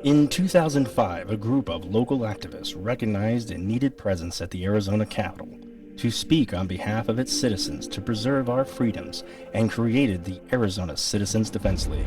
In 2005, a group of local activists recognized a needed presence at the Arizona Capitol to speak on behalf of its citizens to preserve our freedoms and created the Arizona Citizens Defense League.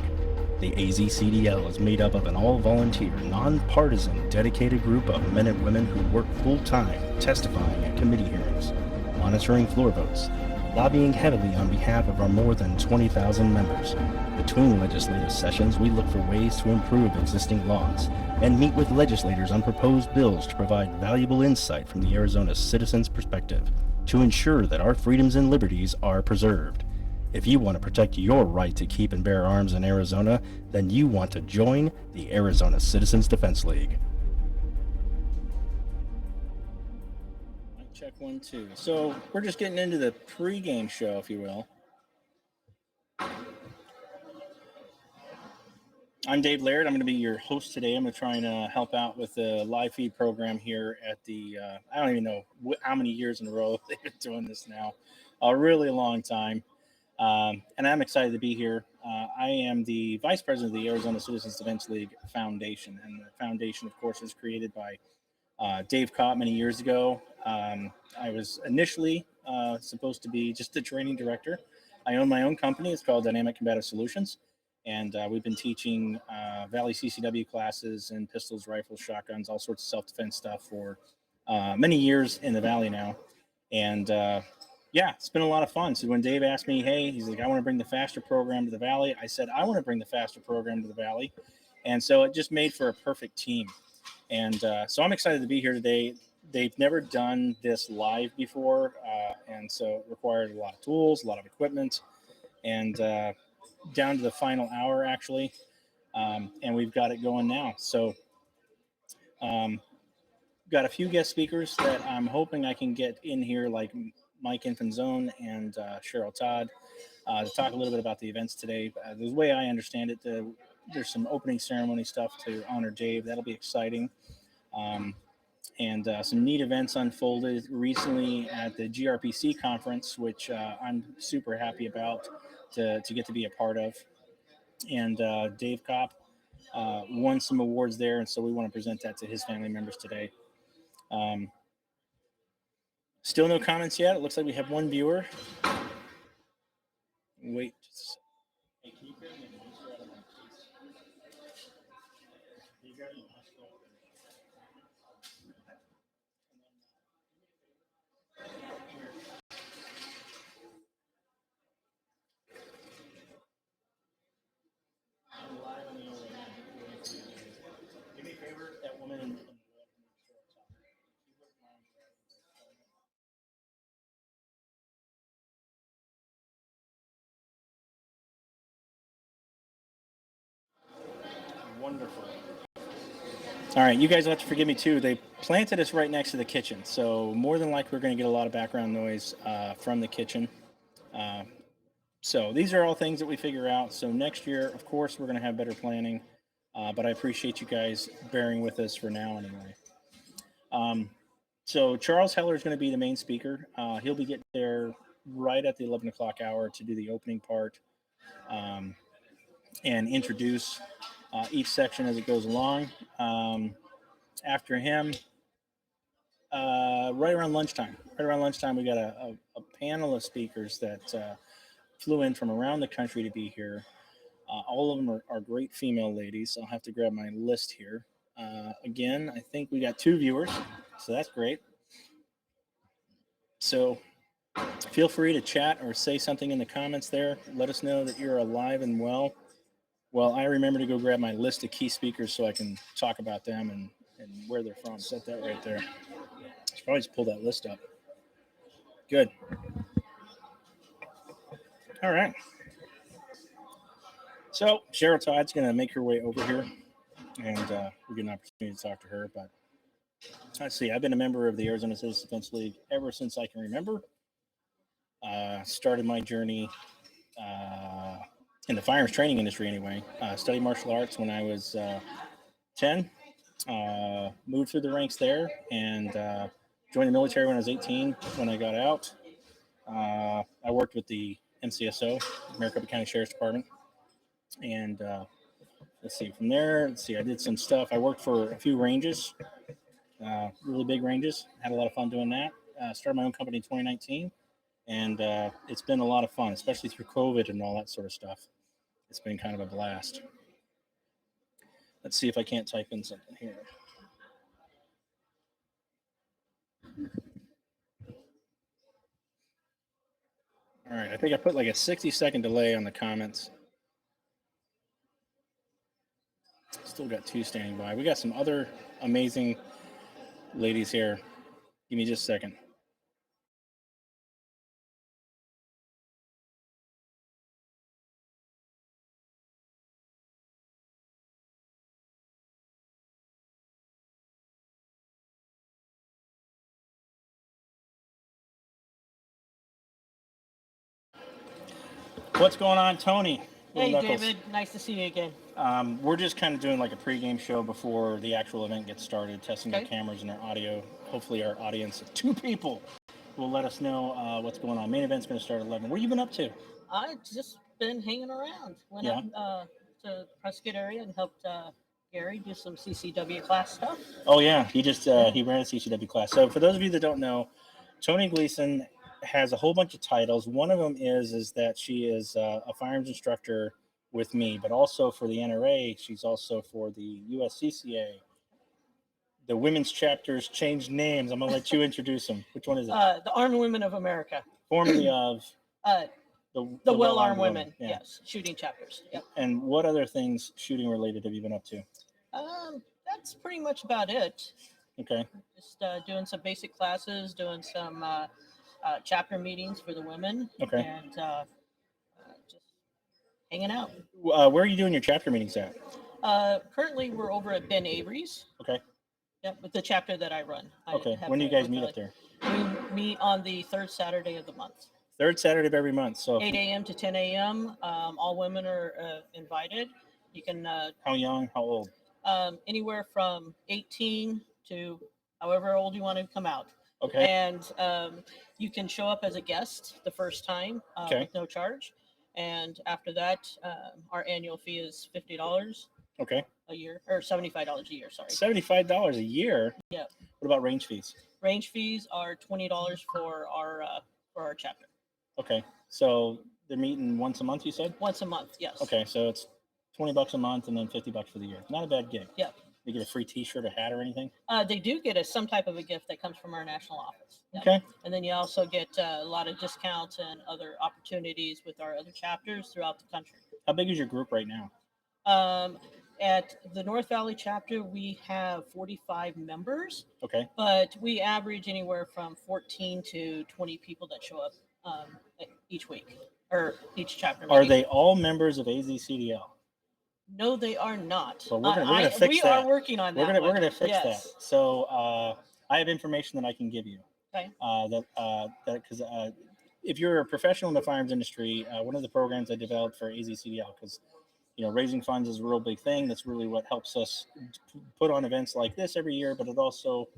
The AzCDL is made up of an all-volunteer, non-partisan, dedicated group of men and women who work full-time testifying at committee hearings, monitoring floor votes, lobbying heavily on behalf of our more than 20,000 members. Between legislative sessions, we look for ways to improve existing laws and meet with legislators on proposed bills to provide valuable insight from the Arizona citizens' perspective to ensure that our freedoms and liberties are preserved. If you want to protect your right to keep and bear arms in Arizona, then you want to join the Arizona Citizens Defense League. Check 1, 2. So we're just getting into the pregame show, if you will. I'm Dave Laird. I'm going to be your host today. I'm going to try and help out with the live feed program here at the, I don't even know how many years in a row they've been doing this now. A really long time. And I'm excited to be here. I am the vice president of the Arizona Citizens Defense League Foundation. And the foundation, of course, was created by Dave Kopp many years ago. I was initially supposed to be just the training director. I own my own company. It's called Dynamic Combative Solutions. And we've been teaching Valley CCW classes and pistols, rifles, shotguns, all sorts of self-defense stuff for many years in the Valley now. And yeah, it's been a lot of fun. So when Dave asked me, hey, he's like, I want to bring the FASTER program to the Valley. I said, I want to bring the FASTER program to the Valley. And so it just made for a perfect team. And so I'm excited to be here today. They've never done this live before. And so it required a lot of tools, a lot of equipment, and down to the final hour, actually. And we've got it going now. So got a few guest speakers that I'm hoping I can get in here, like Mike Infanzon and Cheryl Todd, to talk a little bit about the events today. The way I understand it, there's some opening ceremony stuff to honor Dave. That'll be exciting. And some neat events unfolded recently at the GRPC conference, which I'm super happy about to get to be a part of. And Dave Kopp won some awards there, and so we want to present that to his family members today. Still no comments yet. It looks like we have one viewer. Wait just a second. Hey, can you grab me a monster out of my case? Can you grab me a monster out of my I'm live on the air right now. Do me a favor, that woman in the red. Wonderful. All right, you guys will have to forgive me too. They planted us right next to the kitchen, so more than likely we're going to get a lot of background noise from the kitchen. So these are all things that we figure out. So next year, of course, we're going to have better planning, but I appreciate you guys bearing with us for now anyway. So Charles Heller is going to be the main speaker. He'll be getting there right at the 11 o'clock hour to do the opening part and introduce each section as it goes along. After him, right around lunchtime, we got a panel of speakers that flew in from around the country to be here. All of them are great female ladies. I'll have to grab my list here. Again, I think we got 2 viewers, so that's great. So feel free to chat or say something in the comments there. Let us know that you're alive and well. Well, I remember to go grab my list of key speakers so I can talk about them and where they're from. Set that right there. I should probably just pull that list up. Good. All right. So Cheryl Todd's going to make her way over here, and we get an opportunity to talk to her. But let's see. I've been a member of the Arizona Citizens Defense League ever since I can remember. Started my journey in the firearms training industry anyway. Studied martial arts when I was 10. Moved through the ranks there and joined the military when I was 18. When I got out, I worked with the MCSO, Maricopa County Sheriff's Department, and let's see, from there, let's see, I did some stuff. I worked for a few ranges, really big ranges. Had a lot of fun doing that. Started my own company in 2019, and it's been a lot of fun, especially through COVID and all that sort of stuff. It's been kind of a blast. Let's see if I can't type in something here. All right, I think I put like a 60-second delay on the comments. Still got 2 standing by. We got some other amazing ladies here. Give me just a second. What's going on, Toni? Hey, David. Nice to see you again. We're just kind of doing like a pregame show before the actual event gets started, testing our cameras and our audio. Hopefully our audience of 2 people will let us know what's going on. Main event's going to start at 11. What have you been up to? I've just been hanging around. Went up to the Prescott area and helped Gary do some CCW class stuff. Oh, yeah. He ran a CCW class. So for those of you that don't know, Toni Gleason has a whole bunch of titles. One of them is that she is a firearms instructor with me, but also for the NRA. She's also for the USCCA. The women's chapters changed names. I'm going to let you introduce them. Which one is it? The Armed Women of America. Formerly of the Well-Armed Women. Yeah. Yes, shooting chapters. Yep. And what other things shooting related have you been up to? That's pretty much about it. Okay. Just doing some basic classes, doing some chapter meetings for the women. Okay. And just hanging out. Where are you doing your chapter meetings at? Currently, we're over at Ben Avery's. Okay. Yep, with the chapter that I run. Okay. When do you guys meet up there? We meet on the 3rd Saturday of the month. 3rd Saturday of every month. So 8 a.m. to 10 a.m. All women are invited. You can. How young? How old? Anywhere from 18 to however old you want to come out. Okay. And you can show up as a guest the first time with no charge. And after that, our annual fee is $50. Okay. A year, or $75 a year, sorry. $75 a year? Yeah. What about range fees? Range fees are $20 for our chapter. Okay. So they're meeting once a month, you said? Once a month, yes. Okay, so it's $20 a month and then $50 for the year. Not a bad gig. Yeah. You get a free T-shirt, a hat, or anything? They do get some type of a gift that comes from our national office. Yeah. Okay. And then you also get a lot of discounts and other opportunities with our other chapters throughout the country. How big is your group right now? At the North Valley chapter, we have 45 members. Okay. But we average anywhere from 14 to 20 people that show up each week or each chapter meeting. Are they all members of AzCDL? No, they are not. Well, we're gonna fix that. We are working on that. We're gonna fix that. So I have information that I can give you. Okay. Because if you're a professional in the firearms industry, one of the programs I developed for AzCDL, because raising funds is a real big thing. That's really what helps us put on events like this every year, but it also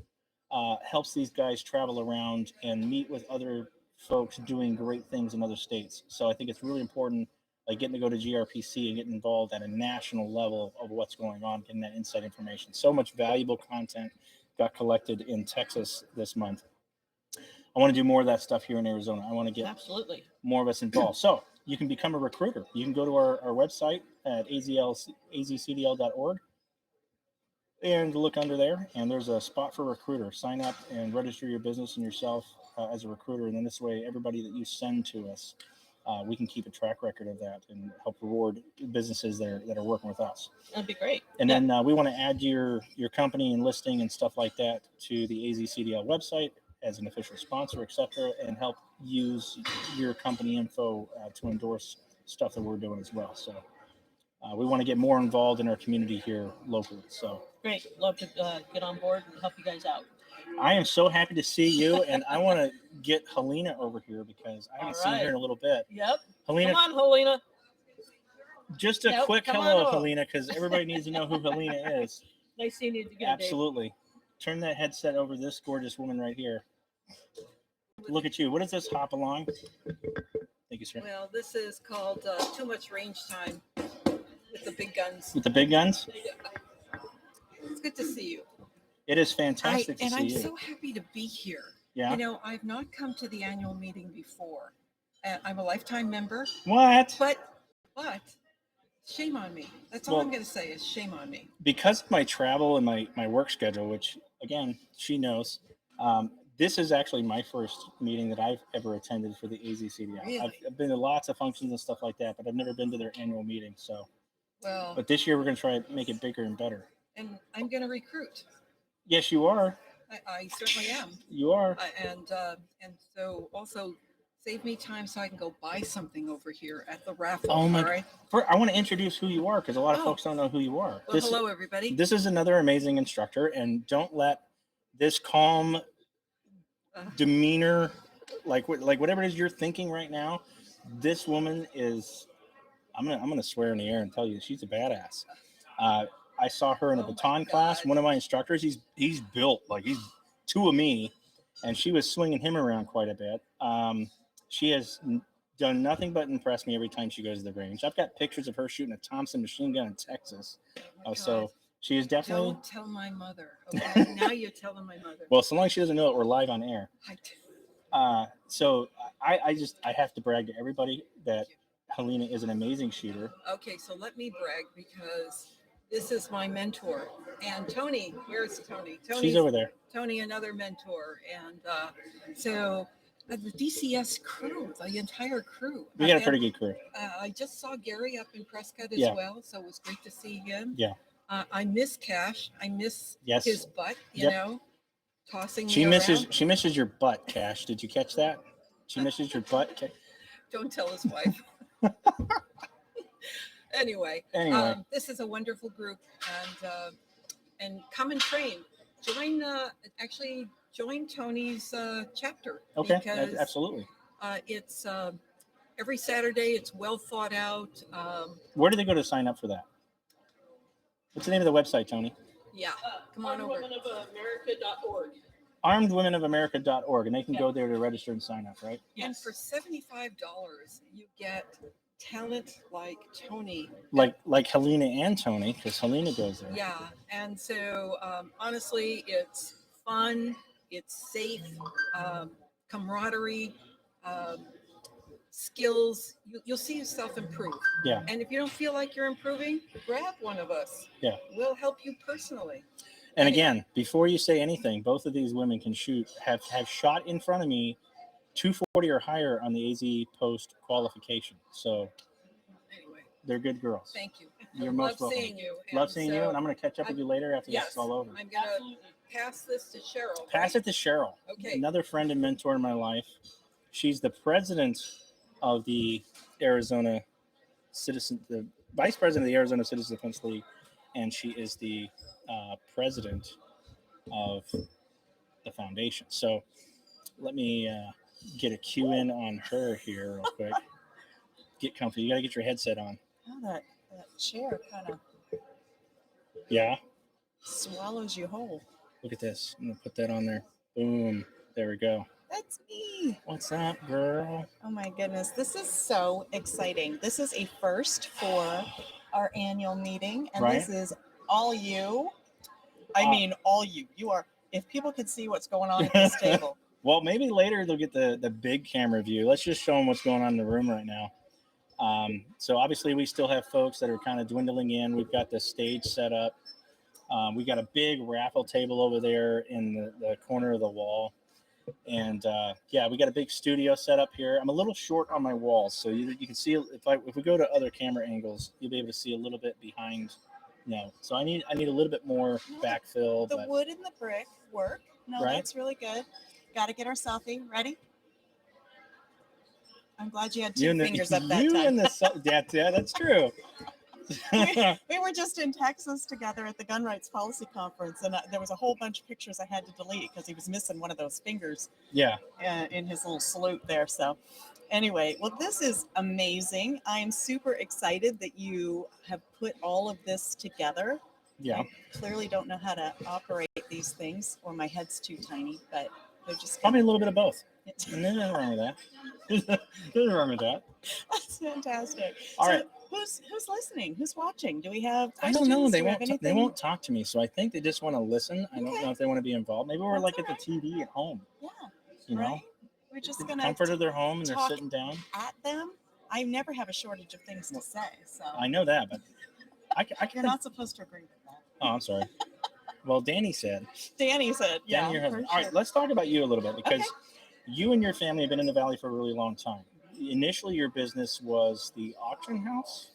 helps these guys travel around and meet with other folks doing great things in other states. So I think it's really important, like getting to go to GRPC and getting involved at a national level of what's going on, getting that inside information. So much valuable content got collected in Texas this month. I want to do more of that stuff here in Arizona. I want to get absolutely more of us involved. So you can become a recruiter. You can go to our website at azcdl.org and look under there, and there's a spot for recruiter. Sign up and register your business and yourself as a recruiter, and then this way, everybody that you send to us, we can keep a track record of that and help reward businesses that are working with us. That'd be great. And then we want to add your company and listing and stuff like that to the AzCDL website as an official sponsor, etc., and help use your company info to endorse stuff that we're doing as well. So we want to get more involved in our community here locally. So great. Love to get on board and help you guys out. I am so happy to see you, and I want to get Helina over here because I haven't seen her in a little bit. Yep. Helina, come on, Helina. Just a quick hello, Helina, because everybody needs to know who Helina is. Nice seeing you again. Absolutely. Dave. Turn that headset over to this gorgeous woman right here. Look at you. What is this? Hop along. Thank you, sir. Well, this is called Too Much Range Time with With the big guns. With the big guns? It's good to see you. It is fantastic to see I'm you. so happy to be here. Yeah. You know, I've not come to the annual meeting before. I'm a lifetime member. What? But shame on me. That's all I'm going to say is shame on me. Because of my travel and my work schedule, which, again, she knows, this is actually my first meeting that I've ever attended for the AzCDL. Really? I've been to lots of functions and stuff like that, but I've never been to their annual meeting. So, well, but this year we're going to try to make it bigger and better. And I'm going to recruit. Yes, you are. I certainly am. You are. And so also save me time so I can go buy something over here at the raffle. Oh my! Right? I want to introduce who you are because a lot of folks don't know who you are. Well, hello, everybody. This is another amazing instructor, and don't let this calm demeanor, like whatever it is you're thinking right now. This woman is. I'm gonna swear in the air and tell you she's a badass. I saw her in a baton class. One of my instructors, he's built like he's two of me, and she was swinging him around quite a bit. She has done nothing but impress me every time she goes to the range. I've got pictures of her shooting a Thompson machine gun in Texas. So she is definitely. Don't tell my mother. Okay, now you're telling my mother. Well, so long as she doesn't know it, we're live on air. So I have to brag to everybody that Helina is an amazing shooter. Okay, so let me brag because this is my mentor. And Toni, where's Toni? She's over there. Toni, another mentor. And so the DCS crew, the entire crew. We got a pretty good crew. I just saw Gary up in Prescott as well, so it was great to see him. Yeah. I miss Cash. I miss his butt, you know, tossing me around. She misses your butt, Cash. Did you catch that? She misses your butt. Don't tell his wife. Anyway, this is a wonderful group, and come and train. Join Toni's chapter. Okay, because, absolutely. It's every Saturday. It's well thought out. Where do they go to sign up for that? What's the name of the website, Toni? Yeah, come on over. ArmedWomenOfAmerica.org. ArmedWomenOfAmerica.org, and they can go there to register and sign up, right? Yes. And for $75, you get talent like Toni, like Helina and Toni, because Helina goes there. Yeah, and so honestly, it's fun, it's safe, camaraderie, skills. You'll see yourself improve. Yeah. And if you don't feel like you're improving, grab one of us. Yeah. We'll help you personally. And again, before you say anything, both of these women can shoot. Have shot in front of me 240 or higher on the AZ post qualification. So anyway, they're good girls. Thank you. You're most welcome. Seeing you. Love seeing you, and I'm going to catch up with you later after this is all over. I'm going to pass this to Cheryl. Pass it to Cheryl. Okay. Another friend and mentor in my life. She's the president of the Arizona Citizen, the vice president of the Arizona Citizen Defense League, and she is the president of the foundation. So let me get a cue in on her here real quick. Get comfy. You got to get your headset on. Oh, that chair kind of swallows you whole. Look at this. I'm going to put that on there. Boom. There we go. That's me. What's up, girl? Oh, my goodness. This is so exciting. This is a first for our annual meeting, and this is all you. I mean, all you. You are, if people could see what's going on at this table. Well, maybe later they'll get the big camera view. Let's just show them what's going on in the room right now. So obviously we still have folks that are kind of dwindling in. We've got the stage set up. We got a big raffle table over there in the corner of the wall. And we got a big studio set up here. I'm a little short on my walls, so you can see if we go to other camera angles, you'll be able to see a little bit behind. So I need a little bit more backfill. The wood and the brick work. No, right? That's really good. Got to get our selfie. Ready? I'm glad you had two fingers up that time. That's true. we were just in Texas together at the Gun Rights Policy Conference, and there was a whole bunch of pictures I had to delete because he was missing one of those fingers. Yeah. In his little salute there. So anyway, well, this is amazing. I am super excited that you have put all of this together. Yeah. I clearly don't know how to operate these things, or my head's too tiny, but they're just probably a little bit of both. And there's nothing wrong with that. Nothing wrong with that. That's fantastic. All so right. Who's listening? Who's watching? Do we have I questions? don't know. Do They won't talk to me, so I think they just want to listen. I don't know if they want to be involved. Maybe we're That's like at the TV at home. Yeah. You know, right? We're just gonna comfort of their home and they're talk sitting down. at them. I never have a shortage of things to say. So I know that, but you're not supposed to agree with that. Oh, I'm sorry. Well, Danny said. Danny said, yeah. Danny, your husband. For All right, sure. let's talk about you a little bit because you and your family have been in the Valley for a really long time. Initially, your business was the auction house.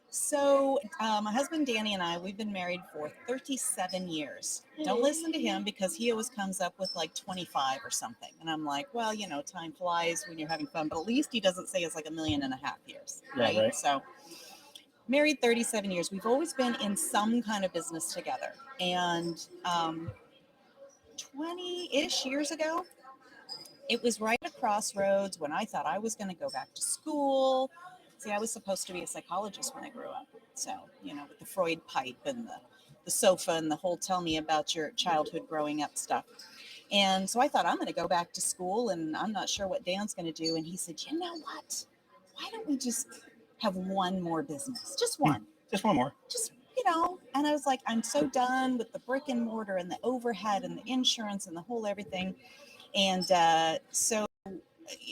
So my husband Danny and I, we've been married for 37 years. Don't listen to him because he always comes up with like 25 or something. And I'm like, well, you know, time flies when you're having fun. But at least he doesn't say it's like 1.5 million years. Right? Right. So married 37 years. We've always been in some kind of business together. And 20-ish years ago, it was right at a crossroads when I thought I was going to go back to school. See, I was supposed to be a psychologist when I grew up. So, you know, with the Freud pipe and the sofa and the whole tell me about your childhood growing up stuff. And so I thought I'm going to go back to school and I'm not sure what Dan's going to do. And he said, you know what? Why don't we just have one more business? Just one. Just one more. Just, you know, and I was like, I'm so done with the brick and mortar and the overhead and the insurance and the whole everything. And so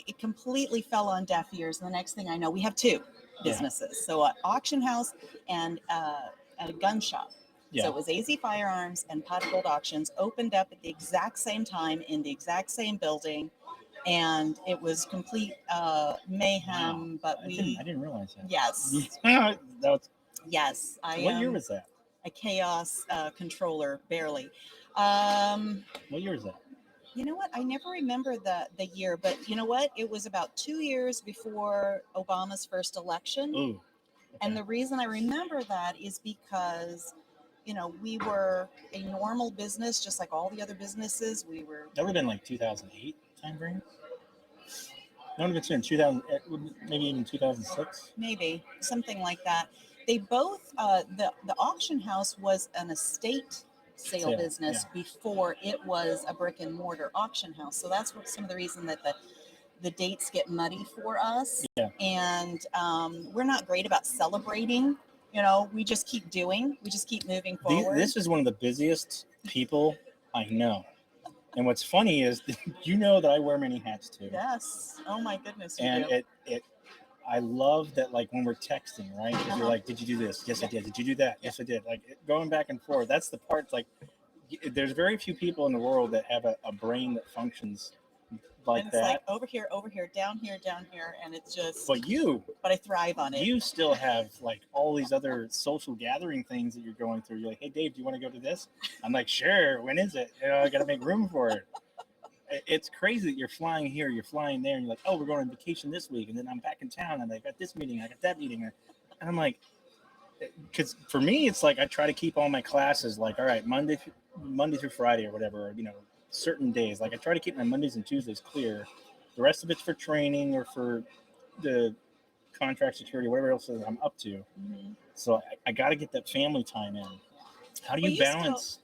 it completely fell on deaf ears. And the next thing I know, we have two businesses. So an auction house and a gun shop. So it was AZ Firearms and Pot of Gold Auctions opened up at the exact same time in the exact same building. And it was complete mayhem. Wow. But I didn't realize that. Yes. That was, yes. What year was that? A chaos controller, barely. What year was that? You know what? I never remember the year, but you know what? It was about 2 years before Obama's first election. Ooh, okay. And the reason I remember that is because, you know, we were a normal business, just like all the other businesses. We were. That would have been like 2008 time frame. No, it would have been 2000, maybe even 2006. Maybe something like that. They both. The auction house was an estate sale business before it was a brick and mortar auction house. So that's what some of the reason that the dates get muddy for us. Yeah. And we're not great about celebrating. You know, we just keep doing. We just keep moving forward. This is one of the busiest people I know. And what's funny is, you know that I wear many hats too. Yes. Oh my goodness. And I love that, like when we're texting, right? Because you're like, did you do this? Yes, I did. Did you do that? Yes, I did. Like going back and forth. That's the part. Like, there's very few people in the world that have a brain that functions like and it's that. Like over here, down here, and it's just. But I thrive on it. You still have like all these other social gathering things that you're going through. You're like, hey, Dave, do you want to go to this? I'm like, sure. When is it? You know, I got to make room for it. It's crazy that you're flying here, you're flying there, and you're like, oh, we're going on vacation this week, and then I'm back in town, and I got this meeting, I got that meeting, and I'm like, because for me, it's like I try to keep all my classes like, all right, Monday through Friday or whatever, or, you know, certain days. Like I try to keep my Mondays and Tuesdays clear. The rest of it's for training or for the contract security, whatever else I'm up to. Mm-hmm. So I got to get that family time in. How do you balance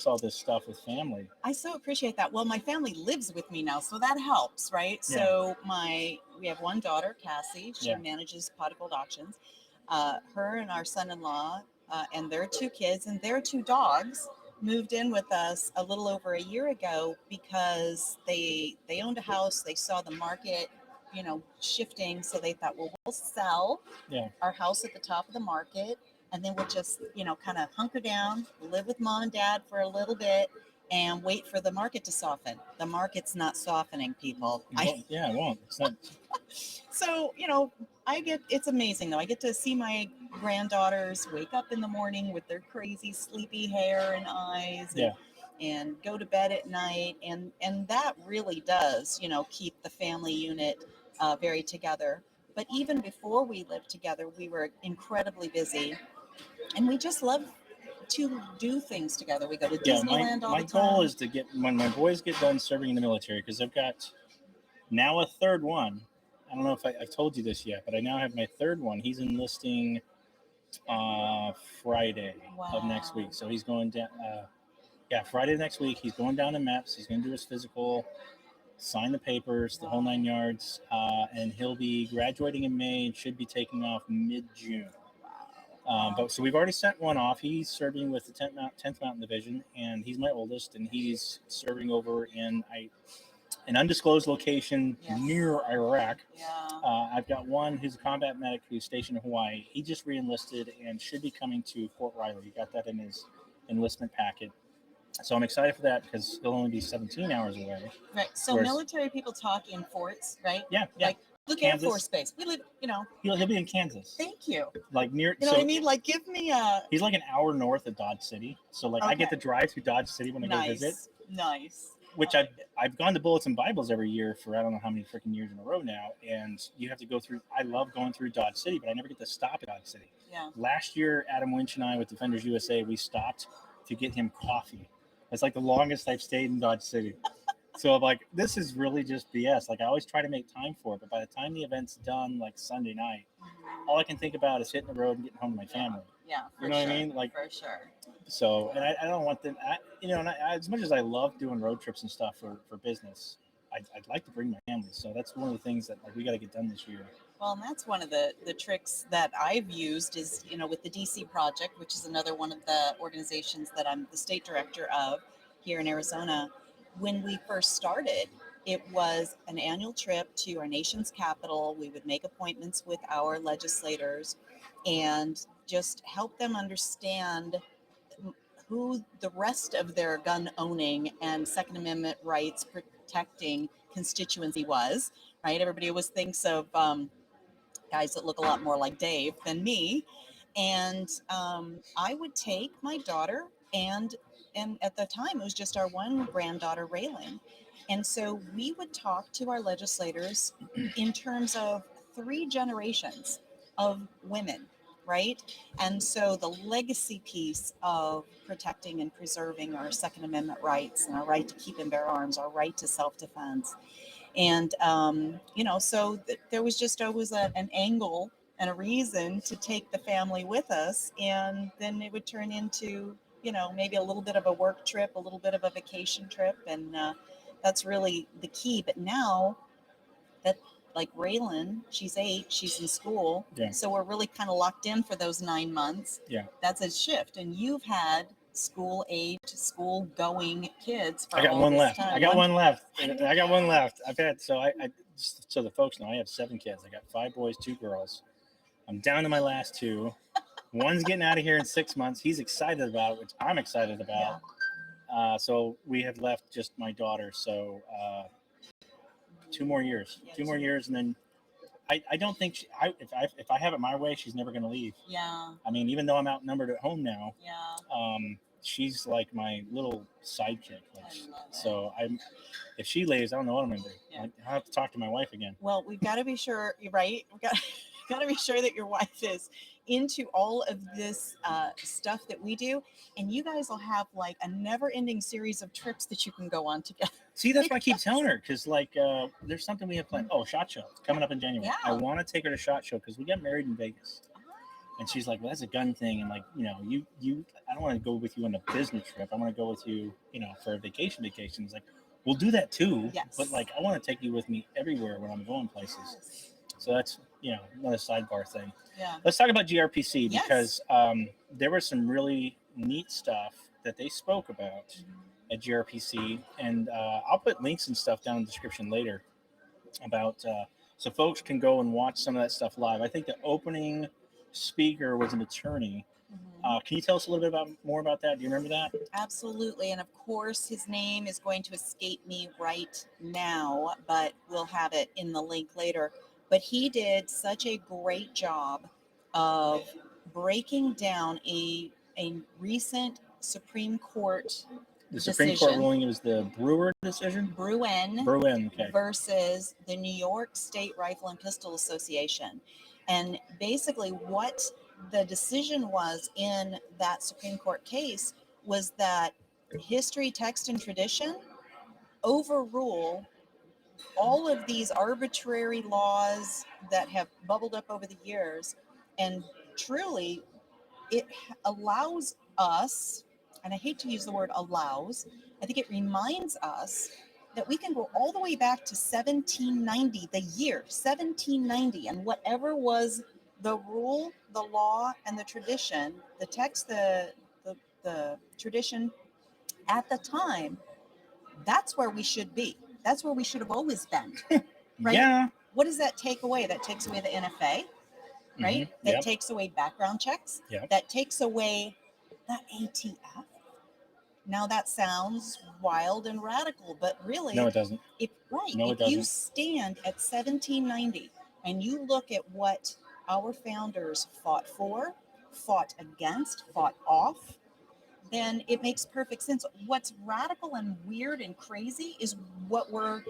all this stuff with family? I so appreciate that. Well, my family lives with me now, so that helps, right? Yeah. So we have one daughter, Cassie. She manages Pot of Gold Auctions. Her and our son-in-law and their 2 kids and their 2 dogs moved in with us a little over a year ago because they owned a house. They saw the market, you know, shifting, so they thought, well, we'll sell our house at the top of the market. And then we'll just, you know, kind of hunker down, live with mom and dad for a little bit and wait for the market to soften. The market's not softening, people. It won't. It's not. So, you know, it's amazing though. I get to see my granddaughters wake up in the morning with their crazy sleepy hair and eyes and go to bed at night. And that really does, you know, keep the family unit very together. But even before we lived together, we were incredibly busy. And we just love to do things together. We go to Disneyland all the time. My goal is to get, when my boys get done serving in the military, because I've got now a third one. I don't know if I've told you this yet, but I now have my third one. He's enlisting Friday of next week. So he's going down, Friday next week. He's going down to MEPS. He's going to do his physical. sign the papers, the whole 9 yards, and he'll be graduating in May and should be taking off mid-June. But so we've already sent one off. He's serving with the 10th Mountain Division, and he's my oldest, and he's serving over in an undisclosed location near Iraq. I've got one who's a combat medic who's stationed in Hawaii. He just re-enlisted and should be coming to Fort Riley. He got that in his enlistment packet. So I'm excited for that because he'll only be 17 hours away. Right. So military people talk in forts, right? Yeah. Like, look, Air Force Base. We live, He'll be in Kansas. Thank you. Like near. You know what I mean? Like, give me a. He's like an hour north of Dodge City. So like I get to drive through Dodge City when I go visit. Nice. Which I've gone to Bullets and Bibles every year for I don't know how many freaking years in a row now, and you have to go through. I love going through Dodge City, but I never get to stop at Dodge City. Yeah. Last year, Adam Winch and I with Defenders USA, we stopped to get him coffee. It's like the longest I've stayed in Dodge City. So I'm like, this is really just BS. Like I always try to make time for it, but by the time the event's done, like Sunday night, all I can think about is hitting the road and getting home to my family. Yeah, you know what I mean? Like for sure. So, and I don't want them. As much as I love doing road trips and stuff for business, I'd like to bring my family. So that's one of the things that we got to get done this year. Well, and that's one of the tricks that I've used is, with the DC Project, which is another one of the organizations that I'm the state director of here in Arizona. When we first started, it was an annual trip to our nation's capital. We would make appointments with our legislators and just help them understand who the rest of their gun owning and Second Amendment rights protecting constituency was, right? Everybody always thinks of guys that look a lot more like Dave than me. And I would take my daughter and at the time it was just our one granddaughter, Raylan. And so we would talk to our legislators in terms of 3 generations of women, right? And so the legacy piece of protecting and preserving our Second Amendment rights and our right to keep and bear arms, our right to self-defense. And, so there was just always an angle and a reason to take the family with us. And then it would turn into, maybe a little bit of a work trip, a little bit of a vacation trip. And that's really the key. But now that, like Raylan, she's 8, she's in school. Yeah. So we're really kind of locked in for those 9 months. Yeah. That's a shift. And you've had school-age, school-going kids for I got all one this left. time. I got one left. I got one left. I've had, so so the folks know I have 7 kids. I got 5 boys, 2 girls. I'm down to my last 2. One's getting out of here in 6 months. He's excited about it, which I'm excited about. Yeah. So we have left just my daughter. So 2 more years. Yeah, 2 more years, and then I don't think if I have it my way, she's never going to leave. Yeah. I mean, even though I'm outnumbered at home now. Yeah. She's like my little sidekick. So if she leaves, I don't know what I'm going to do. Yeah. I'll have to talk to my wife again. Well, we've got to be sure, you're right. We've got to be sure that your wife is into all of this stuff that we do. And you guys will have like a never ending series of trips that you can go on together. See, that's why I keep telling her. Cause there's something we have planned. Oh, SHOT Show. It's coming up in January. Yeah. I want to take her to SHOT Show cause we got married in Vegas. And she's like, well, that's a gun thing. And like, I don't want to go with you on a business trip. I want to go with you, for a vacation. It's like, we'll do that too. Yes. But like, I want to take you with me everywhere when I'm going places. Yes. So that's, another sidebar thing. Yeah. Let's talk about GRPC because there was some really neat stuff that they spoke about at GRPC. And I'll put links and stuff down in the description later about, so folks can go and watch some of that stuff live. I think the opening speaker was an attorney. Can you tell us a little bit more about that? Do you remember that? Absolutely. And of course, his name is going to escape me right now, but we'll have it in the link later. But he did such a great job of breaking down a recent Supreme Court The Supreme Court ruling was the Brewer decision? Bruin okay. Versus the New York State Rifle and Pistol Association. And basically what the decision was in that Supreme Court case was that history, text, and tradition overrule all of these arbitrary laws that have bubbled up over the years. And truly, it allows us, and I hate to use the word allows, I think it reminds us that we can go all the way back to 1790, the year 1790, and whatever was the rule, the law, and the tradition, the text, the tradition at the time, that's where we should be. That's where we should have always been, right? Yeah. What does that take away? That takes away the NFA, right? That takes away background checks. That takes away the ATF. Now that sounds wild and radical, but really, no, it doesn't. If you stand at 1790 and you look at what our founders fought for, fought against, fought off, then it makes perfect sense. What's radical and weird and crazy is what we're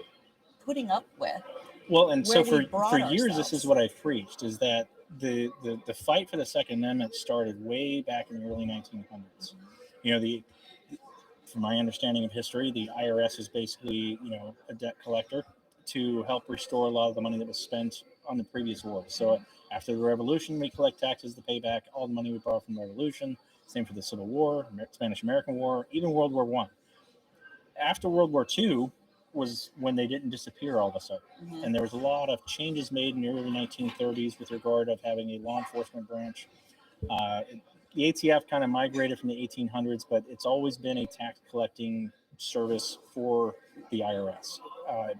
putting up with. Well, and so for years, this is what I've preached, is that the fight for the Second Amendment started way back in the early 1900s. You know, from my understanding of history, the IRS is basically, a debt collector to help restore a lot of the money that was spent on the previous wars. So after the Revolution, we collect taxes to pay back all the money we borrowed from the Revolution. Same for the Civil War, Spanish-American War, even World War I. After World War II was when they didn't disappear all of a sudden. And there was a lot of changes made in the early 1930s with regard of having a law enforcement branch. The ATF kind of migrated from the 1800s, but it's always been a tax collecting service for the IRS.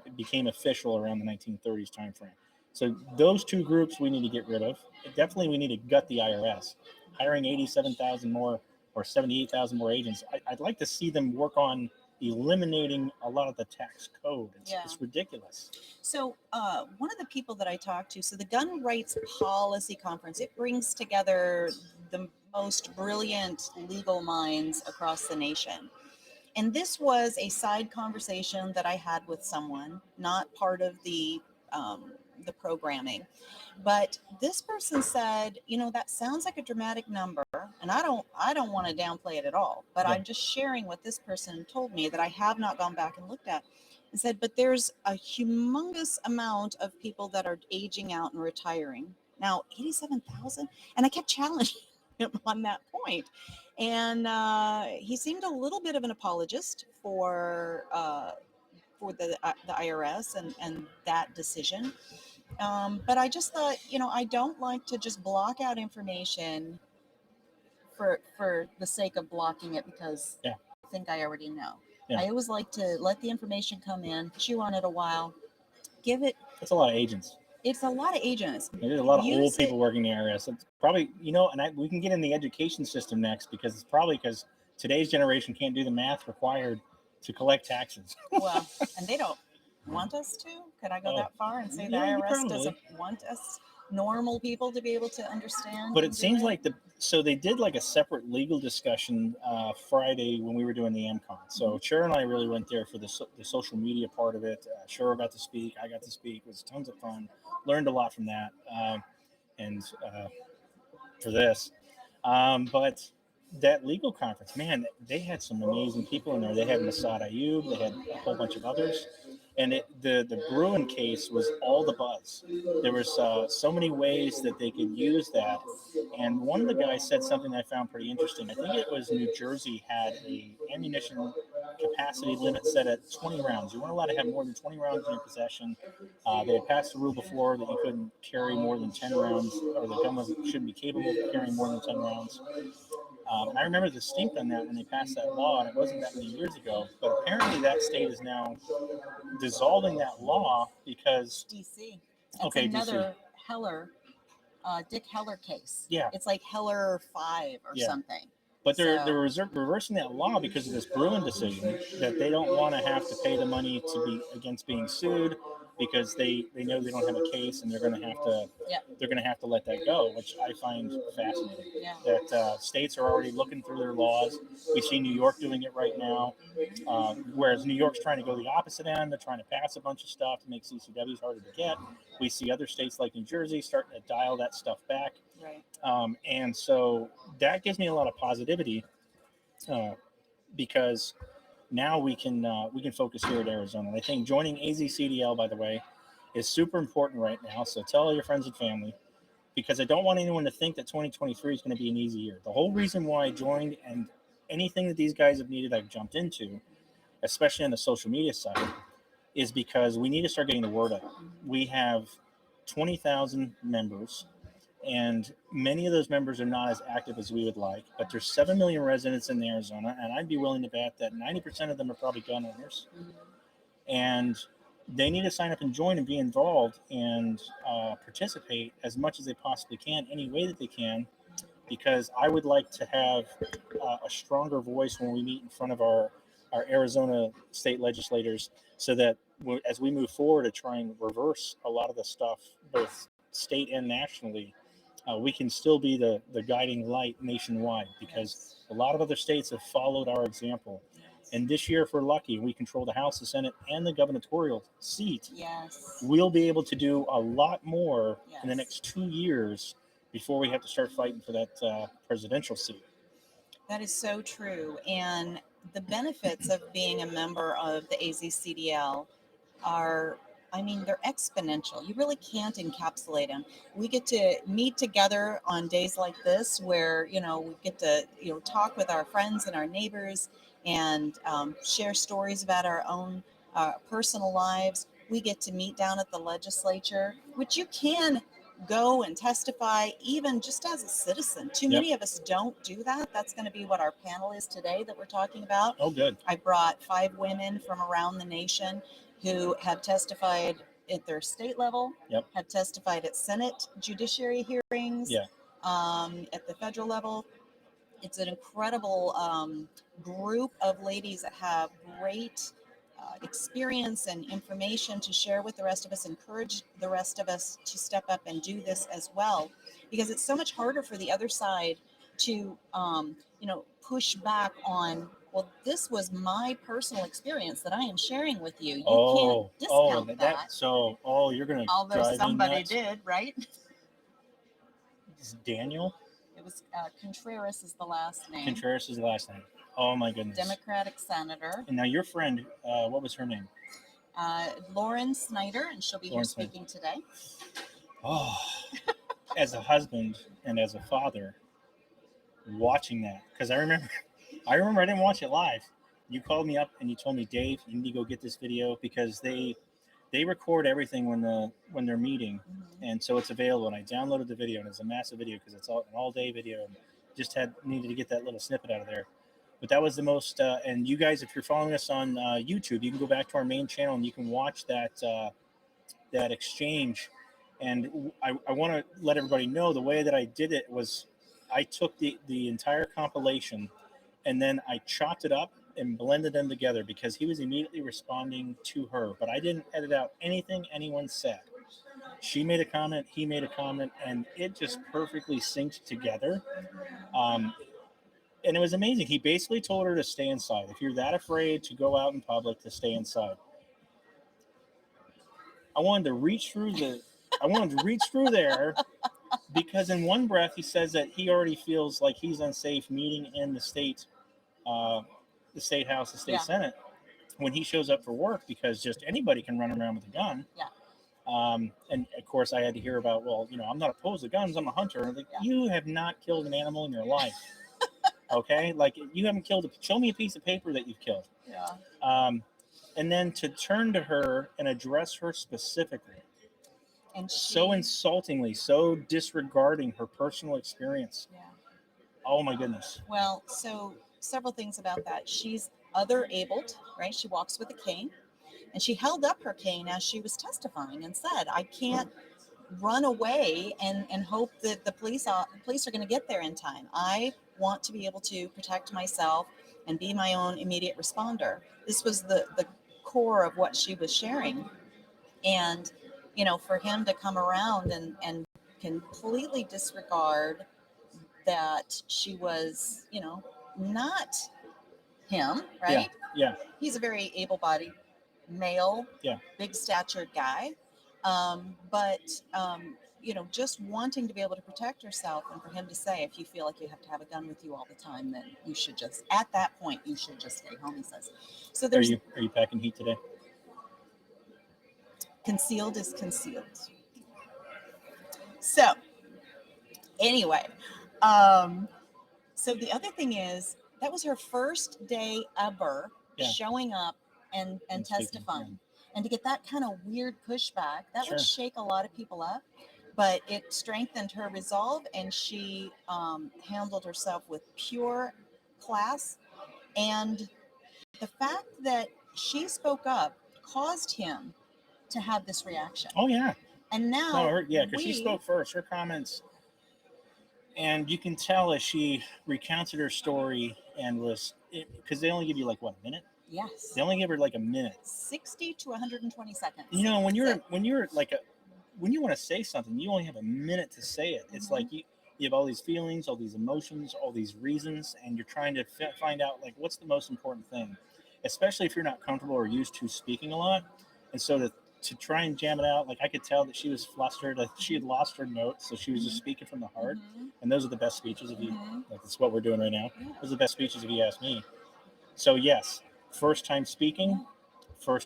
It became official around the 1930s timeframe. So those two groups we need to get rid of. Definitely we need to gut the IRS. Hiring 87,000 more or 78,000 more agents, I'd like to see them work on eliminating a lot of the tax code. It's ridiculous. So one of the people that I talked to, so the Gun Rights Policy Conference, it brings together the most brilliant legal minds across the nation. And this was a side conversation that I had with someone, not part of the programming. But this person said, that sounds like a dramatic number, and I don't want to downplay it at all, but I'm just sharing what this person told me that I have not gone back and looked at, and said, but there's a humongous amount of people that are aging out and retiring. Now, 87,000, and I kept challenging him on that point. And he seemed a little bit of an apologist for the IRS and that decision. But I just thought, I don't like to just block out information for the sake of blocking it because I think I already know. I always like to let the information come in, chew on it a while, give it. That's a lot of agents. It's a lot of agents. There's a lot of old people working in the IRS. It's probably, and we can get in the education system next because it's probably because today's generation can't do the math required to collect taxes. Well, and they don't want us to? Could I go that far and say the IRS doesn't want us normal people to be able to understand? But it seems like so they did like a separate legal discussion Friday when we were doing the AmCon. So Cheryl and I really went there for the social media part of it. Cheryl got to speak. I got to speak. It was tons of fun. Learned a lot from that. And for this. But that legal conference, man, they had some amazing people in there. They had Massad Ayub. They had a whole bunch of others. And the Bruin case was all the buzz. There was so many ways that they could use that. And one of the guys said something that I found pretty interesting. I think it was New Jersey had a ammunition capacity limit set at 20 rounds. You weren't allowed to have more than 20 rounds in your possession. They had passed the rule before that you couldn't carry more than 10 rounds, or the gun shouldn't be capable of carrying more than 10 rounds. And I remember the stink on that when they passed that law, and it wasn't that many years ago. But apparently that state is now dissolving that law because DC. It's another DC. Heller, Dick Heller case. Yeah. It's like Heller 5 or something. But they're reversing that law because of this Bruin decision that they don't want to have to pay the money to be against being sued because they know they don't have a case and they're going to have to let that go, which I find fascinating. Yeah. That states are already looking through their laws. We see New York doing it right now, whereas New York's trying to go the opposite end. They're trying to pass a bunch of stuff to make CCWs harder to get. We see other states like New Jersey starting to dial that stuff back. Right. And so that gives me a lot of positivity because now we can focus here at Arizona. And I think joining AzCDL, by the way, is super important right now. So tell all your friends and family, because I don't want anyone to think that 2023 is going to be an easy year. The whole reason why I joined and anything that these guys have needed, I've jumped into, especially on the social media side, is because we need to start getting the word out. We have 20,000 members, and many of those members are not as active as we would like, but there's 7 million residents in Arizona, and I'd be willing to bet that 90% of them are probably gun owners. And they need to sign up and join and be involved and participate as much as they possibly can, any way that they can, because I would like to have a stronger voice when we meet in front of our Arizona state legislators, so that as we move forward to try and reverse a lot of the stuff, both state and nationally, we can still be the guiding light nationwide, because a lot of other states have followed our example. And this year, if we're lucky, we control the House, the Senate, and the gubernatorial seat. Yes. We'll be able to do a lot more in the next 2 years before we have to start fighting for that presidential seat. That is so true. And the benefits of being a member of the AzCDL are, I mean, they're exponential. You really can't encapsulate them. We get to meet together on days like this where, you know, we get to, you know, talk with our friends and our neighbors and share stories about our own personal lives. We get to meet down at the legislature, which you can go and testify even just as a citizen. Too many of us don't do that. That's going to be what our panel is today that we're talking about. Oh, good. I brought 5 women from around the nation who have testified at their state level, have testified at Senate judiciary hearings, at the federal level. It's an incredible group of ladies that have great experience and information to share with the rest of us, encourage the rest of us to step up and do this as well, because it's so much harder for the other side to, you know, push back on, well, this was my personal experience that I am sharing with you. You can't discount that. So, you're going to although somebody did, right? Is it Daniel? It was Contreras is the last name. Contreras is the last name. Oh, my goodness. Democratic senator. And now your friend, what was her name? Lauren Snyder, and she'll be here speaking today. Oh, as a husband and as a father, watching that, because I remember I didn't watch it live. You called me up and you told me, Dave, you need to go get this video, because they record everything when they're meeting, and so it's available. And I downloaded the video, and it's a massive video because it's an all-day video, and just needed to get that little snippet out of there. But that was the most, and you guys, if you're following us on YouTube, you can go back to our main channel and you can watch that exchange. And I want to let everybody know the way that I did it was I took the entire compilation and then I chopped it up and blended them together, because he was immediately responding to her. But I didn't edit out anything anyone said. She made a comment, he made a comment, and it just perfectly synced together. And it was amazing. He basically told her to stay inside. If you're that afraid to go out in public, to stay inside. I wanted to reach through there, because in one breath he says that he already feels like he's unsafe meeting in the state house, the state Senate, when he shows up for work, because just anybody can run around with a gun. And of course I had to hear about, well, you know, I'm not opposed to guns, I'm a hunter. Like, you have not killed an animal in your life. Okay, like, you haven't show me a piece of paper that you've killed. And then to turn to her and address her specifically, and so insultingly, so disregarding her personal experience. Oh my goodness. Well, so several things about that. She's other abled, right? She walks with a cane, and she held up her cane as she was testifying and said, I can't run away and hope that the police are going to get there in time. I want to be able to protect myself and be my own immediate responder. This was the core of what she was sharing. And, you know, for him to come around and completely disregard that she was, you know, not him, right? He's a very able-bodied male, big statured guy. But you know, just wanting to be able to protect herself, and for him to say, if you feel like you have to have a gun with you all the time, then you should just, at that point, you should just stay home, he says. So there's... Are you packing heat today? Concealed is concealed. So anyway, so the other thing is, that was her first day ever showing up and testifying. And to get that kind of weird pushback, that Sure. would shake a lot of people up. But it strengthened her resolve, and she handled herself with pure class. And the fact that she spoke up caused him to have this reaction. Oh, yeah. And now, because she spoke first. Her comments, and you can tell as she recounted her story and because they only give you like what, a minute? Yes. They only give her like a minute. 60 to 120 seconds. You know, when you want to say something, you only have a minute to say it. It's like you have all these feelings, all these emotions, all these reasons, and you're trying to find out like what's the most important thing, especially if you're not comfortable or used to speaking a lot. And so to try and jam it out, like I could tell that she was flustered. She had lost her notes, so she was just speaking from the heart. And those are the best speeches if you like. That's what we're doing right now. Those are the best speeches if you ask me. So yes, first time speaking for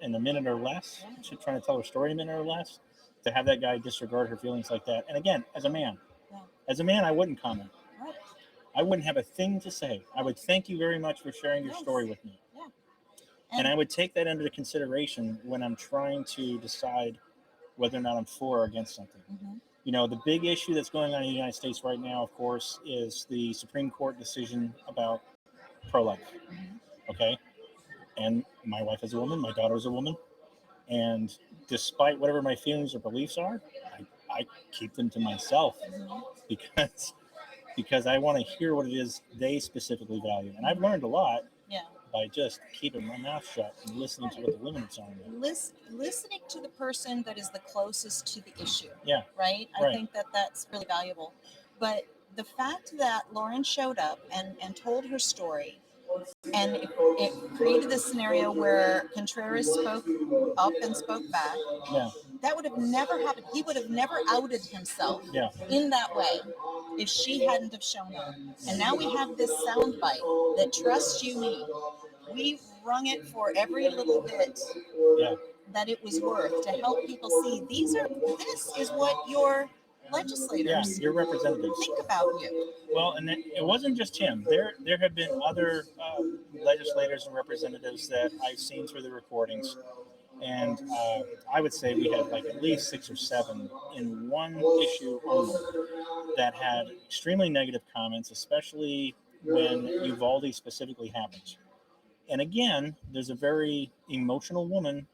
in a minute or less. She's trying to tell her story in a minute or less. To have that guy disregard her feelings like that, and again, as a man, I wouldn't comment. Right. I wouldn't have a thing to say. I would thank you very much for sharing your story with me. Yeah. And I would take that into consideration when I'm trying to decide whether or not I'm for or against something. You know, the big issue that's going on in the United States right now, of course, is the Supreme Court decision about pro-life. Okay? And my wife is a woman, my daughter is a woman. And despite whatever my feelings or beliefs are, I keep them to myself because I want to hear what it is they specifically value. And I've learned a lot by just keeping my mouth shut and listening to what the women are telling me. Listening to the person that is the closest to the issue. Yeah. Right? I think that's really valuable. But the fact that Lauren showed up and told her story, and it created this scenario where Contreras spoke up and spoke back. Yeah. That would have never happened. He would have never outed himself in that way if she hadn't have shown up. And now we have this soundbite that trust you me. We wrung it for every little bit that it was worth to help people see this is what your legislators, your representatives think about you. Well, and it wasn't just him. There have been other legislators and representatives that I've seen through the recordings, and I would say we had like at least 6 or 7 in one issue only that had extremely negative comments, especially when Uvalde specifically happened. And again, there's a very emotional woman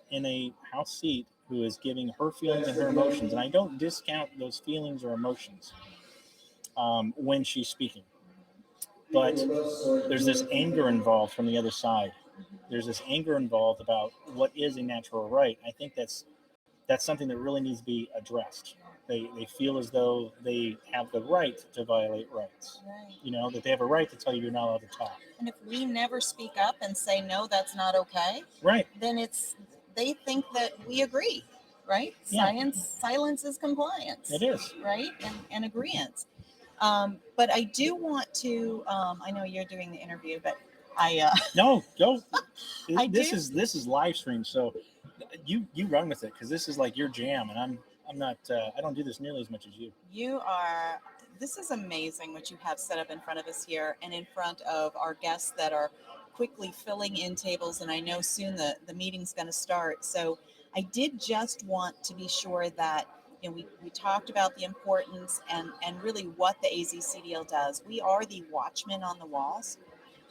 in a House seat who is giving her feelings and her emotions. And I don't discount those feelings or emotions when she's speaking. But there's this anger involved from the other side. There's this anger involved about what is a natural right. I think that's something that really needs to be addressed. They feel as though they have the right to violate rights. Right. You know, that they have a right to tell you you're not allowed to talk. And if we never speak up and say, no, that's not okay, then they think that we agree, right? Yeah. Silence is compliance. It is. Right? And agreement. But I do want to, I know you're doing the interview, but No, go. This is live stream, so you run with it because this is like your jam, and I'm not. I don't do this nearly as much as you. This is amazing what you have set up in front of us here, and in front of our guests that are quickly filling in tables. And I know soon the meeting's going to start. So I did just want to be sure that we talked about the importance and really what the AzCDL does. We are the watchmen on the walls.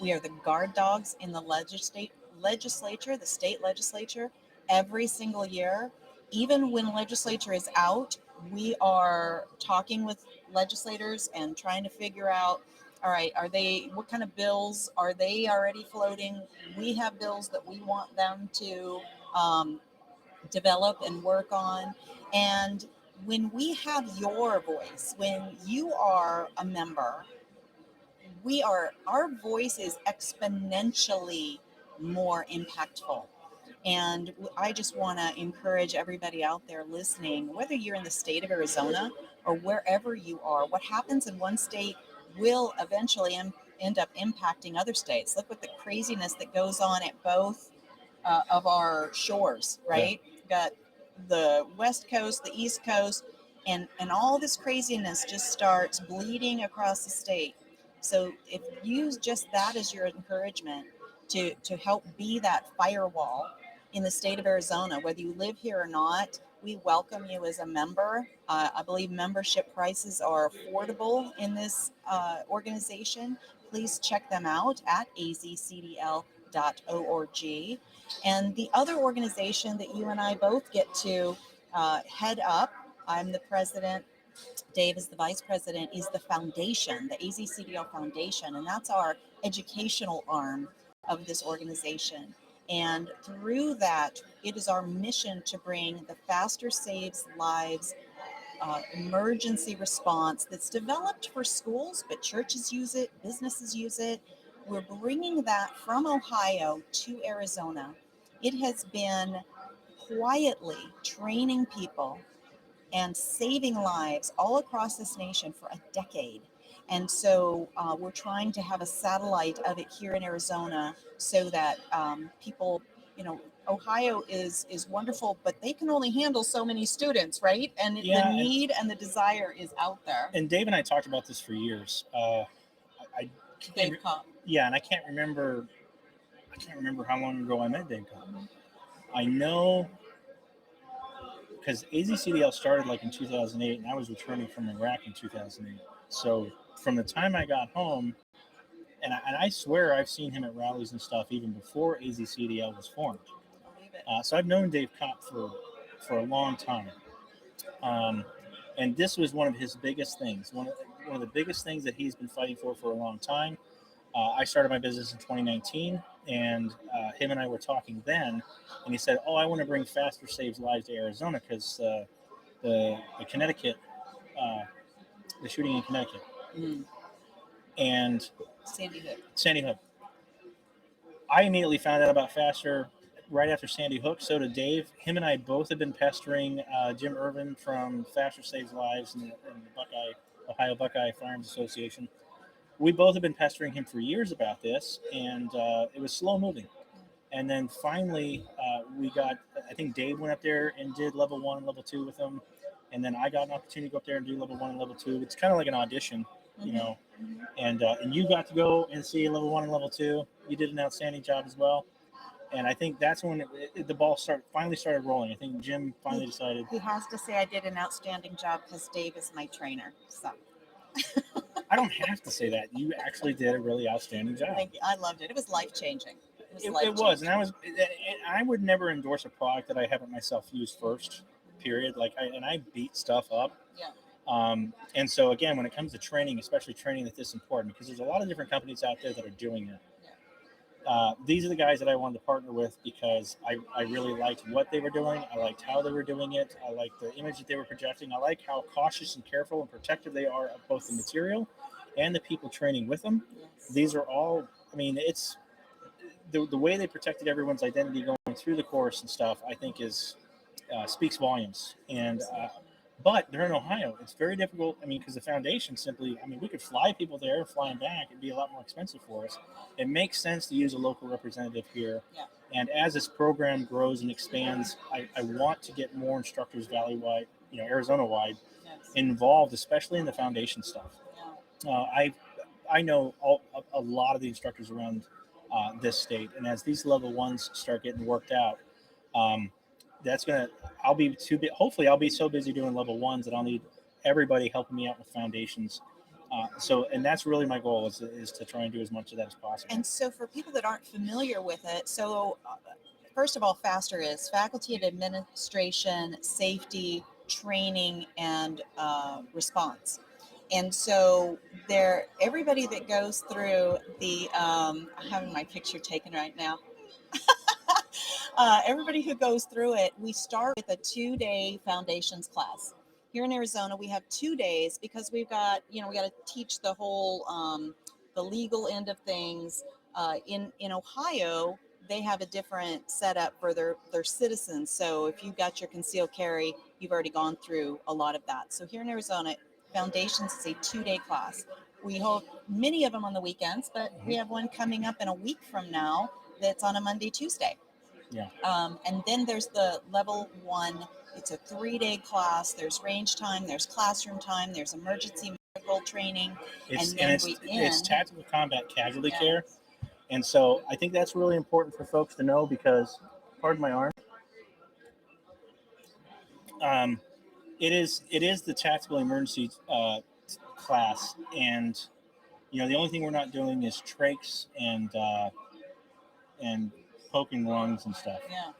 We are the guard dogs in the legislature, the state legislature, every single year. Even when legislature is out, we are talking with legislators and trying to figure out, all right, what kind of bills are they already floating? We have bills that we want them to develop and work on. And when we have your voice, when you are a member, our voice is exponentially more impactful. And I just want to encourage everybody out there listening, whether you're in the state of Arizona or wherever you are, what happens in one state will eventually end up impacting other states. Look at the craziness that goes on at both of our shores, right? Yeah. We've got the West Coast, the East Coast, and all this craziness just starts bleeding across the state. So if you use just that as your encouragement to help be that firewall in the state of Arizona. Whether you live here or not, we welcome you as a member. I believe membership prices are affordable in this organization. Please check them out at azcdl.org. And the other organization that you and I both get to head up, I'm the president, Dave is the vice president, is the foundation, the AzCDL Foundation, and that's our educational arm of this organization. And through that, it is our mission to bring the Faster Saves Lives emergency response that's developed for schools, but churches use it, businesses use it. We're bringing that from Ohio to Arizona. It has been quietly training people and saving lives all across this nation for a decade. And so we're trying to have a satellite of it here in Arizona so that people, Ohio is wonderful, but they can only handle so many students, right? And the need and the desire is out there. And Dave and I talked about this for years. Dave Kopp. Yeah, and I can't remember how long ago I met Dave Kopp. I know because AzCDL started like in 2008, and I was returning from Iraq in 2008. So from the time I got home, and I swear I've seen him at rallies and stuff even before AzCDL was formed. So I've known Dave Kopp for a long time. And this was one of his biggest things. One of the biggest things that he's been fighting for a long time. I started my business in 2019, and him and I were talking then, and he said, I want to bring Faster Saves Lives to Arizona because the Connecticut, the shooting in Connecticut. And Sandy Hook. I immediately found out about Faster right after Sandy Hook. So did Dave. Him and I both have been pestering Jim Irvin from Faster Saves Lives and the Ohio Buckeye Firearms Association. We both have been pestering him for years about this, and it was slow moving. And then finally, I think Dave went up there and did level 1 and level 2 with him. And then I got an opportunity to go up there and do level 1 and level 2. It's kind of like an audition, and you got to go and see level 1 and level 2. You did an outstanding job as well. And I think that's when the ball finally started rolling. I think Jim finally decided. He has to say I did an outstanding job because Dave is my trainer. So. I don't have to say that. You actually did a really outstanding job. Thank you. I loved it. It was life-changing. It was. And I would never endorse a product that I haven't myself used first, period. I beat stuff up. Yeah. And so again, when it comes to training, especially training that's this important, because there's a lot of different companies out there that are doing it. These are the guys that I wanted to partner with because I really liked what they were doing. I liked how they were doing it. I liked the image that they were projecting. I like how cautious and careful and protective they are of both the material and the people training with them. Yes. These are all, it's the way they protected everyone's identity going through the course and stuff, I think speaks volumes. And but they're in Ohio. It's very difficult. Because the foundation simply, we could fly people there, fly them back. It'd be a lot more expensive for us. It makes sense to use a local representative here. Yeah. And as this program grows and expands, I want to get more instructors valley-wide, Arizona-wide, involved, especially in the foundation stuff. Yeah. I know a lot of the instructors around this state, and as these level 1s start getting worked out, hopefully I'll be so busy doing level 1s that I'll need everybody helping me out with foundations. And that's really my goal is to try and do as much of that as possible. And so for people that aren't familiar with it, first of all, FASTER is Faculty of Administration, Safety, Training, and Response. And so everybody that goes through I'm having my picture taken right now. Everybody who goes through it, we start with a 2-day foundations class. Here in Arizona, we have 2 days because we got to teach the whole, the legal end of things. In Ohio, they have a different setup for their citizens. So if you've got your concealed carry, you've already gone through a lot of that. So here in Arizona, foundations is a 2-day class. We hold many of them on the weekends, but we have one coming up in a week from now that's on a Monday, Tuesday. Yeah. And then there's the level 1. It's a 3-day class. There's range time. There's classroom time. There's emergency medical training. It's tactical combat casualty care. And so I think that's really important for folks to know because Pardon my arm. It is the tactical emergency class, and the only thing we're not doing is trachs and poking lungs and stuff. Yeah.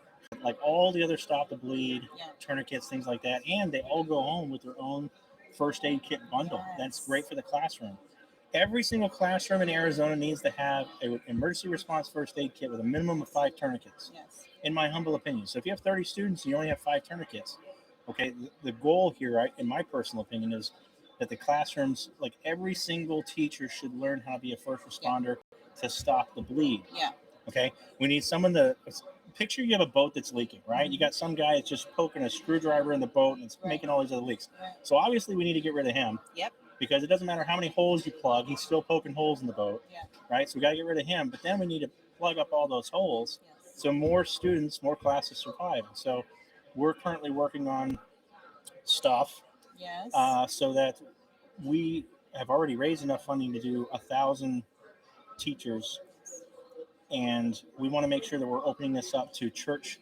Like all the other stop the bleed, Yeah. tourniquets, things like that, and they all go home with their own first aid kit bundle. Yes. That's great for the classroom. Every single classroom in Arizona needs to have an emergency response first aid kit with a minimum of 5 tourniquets, Yes. in my humble opinion. So if you have 30 students and you only have 5 tourniquets, okay, the goal here, right, in my personal opinion, is that the classrooms, like every single teacher should learn how to be a first responder to stop the bleed. Yeah. Okay, we need someone to picture you have a boat that's leaking, right? You got some guy that's just poking a screwdriver in the boat and it's making all these other leaks. Right. So obviously we need to get rid of him. Yep. Because it doesn't matter how many holes you plug, he's still poking holes in the boat. Yeah. Right? So we got to get rid of him. But then we need to plug up all those holes so more students, more classes survive. So we're currently working on stuff Yes. so that we have already raised enough funding to do 1,000 teachers. And we want to make sure that we're opening this up to church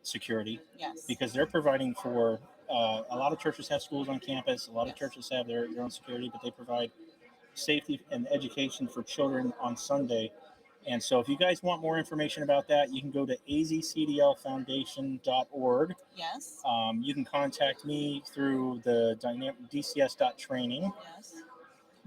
security. Yes. Because they're providing for a lot of churches have schools on campus. A lot of churches have their own security, but they provide safety and education for children on Sunday. And so if you guys want more information about that, you can go to AzCDL Foundation.org. You can contact me through the DCS.training.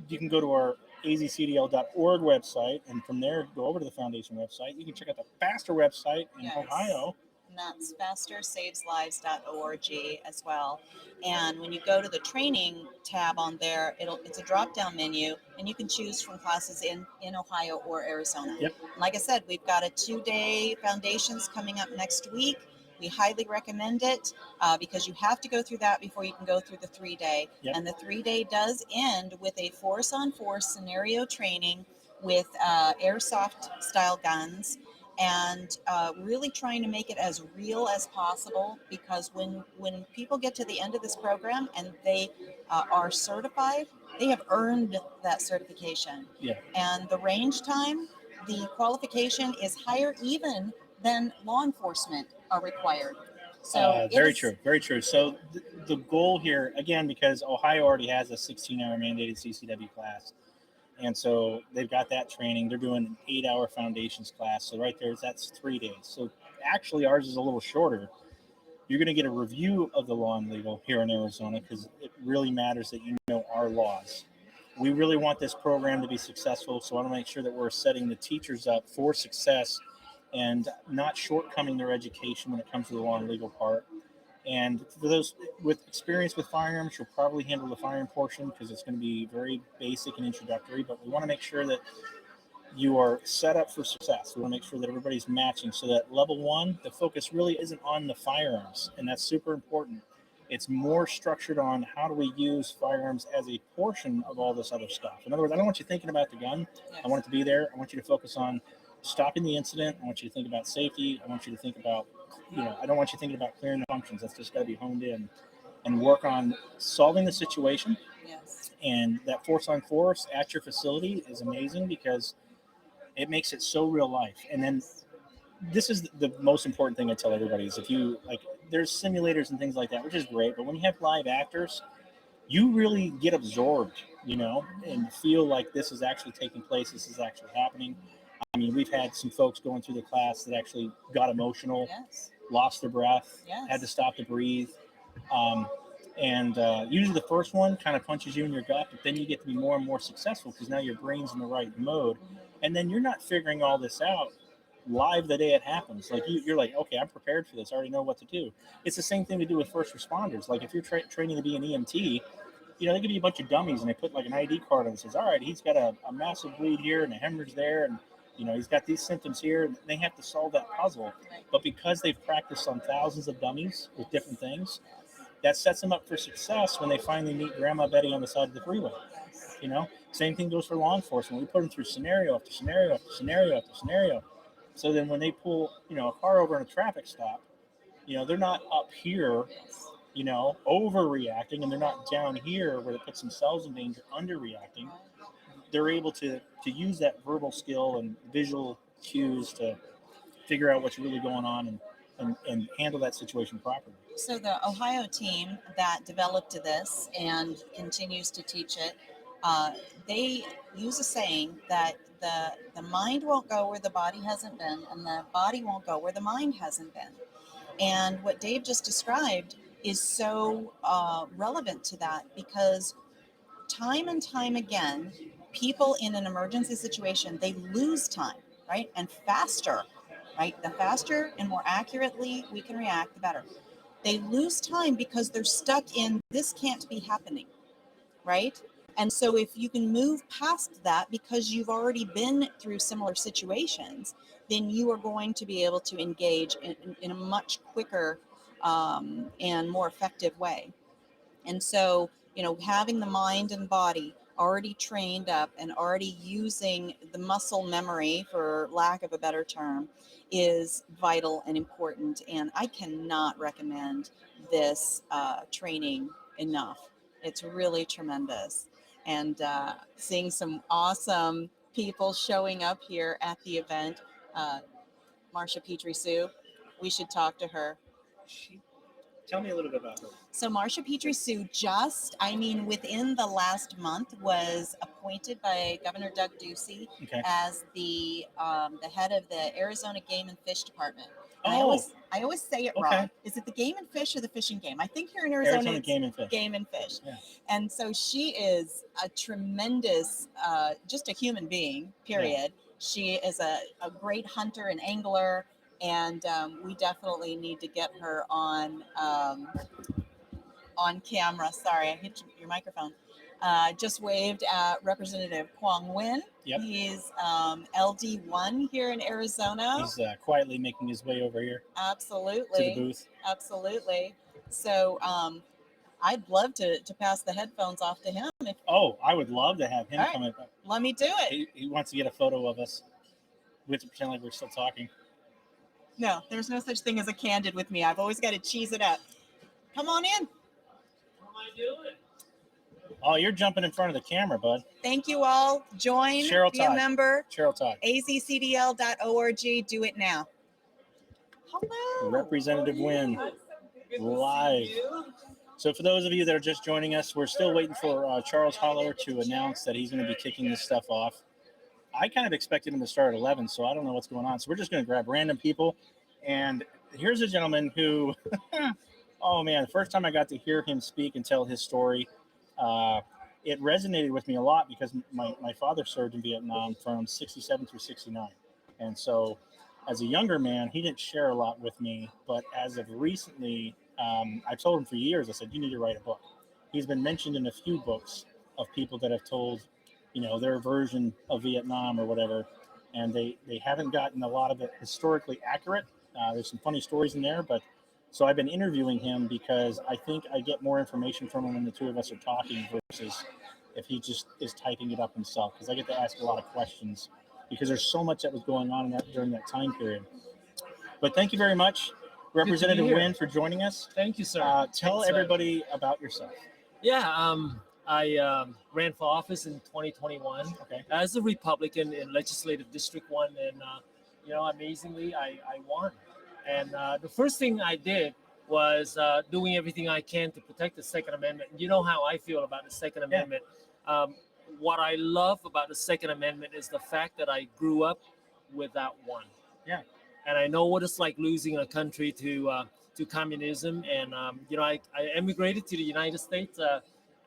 You can go to our AzCDL.org website, and from there, go over to the foundation website. You can check out the FASTER website in Ohio. And that's fastersaveslives.org as well. And when you go to the training tab on there, it's a drop-down menu, and you can choose from classes in Ohio or Arizona. Yep. Like I said, we've got a 2-day foundations coming up next week. We highly recommend it because you have to go through that before you can go through the 3-day. Yep. And the 3-day does end with a force-on-force scenario training with airsoft-style guns, and really trying to make it as real as possible, because when people get to the end of this program and they are certified, they have earned that certification. Yeah. And the range time, the qualification is higher even than law enforcement are required. So very true. So the goal here, again, because Ohio already has a 16-hour mandated CCW class, and so they've got that training. They're doing an 8-hour foundations class. So right there, that's 3 days. So actually ours is a little shorter. You're going to get a review of the law and legal here in Arizona, because it really matters that you know our laws. We really want this program to be successful, so I want to make sure that we're setting the teachers up for success and not shortcoming their education when it comes to the law and legal part. And for those with experience with firearms, you'll probably handle the firearm portion because it's going to be very basic and introductory, but we want to make sure that you are set up for success. We want to make sure that everybody's matching, so that level 1, the focus really isn't on the firearms, and that's super important. It's more structured on how do we use firearms as a portion of all this other stuff. In other words, I don't want you thinking about the gun. Yes. I want it to be there. I want you to focus on stopping the incident. I want you to think about safety. I want you to think about, I don't want you thinking about clearing the functions. That's just got to be honed in, and work on solving the situation. Yes. And that force on force at your facility is amazing because it makes it so real life. And then this is the most important thing I tell everybody is, if you there's simulators and things like that, which is great, but when you have live actors, you really get absorbed, and feel like this is actually taking place. This is actually happening. I mean, we've had some folks going through the class that actually got emotional, lost their breath, had to stop to breathe. And usually the first one kind of punches you in your gut, but then you get to be more and more successful because now your brain's in the right mode. And then you're not figuring all this out live the day it happens. Like you're like, okay, I'm prepared for this. I already know what to do. It's the same thing we do with first responders. Like if you're training to be an EMT, they give you a bunch of dummies and they put like an ID card on and says, all right, he's got a massive bleed here and a hemorrhage there, and he's got these symptoms here, and they have to solve that puzzle. But because they've practiced on thousands of dummies with different things, that sets them up for success when they finally meet Grandma Betty on the side of the freeway. Same thing goes for law enforcement. We put them through scenario after scenario after scenario after scenario. So then when they pull, a car over in a traffic stop, they're not up here, overreacting, and they're not down here where they put themselves in danger, underreacting. They're able to use that verbal skill and visual cues to figure out what's really going on. And and handle that situation properly. So the Ohio team that developed this and continues to teach it, they use a saying that the mind won't go where the body hasn't been, and the body won't go where the mind hasn't been. And what Dave just described is so relevant to that, because time and time again, people in an emergency situation, they lose time, right? And faster, right? The faster and more accurately we can react, the better. They lose time because they're stuck in this can't be happening, right? And so if you can move past that because you've already been through similar situations, then you are going to be able to engage in a much quicker and more effective way. And so, having the mind and body already trained up and already using the muscle memory, for lack of a better term, is vital and important. And I cannot recommend this training enough. It's really tremendous. And seeing some awesome people showing up here at the event. Marsha Petri, we should talk to her. Tell me a little bit about her. So Marsha Petri within the last month, was appointed by Governor Doug Ducey as the head of the Arizona Game and Fish Department. And I always say it wrong. Is it the Game and Fish or the Fish and Game? I think here in Arizona it's Game and Fish. Game and Fish. Yeah. And so she is a tremendous, just a human being, period. Yeah. She is a great hunter and angler. And we definitely need to get her on camera. Sorry, I hit your microphone. Just waved at Representative Quan Nguyen. Yep. He's LD1 here in Arizona. He's quietly making his way over here. Absolutely. To the booth. Absolutely. So I'd love to pass the headphones off to him. I would love to have him come in. Let me do it. He wants to get a photo of us. We have to pretend like we're still talking. No, there's no such thing as a candid with me. I've always got to cheese it up. Come on in. What am I doing? Oh, you're jumping in front of the camera, bud. Thank you all. Join. Cheryl Be Todd. a member. Cheryl Todd. AzCDL.org. Do it now. Hello. Representative Nguyen. Live. So for those of you that are just joining us, we're still waiting for Charles Holler to announce that he's going to be kicking this stuff off. I kind of expected him to start at 11, so I don't know what's going on. So we're just going to grab random people. And here's a gentleman who, oh man, the first time I got to hear him speak and tell his story, it resonated with me a lot because my father served in Vietnam from 67 through 69. And so as a younger man, he didn't share a lot with me. But as of recently, I told him for years, I said, you need to write a book. He's been mentioned in a few books of people that have told their version of Vietnam or whatever, and they haven't gotten a lot of it historically accurate. There's some funny stories in there, but so I've been interviewing him because I think I get more information from him when the two of us are talking versus if he just is typing it up himself, because I get to ask a lot of questions because there's so much that was going on during that time period. But thank you very much, Representative Nguyen, for joining us. Thank you, sir. Tell everybody about yourself. Yeah, I ran for office in 2021 as a Republican in Legislative District 1, and amazingly, I won. And the first thing I did was doing everything I can to protect the Second Amendment. You know how I feel about the Second Amendment. What I love about the Second Amendment is the fact that I grew up without one. Yeah. And I know what it's like losing a country to communism. And I emigrated to the United States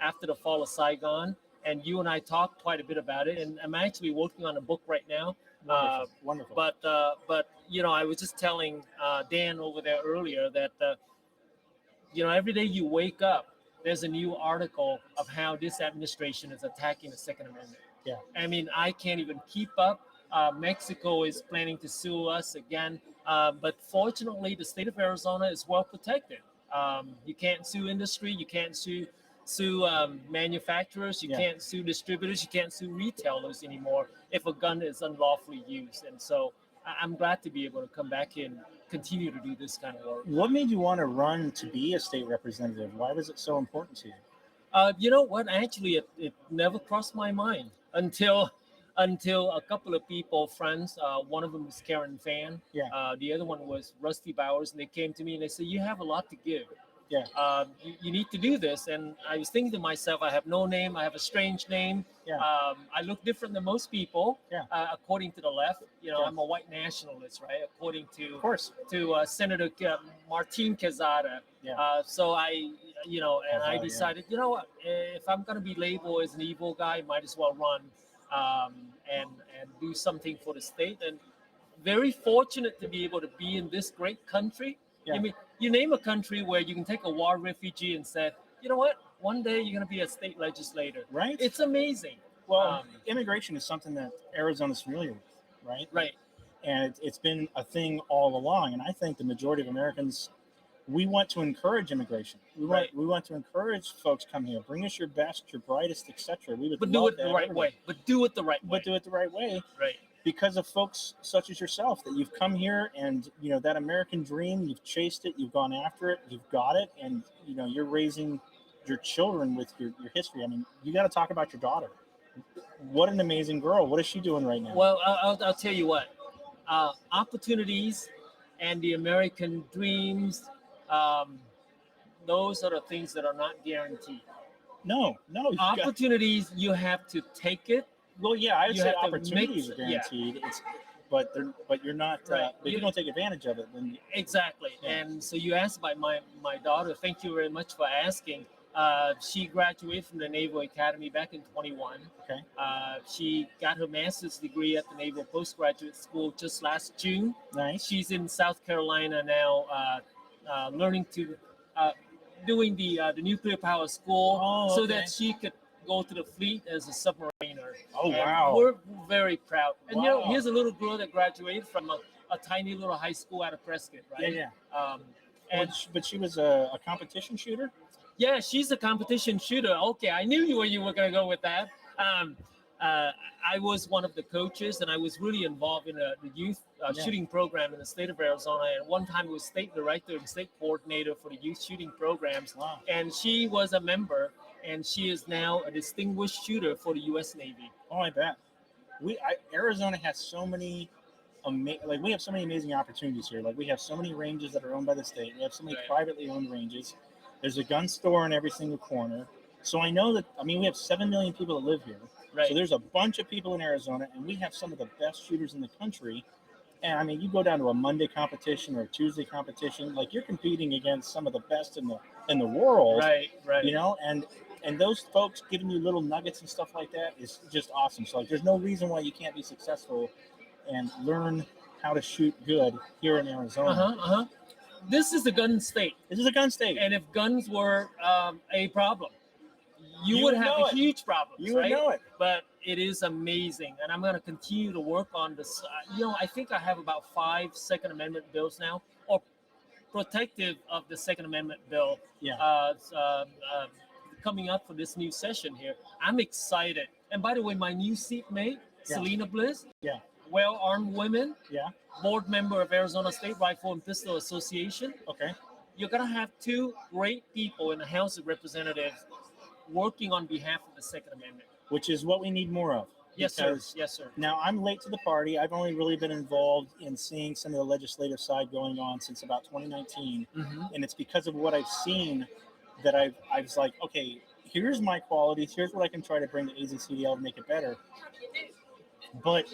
after the fall of Saigon, and you and I talked quite a bit about it, and I'm actually working on a book right now. Wonderful. But I was just telling Dan over there earlier that every day you wake up, there's a new article of how this administration is attacking the Second Amendment. Yeah. I mean, I can't even keep up. Mexico is planning to sue us again, but fortunately, the state of Arizona is well protected. You can't sue industry, you can't sue manufacturers, you can't sue distributors, you can't sue retailers anymore if a gun is unlawfully used. And so I'm glad to be able to come back and continue to do this kind of work. What made you want to run to be a state representative? Why was it so important to you? You know what? Actually, it never crossed my mind until until a couple of people, friends, one of them was Karen Fan. Yeah. The other one was Rusty Bowers. And they came to me and they said, you have a lot to give. Yeah. You need to do this. And I was thinking to myself, I have no name. I have a strange name. Yeah. I look different than most people. Yeah. According to the left, Yeah. I'm a white nationalist, right? According to, of course, to Senator Martin Quezada. Yeah. So I decided, yeah. What? If I'm going to be labeled as an evil guy, might as well run and do something for the state. And very fortunate to be able to be in this great country. Yeah. I mean, you name a country where you can take a war refugee and say, you know what? One day you're going to be a state legislator. Right. It's amazing. Well, immigration is something that Arizona's familiar with, right? Right. And it's been a thing all along. And I think the majority of Americans, we want to encourage immigration. We want to encourage folks come here. Bring us your best, your brightest, etc. We would, but do it the right way. But do it the right way. But do it the right way. Right. Because of folks such as yourself, that you've come here and that American dream, you've chased it, you've gone after it, you've got it, and you're raising your children with your history. I mean, you got to talk about your daughter. What an amazing girl. What is she doing right now? Well, I'll tell you what. Opportunities and the American dreams, those are the things that are not guaranteed. No. Opportunities, you have to take it. Well, yeah, I would You say have to opportunities are guaranteed. It's, but you're not. Right. But you don't take advantage of it, then Exactly. Yeah. And so you asked about my daughter. Thank you very much for asking. She graduated from the Naval Academy back in 21. Okay. She got her master's degree at the Naval Postgraduate School just last June. Nice. She's in South Carolina now, learning to doing the nuclear power school, so that she could go to the fleet as a submariner. Oh, And wow. we're very proud. And Wow. here's a little girl that graduated from a tiny little high school out of Prescott, right? Yeah. And But she was a competition shooter. yeah, she's a competition shooter. Okay, I knew you were going to go with that. I was one of the coaches, and I was really involved in the youth shooting program in the state of Arizona. And one time I was state director and state coordinator for the youth shooting programs. Wow. And she was a member, and she is now a distinguished shooter for the U.S. Navy. Oh, I bet. Arizona has so many, we have so many amazing opportunities here. Like, we have so many ranges that are owned by the state. We have so many privately owned ranges. There's a gun store in every single corner. So I know that, we have 7 million people that live here. Right. So there's a bunch of people in Arizona, and we have some of the best shooters in the country. And you go down to a Monday competition or a Tuesday competition, like, you're competing against some of the best in the world. Right. And those folks giving you little nuggets and stuff like that is just awesome. So, there's no reason why you can't be successful and learn how to shoot good here in Arizona. This is a gun state. This is a gun state. And if guns were a problem, you would have a huge problem. You would know it. But it is amazing. And I'm going to continue to work on this. I think I have about 5 Second Amendment bills now, or protective of the Second Amendment bill. Yeah. Coming up for this new session here. I'm excited. And by the way, my new seatmate, Selena Bliss, well-armed women, board member of Arizona State Rifle and Pistol Association. Okay. You're going to have 2 great people in the House of Representatives working on behalf of the Second Amendment. Which is what we need more of. Yes, sir. Yes, sir. Now, I'm late to the party. I've only really been involved in seeing some of the legislative side going on since about 2019. Mm-hmm. And it's because of what I've seen that I was like, okay, here's my qualities. Here's what I can try to bring to AzCDL to make it better. But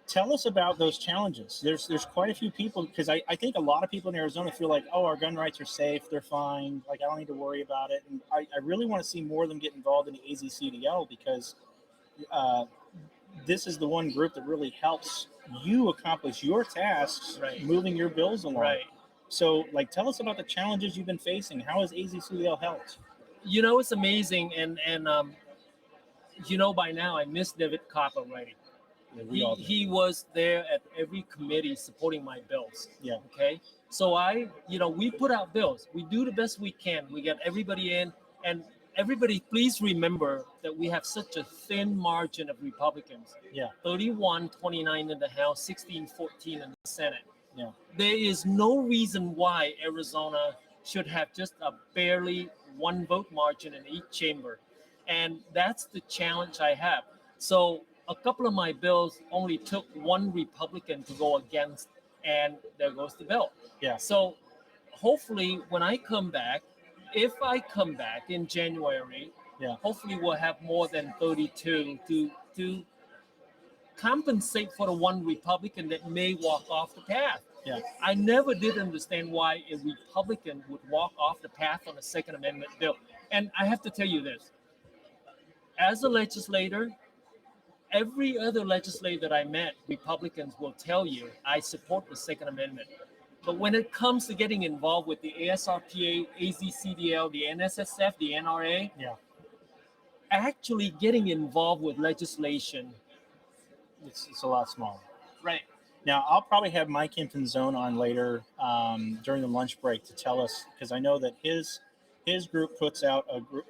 tell us about those challenges. There's quite a few people, because I think a lot of people in Arizona feel like, oh, our gun rights are safe. They're fine. Like, I don't need to worry about it. And I really want to see more of them get involved in the AzCDL, because this is the one group that really helps you accomplish your tasks, moving your bills along. Right. So, tell us about the challenges you've been facing. How has AzCDL helped? It's amazing. And by now, I miss David Kopp already. Yeah, he was there at every committee supporting my bills. Yeah. Okay. So we put out bills. We do the best we can. We get everybody in, and everybody, please remember that we have such a thin margin of Republicans. Yeah. 31-29 in the House, 16-14 in the Senate. Yeah. There is no reason why Arizona should have just a barely 1 vote margin in each chamber. And that's the challenge I have. So a couple of my bills only took one Republican to go against, and there goes the bill. Yeah. So hopefully when I come back, if I come back in January, hopefully we'll have more than 32 to compensate for the one Republican that may walk off the path. Yeah. I never did understand why a Republican would walk off the path on a Second Amendment bill. And I have to tell you this, as a legislator, every other legislator that I met, Republicans will tell you, I support the Second Amendment. But when it comes to getting involved with the ASRPA, AzCDL, the NSSF, the NRA, actually getting involved with legislation, it's a lot smaller. Right. Now, I'll probably have Mike Infanzon on later during the lunch break to tell us, because I know that his group puts out a group,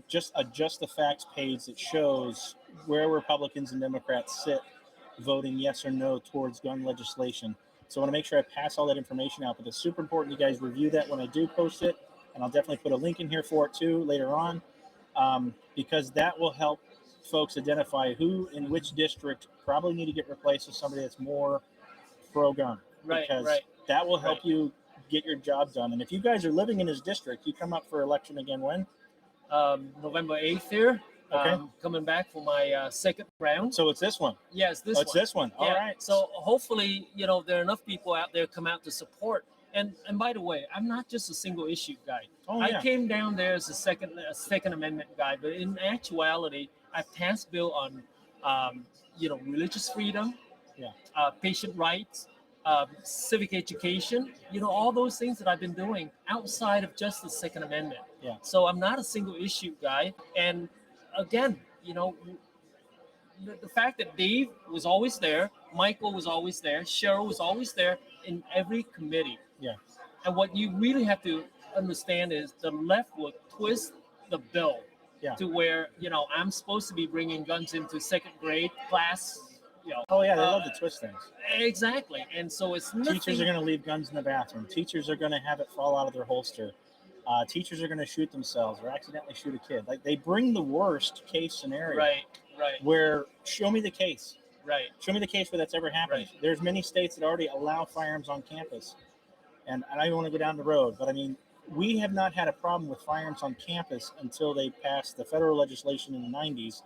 just the facts page that shows where Republicans and Democrats sit voting yes or no towards gun legislation. So I want to make sure I pass all that information out, but it's super important you guys review that when I do post it, and I'll definitely put a link in here for it too later on, because that will help folks identify who in which district probably need to get replaced with somebody that's more pro-gun. Right, because right. that will help you get your job done. And if you guys are living in his district, you come up for election again when? November 8th here. Okay. Coming back for my second round. So it's this one. Yes, this It's this one. Yeah. All right. So hopefully, there are enough people out there come out to support. And by the way, I'm not just a single issue guy. I came down there as a Second Amendment guy, but in actuality, I passed bill on, religious freedom, patient rights, civic education, all those things that I've been doing outside of just the Second Amendment. Yeah. So I'm not a single issue guy. And again, the fact that Dave was always there, Michael was always there, Cheryl was always there in every committee. Yeah. And what you really have to understand is the left will twist the bill to where, I'm supposed to be bringing guns into second grade class. Oh yeah, they love to twist things. Exactly. And so it's nothing. Teachers are going to leave guns in the bathroom. Teachers are going to have it fall out of their holster. Teachers are going to shoot themselves or accidentally shoot a kid. Like, they bring the worst case scenario. Right. Where show me the case. Right. Show me the case where that's ever happened. Right. There's many states that already allow firearms on campus. And I don't even want to go down the road, but I mean, we have not had a problem with firearms on campus until they passed the federal legislation in the 90s,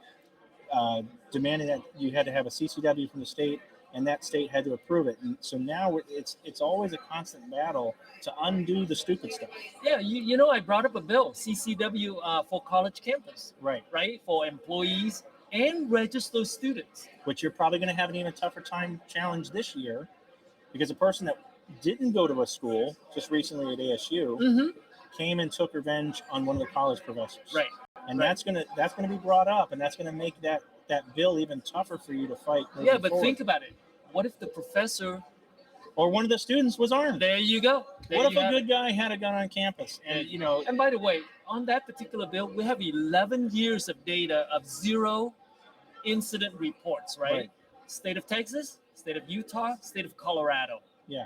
demanding that you had to have a CCW from the state, and that state had to approve it. And so now it's always a constant battle to undo the stupid stuff. Yeah, I brought up a bill, CCW for college campus. Right. For employees and registered students. Which you're probably going to have an even tougher time challenge this year, because a person that didn't go to a school just recently at ASU came and took revenge on one of the college professors. Right. And that's gonna be brought up, and that's gonna make that bill even tougher for you to fight. Yeah, but think about it. What if the professor or one of the students was armed? There you go. What if a good guy had a gun on campus? And And by the way, on that particular bill, we have 11 years of data of 0 incident reports, right? State of Texas, state of Utah, state of Colorado. Yeah.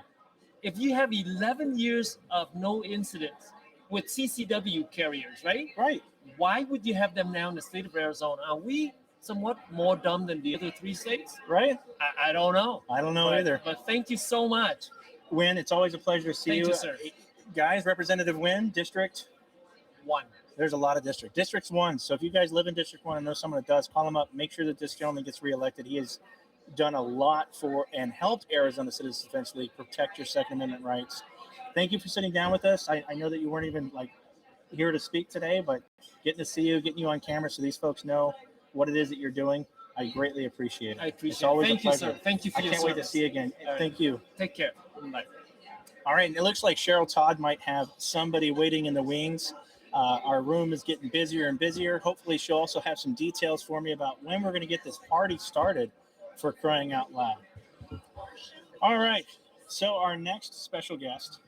If you have 11 years of no incidents with CCW carriers, right? Right. Why would you have them now in the state of Arizona? Are we somewhat more dumb than the other 3 states? Right. I don't know. I don't know either. But thank you so much. Nguyen, it's always a pleasure to see you. Thank you, sir. Guys, Representative Nguyen, District 1. There's a lot of districts. District's 1. So if you guys live in District 1 and know someone that does, call him up. Make sure that this gentleman gets reelected. He has done a lot for and helped Arizona Citizens Defense League protect your Second Amendment rights. Thank you for sitting down with us. I know that you weren't even here to speak today, but getting to see you, getting you on camera so these folks know what it is that you're doing, I greatly appreciate it. I appreciate it's always it. Thank a pleasure. You, sir. Thank you for I your can't service. wait to see you again. Right. Thank you. Take care. Bye. All right. It looks like Cheryl Todd might have somebody waiting in the wings. Our room is getting busier and busier. Hopefully she'll also have some details for me about when we're going to get this party started, for crying out loud. All right. So our next special guest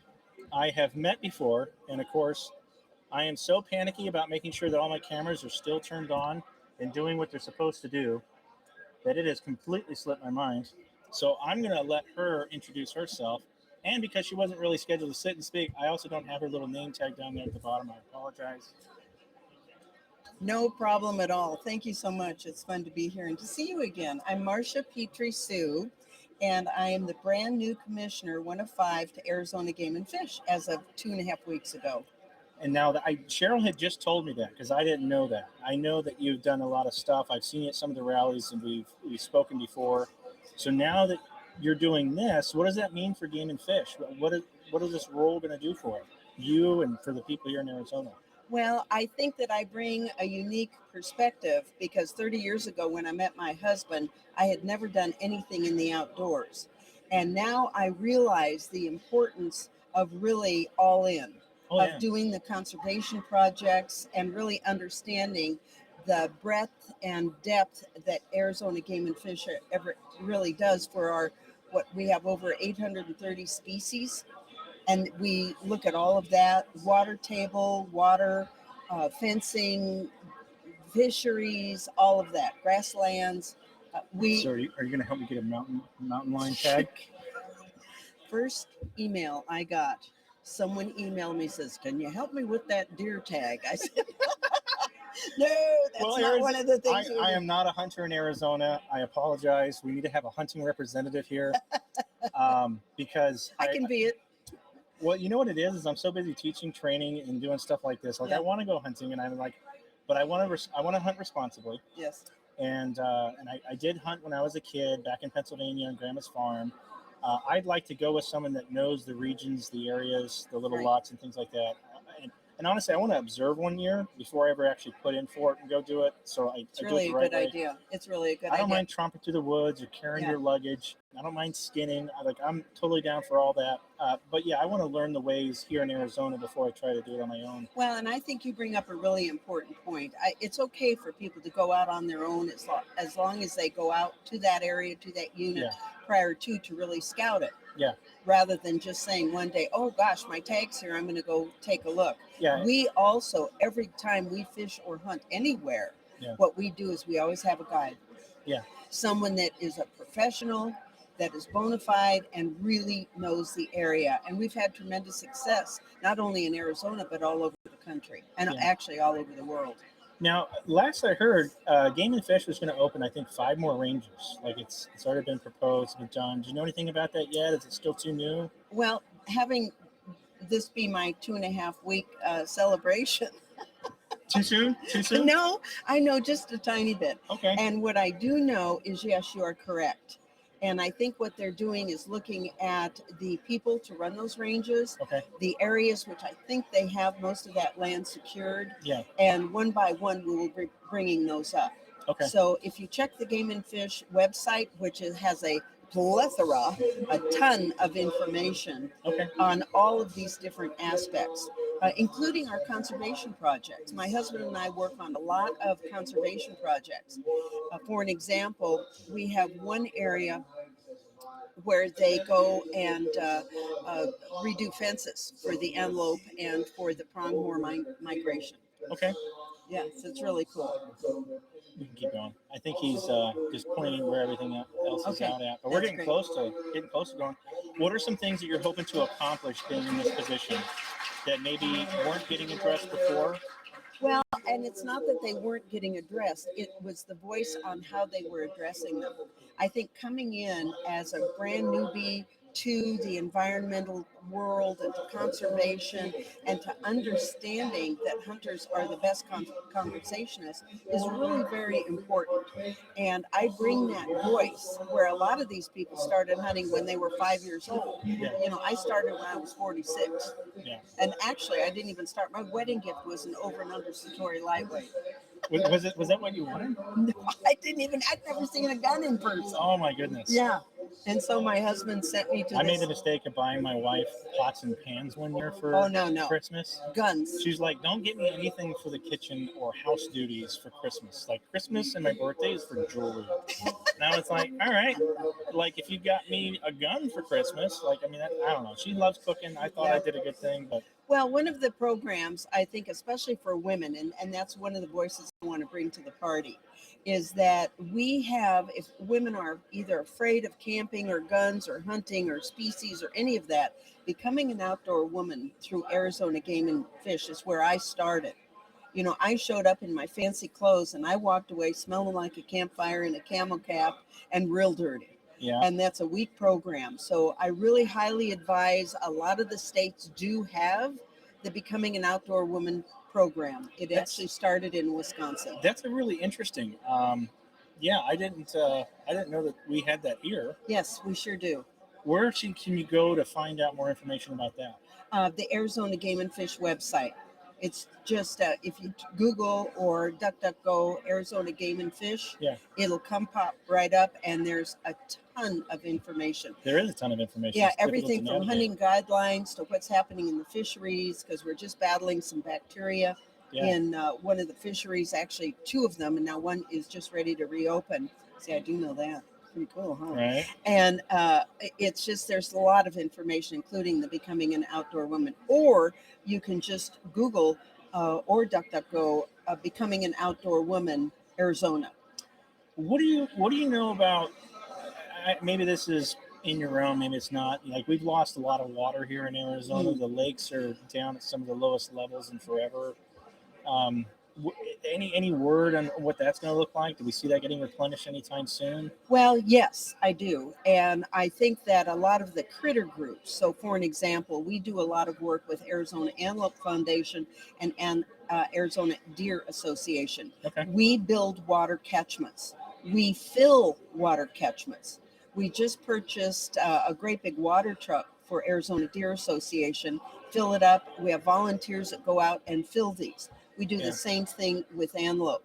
I have met before, and of course, I am so panicky about making sure that all my cameras are still turned on and doing what they're supposed to do that it has completely slipped my mind. So I'm going to let her introduce herself. And because she wasn't really scheduled to sit and speak, I also don't have her little name tag down there at the bottom. I apologize. No problem at all. Thank you so much. It's fun to be here and to see you again. I'm Marsha Petri Sue, and I am the brand new commissioner, one of 5 to Arizona Game and Fish as of 2.5 weeks ago. And now that Cheryl had just told me that because I didn't know that. I know that you've done a lot of stuff. I've seen you at some of the rallies, and we've spoken before. So now that you're doing this, what does that mean for Game and Fish? What is this role going to do for you and for the people here in Arizona? Well, I think that I bring a unique perspective because 30 years ago when I met my husband, I had never done anything in the outdoors. And now I realize the importance of really all in, of doing the conservation projects and really understanding the breadth and depth that Arizona Game and Fish ever really does for what we have over 830 species. And we look at all of that, water table, water, fencing, fisheries, all of that, grasslands. So are you going to help me get a mountain lion tag? First email I got, someone emailed me, says, can you help me with that deer tag? I said, no, that's not one of the things. I am not a hunter in Arizona. I apologize. We need to have a hunting representative here because I can be it. Well, you know what it is I'm so busy teaching, training, and doing stuff like this. Like I want to go hunting, and I'm like, but I want to hunt responsibly. Yes. And I did hunt when I was a kid back in Pennsylvania on Grandma's farm. I'd like to go with someone that knows the regions, the areas, the little lots, and things like that. And honestly, I want to observe 1 year before I ever actually put in for it and go do it. So it's really a good idea. It's really a good idea. I don't mind tromping through the woods or carrying your luggage. I don't mind skinning. I'm totally down for all that. But yeah, I want to learn the ways here in Arizona before I try to do it on my own. Well, and I think you bring up a really important point. It's okay for people to go out on their own as long as they go out to that area, to that unit prior to really scout it. Yeah. Rather than just saying one day, oh gosh, my tag's here, I'm going to go take a look. Yeah. We also, every time we fish or hunt anywhere, what we do is we always have a guide. Yeah. Someone that is a professional, that is bona fide and really knows the area. And we've had tremendous success, not only in Arizona, but all over the country and actually all over the world. Now, last I heard, Game and Fish was going to open, I think, 5 more ranges. Like it's already been proposed, been done. Do you know anything about that yet? Is it still too new? Well, having this be my 2.5 week celebration. Too soon? Too soon? No, I know just a tiny bit. Okay. And what I do know is, yes, you are correct. And I think what they're doing is looking at the people to run those ranges, the areas which I think they have most of that land secured. Yeah. And one by one, we will be bringing those up. Okay. So if you check the Game and Fish website, which has a plethora, a ton of information on all of these different aspects, including our conservation projects. My husband and I work on a lot of conservation projects. For an example, we have one area where they go and redo fences for the antelope and for the pronghorn migration. Okay. Yeah, so it's really cool. We can keep going. I think he's just pointing where everything else is out at. But we're getting close to going. What are some things that you're hoping to accomplish being in this position that maybe weren't getting addressed before? Well, and it's not that they weren't getting addressed. It was the voice on how they were addressing them. I think coming in as a brand newbie to the environmental world and to conservation and to understanding that hunters are the best conversationists is really very important. And I bring that voice where a lot of these people started hunting when they were 5 years old. Yeah. You know, I started when I was 46. Yeah. And actually, I didn't even start. My wedding gift was an over and under Satori lightweight. Was that what you wanted? No, I'd never seen a gun in person. Oh my goodness. Yeah. And so my husband sent me to I made the mistake of buying my wife pots and pans one year for Christmas. Guns. She's like, don't get me anything for the kitchen or house duties for Christmas. Like Christmas and my birthday is for jewelry. Now it's like, all right, like if you got me a gun for Christmas, like, I mean, I don't know. She loves cooking. I thought I did a good thing, but. Well, one of the programs, I think, especially for women, and that's one of the voices I want to bring to the party, is that we have, if women are either afraid of camping or guns or hunting or species or any of that, becoming an outdoor woman through Arizona Game and Fish is where I started. You know, I showed up in my fancy clothes and I walked away smelling like a campfire in a camel cap and real dirty. Yeah. And that's a week program. So I really highly advise, a lot of the states do have the Becoming an Outdoor Woman program. It actually started in Wisconsin. That's a really interesting. Yeah, I didn't know that we had that here. Yes, we sure do. Where can you go to find out more information about that? The Arizona Game and Fish website. It's just if you Google or DuckDuckGo Arizona Game and Fish, it'll pop right up, and there's a ton of information. There is a ton of information. Yeah, everything from hunting guidelines to what's happening in the fisheries, because we're just battling some bacteria in one of the fisheries, actually 2 of them, and now one is just ready to reopen. See, I do know that. Pretty cool, huh? Right. And it's just, there's a lot of information, including the Becoming an Outdoor Woman. Or you can just Google or DuckDuckGo Becoming an Outdoor Woman, Arizona. What do you know about? Maybe this is in your realm, maybe it's not. Like, we've lost a lot of water here in Arizona. The lakes are down at some of the lowest levels in forever. Any word on what that's going to look like? Do we see that getting replenished anytime soon? Well, yes, I do. And I think that a lot of the critter groups, so for an example, we do a lot of work with Arizona Antelope Foundation and Arizona Deer Association. Okay. We build water catchments. We fill water catchments. We just purchased a great big water truck for Arizona Deer Association, fill it up. We have volunteers that go out and fill these. We do the same thing with antelope.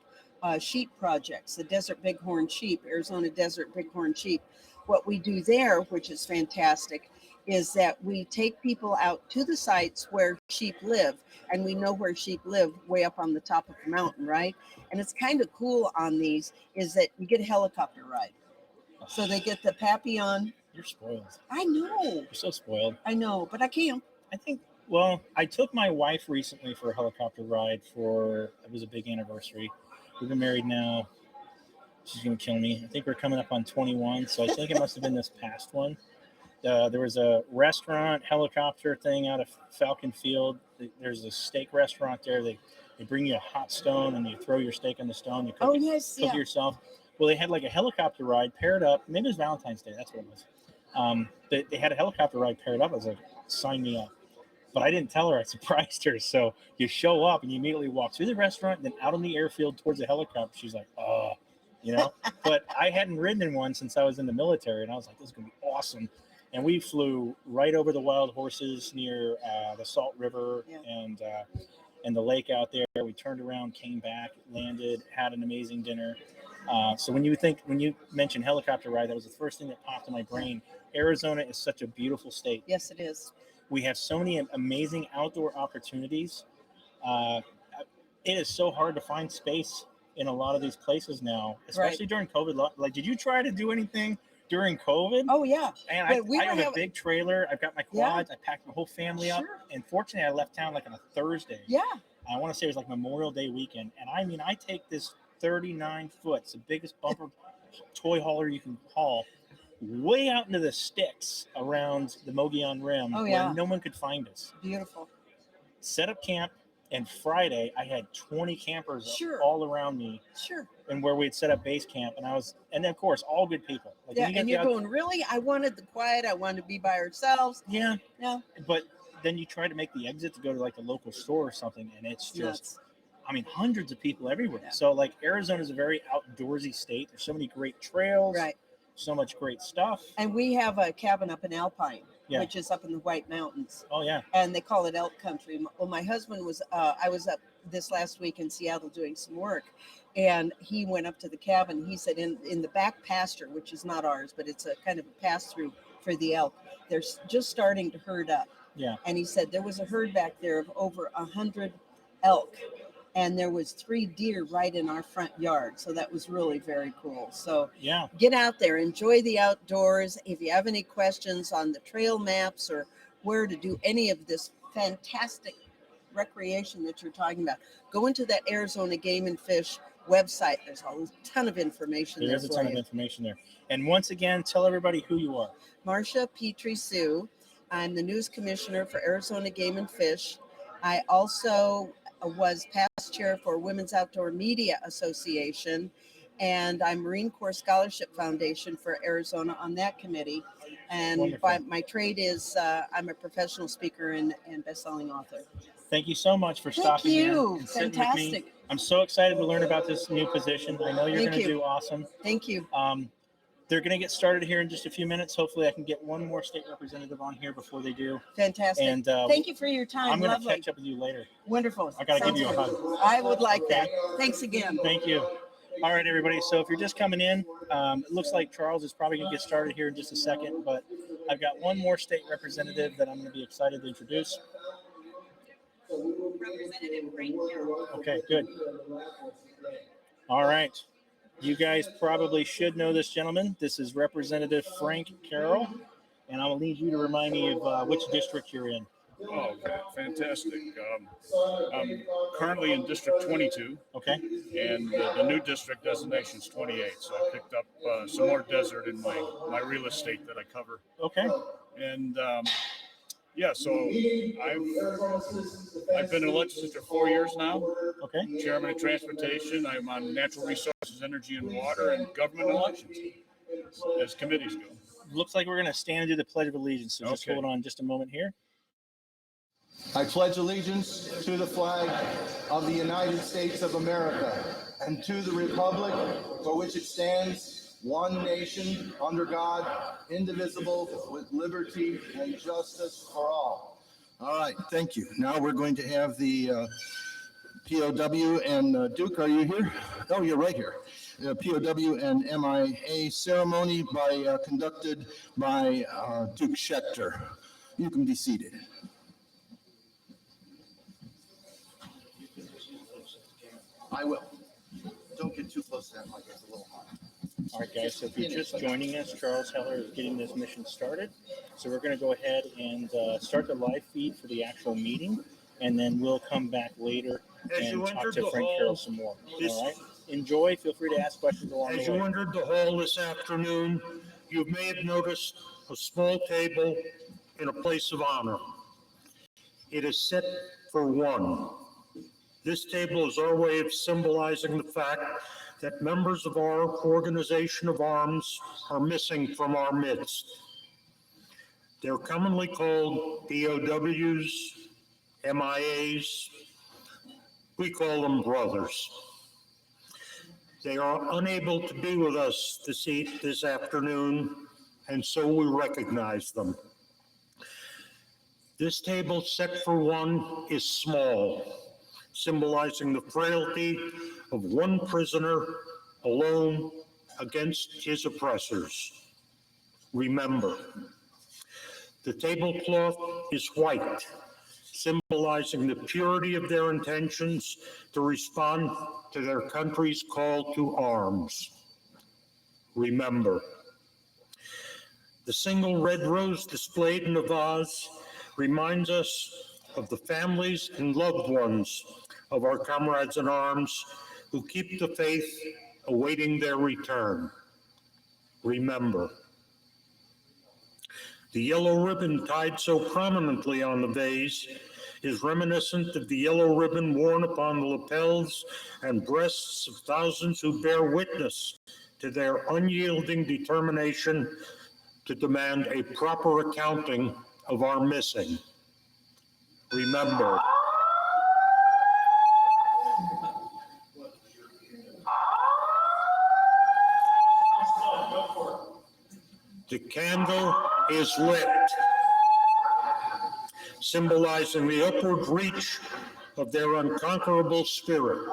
Sheep projects, the desert bighorn sheep, Arizona desert bighorn sheep. What we do there, which is fantastic, is that we take people out to the sites where sheep live, and we know where sheep live way up on the top of the mountain, right? And it's kind of cool on these is that you get a helicopter ride. So they get the Papillon. You're spoiled. I know. You're so spoiled. I know, but I can't. I think, well, I took my wife recently for a helicopter ride it was a big anniversary. We've been married now. She's going to kill me. I think we're coming up on 21, so I think it must have been this past one. There was a restaurant helicopter thing out of Falcon Field. There's a steak restaurant there. They bring you a hot stone, and you throw your steak on the stone. You cook it yourself. Well, they had like a helicopter ride paired up. Maybe it was Valentine's Day. That's what it was. They had a helicopter ride paired up. I was like, sign me up. But I didn't tell her. I surprised her. So you show up and you immediately walk through the restaurant, and then out on the airfield towards the helicopter. She's like, oh, you know. But I hadn't ridden in one since I was in the military, and I was like, this is going to be awesome. And we flew right over the wild horses near the Salt River and the lake out there. We turned around, came back, landed, had an amazing dinner. So when you mentioned helicopter ride, that was the first thing that popped in my brain. Arizona is such a beautiful state. Yes, it is. We have so many amazing outdoor opportunities. It is so hard to find space in a lot of these places now, especially during COVID. Like, did you try to do anything during COVID? Oh, yeah. And I have a big trailer. I've got my quads. I packed my whole family up. And fortunately, I left town like on a Thursday. Yeah. I want to say it was like Memorial Day weekend. And I mean, I take this 39 foot, it's the biggest bumper toy hauler you can haul, way out into the sticks around the Mogollon Rim where no one could find us. Beautiful. Set up camp, and Friday I had 20 campers all around me. Sure. And where we'd set up base camp, and then of course all good people. Like, and you're going, really? I wanted the quiet. I wanted to be by ourselves. Yeah. Yeah. But then you try to make the exit to go to like the local store or something, and it's just, I mean, hundreds of people everywhere. Yeah. So like Arizona is a very outdoorsy state. There's so many great trails. Right. So much great stuff. And we have a cabin up in Alpine, which is up in the White Mountains. Oh, yeah. And they call it elk country. Well, my husband was, I was up this last week in Seattle doing some work, and he went up to the cabin. He said in the back pasture, which is not ours, but it's a kind of a pass through for the elk, they're just starting to herd up. Yeah. And he said there was a herd back there of over 100 elk. And there was 3 deer right in our front yard. So that was really very cool. So get out there, enjoy the outdoors. If you have any questions on the trail maps or where to do any of this fantastic recreation that you're talking about, go into that Arizona Game and Fish website. There's a ton of information there. There's a ton of information there. And once again, tell everybody who you are. Marsha Petri. I'm the news commissioner for Arizona Game and Fish. I also was past chair for Women's Outdoor Media Association, and I'm Marine Corps Scholarship Foundation for Arizona on that committee. And my trade is I'm a professional speaker and best-selling author. Thank you so much for stopping in and sitting Fantastic. with me. I'm so excited to learn about this new position. I know you're going to do awesome. Thank you. They're going to get started here in just a few minutes. Hopefully I can get one more state representative on here before they do. Fantastic. And thank you for your time. I'm going to catch up with you later. Wonderful. I got to give you a hug. I would like that. Thanks again. Thank you. All right, everybody. So if you're just coming in, it looks like Charles is probably going to get started here in just a second, but I've got one more state representative that I'm going to be excited to introduce. Representative Frank Carroll. Okay, good. All right. You guys probably should know this gentleman. This is Representative Frank Carroll, and I'm going to need you to remind me of which district you're in. Oh, okay. Fantastic. I'm currently in District 22. Okay. And the new district designation is 28. So I picked up some more desert in my real estate that I cover. Okay. And yeah, so I've been in the legislature 4 years now. Okay. Chairman of Transportation. I'm on Natural Resources, Energy and Water, and Government Elections as committees go. Looks like we're going to stand and do the Pledge of Allegiance. So just hold on just a moment here. I pledge allegiance to the flag of the United States of America and to the republic for which it stands, one nation, under God, indivisible, with liberty and justice for all. All right, thank you. Now we're going to have the POW and Duke, are you here? Oh, you're right here. POW and MIA ceremony conducted by Duke Schechter. You can be seated. I will. Don't get too close to that mic, it's a little hot. All right, guys, so if you're just joining us, Charles Heller is getting this mission started. So we're going to go ahead and start the live feed for the actual meeting, and then we'll come back later and talk to Frank Carroll some more. All right? Enjoy. Feel free to ask questions along the way. As you entered the hall this afternoon, you may have noticed a small table in a place of honor. It is set for one. This table is our way of symbolizing the fact that members of our organization of arms are missing from our midst. They're commonly called POWs, MIAs. We call them brothers. They are unable to be with us this afternoon, and so we recognize them. This table set for one is small, symbolizing the frailty of one prisoner alone against his oppressors. Remember, the tablecloth is white, symbolizing the purity of their intentions to respond to their country's call to arms. Remember, the single red rose displayed in the vase reminds us of the families and loved ones of our comrades in arms who keep the faith awaiting their return. Remember, the yellow ribbon tied so prominently on the vase is reminiscent of the yellow ribbon worn upon the lapels and breasts of thousands who bear witness to their unyielding determination to demand a proper accounting of our missing. Remember, the candle is lit, symbolizing the upward reach of their unconquerable spirit.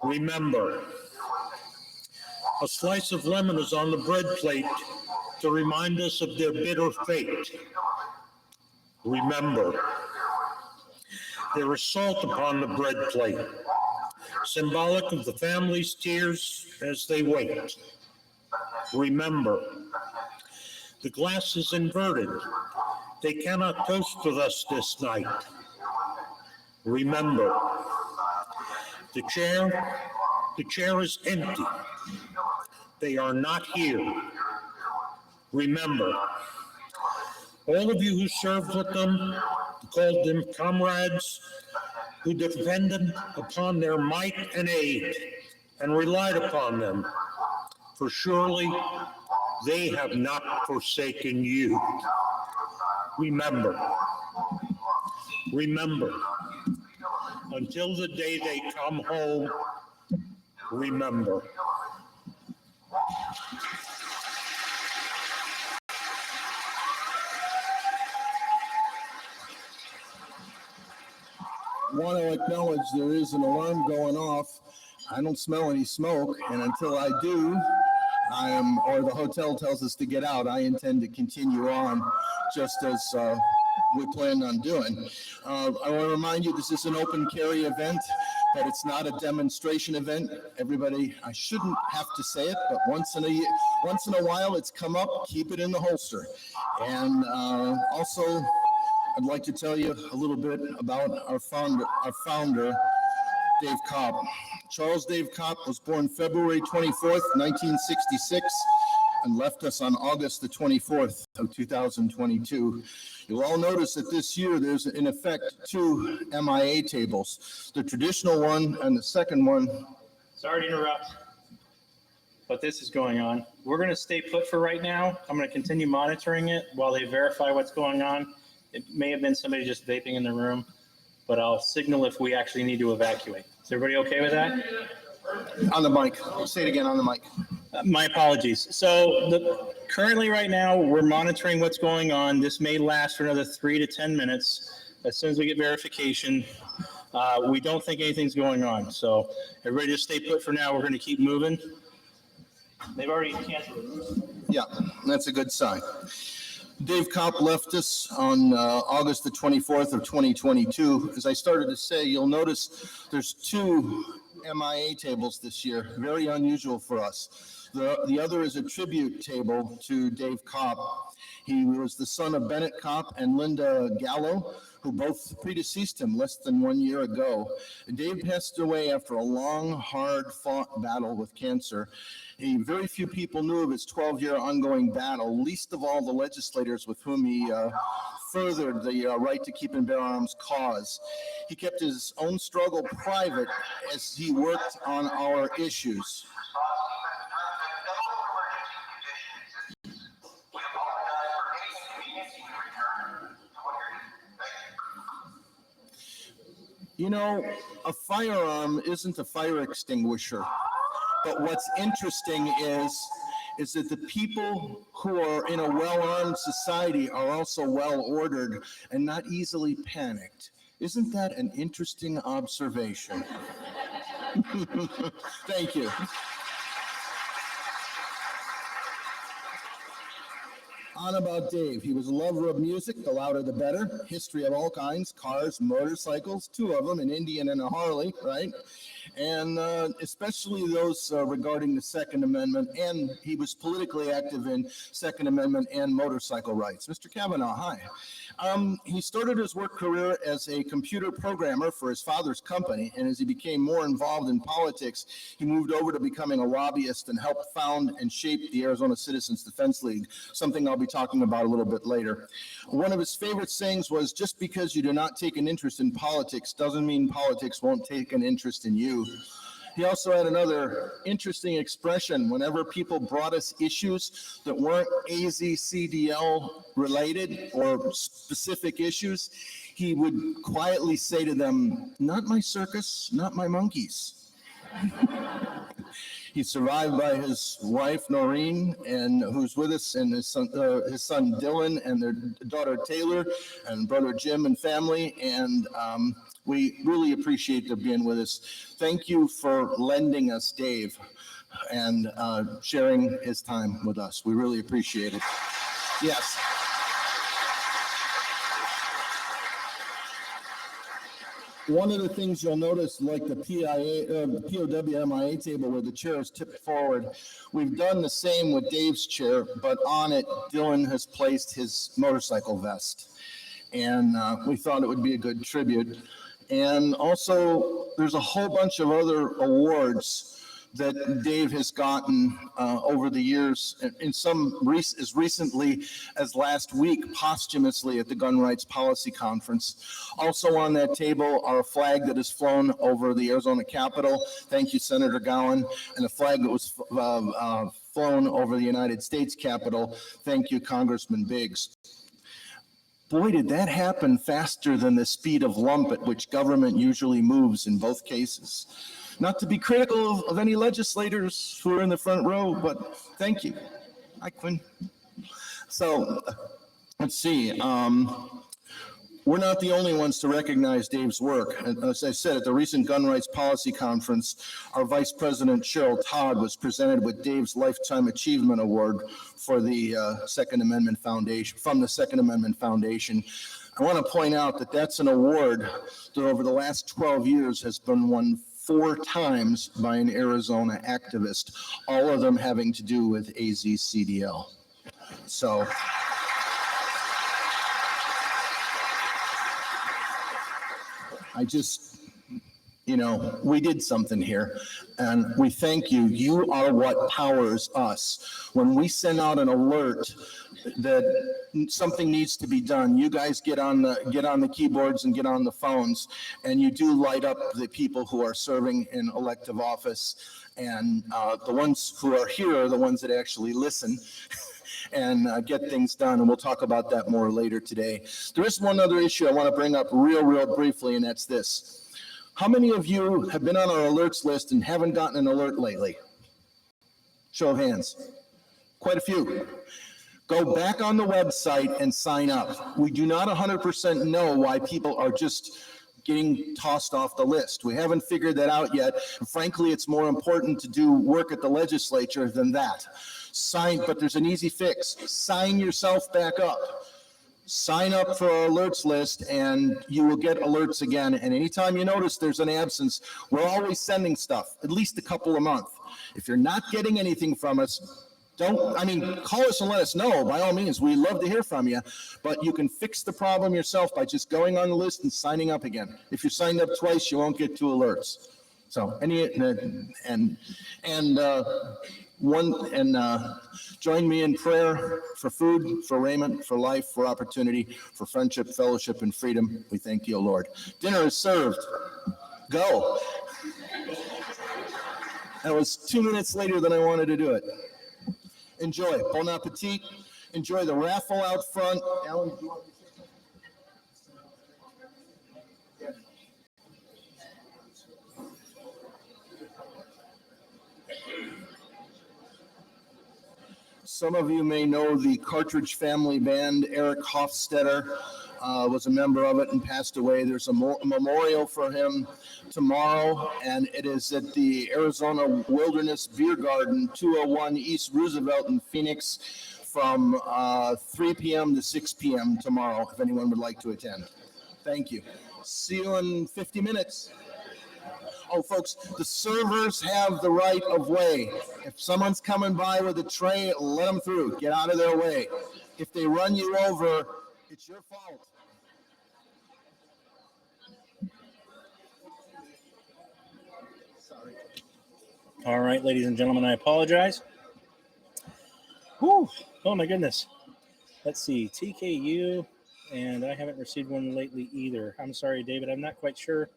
Remember, a slice of lemon is on the bread plate to remind us of their bitter fate. Remember, there is salt upon the bread plate, symbolic of the family's tears as they wait. Remember, the glass is inverted. They cannot toast with us this night. Remember, the chair is empty. They are not here. Remember, all of you who served with them, called them comrades, who depended upon their might and aid and relied upon them, for surely they have not forsaken you. Remember, until the day they come home, remember. Want to acknowledge there is an alarm going off. I don't smell any smoke, and until I do, or the hotel tells us to get out, I intend to continue on just as we planned on doing. I want to remind you this is an open carry event, but it's not a demonstration event. Everybody, I shouldn't have to say it, but once in a while it's come up, keep it in the holster. And also, I'd like to tell you a little bit about our founder, Dave Kopp. Charles Dave Kopp was born February 24th, 1966, and left us on August the 24th of 2022. You'll all notice that this year there's in effect two MIA tables, the traditional one and the second one. Sorry to interrupt, but this is going on. We're going to stay put for right now. I'm going to continue monitoring it while they verify what's going on. It may have been somebody just vaping in the room, but I'll signal if we actually need to evacuate. Is everybody okay with that? On the mic. Say it again on the mic. My apologies. So currently right now, we're monitoring what's going on. This may last for another 3 to 10 minutes. As soon as we get verification, we don't think anything's going on. So everybody just stay put for now. We're going to keep moving. They've already canceled it. Yeah, that's a good sign. Dave Kopp left us on August the 24th of 2022. As I started to say, you'll notice there's two MIA tables this year, very unusual for us. The other is a tribute table to Dave Kopp. He was the son of Bennett Kopp and Linda Gallo, who both predeceased him less than 1 year ago. Dave passed away after a long, hard-fought battle with cancer. Very few people knew of his 12-year ongoing battle, least of all the legislators with whom he furthered the right to keep and bear arms cause. He kept his own struggle private as he worked on our issues. You know, a firearm isn't a fire extinguisher, but what's interesting is that the people who are in a well-armed society are also well-ordered and not easily panicked. Isn't that an interesting observation? Thank you. On about Dave. He was a lover of music, the louder the better. History of all kinds, cars, motorcycles, two of them, an Indian and a Harley, right? And especially those regarding the Second Amendment, and he was politically active in Second Amendment and motorcycle rights. Mr. Kavanaugh, hi. He started his work career as a computer programmer for his father's company, and as he became more involved in politics, he moved over to becoming a lobbyist and helped found and shape the Arizona Citizens Defense League, something I'll be talking about a little bit later. One of his favorite sayings was, just because you do not take an interest in politics doesn't mean politics won't take an interest in you. He also had another interesting expression. Whenever people brought us issues that weren't AzCDL related or specific issues, he would quietly say to them, "Not my circus, not my monkeys." He's survived by his wife, Noreen, and who's with us, and his son Dylan, and their daughter, Taylor, and brother Jim and family. And we really appreciate their being with us. Thank you for lending us Dave and sharing his time with us. We really appreciate it. Yes. One of the things you'll notice, like the POW MIA table where the chair is tipped forward, we've done the same with Dave's chair, but on it, Dylan has placed his motorcycle vest. And we thought it would be a good tribute. And also, there's a whole bunch of other awards that Dave has gotten over the years, in some as recently as last week, posthumously at the Gun Rights Policy Conference. Also on that table are a flag that is flown over the Arizona Capitol. Thank you, Senator Gowan. And a flag that was flown over the United States Capitol. Thank you, Congressman Biggs. Boy, did that happen faster than the speed of lump at which government usually moves in both cases. Not to be critical of any legislators who are in the front row, but thank you. Hi, Quinn. So let's see. We're not the only ones to recognize Dave's work. As I said, at the recent Gun Rights Policy Conference, our Vice President Cheryl Todd was presented with Dave's Lifetime Achievement Award for the Second Amendment Foundation, from the Second Amendment Foundation. I want to point out that that's an award that over the last 12 years has been won 4 times by an Arizona activist, all of them having to do with AzCDL. So I just, we did something here, and we thank you. You are what powers us. When we send out an alert that something needs to be done, you guys get on the keyboards and get on the phones, and you do light up the people who are serving in elective office. And the ones who are here are the ones that actually listen and get things done. And we'll talk about that more later today. There is one other issue I want to bring up real briefly, and that's this. How many of you have been on our alerts list and haven't gotten an alert lately? Show of hands. Quite a few. Go back on the website and sign up. We do not 100% know why people are just getting tossed off the list. We haven't figured that out yet. Frankly, it's more important to do work at the legislature than that. But there's an easy fix. Sign yourself back up. Sign up for our alerts list and you will get alerts again. And anytime you notice there's an absence, we're always sending stuff, at least a couple a month. If you're not getting anything from us, call us and let us know. By all means, we love to hear from you, but you can fix the problem yourself by just going on the list and signing up again. If you're signed up twice, you won't get 2 alerts. So join me in prayer for food, for raiment, for life, for opportunity, for friendship, fellowship, and freedom. We thank you, O Lord. Dinner is served. Go. That was 2 minutes later than I wanted to do it. Enjoy. Bon appetit. Enjoy the raffle out front. Alan, do you want to say something? Yeah. Some of you may know the Cartridge Family Band. Eric Hofstetter was a member of it and passed away. There's a memorial for him tomorrow, and it is at the Arizona Wilderness Beer Garden, 201 East Roosevelt in Phoenix, from 3 p.m. to 6 p.m. tomorrow, if anyone would like to attend. Thank you. See you in 50 minutes. Oh, folks, the servers have the right of way. If someone's coming by with a tray, let them through. Get out of their way. If they run you over, it's your fault. Sorry. All right, ladies and gentlemen, I apologize. Whew. Oh, my goodness. Let's see. TKU, and I haven't received one lately either. I'm sorry, David. I'm not quite sure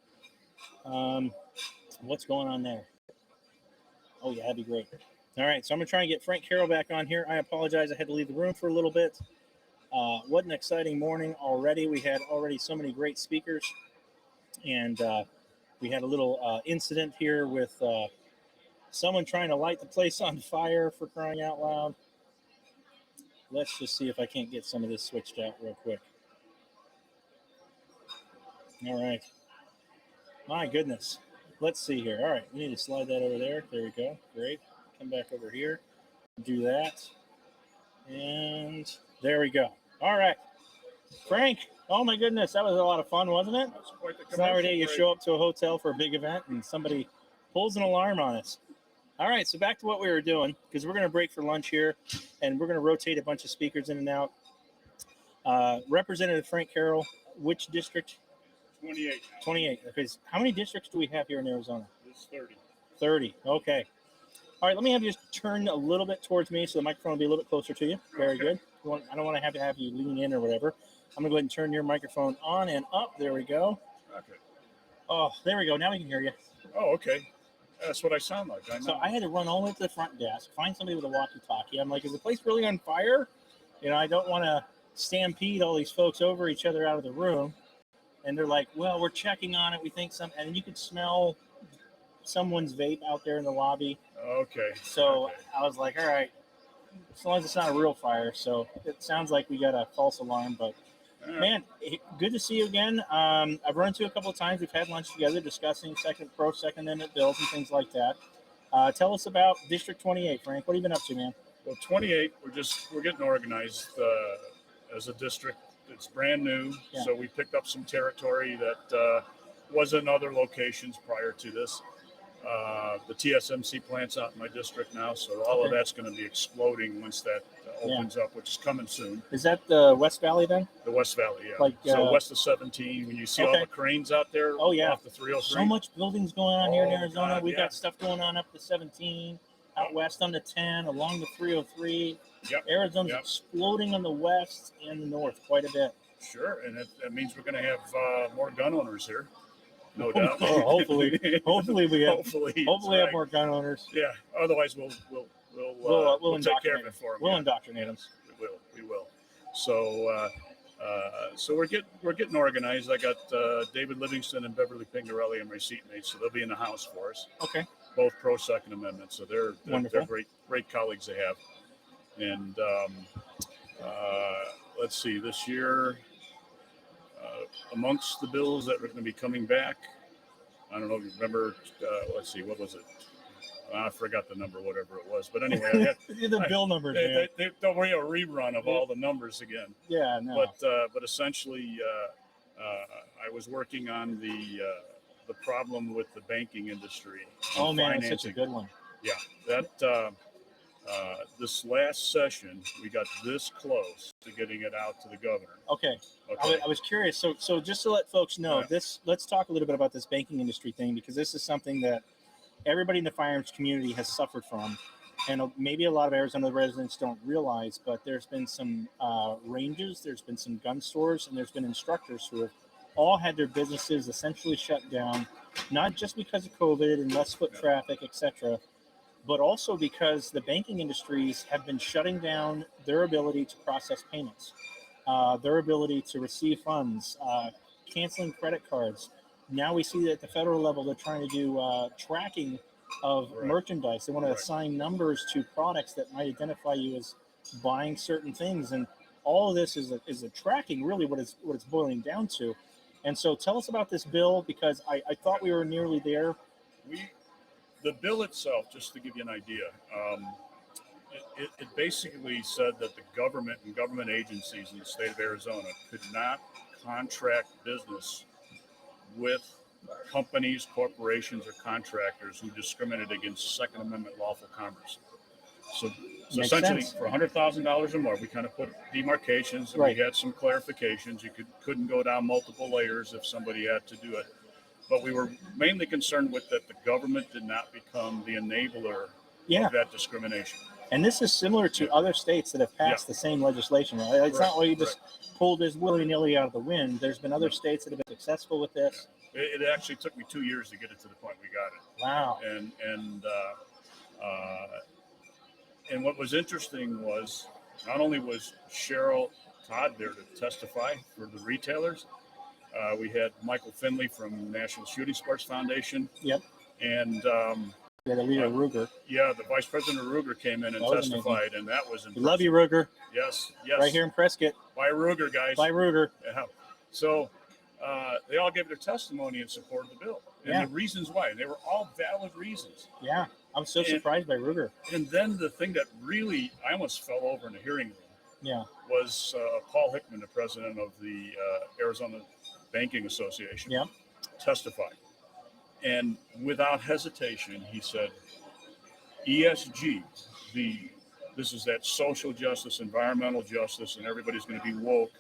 what's going on there. Oh, yeah, that'd be great. All right, so I'm going to try and get Frank Carroll back on here. I apologize. I had to leave the room for a little bit. What an exciting morning already. We had already so many great speakers, and we had a little incident here with someone trying to light the place on fire, for crying out loud. Let's just see if I can't get some of this switched out real quick. All right. My goodness. Let's see here. All right, we need to slide that over there. There we go. Great. Come back over here. Do that. And there we go. All right. Frank, oh my goodness, that was a lot of fun, wasn't it? That was quite the Saturday, you show up to a hotel for a big event and somebody pulls an alarm on us. All right, so back to what we were doing, because we're going to break for lunch here, and we're going to rotate a bunch of speakers in and out. Representative Frank Carroll, which district? 28. 28. Okay. How many districts do we have here in Arizona? It's 30. 30. Okay. All right, let me have you just turn a little bit towards me so the microphone will be a little bit closer to you. Very good. I don't want to have you lean in or whatever. I'm going to go ahead and turn your microphone on and up. There we go. Okay. Oh, there we go. Now we can hear you. Oh, okay. That's what I sound like. So I had to run all the way to the front desk, find somebody with a walkie-talkie. I'm like, is the place really on fire? I don't want to stampede all these folks over each other out of the room. And they're like, well, we're checking on it. We think and you could smell someone's vape out there in the lobby. Okay. So I was like, all right, as long as it's not a real fire. So it sounds like we got a false alarm, but man, good to see you again. I've run into you a couple of times. We've had lunch together discussing Second Amendment bills and things like that. Tell us about District 28, Frank. What have you been up to, man? Well, 28, we're getting organized as a district. It's brand new, so we picked up some territory that was in other locations prior to this. The TSMC plant's out in my district now, so all of that's going to be exploding once that opens up, which is coming soon. Is that the West Valley then? The West Valley, yeah. So west of 17, when you see all the cranes out there off the 303. So much buildings going on here in Arizona. We got stuff going on up the 17, out west on the 10, along the 303. Yep. Arizona's exploding on the west and the north quite a bit. Sure, and that means we're going to have more gun owners here. No doubt. hopefully we have. Hopefully have more gun owners. Yeah. Otherwise, we'll take care of it for them. We'll indoctrinate them. We will. So we're getting organized. I got David Livingston and Beverly Pingarelli and my seatmates, so they'll be in the house for us. Okay. Both pro Second Amendment, so they're great colleagues to have. And let's see, this year. Amongst the bills that are going to be coming back, I don't know if you remember, let's see, what was it? I forgot the number, whatever it was. But anyway, the bill numbers. They'll bring a rerun of all the numbers again. Yeah, no. But essentially, I was working on the problem with the banking industry. Oh man, it's such a good one. Yeah, that this last session, we got this close to getting it out to the governor. Okay. I was curious. So just to let folks know, let's talk a little bit about this banking industry thing, because this is something that everybody in the firearms community has suffered from, and maybe a lot of Arizona residents don't realize, but there's been some ranges, there's been some gun stores, and there's been instructors who have all had their businesses essentially shut down, not just because of COVID and less foot traffic, etc., but also because the banking industries have been shutting down their ability to process payments, their ability to receive funds, canceling credit cards. Now we see that at the federal level, they're trying to do tracking of merchandise. They want to assign numbers to products that might identify you as buying certain things. And all of this is a tracking, really what it's boiling down to. And so tell us about this bill, because I thought we were nearly there. The bill itself, just to give you an idea, it basically said that the government and government agencies in the state of Arizona could not contract business with companies, corporations, or contractors who discriminated against Second Amendment lawful commerce. So essentially, for $100,000 or more, we kind of put demarcations, and we had some clarifications. You couldn't go down multiple layers if somebody had to do it. But we were mainly concerned with that the government did not become the enabler of that discrimination. And this is similar to other states that have passed the same legislation. Right? It's not like you just pulled this willy-nilly out of the wind. There's been other states that have been successful with this. It actually took me 2 years to get it to the point we got it. Wow. And what was interesting was not only was Cheryl Todd there to testify for the retailers, we had Michael Finley from National Shooting Sports Foundation. Yep. And Alita Ruger. Yeah, the Vice President of Ruger came in and testified, and that was impressive. We love you, Ruger. Yes. Right here in Prescott. By Ruger, guys. By Ruger. Yeah. So they all gave their testimony in support of the bill. And the reasons why. They were all valid reasons. Yeah. I'm so surprised by Ruger. And then the thing that really, I almost fell over in a hearing room. Was Paul Hickman, the president of the Arizona Banking Association, testified. And without hesitation, he said, ESG, this is that social justice, environmental justice, and everybody's going to be woke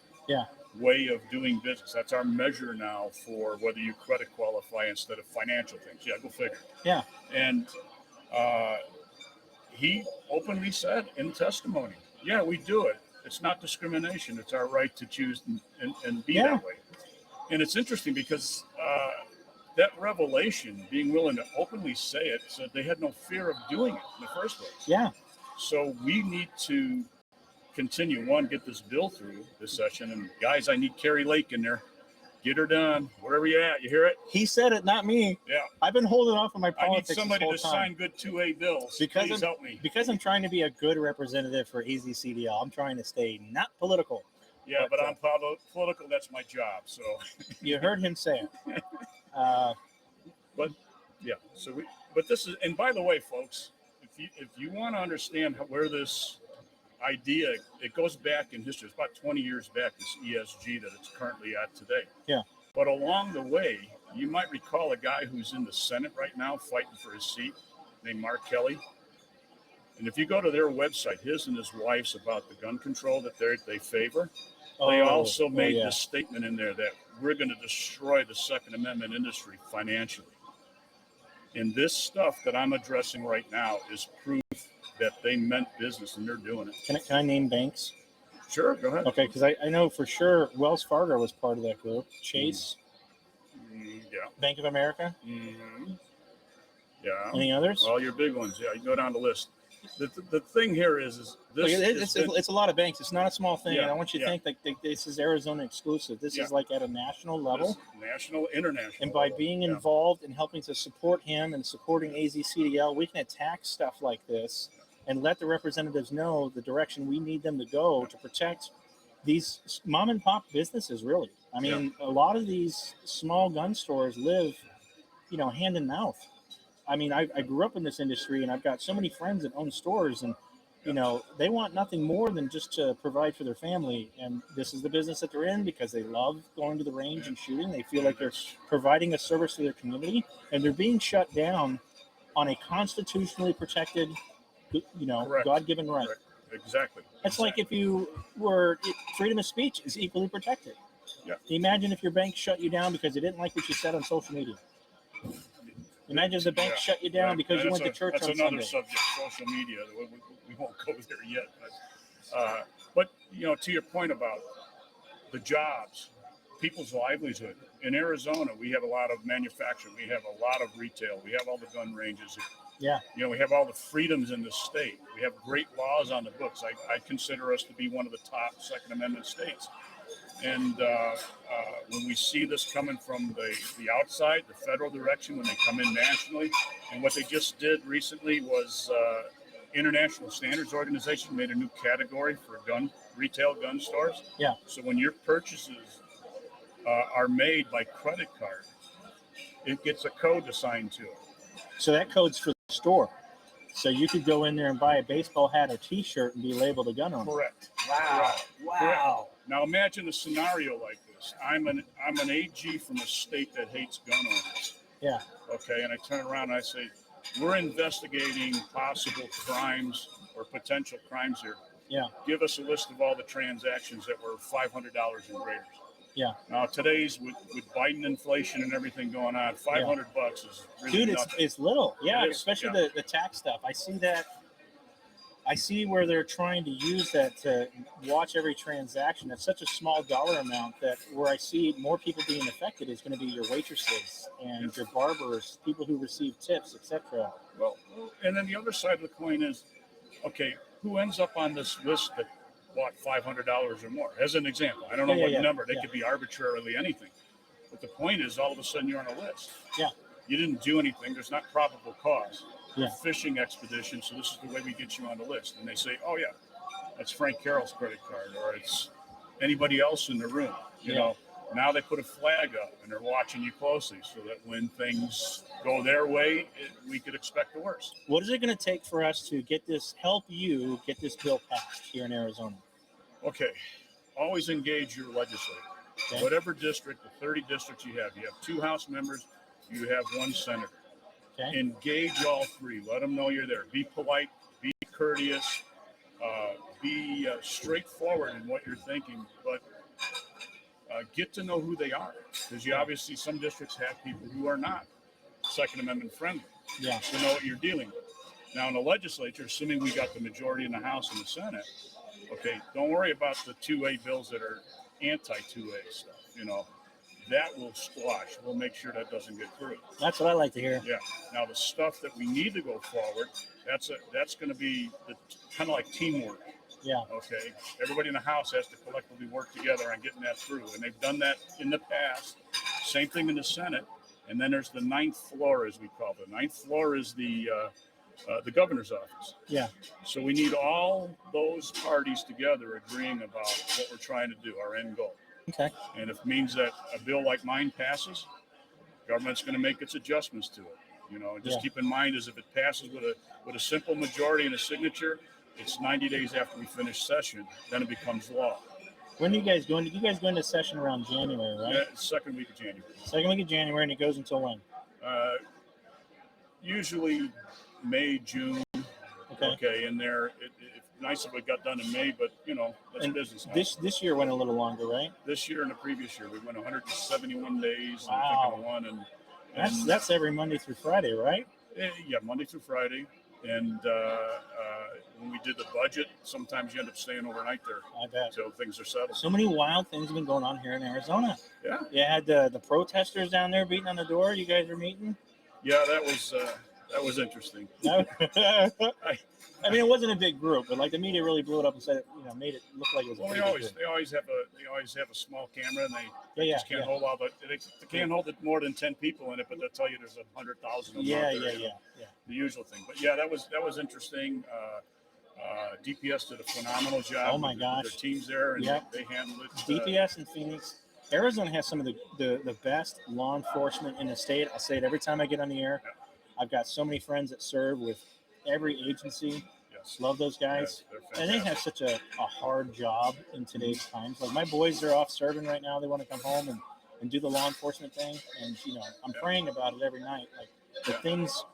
way of doing business. That's our measure now for whether you credit qualify instead of financial things. Yeah, go figure. Yeah. And he openly said in testimony, yeah, we do it. It's not discrimination. It's our right to choose and be that way. And it's interesting because that revelation, being willing to openly say it, said they had no fear of doing it in the first place. Yeah. So we need to continue, get this bill through this session. And guys, I need Carrie Lake in there. Get her done. Wherever you at, you hear it? He said it, not me. Yeah. I've been holding off on my politics. I need somebody this whole to time. sign good 2A bills. Please help me. Because I'm trying to be a good representative for AzCDL. I'm trying to stay not political. Yeah, but I'm political. That's my job. So you heard him say it. But yeah, but this is, and by the way, folks, if you want to understand where this idea, it goes back in history. It's about 20 years back, this ESG that it's currently at today. Yeah. But along the way, you might recall a guy who's in the Senate right now fighting for his seat named Mark Kelly. And if you go to their website, his and his wife's, about the gun control that they favor, they also made this statement in there that we're going to destroy the Second Amendment industry financially. And this stuff that I'm addressing right now is proof that they meant business and they're doing it. Can I name banks? Sure, go ahead. Okay, because I know for sure Wells Fargo was part of that group. Chase. Yeah. Bank of America. Mm-hmm. Yeah. Any others? All your big ones. Yeah, you can go down the list. The thing here is this. It's a lot of banks. It's not a small thing. Yeah, and I want you to think that this is Arizona exclusive. This is like at a national level. National, international. And by being involved and helping to support him and supporting AzCDL, we can attack stuff like this and let the representatives know the direction we need them to go to protect these mom and pop businesses, really. I mean, a lot of these small gun stores live, hand in mouth. I mean, I grew up in this industry, and I've got so many friends that own stores, and they want nothing more than just to provide for their family. And this is the business that they're in because they love going to the range and shooting. They feel like they're providing a service to their community, and they're being shut down on a constitutionally protected, God-given right. Correct. Exactly. It's like if you were, freedom of speech is equally protected. Yeah. Imagine if your bank shut you down because they didn't like what you said on social media. Imagine if the bank shut you down because you went to church on Sunday. That's another subject, social media. We won't go there yet. But to your point about the jobs, people's livelihood. In Arizona, we have a lot of manufacturing. We have a lot of retail. We have all the gun ranges. Yeah. We have all the freedoms in the state. We have great laws on the books. I consider us to be one of the top Second Amendment states. And when we see this coming from the outside, the federal direction, when they come in nationally, and what they just did recently was International Standards Organization made a new category for retail gun stores. Yeah. So when your purchases are made by credit card, it gets a code assigned to it. So that code's for the store. So you could go in there and buy a baseball hat or T-shirt and be labeled a gun owner. Correct. Wow. Correct. Wow. Now imagine a scenario like this. I'm an AG from a state that hates gun owners. Yeah. Okay, and I turn around and I say, we're investigating possible crimes or potential crimes here. Yeah. Give us a list of all the transactions that were $500 and greater. Yeah. Now today's with Biden inflation and everything going on, $500 is really nothing. It's little. Yeah, it is, especially the tax stuff. I see that. I see where they're trying to use that to watch every transaction. That's such a small dollar amount that where I see more people being affected is going to be your waitresses and your barbers, people who receive tips, etc. Well, and then the other side of the coin is, okay, who ends up on this list that bought $500 or more? As an example, I don't know what number. They could be arbitrarily anything. But the point is, all of a sudden, you're on a list. Yeah. You didn't do anything. There's not probable cause. Yeah. Fishing expedition. So this is the way we get you on the list. And they say, oh yeah, that's Frank Carroll's credit card, or it's anybody else in the room. You know. Now they put a flag up and they're watching you closely, so that when things go their way, we could expect the worst. What is it going to take for us to help you get this bill passed here in Arizona? Okay, always engage your legislator. Okay. Whatever district, the 30 districts you have 2 House members, you have 1 senator. Okay. Engage all 3. Let them know you're there. Be polite, be courteous, be straightforward in what you're thinking, but get to know who they are, because you obviously, some districts have people who are not Second Amendment friendly. Yeah. To know what you're dealing with. Now in the legislature, assuming we got the majority in the House and the Senate, okay, don't worry about the 2A bills that are anti-2A stuff, you know. That will squash. We'll make sure that doesn't get through. That's what I like to hear. Yeah. Now the stuff that we need to go forward, that's going to be kind of like teamwork. Yeah. Okay. Everybody in the House has to collectively work together on getting that through, and they've done that in the past. Same thing in the Senate. And then there's the ninth floor, as we call it. The ninth floor is the governor's office. Yeah. So we need all those parties together agreeing about what we're trying to do, our end goal. Okay. And if it means that a bill like mine passes, government's going to make its adjustments to it. You know, just keep in mind is if it passes with a simple majority and a signature, it's 90 days after we finish session, then it becomes law. When do you guys go into? You guys go into session around January, right? Yeah, second week of January. Second week of January, and it goes until when? Usually May, June. Okay, in there. It's nice if it got done in May, but you know, that's business. This year went a little longer, right? This year and the previous year, we went 171 days. Wow. And one, and that's every Monday through Friday, right? Yeah, Monday through Friday. And when we did the budget, sometimes you end up staying overnight there. I bet. Until things are settled. So many wild things have been going on here in Arizona. Yeah. You had the protesters down there beating on the door. You guys were meeting? Yeah, that was interesting. I mean, it wasn't a big group, but like the media really blew it up and said, made it look like it was. Well, they always have a small camera, and they just can't hold all they can't hold it more than 10 people in it, but they'll tell you there's 100,000 of them. Yeah. The usual thing, but yeah, that was interesting. DPS did a phenomenal job. Oh my gosh, their teams there, and they handled it. DPS in Phoenix, Arizona has some of the best law enforcement in the state. I'll say it every time I get on the air. Yeah. I've got so many friends that serve with every agency. Yes. Love those guys. Yeah, and they have such a hard job in today's times. Like my boys are off serving right now. They want to come home and do the law enforcement thing. And, I'm praying about it every night. Like the things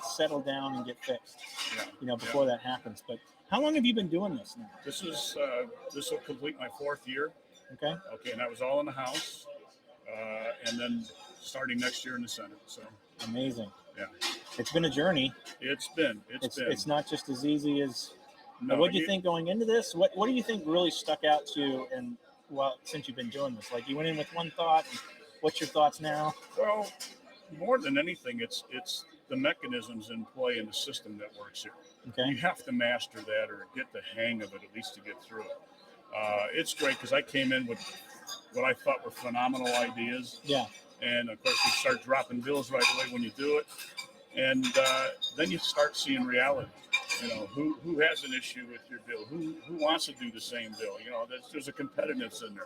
settle down and get fixed, before that happens. But how long have you been doing this now? This will complete my 4th year. Okay. And that was all in the House. And then starting next year in the Senate. So amazing. Yeah. It's been a journey. It's been. It's not just as easy as. No, what do you think going into this? What do you think really stuck out to you? And since you've been doing this, like you went in with one thought. And what's your thoughts now? Well, more than anything, it's the mechanisms in play in the system that works here. Okay. You have to master that or get the hang of it at least to get through it. It's great because I came in with what I thought were phenomenal ideas. Yeah. And of course, you start dropping bills right away when you do it, and then you start seeing reality. Who has an issue with your bill? Who wants to do the same bill? There's a competitiveness in there.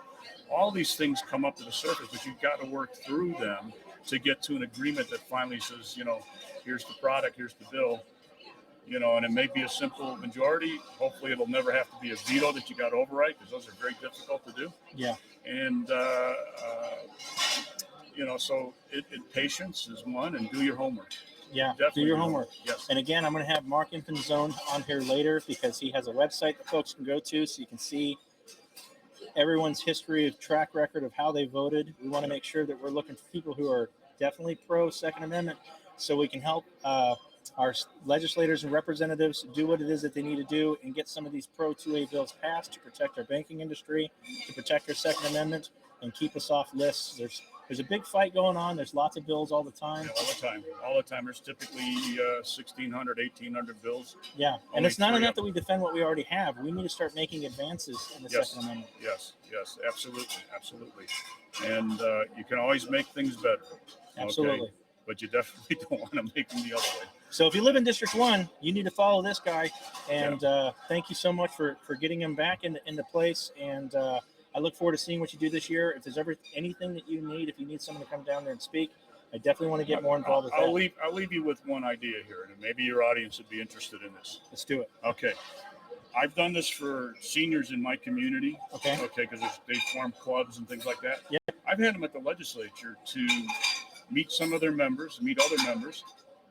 All these things come up to the surface, but you've got to work through them to get to an agreement that finally says, here's the product, here's the bill. And it may be a simple majority. Hopefully, it'll never have to be a veto that you got to override because those are very difficult to do. Yeah. And so patience is one, and do your homework. Yeah, definitely do your homework. Yes. And again, I'm going to have Mark Infanzon on here later because he has a website that folks can go to so you can see everyone's history of track record of how they voted. We want to make sure that we're looking for people who are definitely pro Second Amendment so we can help our legislators and representatives do what it is that they need to do and get some of these pro 2A bills passed to protect our banking industry, to protect our Second Amendment, and keep us off lists. There's a big fight going on. There's lots of bills all the time. Yeah, all the time. There's typically 1,600, 1,800 bills. Yeah, and it's not enough that we defend what we already have. We need to start making advances in the Second Amendment. Yes, absolutely. And you can always make things better. Absolutely. Okay? But you definitely don't want to make them the other way. So if you live in District 1, you need to follow this guy. And thank you so much for getting him back into place. And I look forward to seeing what you do this year. If there's anything that you need, if you need someone to come down there and speak, I definitely want to get more involved with that. I'll leave you with one idea here, and maybe your audience would be interested in this. Let's do it. Okay. I've done this for seniors in my community. Okay, because they form clubs and things like that. Yeah. I've had them at the legislature to meet some of their members, meet other members,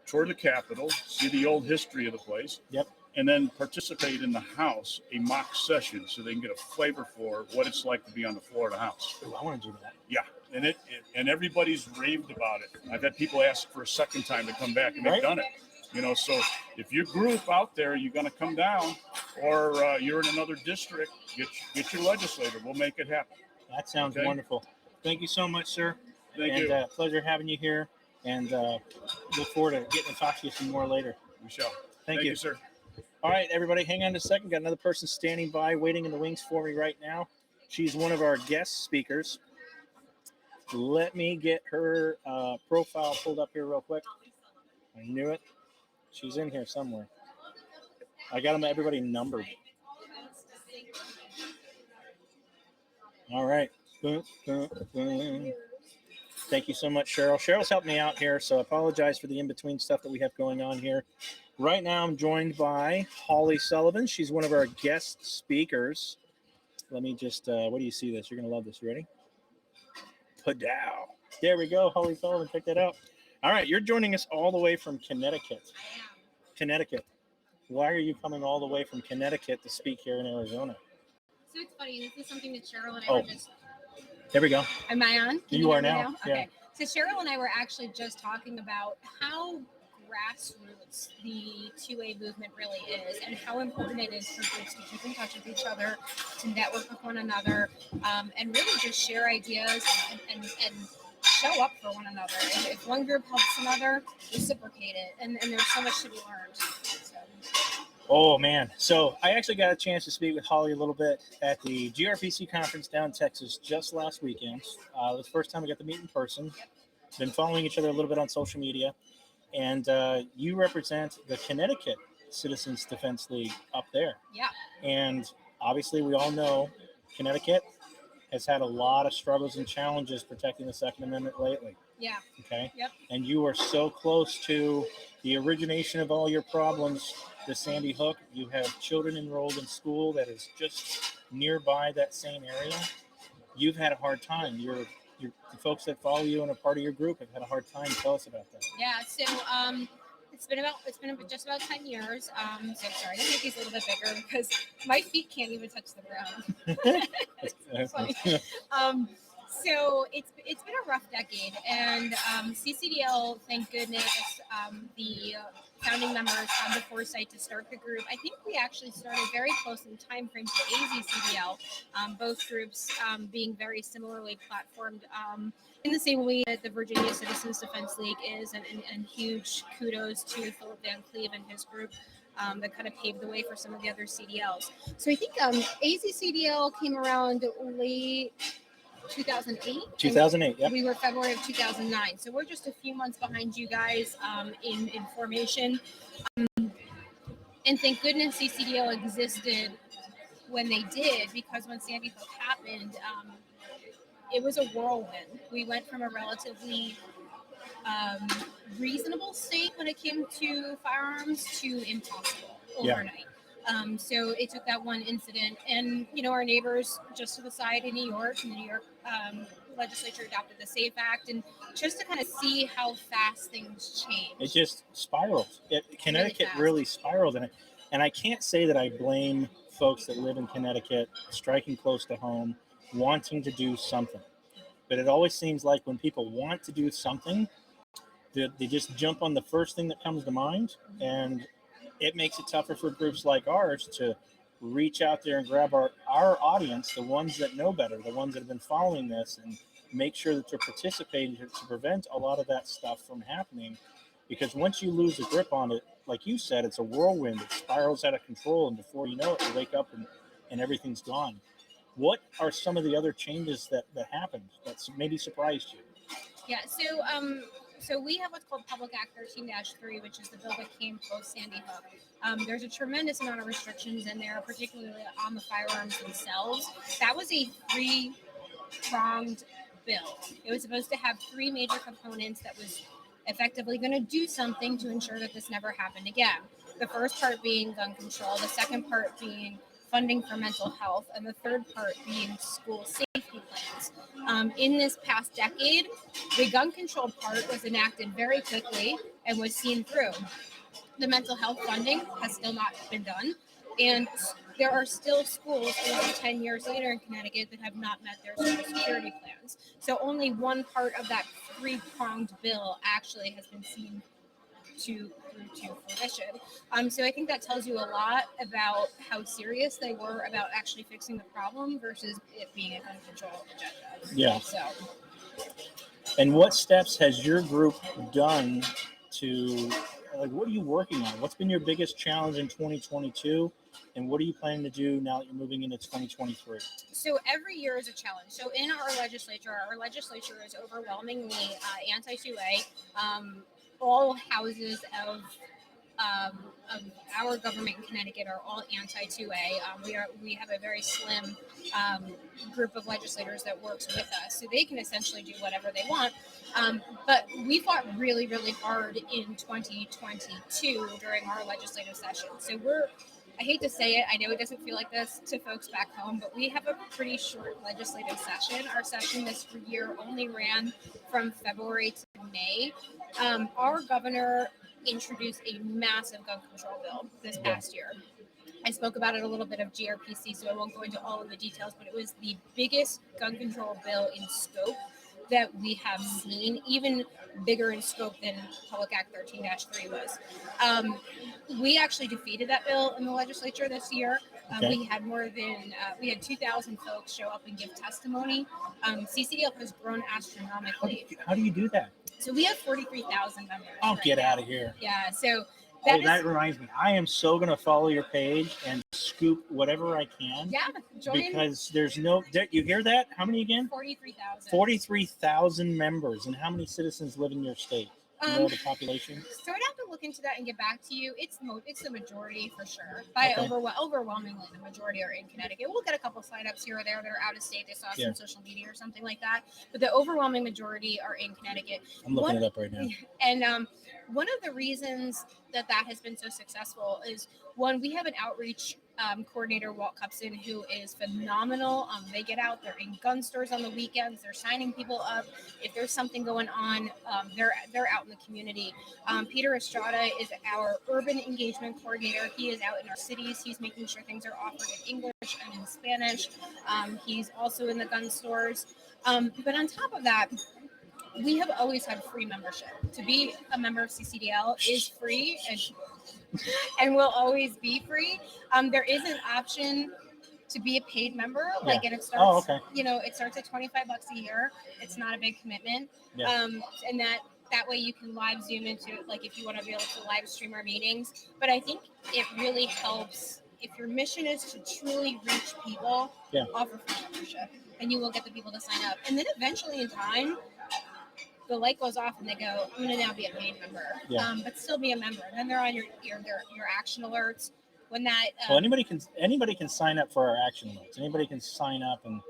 tour the Capitol, see the old history of the place. Yep. And then participate in the House, a mock session, so they can get a flavor for what it's like to be on the floor of the House. Ooh, I want to do that. Yeah, and everybody's raved about it. I've had people ask for a second time to come back, and they've done it. So if your group out there, you're going to come down, or you're in another district, get your legislator. We'll make it happen. That sounds wonderful. Thank you so much, sir. Thank you. Pleasure having you here, and look forward to getting to talk to you some more later. We shall. Thank you, sir. All right, everybody, hang on a second. Got another person standing by, waiting in the wings for me right now. She's one of our guest speakers. Let me get her profile pulled up here real quick. I knew it. She's in here somewhere. I got them everybody numbered. All right. Boom, boom, boom. Thank you so much, Cheryl. Cheryl's helped me out here, so I apologize for the in-between stuff that we have going on here. Right now, I'm joined by Holly Sullivan. She's one of our guest speakers. Let me just, what do you see this? You're going to love this. Ready? Padow. There we go. Holly Sullivan, check that out. All right, you're joining us all the way from Connecticut. Connecticut. Why are you coming all the way from Connecticut to speak here in Arizona? So it's funny. This is something that Cheryl and I were just. There we go. Am I on? Can you are hear me now. Okay. Yeah. So Cheryl and I were actually just talking about how grassroots the 2A movement really is, and how important it is for groups to keep in touch with each other, to network with one another, and really just share ideas and show up for one another. If one group helps another, reciprocate it, and there's so much to be learned. So. Oh, man. So I actually got a chance to speak with Holly a little bit at the GRPC conference down in Texas just last weekend. It was the first time we got to meet in person. Been following each other a little bit on social media. And you represent the Connecticut Citizens Defense League up there. Yeah. And obviously we all know Connecticut has had a lot of struggles and challenges protecting the Second Amendment lately. Yeah. Okay. Yep. And you are so close to the origination of all your problems, the Sandy Hook. You have children enrolled in school that is just nearby that same area. You've had a hard time. The folks that follow you and are part of your group have had a hard time. Tell us about that. Yeah. So it's been just about 10 years. So sorry, to make these a little bit bigger because my feet can't even touch the ground. It's funny. So it's been a rough decade, and CCDL, thank goodness, the founding members had the foresight to start the group. I think we actually started very close in time frame to AzCDL, both groups being very similarly platformed in the same way that the Virginia Citizens Defense League is, and huge kudos to Philip Van Cleve and his group. That kind of paved the way for some of the other CDLs. So I think AzCDL came around late 2008. 2008, yeah. We were February of 2009. So we're just a few months behind you guys in formation. And thank goodness CCDL existed when they did, because when Sandy Hook happened, it was a whirlwind. We went from a relatively reasonable state when it came to firearms to impossible overnight. Yeah. So it took that one incident, and our neighbors just to the side in New York, and the New York legislature adopted the SAFE Act, and just to kind of see how fast things change. It just spiraled. Connecticut really spiraled in it, and I can't say that I blame folks that live in Connecticut, striking close to home, wanting to do something. But it always seems like when people want to do something, they just jump on the first thing that comes to mind, and it makes it tougher for groups like ours to reach out there and grab our audience, the ones that know better, the ones that have been following this, and make sure that they're participating to prevent a lot of that stuff from happening. Because once you lose a grip on it, like you said, it's a whirlwind. It spirals out of control, and before you know it, you wake up and everything's gone. What are some of the other changes that happened that's maybe surprised you? Yeah, so we have what's called Public Act 13-3, which is the bill that came post Sandy Hook. There's a tremendous amount of restrictions in there, particularly on the firearms themselves. That was a three-pronged bill. It was supposed to have three major components that was effectively going to do something to ensure that this never happened again. The first part being gun control, the second part being funding for mental health, and the third part being school safety plans. In this past decade, the gun control part was enacted very quickly and was seen through. The mental health funding has still not been done, and there are still schools over 10 years later in Connecticut that have not met their social security plans. So only one part of that three-pronged bill actually has been seen to fruition. So I think that tells you a lot about how serious they were about actually fixing the problem versus it being a gun control agenda. Yeah. So. And what steps has your group done to, like, what are you working on? What's been your biggest challenge in 2022? And what are you planning to do now that you're moving into 2023? So every year is a challenge. So in our legislature is overwhelmingly anti-2A. All houses of our government in Connecticut are all anti-2A. We have a very slim group of legislators that works with us, so they can essentially do whatever they want. But we fought really, really hard in 2022 during our legislative session. So I hate to say it, I know it doesn't feel like this to folks back home, but we have a pretty short legislative session. Our session this year only ran from February to May. Our governor introduced a massive gun control bill this past year. I spoke about it a little bit of GRPC, so I won't go into all of the details, but it was the biggest gun control bill in scope that we have seen, even bigger in scope than Public Act 13-3 was. We actually defeated that bill in the legislature this year. Okay. We had we had 2,000 folks show up and give testimony. CCDL has grown astronomically. How do you do that? So we have 43,000 members. Oh, right get now. out of here. Yeah, so that reminds me. I am so going to follow your page and scoop whatever I can. Yeah, join. Because you hear that? How many again? 43,000. 43,000 members. And how many citizens live in your state? Do you know the population? So I'd have to look into that and get back to you. It's the majority for sure. By overwhelmingly, the majority are in Connecticut. We'll get a couple signups here or there that are out of state. They saw some social media or something like that. But the overwhelming majority are in Connecticut. I'm looking it up right now. And one of the reasons that has been so successful is, one, we have an outreach coordinator, Walt Cupson, who is phenomenal. They get out, they're in gun stores on the weekends, they're signing people up. If there's something going on, they're out in the community. Peter Estrada is our urban engagement coordinator. He is out in our cities. He's making sure things are offered in English and in Spanish. He's also in the gun stores. But on top of that, we have always had free membership. To be a member of CCDL is free and will always be free. There is an option to be a paid member, and it starts. It starts at $25 a year. It's not a big commitment, and that way you can live Zoom into it, like if you want to be able to live stream our meetings. But I think it really helps if your mission is to truly reach people. Offer free membership, and you will get the people to sign up, and then eventually in time, the light goes off and they go, I'm going to now be a paid member, but still be a member. And then they're on your action alerts. When that anybody can sign up for our action alerts. Anybody can sign up, and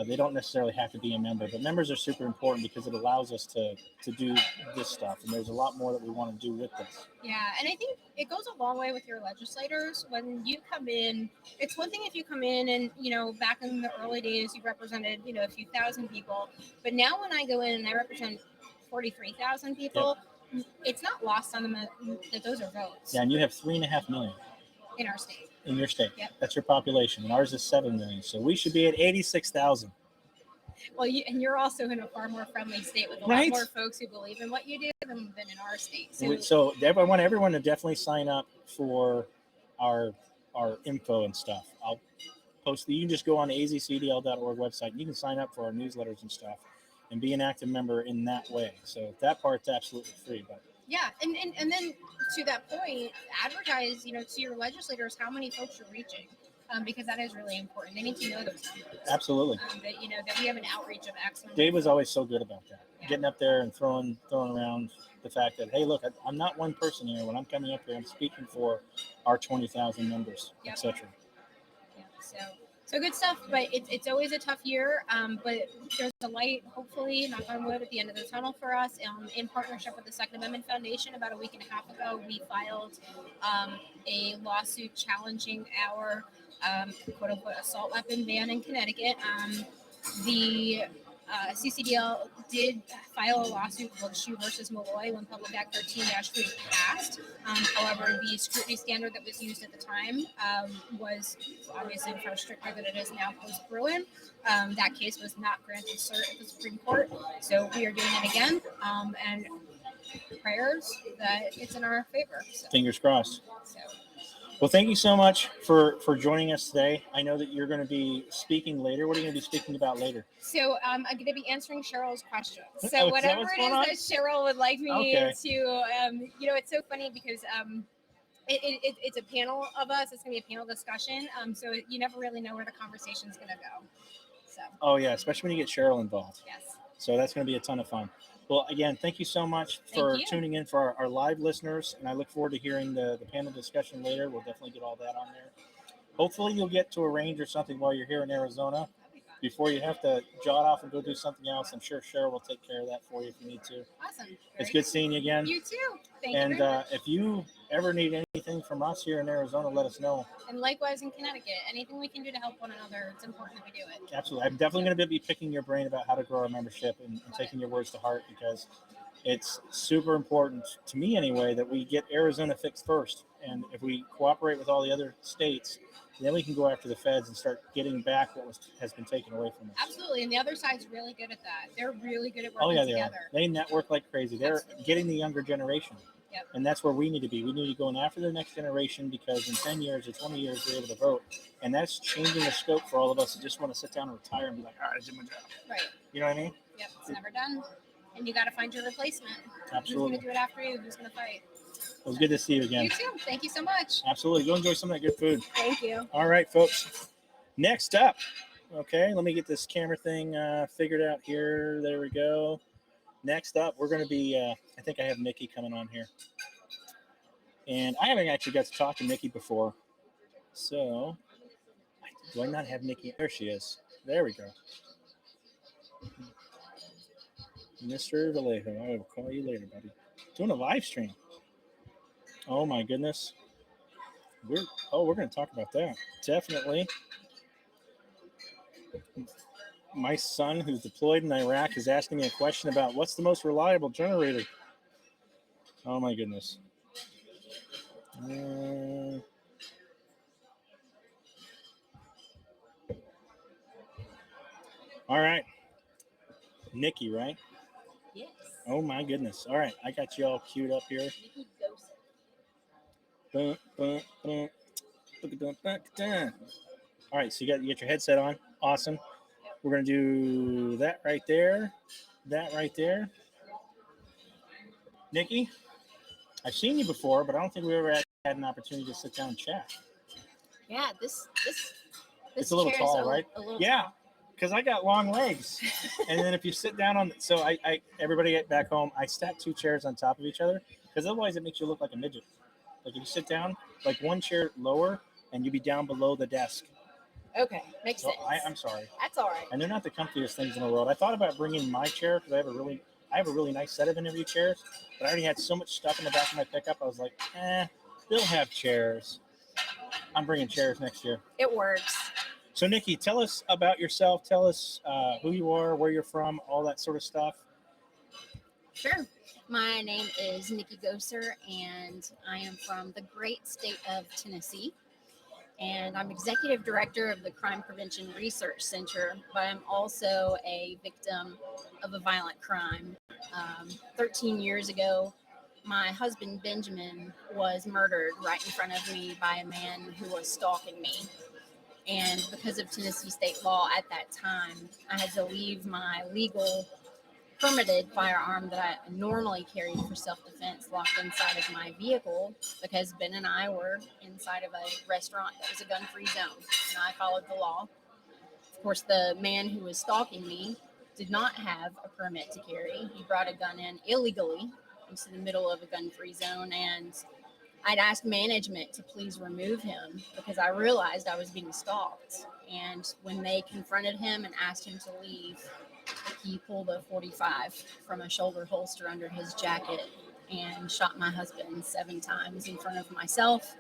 they don't necessarily have to be a member. But members are super important because it allows us to do this stuff. And there's a lot more that we want to do with this. Yeah, and I think it goes a long way with your legislators. When you come in, it's one thing if you come in and, back in the early days, you represented, a few thousand people. But now when I go in and I represent 43,000 people, it's not lost on them that those are votes. Yeah, and you have 3.5 million. In our state. In your state. Yep. That's your population. And ours is 7 million. So we should be at 86,000. Well, you're also in a far more friendly state with a lot more folks who believe in what you do than in our state. So I want everyone to definitely sign up for our info and stuff. I'll post you can just go on the AzCDL.org website and you can sign up for our newsletters and stuff and be an active member in that way. So that part's absolutely free. But yeah, and then to that point, advertise, to your legislators how many folks you're reaching, because that is really important. They need to know those numbers. Absolutely. That we have an outreach of X. Dave was always so good about that, getting up there and throwing around the fact that, hey, look, I'm not one person here. When I'm coming up here, I'm speaking for our 20,000 members, etc. Yeah, so good stuff, but it's always a tough year. But there's a light, hopefully, knock on wood, at the end of the tunnel for us. In partnership with the Second Amendment Foundation, about a week and a half ago, we filed a lawsuit challenging our quote-unquote assault weapon ban in Connecticut. The CCDL did file a lasuit called Shoe versus Malloy when Public Act 13-3 passed. However, the scrutiny standard that was used at the time was obviously far stricter than it is now post-Bruin. That case was not granted cert at the Supreme Court, so we are doing it again. And prayers that it's in our favor. So. Fingers crossed. So. Well, thank you so much for joining us today. I know that you're going to be speaking later. What are you going to be speaking about later? So I'm going to be answering Cheryl's questions. So Oh, whatever it is that Cheryl would like me to, it's so funny because it's a panel of us. It's going to be a panel discussion. So you never really know where the conversation's going to go. So. Oh, yeah, especially when you get Cheryl involved. Yes. So that's going to be a ton of fun. Well, again, thank you so much for tuning in for our live listeners, and I look forward to hearing the panel discussion later. We'll definitely get all that on there. Hopefully you'll get to a range or something while you're here in Arizona before you have to jot off and go do something else. I'm sure Cheryl will take care of that for you if you need to. Awesome. It's good seeing you again. You too. Thank you very much. If you ever need anything from us here in Arizona, let us know. And likewise in Connecticut, anything we can do to help one another, it's important that we do it. Absolutely. I'm definitely going to be picking your brain about how to grow our membership and taking your words to heart, because it's super important to me anyway that we get Arizona fixed first. And if we cooperate with all the other states, then we can go after the feds and start getting back what has been taken away from us. Absolutely. And the other side's really good at that. They're really good at working together. They network like crazy. They're getting the younger generation. Yep. And that's where we need to be. We need to go in after the next generation, because in 10 years or 20 years, they're able to vote. And that's changing the scope for all of us that just want to sit down and retire and be like, all right, I did my job. Right. You know what I mean? Yep. It's never done. And you got to find your replacement. Absolutely. Who's going to do it after you? Who's going to fight? It was good to see you again. You too. Thank you so much. Absolutely. Go enjoy some of that good food. Thank you. All right, folks. Next up. Okay, let me get this camera thing figured out here. There we go. Next up, we're going to be, I think I have Nikki coming on here. And I haven't actually got to talk to Nikki before. So, do I not have Nikki? There she is. There we go. Mr. Vallejo, I will call you later, buddy. Doing a live stream. Oh my goodness. We're going to talk about that. Definitely. My son, who's deployed in Iraq, is asking me a question about what's the most reliable generator. Oh my goodness. All right. Nikki, right? Yes. Oh my goodness. All right. I got you all queued up here. Nikki Goeser. All right. So you get your headset on. Awesome. We're going to do that right there. That right there. Nikki, I've seen you before, but I don't think we ever had an opportunity to sit down and chat. Yeah, this it's a little tall, right? Yeah, because I got long legs. And then if you sit down on, so I everybody back home, I stack 2 chairs on top of each other, because otherwise it makes you look like a midget. Like if you sit down, like one chair lower, and you'd be down below the desk. Okay, makes sense. I'm sorry. That's all right. And they're not the comfiest things in the world. I thought about bringing my chair, because I have a really nice set of interview chairs, but I already had so much stuff in the back of my pickup. I was like, they'll have chairs. I'm bringing chairs next year. It works. So, Nikki, tell us about yourself. Tell us who you are, where you're from, all that sort of stuff. Sure. My name is Nikki Goeser, and I am from the great state of Tennessee. And I'm executive director of the Crime Prevention Research Center, but I'm also a victim of a violent crime. 13 years ago, my husband, Benjamin, was murdered right in front of me by a man who was stalking me. And because of Tennessee state law at that time, I had to leave my legal permitted firearm that I normally carried for self-defense locked inside of my vehicle, because Ben and I were inside of a restaurant that was a gun-free zone, and I followed the law. Of course, the man who was stalking me did not have a permit to carry. He brought a gun in illegally into the middle of a gun-free zone, and I'd asked management to please remove him because I realized I was being stalked. And when they confronted him and asked him to leave, he pulled a .45 from a shoulder holster under his jacket and shot my husband 7 times in front of myself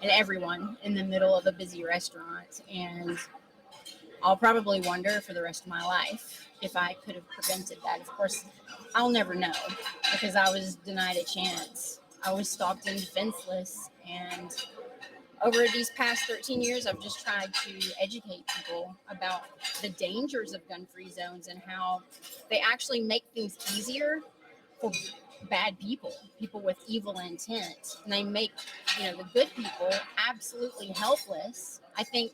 and everyone in the middle of a busy restaurant. And I'll probably wonder for the rest of my life if I could have prevented that. Of course, I'll never know because I was denied a chance. I was stalked and defenseless, and over these past 13 years, I've just tried to educate people about the dangers of gun-free zones and how they actually make things easier for bad people, people with evil intent, and they make, the good people absolutely helpless. I think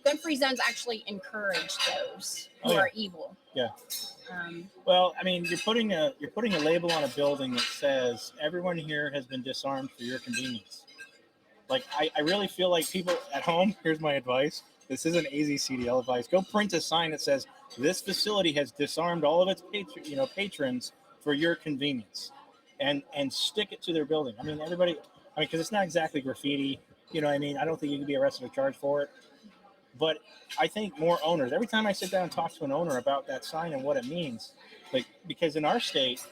gun-free zones actually encourage those who are evil. Yeah. Well, I mean, you're putting a label on a building that says everyone here has been disarmed for your convenience. Like, I really feel like people at home, here's my advice. This isn't AzCDL advice. Go print a sign that says this facility has disarmed all of its patrons for your convenience, and stick it to their building. I mean, everybody. I mean, because it's not exactly graffiti. You know what I mean? I don't think you can be arrested or charged for it. But I think more owners. Every time I sit down and talk to an owner about that sign and what it means, like, because in our state,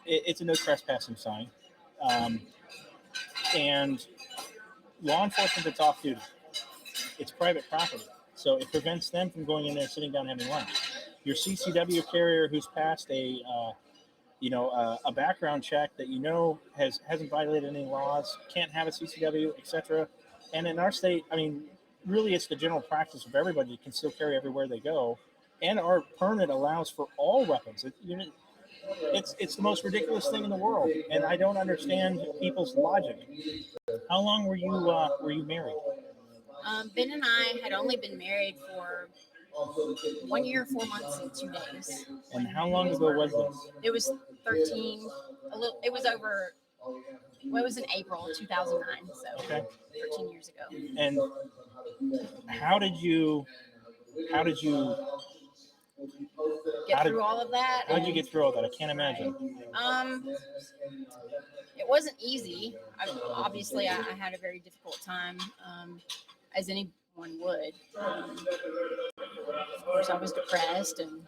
it's a no trespassing sign, and law enforcement that's off duty. It's private property, so it prevents them from going in there, sitting down, having lunch. Your CCW carrier who's passed a background check that hasn't violated any laws can't have a CCW, etc. And in our state, I mean, really, it's the general practice of everybody to still carry everywhere they go, and our permit allows for all weapons. It's the most ridiculous thing in the world, and I don't understand people's logic. How long were you married? Ben and I had only been married for 1 year, 4 months, and 2 days. And how long ago was this? It was 13. It was over. Well, it was in April 2009, so 13 years ago. And how did you get through all of that? How did you get through all that? I can't imagine. It wasn't easy. Obviously, I had a very difficult time, as anyone would. Of course, I was depressed, and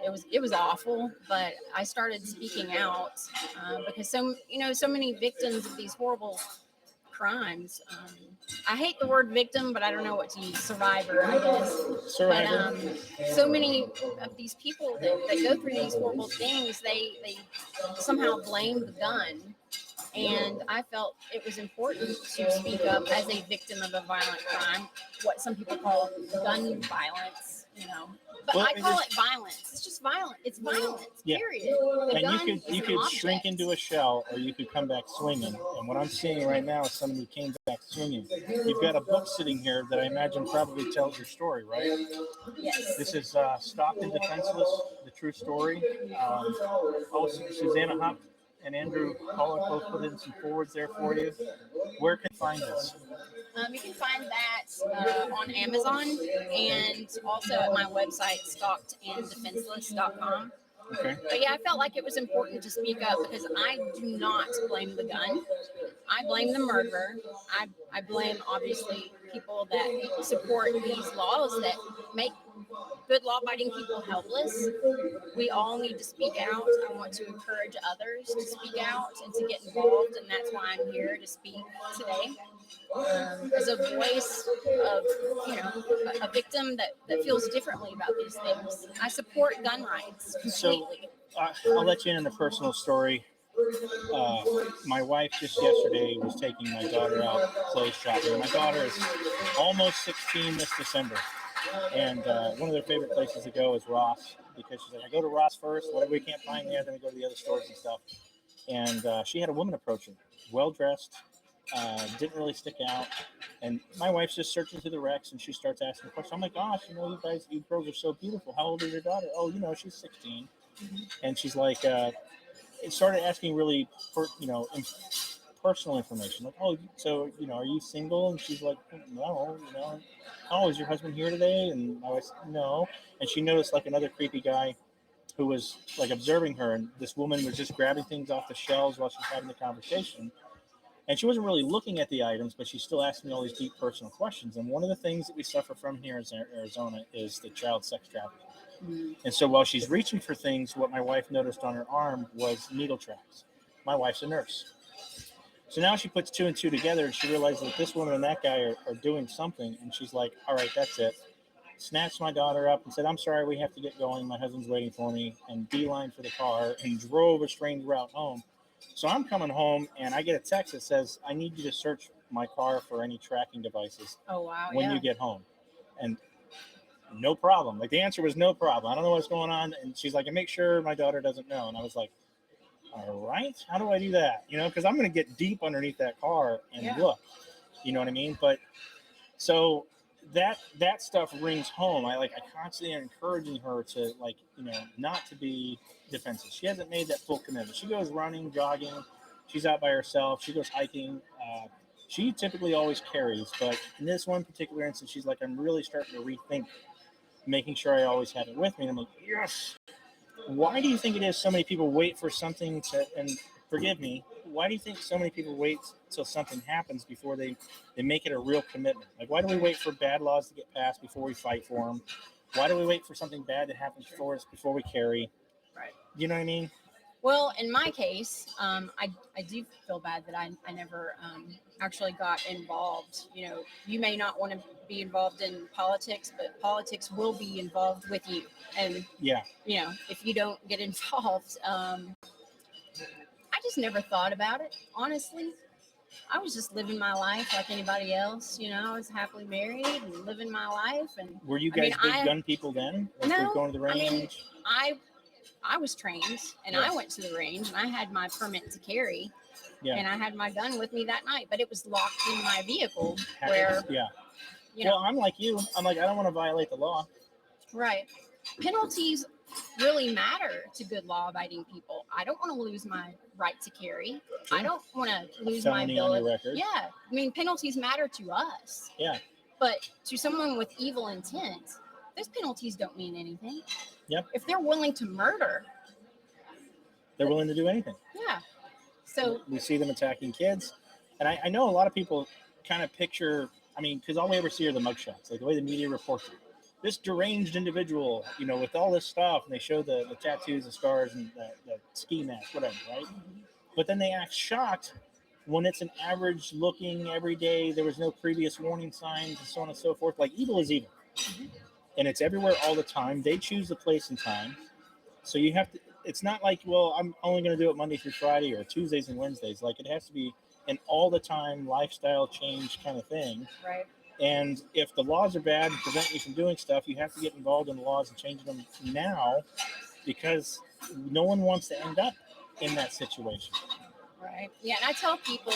it was awful. But I started speaking out because so many victims of these horrible crimes. I hate the word victim, but I don't know what to use. Survivor, I guess. Survivor. But so many of these people that go through these horrible things, they somehow blame the gun. And I felt it was important to speak up as a victim of a violent crime, what some people call gun violence, But I call it violence. It's just violent. It's violence, period. And you could shrink into a shell, or you could come back swinging. And what I'm seeing right now is someone who came back swinging. You've got a book sitting here that I imagine probably tells your story, right? Yes. This is Stalked and Defenseless, the true story. Susanna Hupp and Andrew Pollock both put in some forwards there for you. Where can you find this? You can find that on Amazon and also at my website, stalkeddandefenseless.com. Okay. But yeah, I felt like it was important to speak up because I do not blame the gun. I blame the murderer. I blame, obviously, people that support these laws that make good law-abiding people helpless. We all need to speak out. I want to encourage others to speak out and to get involved, and that's why I'm here to speak today. As a voice of, a victim that feels differently about these things. I support gun rights completely. So I'll let you in on a personal story. My wife just yesterday was taking my daughter out clothes shopping. My daughter is almost 16 this December. And one of their favorite places to go is Ross, because she's like, I go to Ross first, whatever we can't find there, then we go to the other stores and stuff. And she had a woman approach her, well-dressed, didn't really stick out. And my wife's just searching through the recs, and she starts asking questions. I'm like, gosh, you girls are so beautiful. How old is your daughter? Oh, she's 16. Mm-hmm. And she's like, it started asking really, personal information. Like, oh, so, are you single? And she's like, no, oh, is your husband here today? And I was, no. And she noticed like another creepy guy who was like observing her, and this woman was just grabbing things off the shelves while she's having the conversation. And she wasn't really looking at the items, but she's still asking all these deep personal questions. And one of the things that we suffer from here in Arizona is the child sex trafficking. Mm-hmm. And so while she's reaching for things, what my wife noticed on her arm was needle tracks. My wife's a nurse. So now she puts two and two together, and she realizes that this woman and that guy are doing something. And she's like, all right, that's it. Snatched my daughter up and said, I'm sorry, we have to get going. My husband's waiting for me. And beeline for the car and drove a strange route home. So I'm coming home, and I get a text that says, I need you to search my car for any tracking devices when you get home. And no problem. Like, the answer was no problem. I don't know what's going on. And she's like, and make sure my daughter doesn't know. And I was like, All right, how do I do that? Because I'm going to get deep underneath that car and look. You know what I mean? But so that stuff rings home. I constantly am encouraging her to not to be defensive. She hasn't made that full commitment. She goes running, jogging. She's out by herself. She goes hiking. She typically always carries, but in this one particular instance, she's like, I'm really starting to rethink making sure I always have it with me. And I'm like, yes. Why do you think it is so many people wait for something to, and forgive me, why do you think so many people wait till something happens before they make it a real commitment? Like, why do we wait for bad laws to get passed before we fight for them? Why do we wait for something bad to happen for us before we carry? Right. You know what I mean? Well, in my case, I do feel bad that I never actually got involved. You may not want to be involved in politics, but politics will be involved with you. And, if you don't get involved, I just never thought about it, honestly. I was just living my life like anybody else. I was happily married and living my life. And were you guys big gun people then? No, going to the range? I was trained and I went to the range and I had my permit to carry and I had my gun with me that night, but it was locked in my vehicle where, well, I'm like you. I'm like, I don't want to violate the law. Right. Penalties really matter to good law abiding people. I don't want to lose my right to carry. Sure. I don't want to lose Felony my on your ability. record. Yeah. I mean, penalties matter to us. Yeah. But to someone with evil intent, those penalties don't mean anything. Yep. If they're willing to murder, they're willing to do anything. Yeah. So we see them attacking kids. And I know a lot of people kind of picture, because all we ever see are the mugshots, like the way the media reports it. This deranged individual, with all this stuff, and they show the tattoos, the scars, and the ski mask, whatever, right? But then they act shocked when it's an average looking, everyday, there was no previous warning signs, and so on and so forth. Like, evil is evil. And it's everywhere all the time. They choose the place and time. So you have to, it's not like, well, I'm only going to do it Monday through Friday or Tuesdays and Wednesdays. Like, it has to be an all the time lifestyle change kind of thing. Right. And if the laws are bad and prevent you from doing stuff, you have to get involved in the laws and changing them now, because no one wants to end up in that situation. Right. Yeah. And I tell people,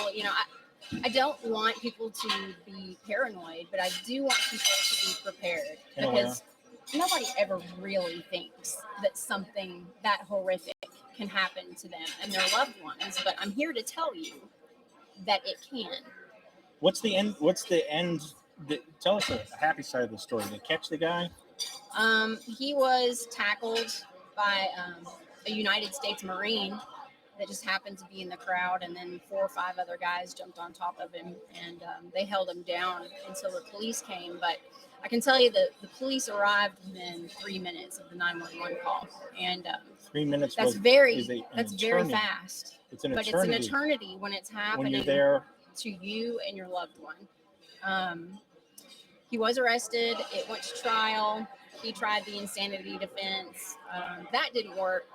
I don't want people to be paranoid, but I do want people to be prepared, because nobody ever really thinks that something that horrific can happen to them and their loved ones. But I'm here to tell you that it can. What's the end? Tell us a happy side of the story. Did they catch the guy? He was tackled by a United States Marine that just happened to be in the crowd, and then 4 or 5 other guys jumped on top of him, and they held him down until the police came. But I can tell you that the police arrived within 3 minutes of the 911 call, and 3 minutes. That's very fast. It's an eternity. But it's an eternity when it's happening when you're there to you and your loved one. He was arrested. It went to trial. He tried the insanity defense. That didn't work.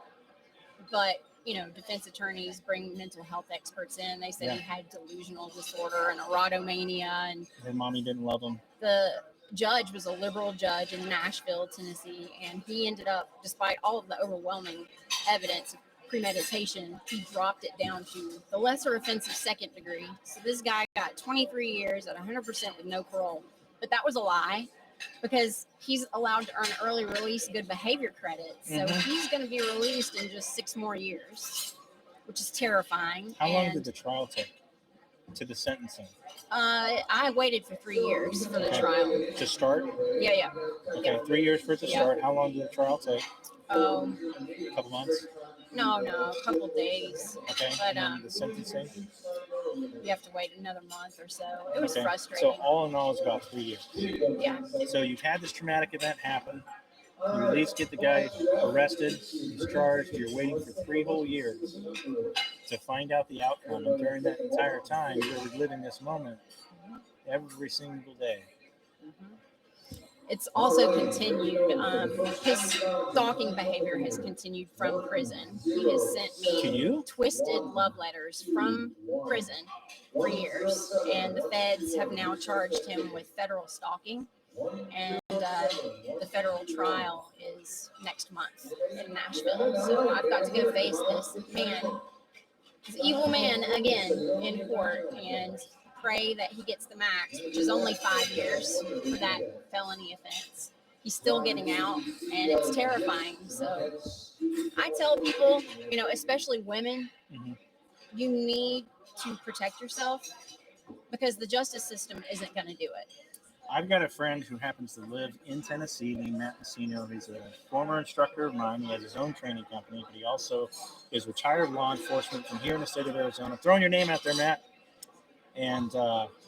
But, defense attorneys bring mental health experts in. They said he had delusional disorder and erotomania. And his mommy didn't love him. The judge was a liberal judge in Nashville, Tennessee. And he ended up, despite all of the overwhelming evidence of premeditation, he dropped it down to the lesser offensive second degree. So this guy got 23 years at 100% with no parole. But that was a lie, because he's allowed to earn early release good behavior credits. So he's going to be released in just 6 more years, which is terrifying. How long did the trial take to the sentencing? I waited for 3 years for the trial. To start? Yeah. Okay, 3 years for it to start. How long did the trial take? A couple months? No, a couple days. Okay, but the sentencing? You have to wait another month or so. It was frustrating. So all in all, it's about 3 years. Yeah. So you've had this traumatic event happen. You at least get the guy arrested. He's charged. You're waiting for 3 whole years to find out the outcome. And during that entire time, you're reliving this moment every single day. It's also continued. His stalking behavior has continued from prison. He has sent me twisted love letters from prison for years. And the feds have now charged him with federal stalking. And the federal trial is next month in Nashville. So I've got to go face this man this evil man again in court and pray that he gets the max, which is only 5 years for that felony offense. He's still getting out, and it's terrifying. So I tell people, you know, especially women, you need to protect yourself because the justice system isn't going to do it. I've got a friend who happens to live in Tennessee named Matt Messino. He's a former instructor of mine. He has his own training company, but he also is retired law enforcement from here in the state of Arizona. Throwing your name out there, Matt. And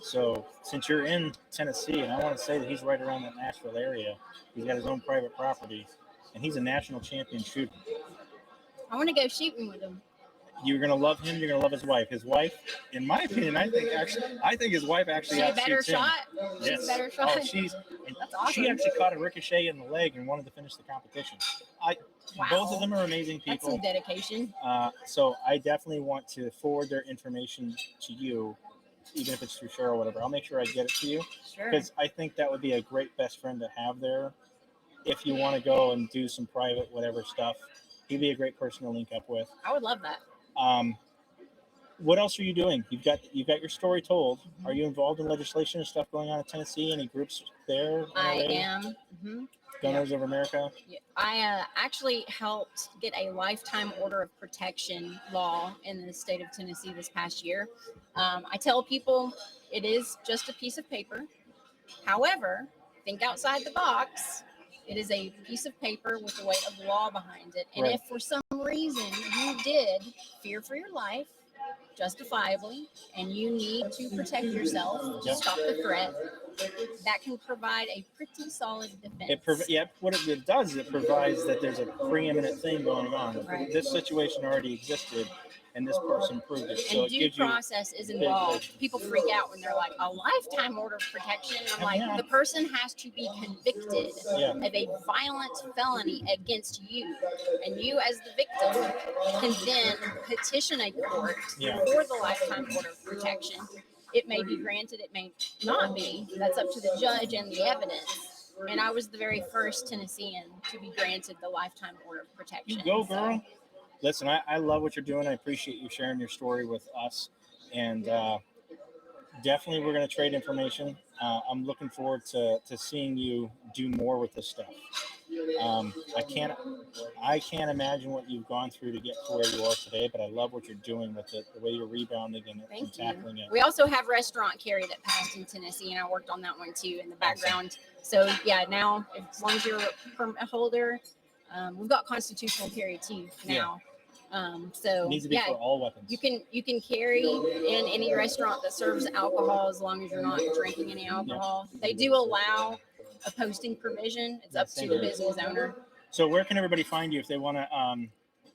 so since you're in Tennessee, and I want to say that he's right around that Nashville area, he's got his own private property, and he's a national champion shooter. I want to go shooting with him. You're gonna love him. You're gonna love his wife. His wife, in my opinion, I think his wife actually She's a better outshoots him. shot. Yes. She's a better shot. Oh, That's awesome. She actually caught a ricochet in the leg and wanted to finish the competition. Both of them are amazing people. That's some dedication. So I definitely want to forward their information to you, even if it's through Cheryl or whatever. I'll make sure I get it to you. Sure. Because I think that would be a great best friend to have there. If you want to go and do some private whatever stuff, he'd be a great person to link up with. I would love that. What else are you doing? You've got your story told. Are you involved in legislation and stuff going on in Tennessee? Any groups there? I am. Gunners of America. Yeah. I actually helped get a lifetime order of protection law in the state of Tennessee this past year. I tell people it is just a piece of paper. However, think outside the box. It is a piece of paper with the weight of law behind it. And if for some reason you did fear for your life, justifiably, and you need to protect yourself to stop the threat, that can provide a pretty solid defense. What it does is it provides that there's a preeminent thing going on. Right. This situation already existed, and this person proved it. So and due process is involved. People freak out when they're like, a lifetime order of protection. I'm like, the person has to be convicted of a violent felony against you. And you, as the victim, can then petition a court for the lifetime order of protection. It may be granted, it may not be. That's up to the judge and the evidence. And I was the very first Tennessean to be granted the lifetime order of protection. You go, girl. Listen, I love what you're doing. I appreciate you sharing your story with us. And definitely we're going to trade information. I'm looking forward to seeing you do more with this stuff. I can't imagine what you've gone through to get to where you are today, but I love what you're doing with it, the way you're rebounding and tackling it. We also have restaurant carry that passed in Tennessee, and I worked on that one too in the background. So now, as long as you're a permit holder, we've got constitutional carry too now. So it needs to be for all weapons. You can carry in any restaurant that serves alcohol as long as you're not drinking any alcohol. They do allow a posting provision. It's up to the business owner. So where can everybody find you if they want to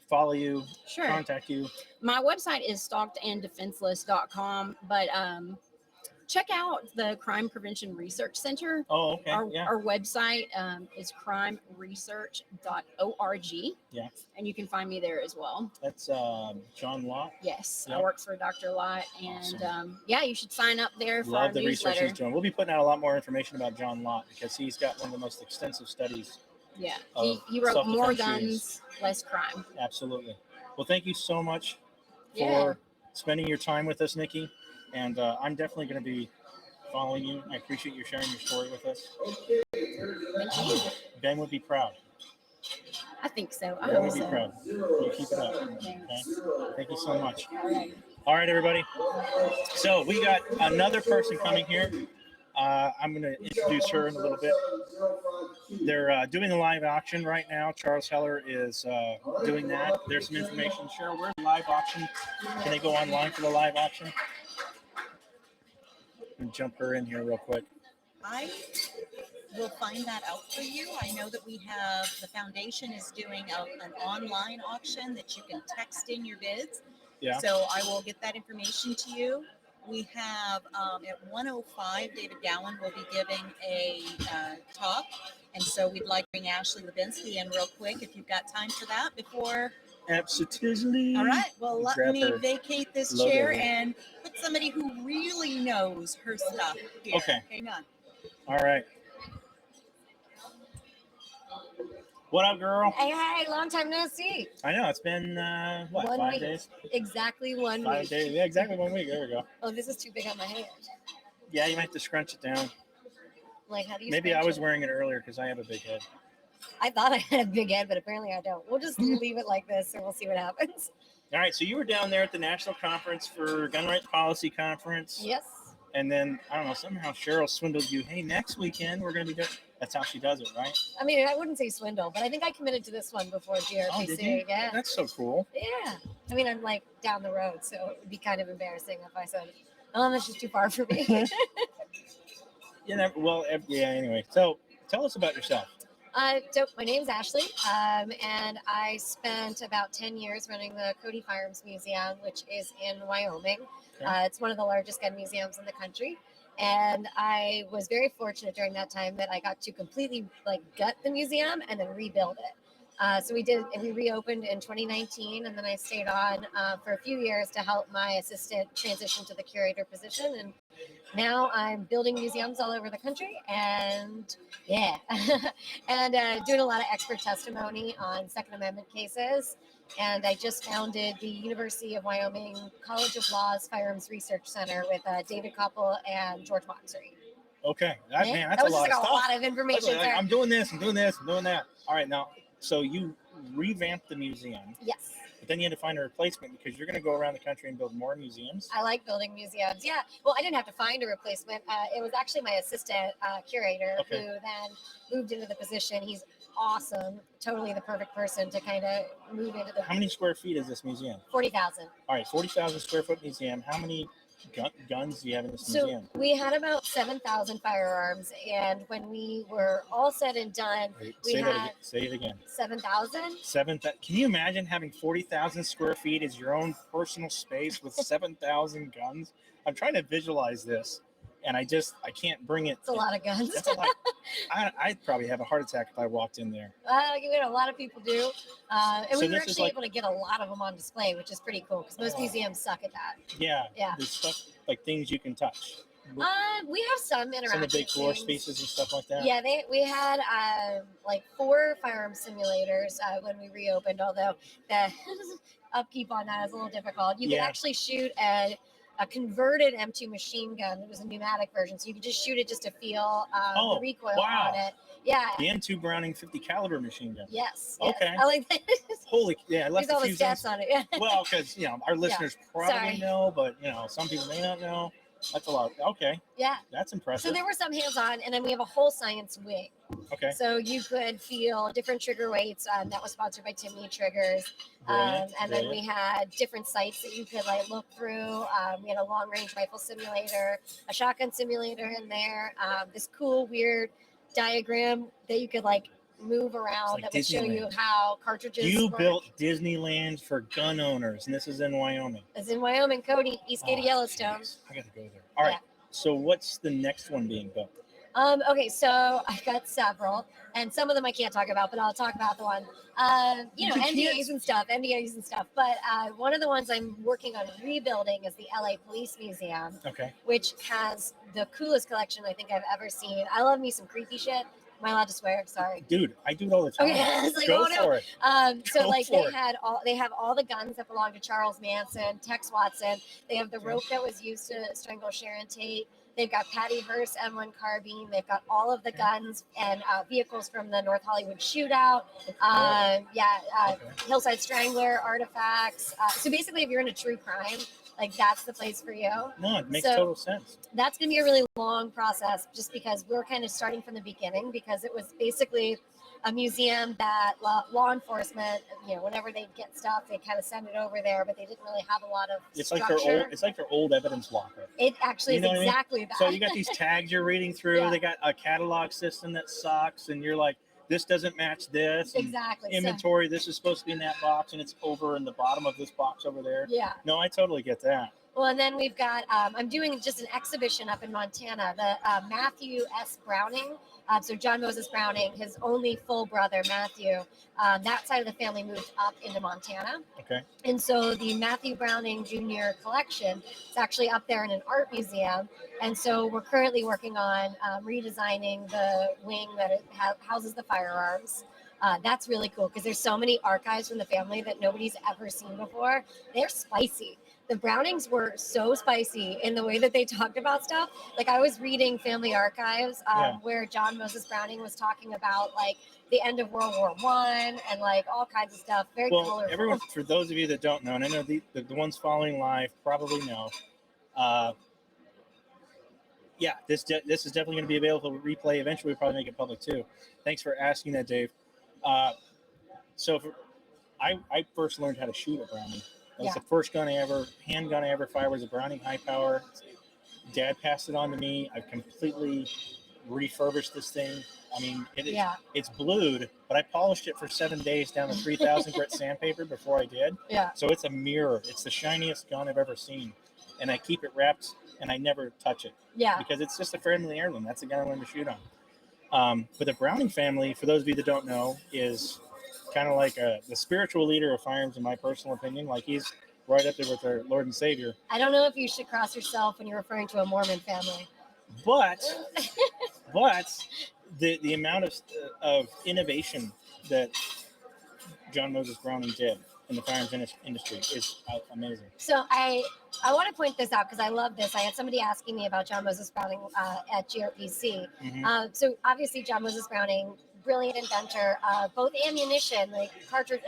follow you, contact you? My website is stalkedanddefenseless.com, but check out the Crime Prevention Research Center. Oh, okay. Our website is crimeresearch.org. Yeah. And you can find me there as well. That's John Lott? Yes. I work for Dr. Lott. And you should sign up there for Love our the newsletter. research he's doing. We'll be putting out a lot more information about John Lott because he's got one of the most extensive studies. Yeah. He wrote More Guns, Less Crime. Absolutely. Well, thank you so much for spending your time with us, Nikki. And I'm definitely going to be following you. I appreciate you sharing your story with us. Thank you. Ben would be proud. I think so. I Ben hope would be so. proud. You keep it up. Okay? Thank you so much. All right, everybody. So we got another person coming here. I'm going to introduce her in a little bit. They're doing a live auction right now. Charles Heller is doing that. There's some information. Cheryl, where's the live auction? Can they go online for the live auction? And jump her in here real quick. I will find that out for you. I know that we have, the foundation is doing an online auction that you can text in your bids. Yeah. So I will get that information to you. We have at 1:05, David Gowan will be giving a talk. And so we'd like to bring Ashley Hlebinksy in real quick if you've got time for that before. Absolutely. All right. Well, let Grab me her vacate this logo chair here. and put somebody who really knows her stuff here. Okay. Hang on. All right. What up, girl? Hey, long time no see. I know, it's been, 5 days? Exactly 1 week. 5 days, yeah, exactly 1 week. There we go. Oh, this is too big on my hand. Yeah, you might have to scrunch it down. Like, how do you Maybe I was wearing it earlier because I have a big head. I thought I had a big head, but apparently I don't. We'll just leave it like this and we'll see what happens. All right, so you were down there at the National Conference for Gun Rights Policy Conference. Yes. And then, I don't know, somehow Cheryl swindled you. Hey, next weekend we're going to be doing... That's how she does it, right? I mean, I wouldn't say swindle, but I think I committed to this one before GRPC. Oh, did you? Yeah. That's so cool. Yeah. I mean, I'm like down the road, so it would be kind of embarrassing if I said, oh, that's just too far for me. Anyway. So tell us about yourself. So my name's Ashley, and I spent about 10 years running the Cody Firearms Museum, which is in Wyoming. Okay. It's one of the largest gun museums in the country. And I was very fortunate during that time that I got to completely gut the museum and then rebuild it. So we did, and we reopened in 2019, and then I stayed on for a few years to help my assistant transition to the curator position. And now I'm building museums all over the country, and yeah, and doing a lot of expert testimony on Second Amendment cases. And I just founded the University of Wyoming College of Law's Firearms Research Center with David Koppel and George Moxery. Okay, that's that was a lot just of a stuff. lot of information. Like, I'm doing this, I'm doing this, I'm doing that. All right, now, so you revamped the museum. Yes. But then you had to find a replacement because you're going to go around the country and build more museums. I like building museums. Yeah. Well, I didn't have to find a replacement. It was actually my assistant curator who then moved into the position. He's awesome. Totally the perfect person to kind of move into the... How many square feet is this museum? 40,000. All right, 40,000 square foot museum. How many guns do you have in this museum? We had about 7,000 firearms, and when we were all said and done, Say it again. 7,000. Can you imagine having 40,000 square feet as your own personal space with 7,000 guns? I'm trying to visualize this, and I can't bring it. It's a lot of guns. That's a lot. I'd probably have a heart attack if I walked in there. A lot of people do. And we were actually able to get a lot of them on display, which is pretty cool because most museums suck at that. Yeah. Yeah. There's stuff like things you can touch. We have some interactive Some of the big floor things. spaces and stuff like that. Yeah, we had 4 firearm simulators when we reopened, although the upkeep on that is a little difficult. You could actually shoot a converted M2 machine gun. It was a pneumatic version, so you could just shoot it just to feel the recoil on it. Yeah. The M2 Browning 50 caliber machine gun. Yes. Okay. I like that. Holy, yeah, I left There's all a the few stats on it. Yeah. Well, because our listeners probably Sorry. know, but some people may not know. That's a lot. Okay. Yeah. That's impressive. So there were some hands-on, and then we have a whole science wing. Okay. So you could feel different trigger weights. That was sponsored by Timney Triggers. And then we had different sites that you could look through. We had a long-range rifle simulator, a shotgun simulator in there. This cool, weird diagram that you could move around that would show you how cartridges work. Built Disneyland for gun owners, and this is in Wyoming. It's in Wyoming, Cody, east gate of Yellowstone. Geez. I got to go there. All right. So what's the next one being built? Okay, so I've got several, and some of them I can't talk about, but I'll talk about the one, NDAs and stuff. But one of the ones I'm working on rebuilding is the LA Police Museum, which has the coolest collection I think I've ever seen. I love me some creepy shit. Am I allowed to swear? Sorry. Dude, I do it all the time. Okay, Go for it. They have all the guns that belong to Charles Manson, Tex Watson. They have the rope that was used to strangle Sharon Tate. They've got Patty Hearst M1 carbine. They've got all of the guns and vehicles from the North Hollywood shootout. Hillside Strangler artifacts. So basically, if you're into true crime, that's the place for you. No, it makes total sense. That's going to be a really long process just because we're kind of starting from the beginning because it was basically a museum that law enforcement, whenever they get stuff, they kind of send it over there, but they didn't really have a lot of structure. It's like their old evidence locker. It actually is exactly that. So you got these tags you're reading through. Yeah. They got a catalog system that sucks, and you're like, this doesn't match this. Exactly. Inventory, this is supposed to be in that box, and it's over in the bottom of this box over there. Yeah. No, I totally get that. Well, and then we've got, I'm doing just an exhibition up in Montana, the Matthew S. Browning. So John Moses Browning, his only full brother, Matthew, that side of the family moved up into Montana. Okay. And so the Matthew Browning Jr. collection is actually up there in an art museum. And so we're currently working on redesigning the wing that houses the firearms. That's really cool because there's so many archives from the family that nobody's ever seen before. They're spicy. The Brownings were so spicy in the way that they talked about stuff. Like I was reading family archives where John Moses Browning was talking about like the end of World War I and like all kinds of stuff. Very colorful. Everyone, for those of you that don't know, and I know the ones following live probably know, this is definitely going to be available for replay. Eventually, we'll probably make it public too. Thanks for asking that, Dave. I first learned how to shoot a Browning. That was the first handgun I ever fired was a Browning high power. Dad passed it on to me. I've completely refurbished this thing. I mean, it's blued, but I polished it for 7 days down to 3,000 grit sandpaper before I did. Yeah. So it's a mirror. It's the shiniest gun I've ever seen. And I keep it wrapped and I never touch it. Yeah. Because it's just a family heirloom. That's the gun I learned to shoot on. But the Browning family, for those of you that don't know, is kind of like the spiritual leader of firearms, in my personal opinion. Like he's right up there with our Lord and Savior. I don't know if you should cross yourself when you're referring to a Mormon family. But the amount of innovation that John Moses Browning did in the firearms industry is amazing. So I want to point this out because I love this. I had somebody asking me about John Moses Browning at GRPC. Mm-hmm. So obviously John Moses Browning, brilliant inventor of both ammunition, like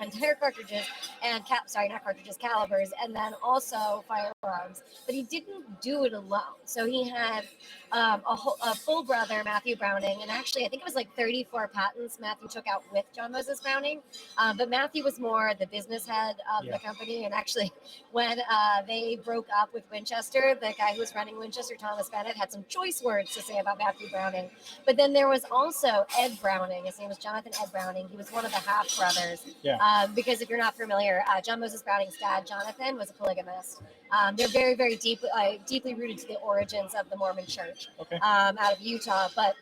entire cartridges, and calibers, and then also firearms. But he didn't do it alone. So he had a full brother, Matthew Browning, and actually I think it was like 34 patents Matthew took out with John Moses Browning. But Matthew was more the business head of the company, and actually when they broke up with Winchester, the guy who was running Winchester, Thomas Bennett, had some choice words to say about Matthew Browning. But then there was also Ed Browning. His name was Jonathan Ed Browning. He was one of the half brothers. Yeah. Because if you're not familiar, John Moses Browning's dad, Jonathan, was a polygamist. They're very, very deeply rooted to the origins of the Mormon Church. Okay. Out of Utah, but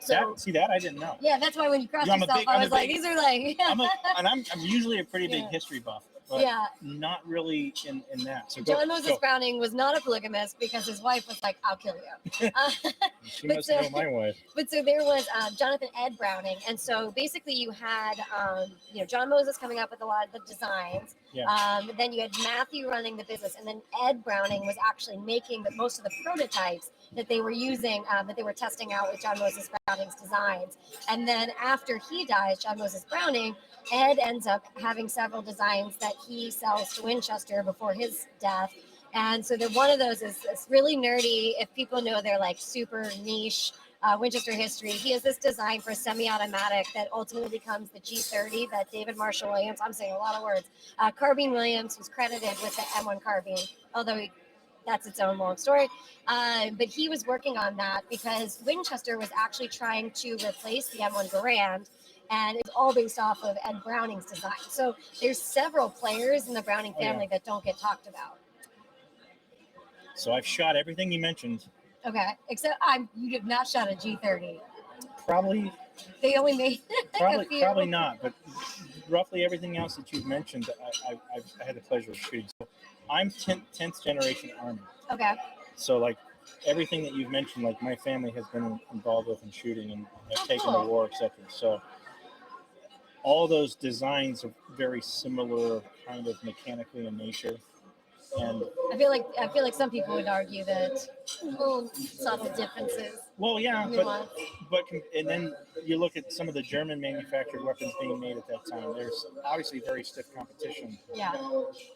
so that I didn't know. Yeah, that's why when you crossed yourself, I was like, these are like. I'm usually a pretty big history buff. But not really in that. So John Moses Browning was not a polygamist because his wife was like, I'll kill you. She must know my wife. But so there was Jonathan Ed Browning. And so basically you had, John Moses coming up with a lot of the designs. Yeah. Then you had Matthew running the business. And then Ed Browning was actually making most of the prototypes that they were using, that they were testing out with John Moses Browning's designs. And then after he dies, John Moses Browning, Ed ends up having several designs that he sells to Winchester before his death. And so one of those is really nerdy. If people know they're like super niche Winchester history, he has this design for a semi-automatic that ultimately becomes the G30 that David Marshall Williams, I'm saying a lot of words, Carbine Williams was credited with the M1 carbine, although that's its own long story. But he was working on that because Winchester was actually trying to replace the M1 Garand, and it's all based off of Ed Browning's design. So there's several players in the Browning family that don't get talked about. So I've shot everything you mentioned. Okay, except you have not shot a G30. Probably. They only made probably not, but roughly everything else that you've mentioned, I had the pleasure of shooting. So I'm 10th generation Army. Okay. So like everything that you've mentioned, like my family has been involved with in shooting and have taken the war, etc. So all those designs are very similar, kind of mechanically in nature. And I feel like some people would argue that subtle differences. Well, yeah, but and then you look at some of the German manufactured weapons being made at that time. There's obviously very stiff competition. Yeah.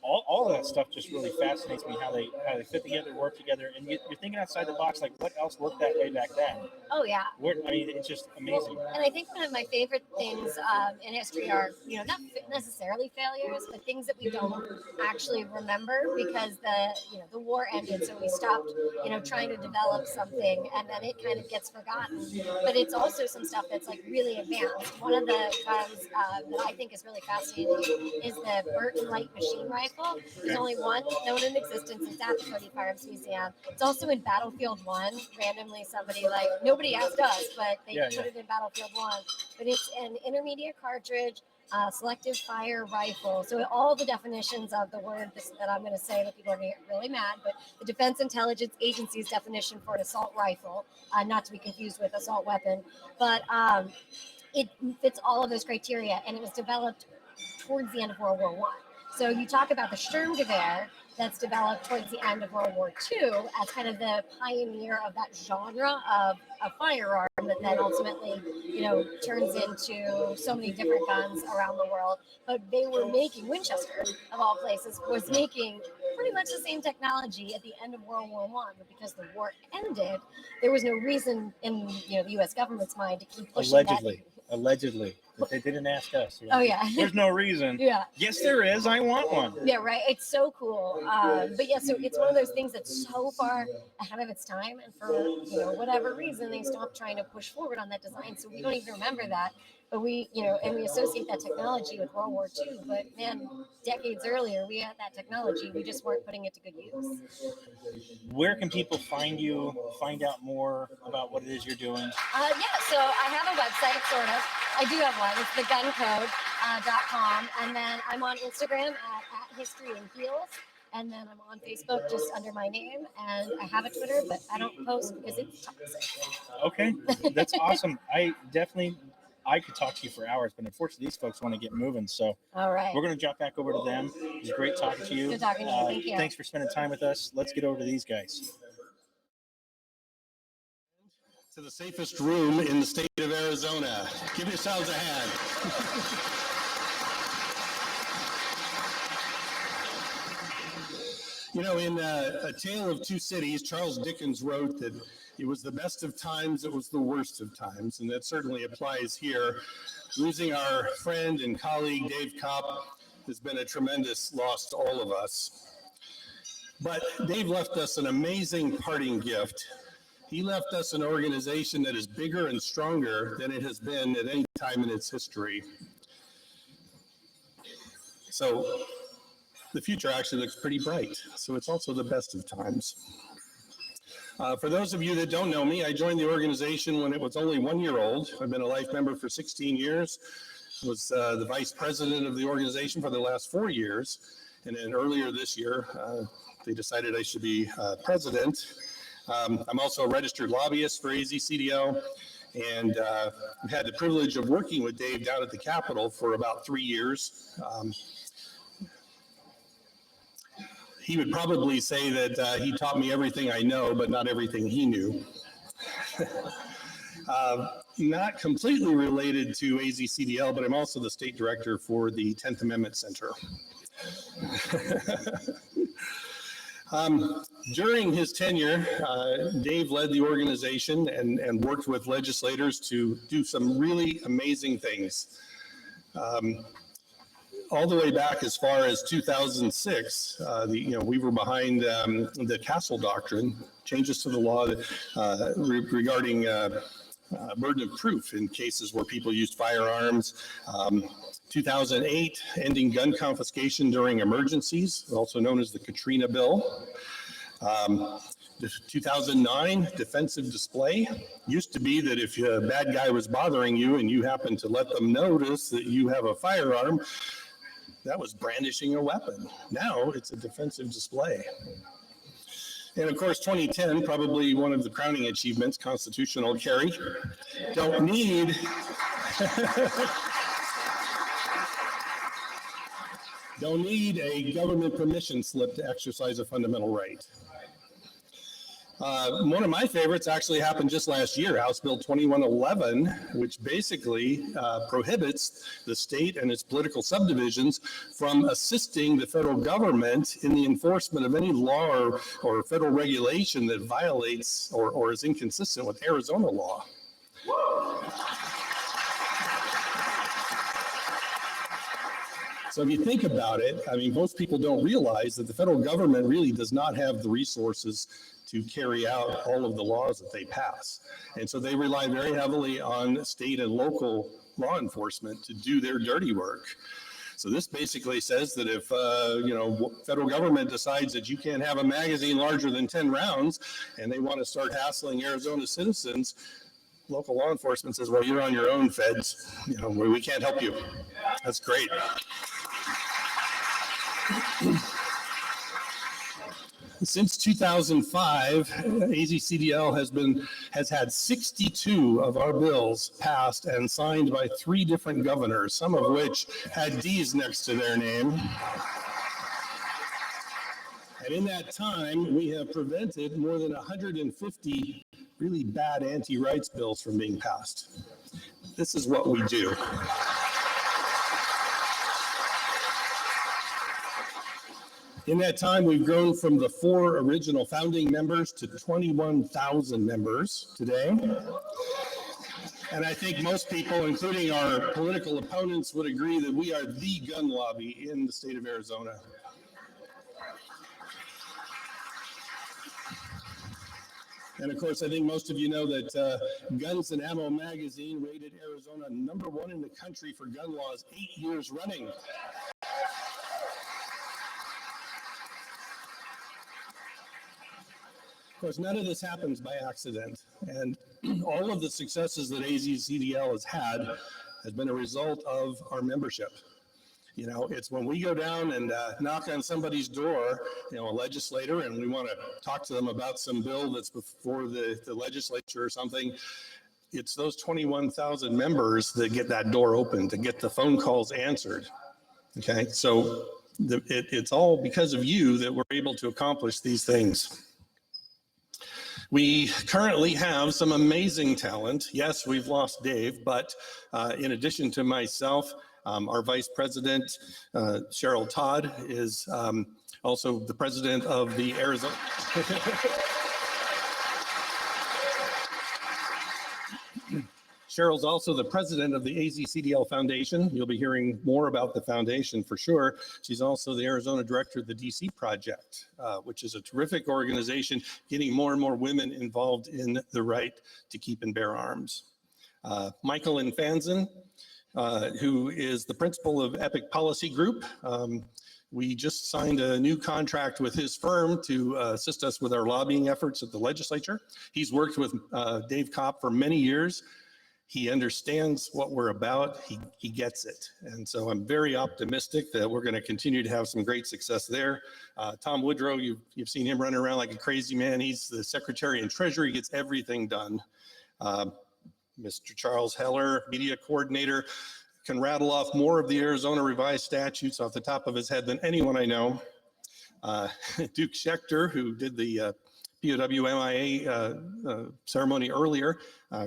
All of that stuff just really fascinates me, how they fit together, work together, and you're thinking outside the box. Like, what else worked that way back then? Oh yeah. It's just amazing. And I think one of my favorite things in history are, not necessarily failures, but things that we don't actually remember because the war ended, so we stopped, trying to develop something, and then it kind of gets forgotten. But it's also some stuff that's like really advanced. One of the guns that I think is really fascinating is the Burton light machine rifle. There's only one known in existence. It's at the Cody Firearms Museum. It's also in Battlefield 1. Randomly, nobody asked us, but they put it in Battlefield 1. But it's an intermediate cartridge, selective fire rifle. So all the definitions of the word that I'm going to say that people are going to get really mad, but the Defense Intelligence Agency's definition for an assault rifle, not to be confused with assault weapon, but it fits all of those criteria, and it was developed towards the end of World War I. So you talk about the Sturmgewehr that's developed towards the end of World War II as kind of the pioneer of that genre of a firearm that then ultimately, turns into so many different guns around the world. But they were making, Winchester, of all places, was making pretty much the same technology at the end of World War I, but because the war ended, there was no reason in the U.S. government's mind to keep pushing Allegedly. But they didn't ask us. Oh, yeah. There's no reason. Yeah. Yes, there is. I want one. Yeah, right. It's so cool. But yeah, so it's one of those things that's so far ahead of its time. And for, whatever reason, they stopped trying to push forward on that design. So we don't even remember that. But we, and we associate that technology with World War II. But man, decades earlier, we had that technology. We just weren't putting it to good use. Where can people find you, find out more about what it is you're doing? So I have a website, sort of. I do have one. It's theguncode.com. And then I'm on Instagram at History and Heels. And then I'm on Facebook just under my name. And I have a Twitter, but I don't post because it's toxic. Okay. That's awesome. I could talk to you for hours, but unfortunately, these folks want to get moving. So all right, we're going to jump back over to them. It was great talking to you. Good talking to you. Thank you. Thanks for spending time with us. Let's get over to these guys. To the safest room in the state of Arizona. Give yourselves a hand. In A Tale of Two Cities, Charles Dickens wrote that it was the best of times, it was the worst of times, and that certainly applies here. Losing our friend and colleague, Dave Kopp, has been a tremendous loss to all of us. But Dave left us an amazing parting gift. He left us an organization that is bigger and stronger than it has been at any time in its history. So the future actually looks pretty bright. So it's also the best of times. For those of you that don't know me, I joined the organization when it was only 1 year old. I've been a life member for 16 years. Was the vice president of the organization for the last 4 years. And then earlier this year, they decided I should be president. I'm also a registered lobbyist for AzCDL, and I've had the privilege of working with Dave down at the Capitol for about 3 years. He would probably say that he taught me everything I know, but not everything he knew. Not completely related to AzCDL, but I'm also the state director for the 10th Amendment Center. During his tenure, Dave led the organization and worked with legislators to do some really amazing things. All the way back as far as 2006, we were behind the Castle Doctrine, changes to the law regarding burden of proof in cases where people used firearms. 2008, ending gun confiscation during emergencies, also known as the Katrina Bill. 2009, defensive display. Used to be that if a bad guy was bothering you and you happened to let them notice that you have a firearm, that was brandishing a weapon. Now it's a defensive display. And of course, 2010, probably one of the crowning achievements, constitutional carry. Don't need don't need a government permission slip to exercise a fundamental right. One of my favorites actually happened just last year, House Bill 2111, which basically prohibits the state and its political subdivisions from assisting the federal government in the enforcement of any law or federal regulation that violates or is inconsistent with Arizona law. So if you think about it, I mean, most people don't realize that the federal government really does not have the resources to carry out all of the laws that they pass. And so they rely very heavily on state and local law enforcement to do their dirty work. So this basically says that if, federal government decides that you can't have a magazine larger than 10 rounds and they want to start hassling Arizona citizens, local law enforcement says, well, you're on your own, feds. We can't help you. That's great. Since 2005, AzCDL has had 62 of our bills passed and signed by 3 different governors, some of which had D's next to their name. And in that time, we have prevented more than 150 really bad anti-rights bills from being passed. This is what we do. In that time, we've grown from the 4 original founding members to 21,000 members today. And I think most people, including our political opponents, would agree that we are the gun lobby in the state of Arizona. And of course, I think most of you know that Guns and Ammo magazine rated Arizona #1 in the country for gun laws 8 years running. Of course, none of this happens by accident, and all of the successes that AzCDL has had has been a result of our membership. You know, it's when we go down and knock on somebody's door, you know, a legislator, and we want to talk to them about some bill that's before the legislature or something, it's those 21,000 members that get that door open, to get the phone calls answered. Okay, so it's all because of you that we're able to accomplish these things. We currently have some amazing talent. Yes, we've lost Dave, but in addition to myself, our Vice President, Cheryl Todd, is also the president of the Arizona. Cheryl's also the president of the AzCDL Foundation. You'll be hearing more about the foundation for sure. She's also the Arizona director of the DC Project, which is a terrific organization getting more and more women involved in the right to keep and bear arms. Michael Infanzon, who is the principal of Epic Policy Group. We just signed a new contract with his firm to assist us with our lobbying efforts at the legislature. He's worked with Dave Kopp for many years. He understands what we're about. He gets it. And so I'm very optimistic that we're going to continue to have some great success there. Tom Woodrow, you've seen him running around like a crazy man. He's the secretary and treasurer. He gets everything done. Mr. Charles Heller, media coordinator, can rattle off more of the Arizona revised statutes off the top of his head than anyone I know. Duke Schechter, who did the POW-MIA ceremony earlier,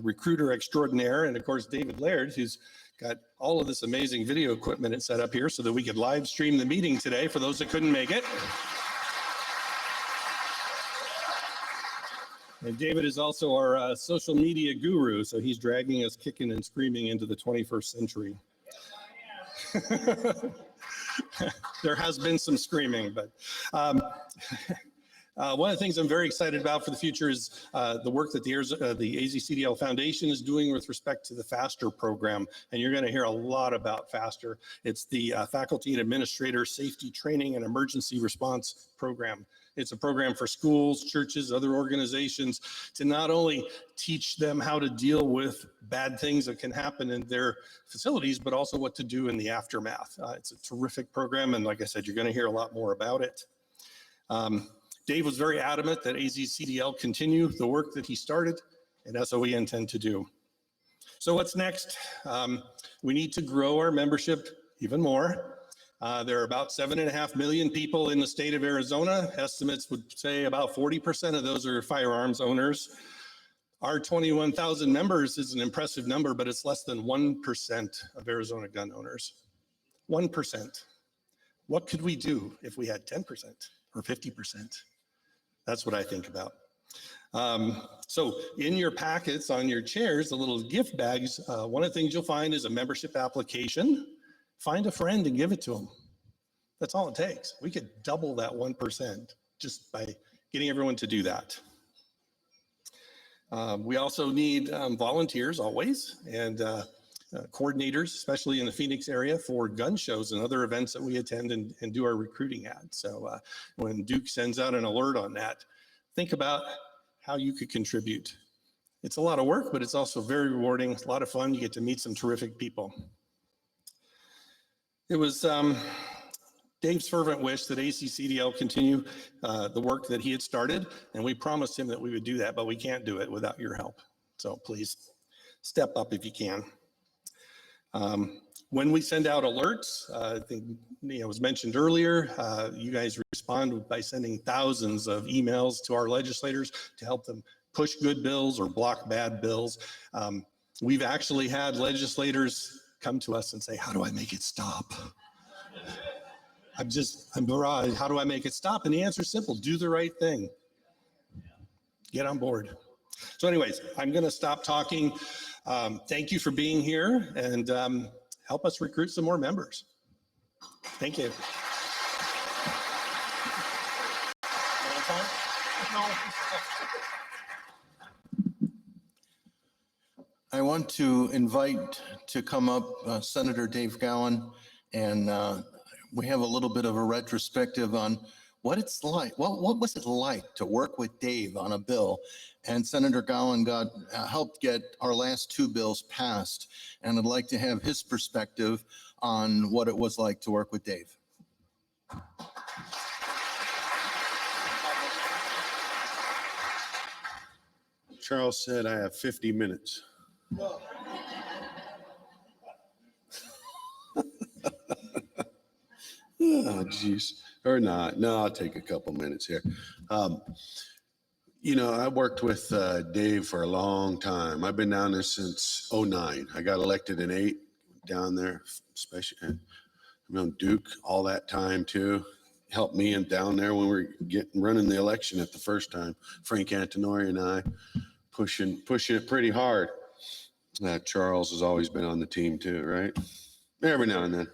recruiter extraordinaire, and of course David Laird, who's got all of this amazing video equipment set up here so that we could live stream the meeting today for those that couldn't make it. And David is also our social media guru, so he's dragging us kicking and screaming into the 21st century. There has been some screaming, but one of the things I'm very excited about for the future is the work that the AzCDL Foundation is doing with respect to the FASTER program. And you're going to hear a lot about FASTER. It's the Faculty and Administrator Safety Training and Emergency Response Program. It's a program for schools, churches, other organizations to not only teach them how to deal with bad things that can happen in their facilities, but also what to do in the aftermath. It's a terrific program. And like I said, you're going to hear a lot more about it. Dave was very adamant that AzCDL continue the work that he started, and that's what we intend to do. So what's next? We need to grow our membership even more. There are about 7.5 million people in the state of Arizona. Estimates would say about 40% of those are firearms owners. Our 21,000 members is an impressive number, but it's less than 1% of Arizona gun owners. 1%. What could we do if we had 10% or 50%? That's what I think about. So in your packets on your chairs, the little gift bags, one of the things you'll find is a membership application. Find a friend and give it to them. That's all it takes. We could double that 1% just by getting everyone to do that. We also need volunteers always, and coordinators, especially in the Phoenix area, for gun shows and other events that we attend and do our recruiting at. So when Duke sends out an alert on that, think about how you could contribute. It's a lot of work, but it's also very rewarding. It's a lot of fun. You get to meet some terrific people. It was Dave's fervent wish that AzCDL continue the work that he had started, and we promised him that we would do that, but we can't do it without your help. So please step up if you can. When we send out alerts, I think it was mentioned earlier, you guys respond by sending thousands of emails to our legislators to help them push good bills or block bad bills. We've actually had legislators come to us and say, how do I make it stop? I'm barraged. How do I make it stop? And the answer is simple. Do the right thing. Get on board. So anyways, I'm going to stop talking. Thank you for being here, and help us recruit some more members. Thank you. I want to invite to come up Senator Dave Gowan, and we have a little bit of a retrospective on what it's like. What was it like to work with Dave on a bill? And Senator Gowan helped get our last two bills passed, and I'd like to have his perspective on what it was like to work with Dave. Charles said I have 50 minutes. Oh, geez. Or not. No, I'll take a couple minutes here. You know, I worked with Dave for a long time. I've been down there since '09. I got elected in '08 down there, especially, I've known Duke all that time too. Helped me and down there when we were running the election at the first time. Frank Antonori and I pushing it pretty hard. Charles has always been on the team too, right? Every now and then.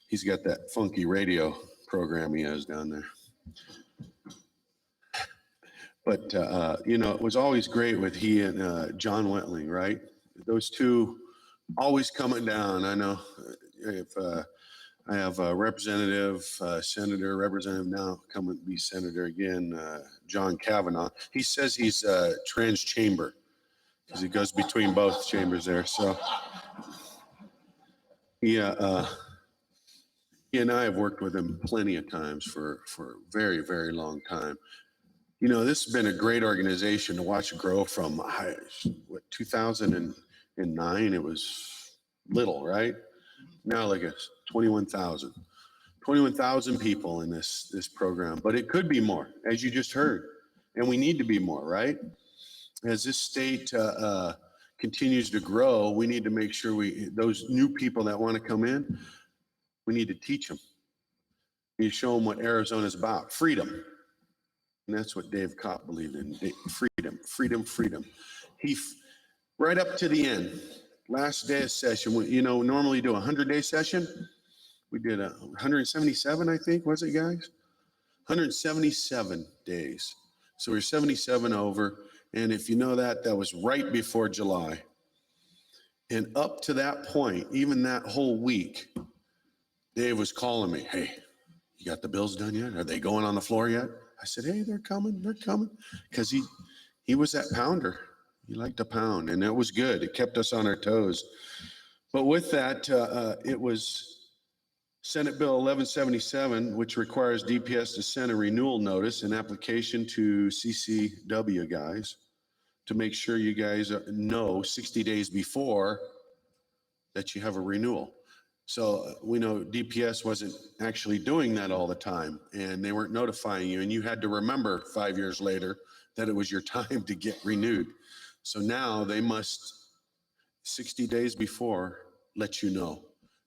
He's got that funky radio program he has down there. But, you know, it was always great with he and John Wetling, right? Those two always coming down. I know if I have a representative, senator, representative now, coming to be senator again, John Kavanaugh. He says he's trans-chamber because he goes between both chambers there. So, yeah. He and I have worked with him plenty of times for a very, very long time. You know, this has been a great organization to watch it grow from, 2009, it was little, right? Now like 21,000 people in this program, but it could be more, as you just heard, and we need to be more, right? As this state continues to grow, we need to make sure those new people that want to come in, we need to teach them. We need to show them what Arizona is about, freedom. And that's what Dave Kopp believed in, freedom, freedom, freedom. Right up to the end, last day of session, you know, normally do a 100-day session. We did 177, I think, was it, guys? 177 days. So we're 77 over. And if you know that, that was right before July. And up to that point, even that whole week, Dave was calling me, hey, you got the bills done yet? Are they going on the floor yet? I said, hey, they're coming. Because he was that pounder. He liked to pound, and that was good. It kept us on our toes. But with that, it was Senate Bill 1177, which requires DPS to send a renewal notice and application to CCW guys to make sure you guys know 60 days before that you have a renewal. So we know DPS wasn't actually doing that all the time, and they weren't notifying you, and you had to remember 5 years later that it was your time to get renewed. So now they must 60 days before let you know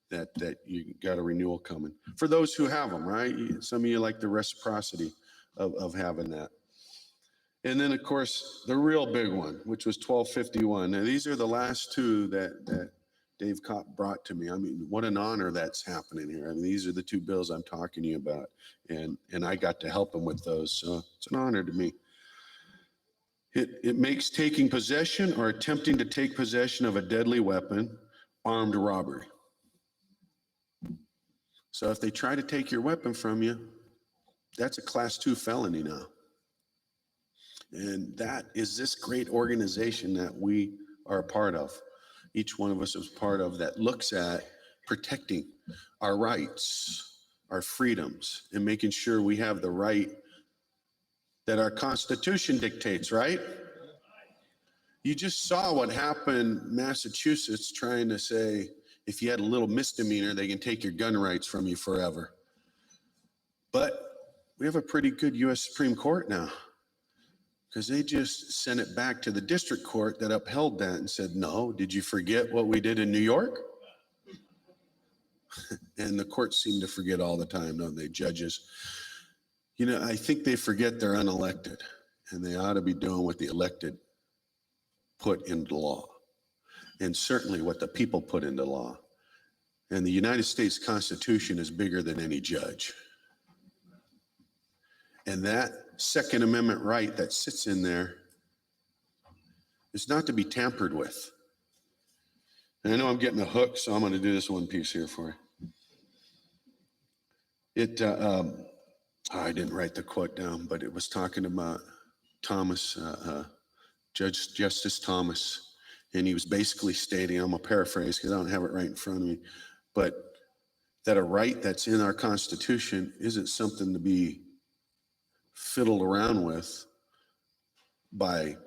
that you got a renewal coming. For those who have them, right? Some of you like the reciprocity of having that. And then of course the real big one, which was 1251. Now these are the last two that Dave Kopp brought to me. I mean, what an honor that's happening here. I mean, these are the two bills I'm talking to you about, and I got to help him with those. So it's an honor to me. It makes taking possession or attempting to take possession of a deadly weapon armed robbery. So if they try to take your weapon from you, that's a class 2 felony now. And that is this great organization that we are a part of. Each one of us is part of that looks at protecting our rights, our freedoms and making sure we have the right that our Constitution dictates, right? You just saw what happened in Massachusetts trying to say, if you had a little misdemeanor, they can take your gun rights from you forever. But we have a pretty good U.S. Supreme Court now, because they just sent it back to the district court that upheld that and said, no, did you forget what we did in New York? And the courts seem to forget all the time, don't they, judges? You know, I think they forget they're unelected, and they ought to be doing what the elected put into law, and certainly what the people put into law. And the United States Constitution is bigger than any judge. And that Second Amendment right that sits in there is not to be tampered with. And I know I'm getting a hook, so I'm going to do this one piece here for you. I didn't write the quote down, but it was talking about Thomas, Justice Thomas, and he was basically stating, I'm going to paraphrase because I don't have it right in front of me, but that a right that's in our Constitution isn't something to be fiddled around with by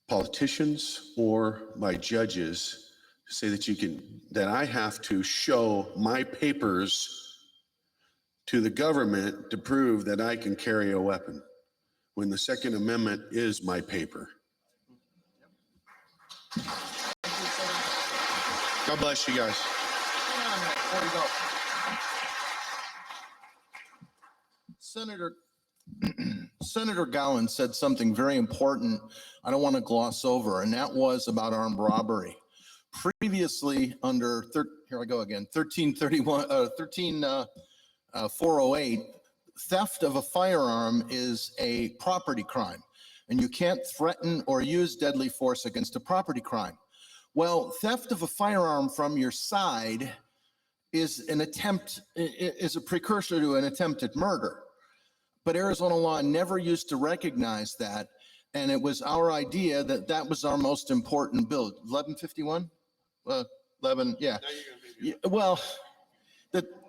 politicians or by judges to say that I have to show my papers to the government to prove that I can carry a weapon, when the Second Amendment is my paper. God bless you guys. Senator Gowan said something very important I don't want to gloss over, and that was about armed robbery. Previously, under 408, theft of a firearm is a property crime, and you can't threaten or use deadly force against a property crime. Well, theft of a firearm from your side is a precursor to an attempted murder. But Arizona law never used to recognize that, and it was our idea that that was our most important bill. 1151? 11, yeah. Well,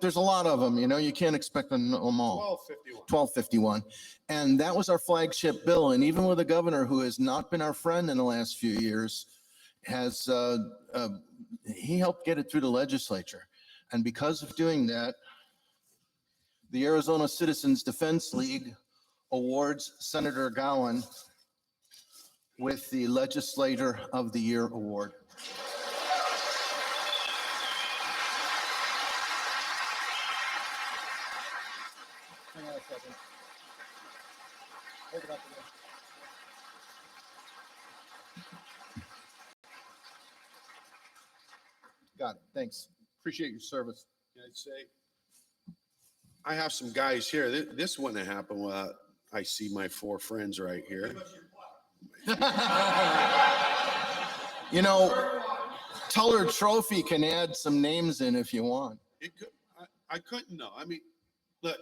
there's a lot of them, you know, you can't expect them all. 1251. And that was our flagship bill. And even with a governor who has not been our friend in the last few years, he helped get it through the legislature. And because of doing that, the Arizona Citizens Defense League awards Senator Gowan with the Legislator of the Year award. Hang on a second. Hold it up again. Got it. Thanks. Appreciate your service. Can I say, I have some guys here. This wouldn't have happened without I see my four friends right here. You know, Tuller Trophy can add some names in if you want. It could, I couldn't know. I mean, look,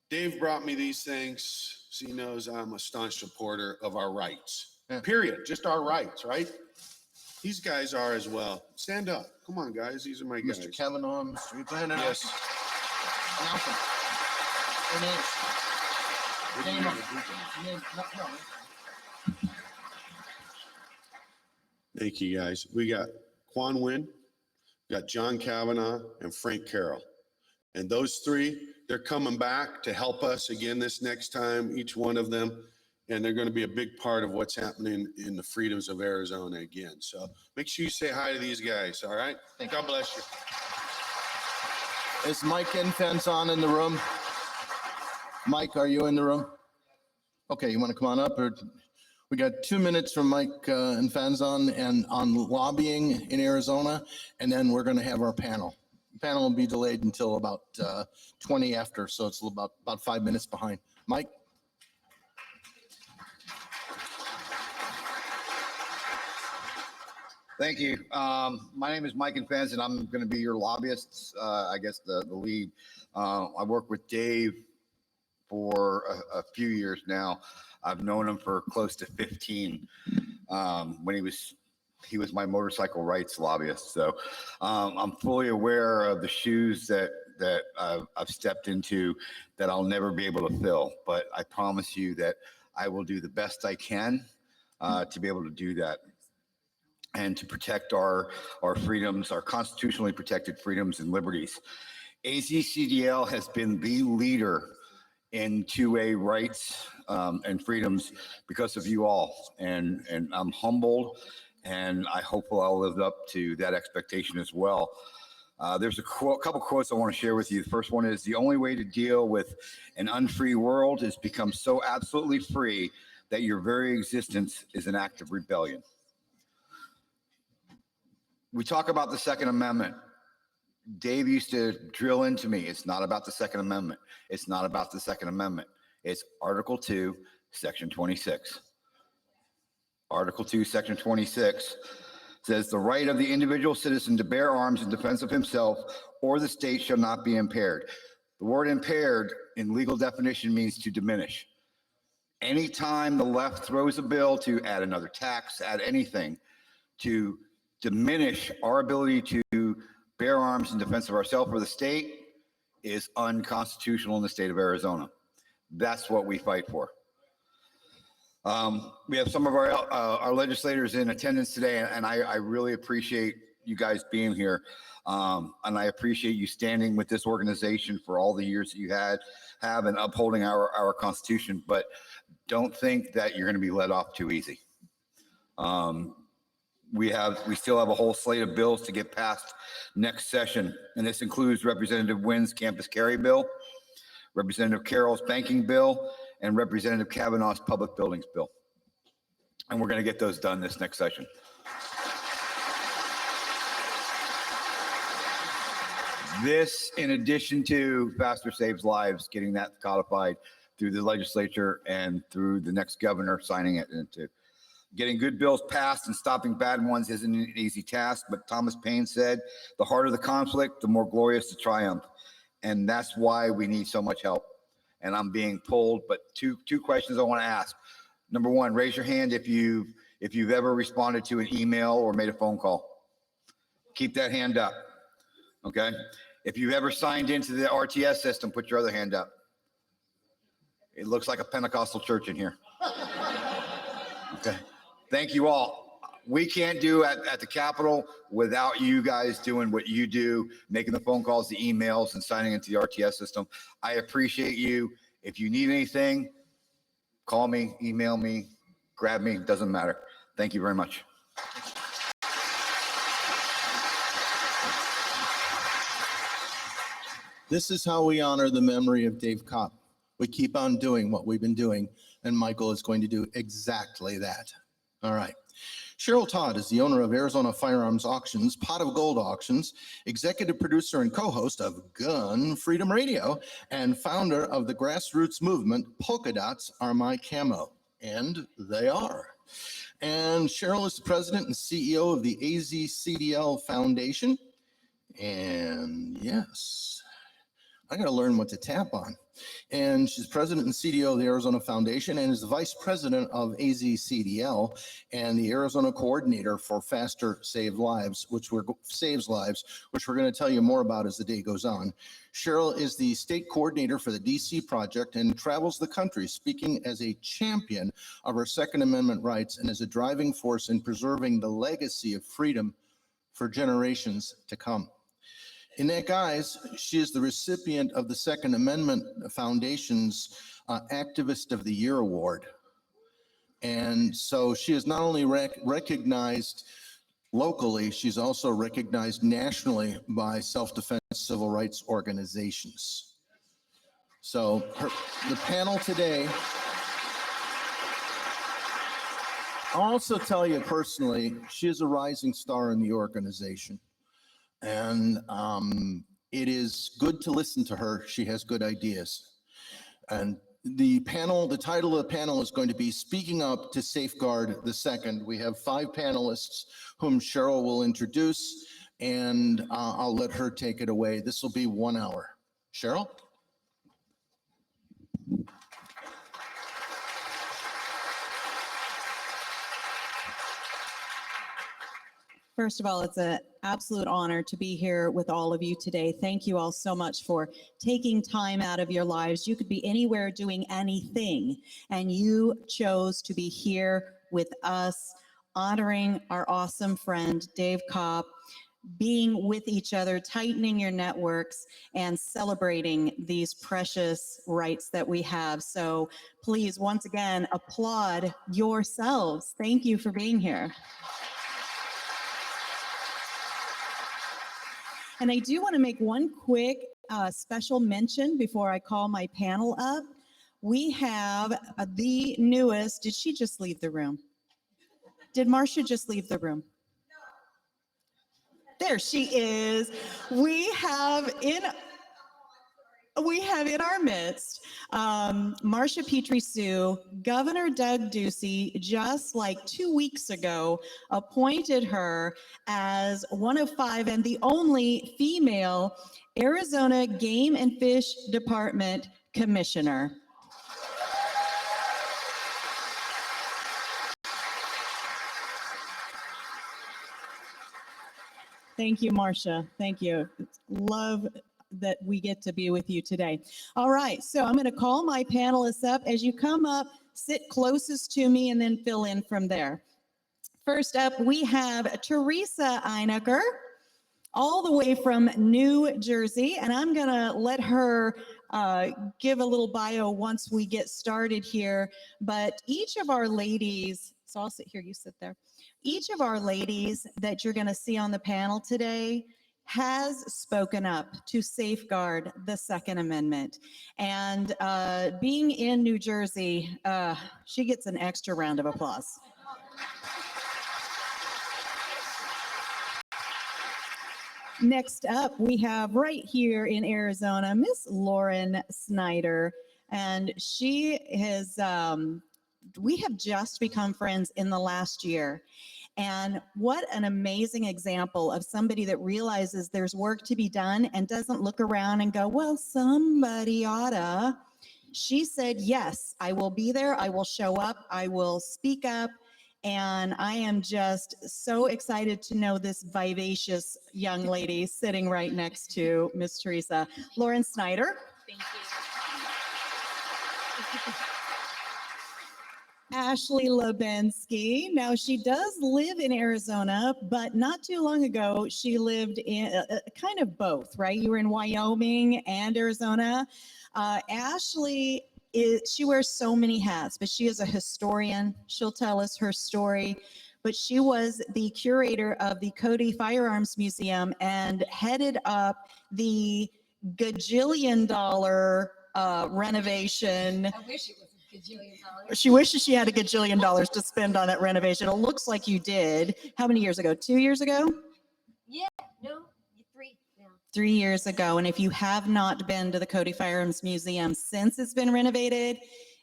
Dave brought me these things, so he knows I'm a staunch supporter of our rights. Yeah. Period. Just our rights, right? These guys are as well. Stand up. Come on, guys. These are my guys. Mr. Kavanaugh, Mr. Brandon. Yes. Thank you, guys. We got Quan Nguyen, got John Kavanaugh, and Frank Carroll. And those three, they're coming back to help us again this next time, each one of them. And they're going to be a big part of what's happening in the freedoms of Arizona again. So make sure you say hi to these guys, all right? God bless you. Is Mike Infanzon in the room? Mike, are you in the room? Okay, you want to come on up? Or we got 2 minutes from Mike Infanzon and on lobbying in Arizona, and then we're going to have our panel. The panel will be delayed until about 20 after, so it's about 5 minutes behind. Mike? Thank you. My name is Mike Infanzon. I'm going to be your lobbyist, I guess the lead. I work with Dave for a few years now. I've known him for close to 15 when he was my motorcycle rights lobbyist. So I'm fully aware of the shoes that that I've stepped into that I'll never be able to fill. But I promise you that I will do the best I can to be able to do that and to protect our freedoms, our constitutionally protected freedoms and liberties. AzCDL has been the leader in 2A rights and freedoms because of you all. And I'm humbled, and I hope I'll live up to that expectation as well. There's a couple quotes I want to share with you. The first one is, the only way to deal with an unfree world is become so absolutely free that your very existence is an act of rebellion. We talk about the Second Amendment. Dave used to drill into me, it's not about the Second Amendment. It's not about the Second Amendment. It's Article 2, Section 26. Article 2, Section 26 says, the right of the individual citizen to bear arms in defense of himself or the state shall not be impaired. The word impaired in legal definition means to diminish. Anytime the left throws a bill to add another tax, add anything to diminish our ability to bear arms in defense of ourselves or the state is unconstitutional in the state of Arizona. That's what we fight for. We have some of our legislators in attendance today, and I really appreciate you guys being here. And I appreciate you standing with this organization for all the years that you have and upholding our Constitution, but don't think that you're going to be let off too easy. We still have a whole slate of bills to get passed next session, and this includes Representative Nguyen's campus carry bill, Representative Carroll's banking bill, and Representative Kavanaugh's public buildings bill. And we're going to get those done this next session. This, in addition to Faster Saves Lives, getting that codified through the legislature and through the next governor signing it into. Getting good bills passed and stopping bad ones isn't an easy task, but Thomas Paine said, the harder the conflict, the more glorious the triumph. And that's why we need so much help. And I'm being pulled, but two questions I want to ask. Number one, raise your hand if you've ever responded to an email or made a phone call. Keep that hand up, okay? If you've ever signed into the RTS system, put your other hand up. It looks like a Pentecostal church in here. Okay. Thank you all. We can't do at the Capitol without you guys doing what you do, making the phone calls, the emails, and signing into the RTS system. I appreciate you. If you need anything, call me, email me, grab me, doesn't matter. Thank you very much. This is how we honor the memory of Dave Kopp. We keep on doing what we've been doing, and Michael is going to do exactly that. All right. Cheryl Todd is the owner of Arizona Firearms Auctions, Pot of Gold Auctions, executive producer and co-host of Gun Freedom Radio, and founder of the grassroots movement, Polka Dots Are My Camo. And they are. And Cheryl is the president and CEO of the AzCDL Foundation. And yes, I got to learn what to tap on. And she's president and CEO of the Arizona Foundation and is the vice president of AzCDL and the Arizona coordinator for Faster Saves Lives, which we're going to tell you more about as the day goes on. Cheryl is the state coordinator for the DC project and travels the country speaking as a champion of our Second Amendment rights and as a driving force in preserving the legacy of freedom for generations to come. In that guise, she is the recipient of the Second Amendment Foundation's Activist of the Year Award. And so she is not only recognized locally, she's also recognized nationally by self-defense civil rights organizations. So the panel today, I'll also tell you personally, she is a rising star in the organization. And it is good to listen to her. She has good ideas. And the title of the panel is going to be Speaking Up to Safeguard the Second. We have 5 panelists whom Cheryl will introduce, and I'll let her take it away. This will be 1 hour. Cheryl? First of all, it's an absolute honor to be here with all of you today. Thank you all so much for taking time out of your lives. You could be anywhere doing anything, and you chose to be here with us, honoring our awesome friend, Dave Kopp, being with each other, tightening your networks, and celebrating these precious rights that we have. So please, once again, applaud yourselves. Thank you for being here. And I do want to make one quick special mention before I call my panel up. We have the newest, did she just leave the room? Did Marsha just leave the room? There she is. We have in our midst Marsha Petri, Governor Doug Ducey, just like 2 weeks ago, appointed her as one of 5 and the only female Arizona Game and Fish Department Commissioner. Thank you, Marsha. Thank you. Love that we get to be with you today. All right, so I'm going to call my panelists up. As you come up, sit closest to me and then fill in from there. First up, we have Teresa Einacher, all the way from New Jersey, and I'm going to let her give a little bio once we get started here. But each of our ladies, so I'll sit here, you sit there. Each of our ladies that you're going to see on the panel today has spoken up to safeguard the Second Amendment. And being in New Jersey, she gets an extra round of applause. Next up, we have right here in Arizona, Miss Lauren Snyder, and she has, we have just become friends in the last year. And what an amazing example of somebody that realizes there's work to be done and doesn't look around and go, well, somebody oughta. She said, yes, I will be there. I will show up. I will speak up. And I am just so excited to know this vivacious young lady sitting right next to Miss Teresa. Lauren Snyder. Thank you. Ashley Hlebinksy. Now, she does live in Arizona, but not too long ago, she lived in kind of both, right? You were in Wyoming and Arizona. Ashley, she wears so many hats, but she is a historian. She'll tell us her story. But she was the curator of the Cody Firearms Museum and headed up the gajillion-dollar renovation. I wish it was $1 gajillion. She wishes she had $1 gajillion to spend on that renovation. It looks like you did. How many years ago? 2 years ago? Yeah, no, 3 now. 3 years ago. And if you have not been to the Cody Firearms Museum since it's been renovated,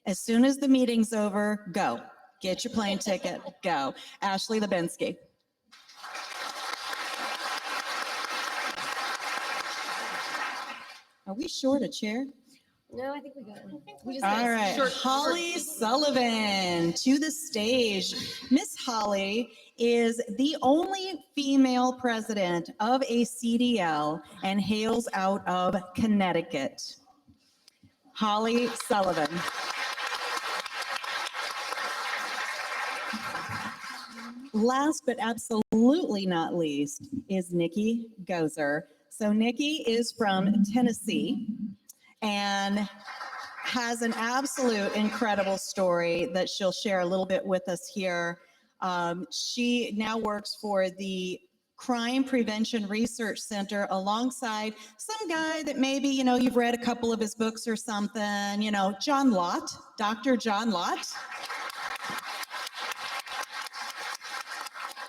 as soon as the meeting's over, go. Get your plane ticket, go. Ashley Hlebinksy. Are we short a chair? No, I think we got it. All right, Holly Sullivan to the stage. Miss Holly is the only female president of AzCDL and hails out of Connecticut. Holly Sullivan. Last but absolutely not least is Nikki Goeser. So Nikki is from Tennessee and has an absolute incredible story that she'll share a little bit with us here. She now works for the Crime Prevention Research Center alongside some guy that maybe, you know, you've read a couple of his books or something, you know, John Lott, Dr. John Lott.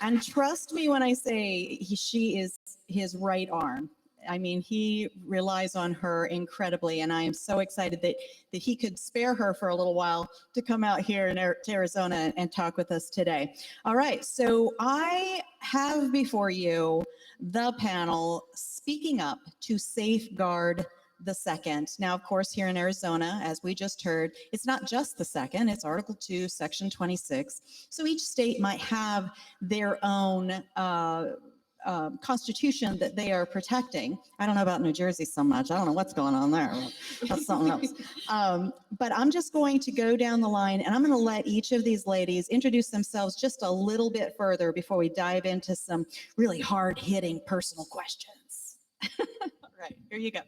And trust me when I say she is his right arm. I mean, he relies on her incredibly, and I am so excited that he could spare her for a little while to come out here in Arizona and talk with us today. All right, so I have before you the panel speaking up to safeguard the Second. Now, of course, here in Arizona, as we just heard, it's not just the Second, it's Article 2, Section 26. So each state might have their own Constitution that they are protecting. I don't know about New Jersey so much. I don't know what's going on there. That's something else. But I'm just going to go down the line, and I'm going to let each of these ladies introduce themselves just a little bit further before we dive into some really hard-hitting personal questions. All right, here you go.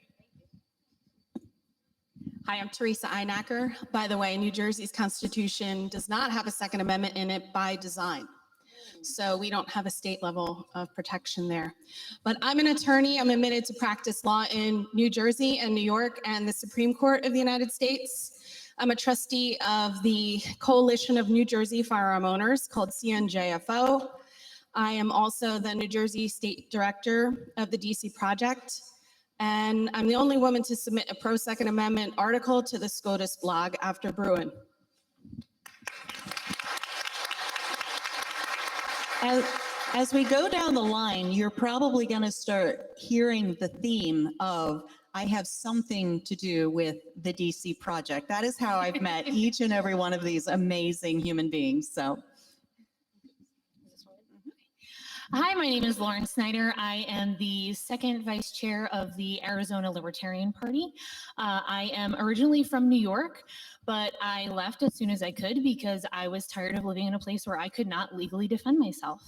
Hi, I'm Teresa Einacker. By the way, New Jersey's Constitution does not have a Second Amendment in it by design. So we don't have a state level of protection there. But I'm an attorney. I'm admitted to practice law in New Jersey and New York and the Supreme Court of the United States. I'm a trustee of the Coalition of New Jersey Firearm Owners called CNJFO. I am also the New Jersey State Director of the DC Project. And I'm the only woman to submit a pro-Second Amendment article to the SCOTUS blog after Bruin. As we go down the line, you're probably going to start hearing the theme of, I have something to do with the DC Project. That is how I've met each and every one of these amazing human beings. So. Hi, my name is Lauren Snyder. I am the second vice chair of the Arizona Libertarian Party. I am originally from New York, but I left as soon as I could because I was tired of living in a place where I could not legally defend myself.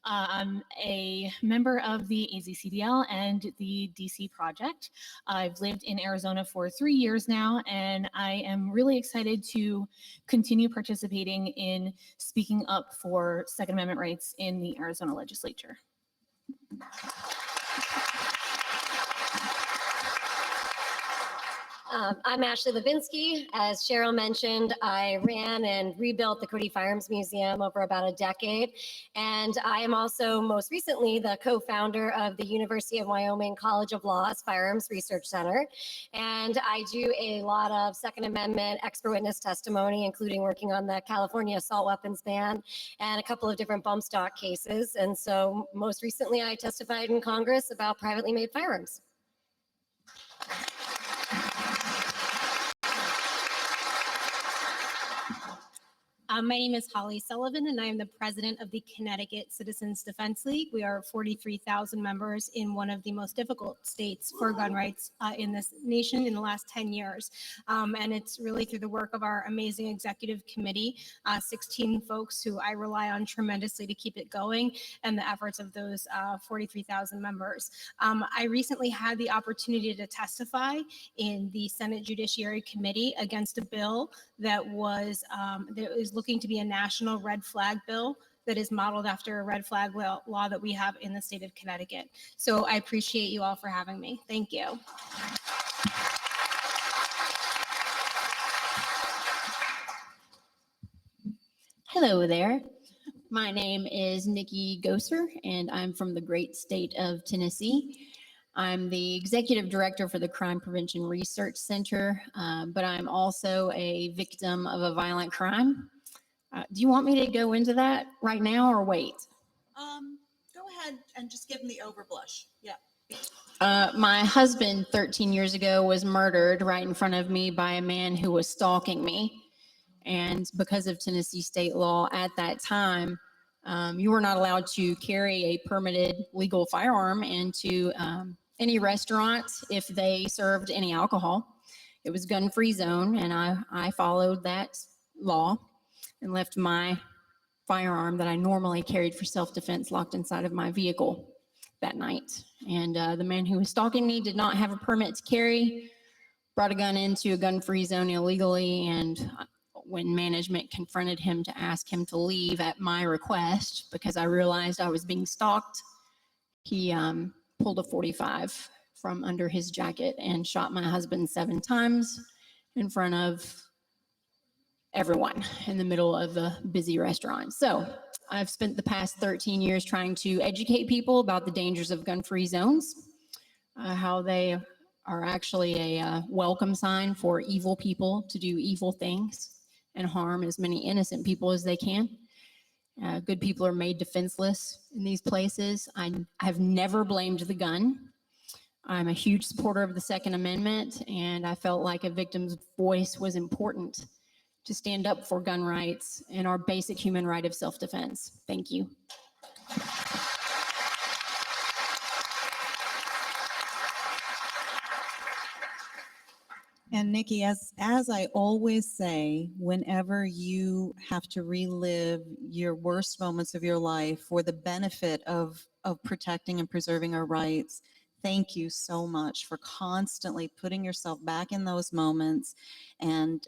I'm a member of the AzCDL and the DC Project. I've lived in Arizona for 3 years now, and I am really excited to continue participating in speaking up for Second Amendment rights in the Arizona legislature. I'm Ashley Hlebinksy. As Cheryl mentioned, I ran and rebuilt the Cody Firearms Museum over about a decade. And I am also most recently the co-founder of the University of Wyoming College of Law's Firearms Research Center. And I do a lot of Second Amendment expert witness testimony, including working on the California assault weapons ban and a couple of different bump stock cases. And so most recently I testified in Congress about privately made firearms. My name is Holly Sullivan, and I am the president of the Connecticut Citizens Defense League. We are 43,000 members in one of the most difficult states for gun rights in this nation in the last 10 years. And it's really through the work of our amazing executive committee, 16 folks who I rely on tremendously to keep it going, and the efforts of those 43,000 members. I recently had the opportunity to testify in the Senate Judiciary Committee against a bill that was looking to be a national red flag bill that is modeled after a red flag law that we have in the state of Connecticut. So I appreciate you all for having me. Thank you. Hello there. My name is Nikki Goeser, and I'm from the great state of Tennessee. I'm the executive director for the Crime Prevention Research Center, but I'm also a victim of a violent crime. Do you want me to go into that right now or wait? Go ahead and just give them the overblush. Yeah. My husband 13 years ago was murdered right in front of me by a man who was stalking me. And because of Tennessee state law at that time, you were not allowed to carry a permitted legal firearm into any restaurant if they served any alcohol. It was gun-free zone, and I followed that law and left my firearm that I normally carried for self-defense locked inside of my vehicle that night. And the man who was stalking me did not have a permit to carry, brought a gun into a gun-free zone illegally, and when management confronted him to ask him to leave at my request because I realized I was being stalked, he pulled a .45 from under his jacket and shot my husband 7 times in front of everyone in the middle of a busy restaurant. So I've spent the past 13 years trying to educate people about the dangers of gun-free zones, how they are actually a welcome sign for evil people to do evil things and harm as many innocent people as they can. Good people are made defenseless in these places. I've never blamed the gun. I'm a huge supporter of the Second Amendment, and I felt like a victim's voice was important to stand up for gun rights and our basic human right of self-defense. Thank you. And Nikki, as I always say, whenever you have to relive your worst moments of your life for the benefit of protecting and preserving our rights, thank you so much for constantly putting yourself back in those moments and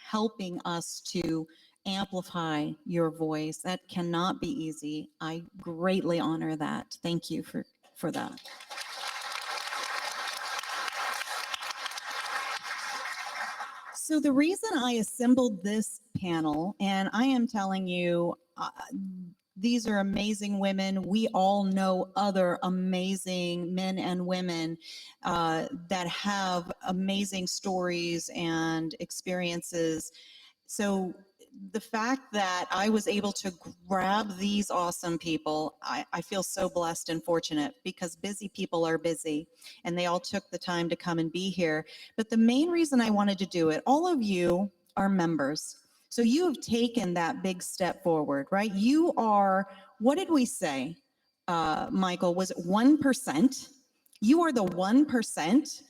helping us to amplify your voice. That cannot be easy. I greatly honor that. Thank you for that. So the reason I assembled this panel, and I am telling you, these are amazing women. We all know other amazing men and women that have amazing stories and experiences. So the fact that I was able to grab these awesome people, I feel so blessed and fortunate, because busy people are busy and they all took the time to come and be here. But the main reason I wanted to do it, all of you are members. So you have taken that big step forward, right? You are, what did we say, Michael? Was it 1%? You are the 1%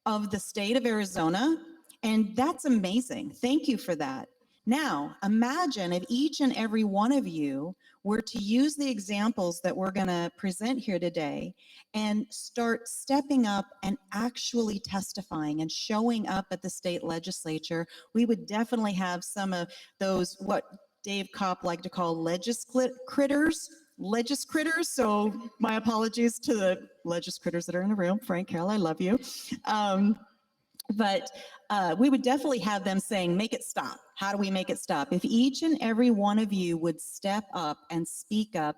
of the state of Arizona, and that's amazing. Thank you for that. Now, imagine if each and every one of you were to use the examples that we're going to present here today and start stepping up and actually testifying and showing up at the state legislature. We would definitely have some of those, what Dave Kopp liked to call legiscritters. So my apologies to the legiscritters that are in the room. Frank, Carol, I love you. But we would definitely have them saying, make it stop. How do we make it stop? If each and every one of you would step up and speak up,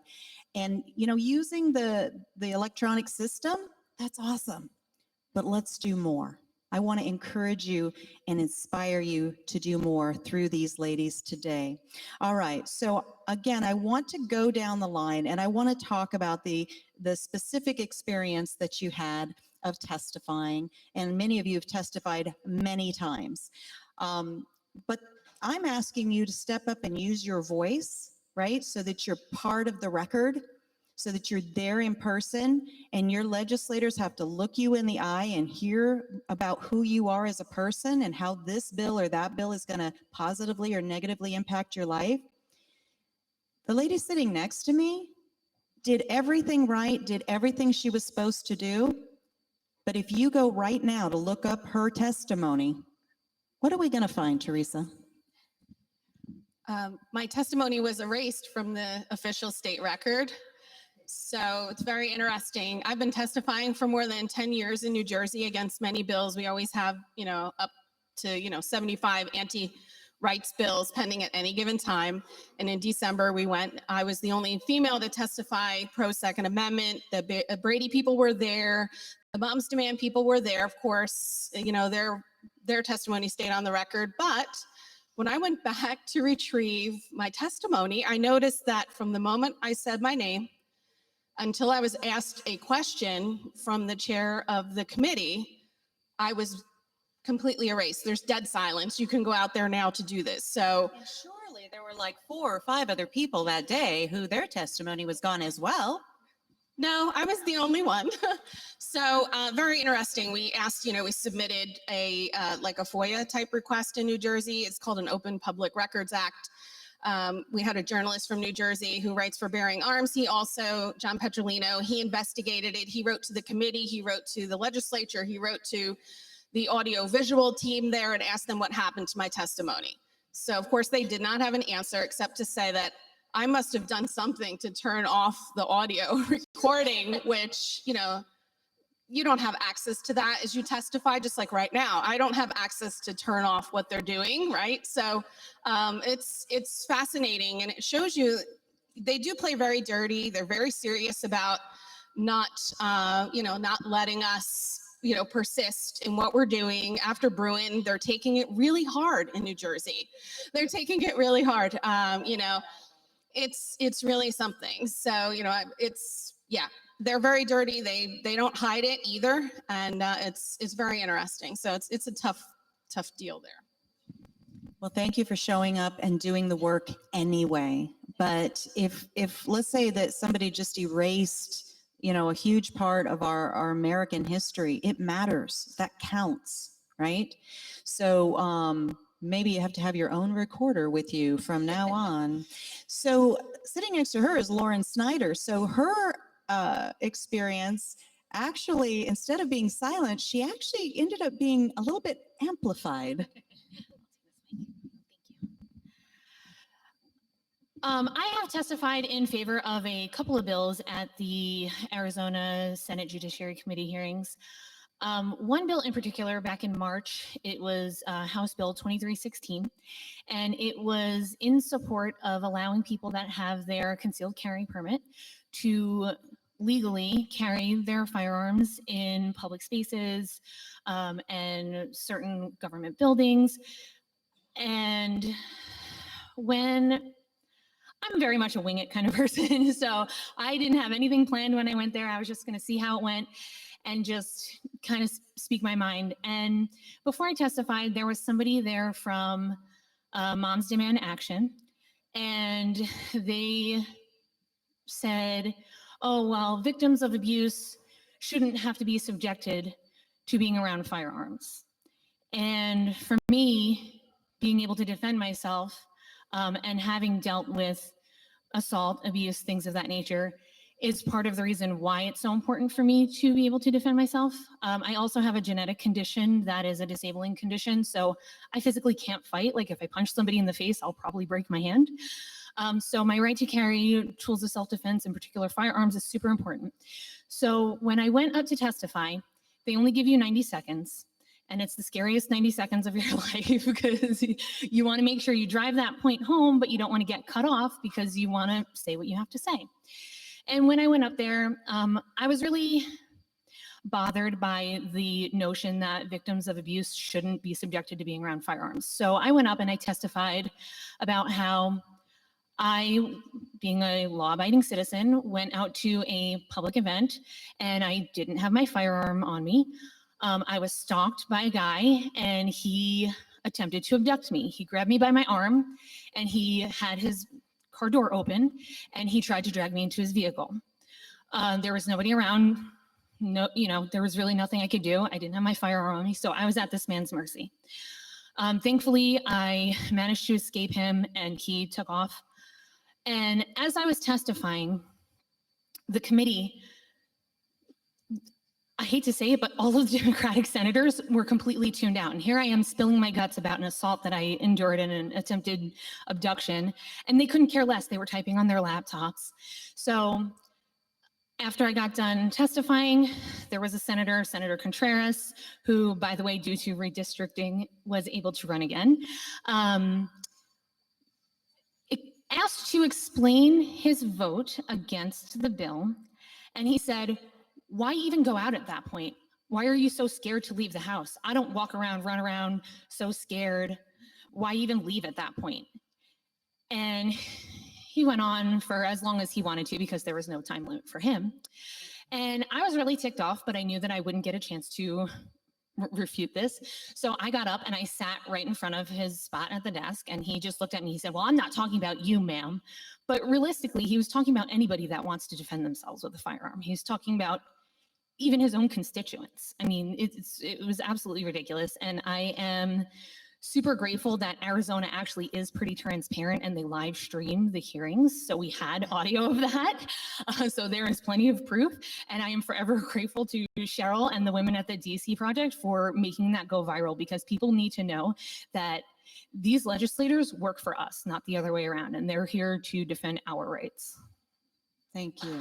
and, you know, using the electronic system, that's awesome. But let's do more. I want to encourage you and inspire you to do more through these ladies today. All right. So again, I want to go down the line and I want to talk about the specific experience that you had of testifying, and many of you have testified many times. But I'm asking you to step up and use your voice, right? So that you're part of the record, so that you're there in person, and your legislators have to look you in the eye and hear about who you are as a person and how this bill or that bill is going to positively or negatively impact your life. The lady sitting next to me did everything right, did everything she was supposed to do. But if you go right now to look up her testimony, what are we going to find, Teresa? My testimony was erased from the official state record. So it's very interesting. I've been testifying for more than 10 years in New Jersey against many bills. We always have, you know, up to, 75 anti-rights bills pending at any given time. And in December, I was the only female to testify pro Second Amendment. The Brady people were there. The Moms Demand people were there. Of course, you know, their testimony stayed on the record. But when I went back to retrieve my testimony, I noticed that from the moment I said my name until I was asked a question from the chair of the committee, I was completely erased. There's dead silence. You can go out there now to do this. So And surely there were like 4 or 5 other people that day who their testimony was gone as well. no, I was the only one. So very interesting. We asked, we submitted like a FOIA type request in New Jersey. It's called an Open Public Records Act. We had a journalist from New Jersey who writes for Bearing Arms. He also, John Petrolino, he investigated it. He wrote to the committee. He wrote to the legislature. He wrote to the audio-visual team there and asked them what happened to my testimony. So, of course, they did not have an answer except to say that I must have done something to turn off the audio recording, which, you don't have access to that as you testify, just like right now. I don't have access to turn off what they're doing, right? So it's fascinating, and it shows you they do play very dirty. They're very serious about not letting us, persist in what we're doing. After Bruin, they're taking it really hard in New Jersey. They're taking it really hard. It's really something. So, they're very dirty. They don't hide it either. And it's very interesting. So it's a tough deal there. Well, thank you for showing up and doing the work anyway. But if let's say that somebody just erased, a huge part of our American history, it matters. That counts, right? So maybe you have to have your own recorder with you from now on. So sitting next to her is Lauren Snyder. So her experience, actually, instead of being silent, she actually ended up being a little bit amplified. I have testified in favor of a couple of bills at the Arizona Senate Judiciary Committee hearings. One bill in particular, back in March, it was House Bill 2316, and it was in support of allowing people that have their concealed carry permit to legally carry their firearms in public spaces and certain government buildings. And when I'm very much a wing it kind of person, so I didn't have anything planned when I went there. I was just going to see how it went and just kind of speak my mind. And before I testified, there was somebody there from Moms Demand Action, and they said, oh, well, victims of abuse shouldn't have to be subjected to being around firearms. And for me, being able to defend myself and having dealt with assault, abuse, things of that nature, is part of the reason why it's so important for me to be able to defend myself. I also have a genetic condition that is a disabling condition, so I physically can't fight. Like if I punch somebody in the face, I'll probably break my hand. So my right to carry tools of self-defense, in particular firearms, is super important. So when I went up to testify, they only give you 90 seconds. And it's the scariest 90 seconds of your life because you want to make sure you drive that point home, but you don't want to get cut off because you want to say what you have to say. And when I went up there, I was really bothered by the notion that victims of abuse shouldn't be subjected to being around firearms. So I went up and I testified about how I, being a law-abiding citizen, went out to a public event and I didn't have my firearm on me. I was stalked by a guy and he attempted to abduct me. He grabbed me by my arm and he had his car door open and he tried to drag me into his vehicle. There was nobody around. No, there was really nothing I could do. I didn't have my firearm on me, so I was at this man's mercy. Thankfully, I managed to escape him and he took off. And as I was testifying, the committee, I hate to say it, but all of the Democratic senators were completely tuned out. And here I am spilling my guts about an assault that I endured in an attempted abduction, and they couldn't care less. They were typing on their laptops. So after I got done testifying, there was a senator, Senator Contreras, who, by the way, due to redistricting, was able to run again. Asked to explain his vote against the bill, and he said, why even go out at that point? Why are you so scared to leave the house? I don't walk around, run around so scared. Why even leave at that point? And he went on for as long as he wanted to because there was no time limit for him. And I was really ticked off, but I knew that I wouldn't get a chance to refute this. So I got up and I sat right in front of his spot at the desk and he just looked at me. He said, well, I'm not talking about you, ma'am. But realistically, he was talking about anybody that wants to defend themselves with a firearm. He's talking about even his own constituents. I mean, it was absolutely ridiculous. And I am super grateful that Arizona actually is pretty transparent and they live stream the hearings. So we had audio of that. So there is plenty of proof. And I am forever grateful to Cheryl and the women at the DC Project for making that go viral, because people need to know that these legislators work for us, not the other way around. And they're here to defend our rights. Thank you.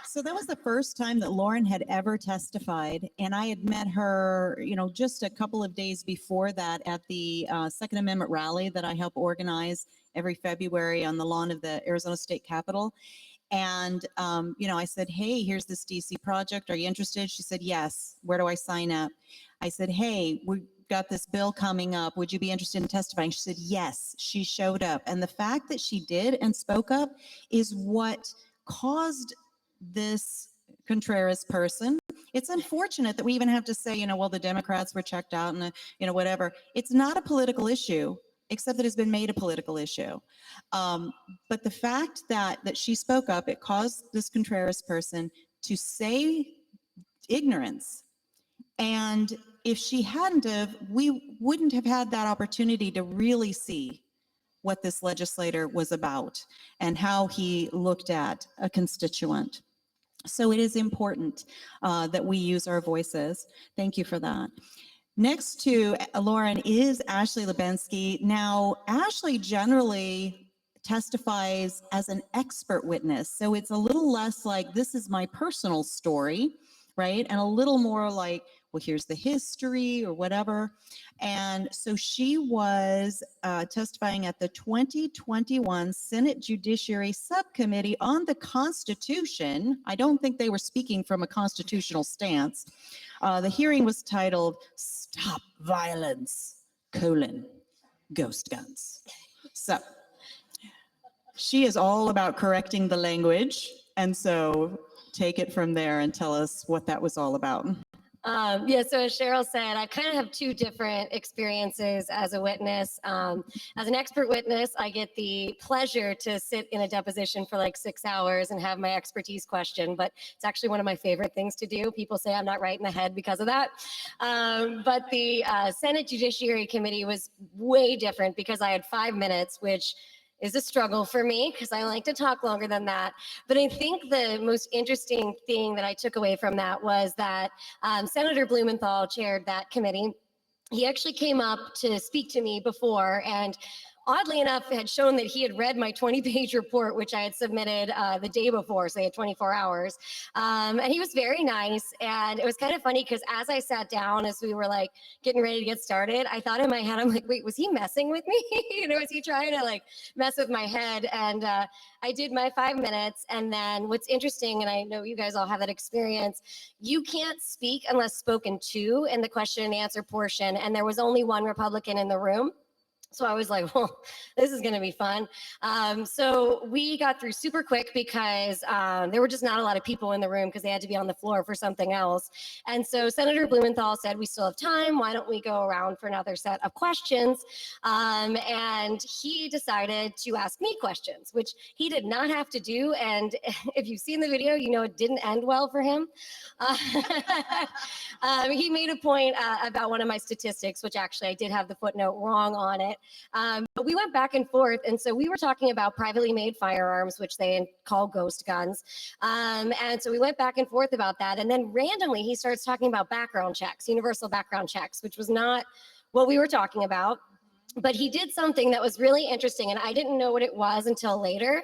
So that was the first time that Lauren had ever testified, and I had met her, just a couple of days before that at the Second Amendment rally that I help organize every February on the lawn of the Arizona State Capitol. And, I said, hey, here's this DC project. Are you interested? She said, yes. Where do I sign up? I said, hey, we've got this bill coming up. Would you be interested in testifying? She said, yes. She showed up. And the fact that she did and spoke up is what caused this Contreras person. It's unfortunate that we even have to say, well, the Democrats were checked out and, whatever. It's not a political issue, except that it's been made a political issue. But the fact that she spoke up, it caused this Contreras person to say ignorance. And if she hadn't have, we wouldn't have had that opportunity to really see what this legislator was about and how he looked at a constituent. So it is important that we use our voices. Thank you for that. Next to Lauren is Ashley Hlebinksy. Now, Ashley generally testifies as an expert witness. So it's a little less like, this is my personal story, right? And a little more like, well, here's the history or whatever. And so she was testifying at the 2021 Senate Judiciary Subcommittee on the Constitution. I don't think they were speaking from a constitutional stance. The hearing was titled, Stop Violence, Ghost Guns. So she is all about correcting the language. And so take it from there and tell us what that was all about. Yeah, so as Cheryl said, I kind of have two different experiences as a witness. As an expert witness, I get the pleasure to sit in a deposition for like 6 hours and have my expertise questioned, but it's actually one of my favorite things to do. People say I'm not right in the head because of that. But the Senate Judiciary Committee was way different because I had 5 minutes, which is a struggle for me because I like to talk longer than that. But I think the most interesting thing that I took away from that was that Senator Blumenthal chaired that committee. He actually came up to speak to me before, and oddly enough, had shown that he had read my 20-page report, which I had submitted the day before, so they had 24 hours. And he was very nice. And it was kind of funny because as I sat down, as we were like getting ready to get started, I thought in my head, I'm like, wait, was he messing with me? You know, was he trying to like mess with my head? And I did my 5 minutes. And then what's interesting, and I know you guys all have that experience, you can't speak unless spoken to in the question and answer portion. And there was only one Republican in the room. So I was like, well, this is going to be fun. So we got through super quick because there were just not a lot of people in the room because they had to be on the floor for something else. And so Senator Blumenthal said, we still have time. Why don't we go around for another set of questions? And he decided to ask me questions, which he did not have to do. And if you've seen the video, you know it didn't end well for him. He made a point about one of my statistics, which actually I did have the footnote wrong on it. But we went back and forth. And so we were talking about privately made firearms, which they call ghost guns. And so we went back and forth about that. And then randomly he starts talking about background checks, universal background checks, which was not what we were talking about. But he did something that was really interesting. And I didn't know what it was until later,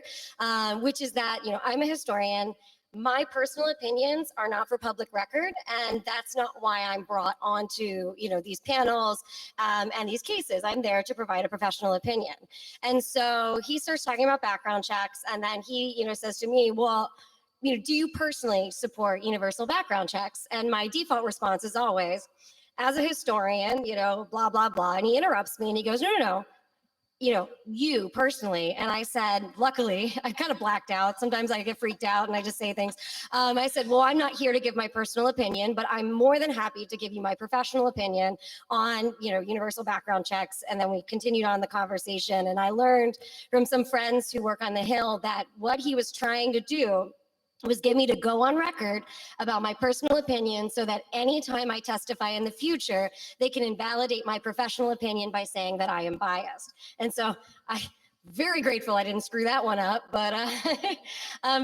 which is that, you know, I'm a historian. My personal opinions are not for public record, and that's not why I'm brought onto, you know, these panels and these cases. I'm there to provide a professional opinion. And so he starts talking about background checks, and then he, you know, says to me, well, you know, do you personally support universal background checks? And my default response is always, as a historian, you know, blah, blah, blah. And he interrupts me and he goes, no, no, no. You know, you personally. And I said, luckily, I kind of blacked out. Sometimes I get freaked out and I just say things. I said, well, I'm not here to give my personal opinion, but I'm more than happy to give you my professional opinion on, you know, universal background checks. And then we continued on the conversation. And I learned from some friends who work on the Hill that what he was trying to do was get me to go on record about my personal opinion so that anytime I testify in the future, they can invalidate my professional opinion by saying that I am biased. And so I'm very grateful I didn't screw that one up, but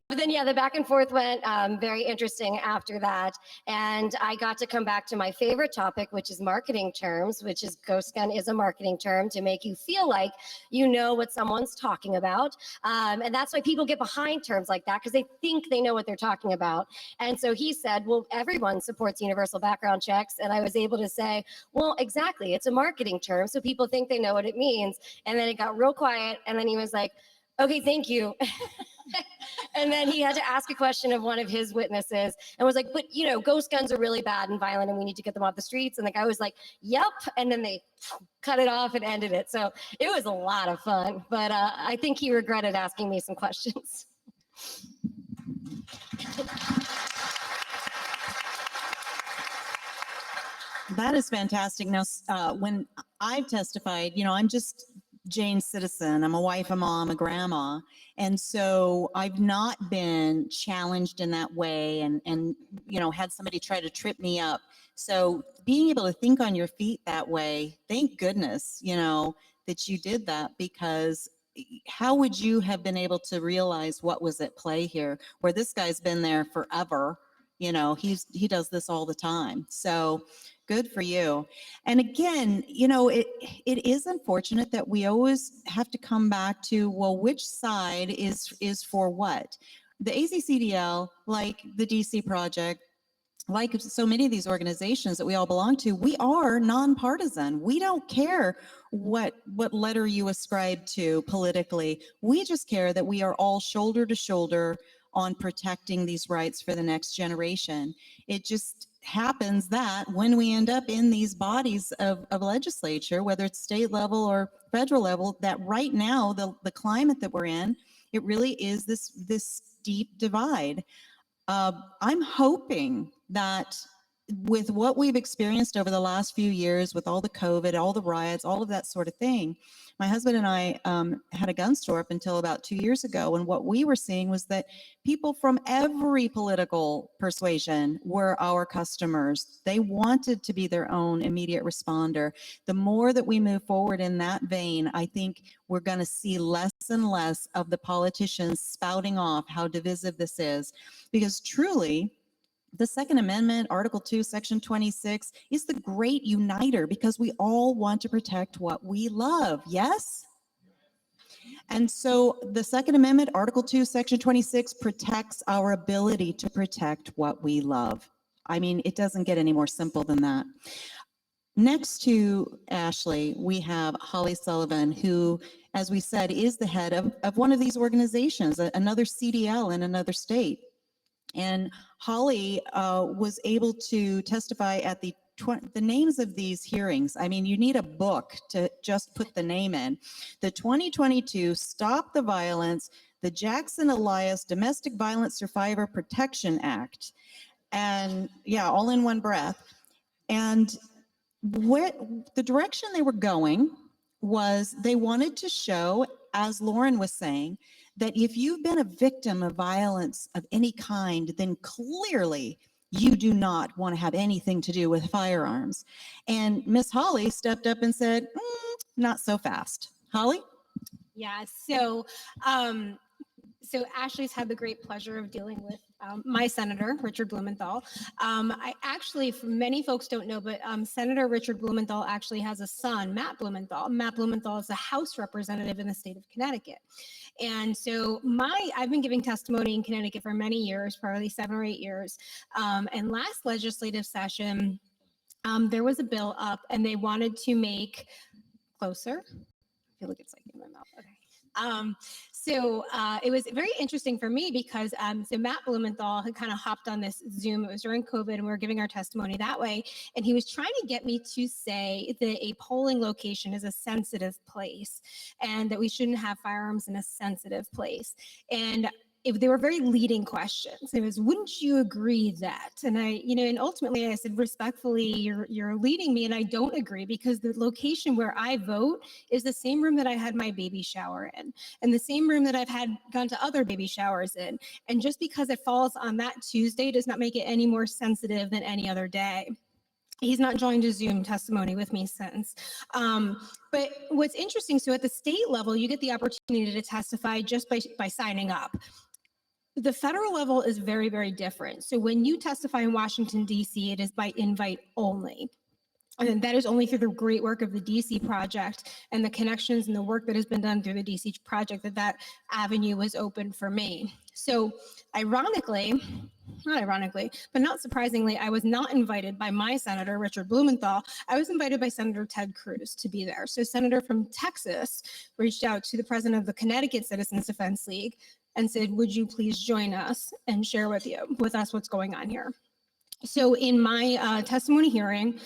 then yeah, the back and forth went very interesting after that. And I got to come back to my favorite topic, which is marketing terms, which is ghost gun is a marketing term to make you feel like you know what someone's talking about. And that's why people get behind terms like that, because they think they know what they're talking about. And so he said, well, everyone supports universal background checks. And I was able to say, well, exactly, it's a marketing term, so people think they know what it means. And then it got real quiet. And then he was like, okay, thank you. And then he had to ask a question of one of his witnesses and was like, but you know, ghost guns are really bad and violent and we need to get them off the streets. And the guy was like, yep. And then they cut it off and ended it. So it was a lot of fun, but I think he regretted asking me some questions. That is fantastic. Now, when I've testified, you know, I'm just Jane citizen. I'm a wife, a mom, a grandma. And so I've not been challenged in that way and had somebody try to trip me up. So being able to think on your feet that way, thank goodness, that you did that, because how would you have been able to realize what was at play here, where this guy's been there forever? He does this all the time. So good for you. And again, it is unfortunate that we always have to come back to, well, which side is for what? The AzCDL, like the DC Project, like so many of these organizations that we all belong to, we are nonpartisan. We don't care what letter you ascribe to politically. We just care that we are all shoulder to shoulder on protecting these rights for the next generation. It just happens that when we end up in these bodies of legislature, whether it's state level or federal level, that right now, the climate that we're in, it really is this deep divide. I'm hoping that with what we've experienced over the last few years, with all the COVID, all the riots, all of that sort of thing, my husband and I had a gun store up until about 2 years ago. And what we were seeing was that people from every political persuasion were our customers. They wanted to be their own immediate responder. The more that we move forward in that vein, I think we're going to see less and less of the politicians spouting off how divisive this is. Because truly, the Second Amendment, Article 2, Section 26, is the great uniter, because we all want to protect what we love, yes? And so the Second Amendment, Article 2, Section 26, protects our ability to protect what we love. I mean, it doesn't get any more simple than that. Next to Ashley, we have Holly Sullivan, who, as we said, is the head of one of these organizations, another CDL in another state. And Holly was able to testify at the names of these hearings. I mean, you need a book to just put the name in. The 2022 Stop the Violence, the Jackson Elias Domestic Violence Survivor Protection Act. And yeah, all in one breath. And what the direction they were going was, they wanted to show, as Lauren was saying, that if you've been a victim of violence of any kind, then clearly you do not want to have anything to do with firearms. And Miss Holly stepped up and said, not so fast. Holly? Yeah, so Ashley's had the great pleasure of dealing with my senator, Richard Blumenthal. Many folks don't know, but Senator Richard Blumenthal actually has a son, Matt Blumenthal. Matt Blumenthal is a House representative in the state of Connecticut. And so I've been giving testimony in Connecticut for many years, probably 7 or 8 years. And last legislative session, there was a bill up and they wanted to make closer. I feel like it's like in my mouth. Okay. It was very interesting for me because so Matt Blumenthal had kind of hopped on this Zoom. It was during COVID and we were giving our testimony that way. And he was trying to get me to say that a polling location is a sensitive place and that we shouldn't have firearms in a sensitive place. And they were very leading questions. It was, wouldn't you agree that? And and ultimately I said, respectfully, you're leading me, and I don't agree, because the location where I vote is the same room that I had my baby shower in, and the same room that I've gone to other baby showers in. And just because it falls on that Tuesday does not make it any more sensitive than any other day. He's not joined a Zoom testimony with me since. But what's interesting, so at the state level, you get the opportunity to testify just by signing up. The federal level is very, very different. So when you testify in Washington, D.C., it is by invite only. And that is only through the great work of the DC Project and the connections and the work that has been done through the DC Project that avenue was open for me. So not ironically, but not surprisingly, I was not invited by my senator, Richard Blumenthal. I was invited by Senator Ted Cruz to be there. So Senator from Texas reached out to the president of the Connecticut Citizens Defense League and said, would you please join us and share with us what's going on here? So in my testimony hearing,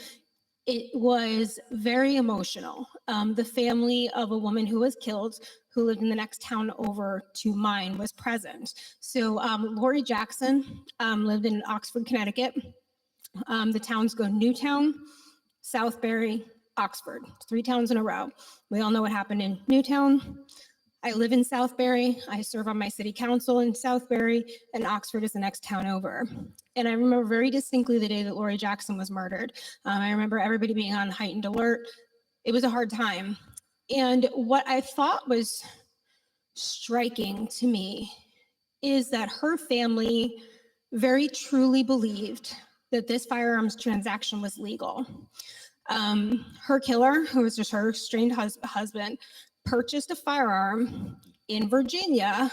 it was very emotional. The family of a woman who was killed, who lived in the next town over to mine, was present. So Lori Jackson lived in Oxford, Connecticut. The towns go Newtown, Southbury, Oxford, 3 towns in a row. We all know what happened in Newtown. I live in Southbury. I serve on my city council in Southbury, and Oxford is the next town over. And I remember very distinctly the day that Lori Jackson was murdered. I remember everybody being on heightened alert. It was a hard time. And what I thought was striking to me is that her family very truly believed that this firearms transaction was legal. Her killer, who was just her estranged husband, purchased a firearm in Virginia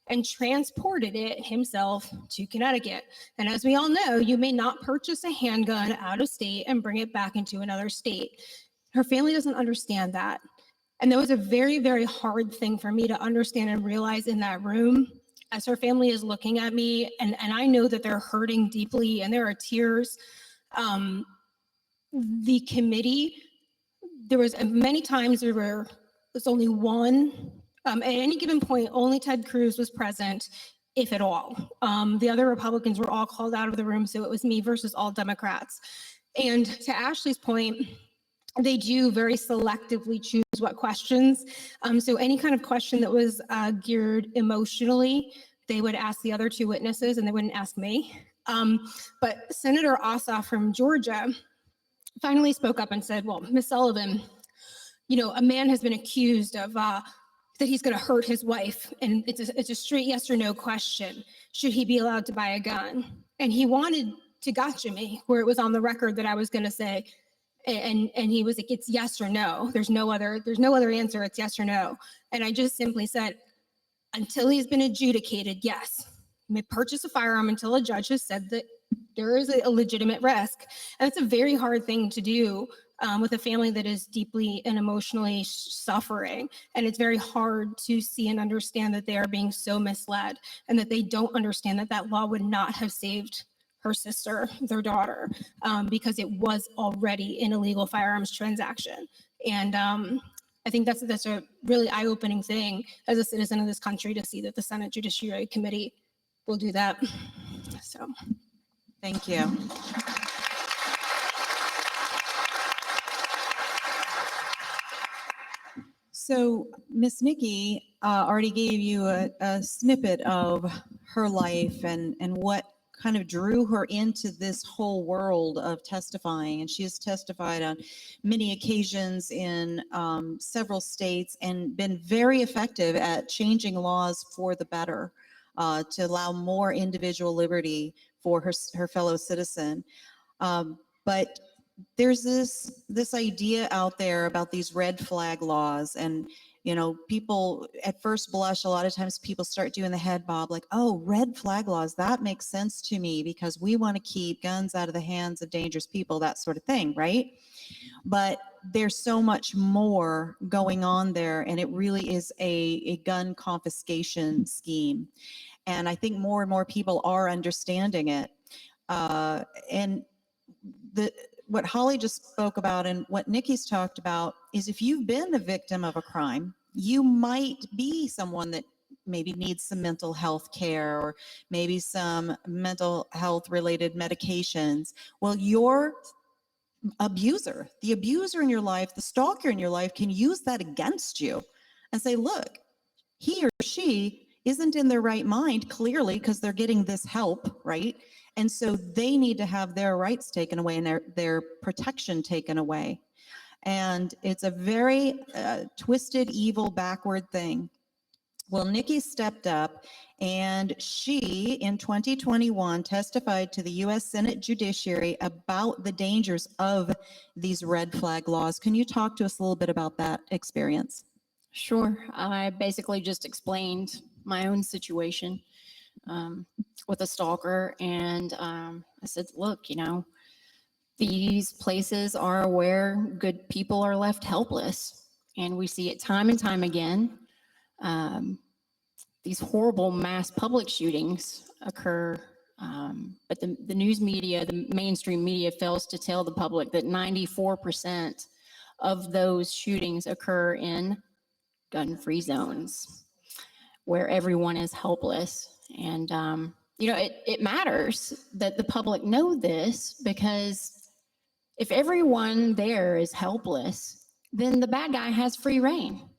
and transported it himself to Connecticut. And as we all know, you may not purchase a handgun out of state and bring it back into another state. Her family doesn't understand that. And that was a very, very hard thing for me to understand and realize in that room as her family is looking at me, and I know that they're hurting deeply and there are tears. The committee, there was many times there's only one, at any given point, only Ted Cruz was present, if at all. The other Republicans were all called out of the room, so it was me versus all Democrats. And to Ashley's point, they do very selectively choose what questions. So any kind of question that was geared emotionally, they would ask the other 2 witnesses and they wouldn't ask me. But Senator Ossoff from Georgia finally spoke up and said, well, Ms. Sullivan, you know, a man has been accused of that he's going to hurt his wife. And it's a straight yes or no question. Should he be allowed to buy a gun? And he wanted to gotcha me where it was on the record that I was going to say, and he was like, it's yes or no. There's no other answer. It's yes or no. And I just simply said, until he's been adjudicated, yes. You may purchase a firearm until a judge has said that there is a legitimate risk. And it's a very hard thing to do with a family that is deeply and emotionally suffering. And it's very hard to see and understand that they are being so misled and that they don't understand that that law would not have saved her sister, their daughter, because it was already an illegal firearms transaction. And I think that's a really eye-opening thing as a citizen of this country to see that the Senate Judiciary Committee will do that. So, thank you. So Miss Nikki already gave you a snippet of her life and what kind of drew her into this whole world of testifying. And she has testified on many occasions in several states and been very effective at changing laws for the better to allow more individual liberty for her fellow citizen. But there's this idea out there about these red flag laws, and you know, people at first blush, a lot of times people start doing the head bob like, oh, red flag laws, that makes sense to me because we want to keep guns out of the hands of dangerous people, that sort of thing, right? But there's so much more going on there, and it really is a gun confiscation scheme. And I think more and more people are understanding it. And what Holly just spoke about and what Nikki's talked about is if you've been a victim of a crime, you might be someone that maybe needs some mental health care or maybe some mental health related medications. Well, your abuser, the abuser in your life, the stalker in your life can use that against you and say, look, he or she isn't in their right mind, clearly, because they're getting this help, right? And so they need to have their rights taken away and their protection taken away. And it's a very twisted, evil, backward thing. Well, Nikki stepped up and she, in 2021, testified to the U.S. Senate Judiciary about the dangers of these red flag laws. Can you talk to us a little bit about that experience? Sure. I basically just explained my own situation with a stalker. And I said, look, you know, these places are where good people are left helpless. And we see it time and time again. These horrible mass public shootings occur, but the news media, the mainstream media, fails to tell the public that 94% of those shootings occur in gun-free zones where everyone is helpless. And, you know, it matters that the public know this because If everyone there is helpless, then the bad guy has free reign.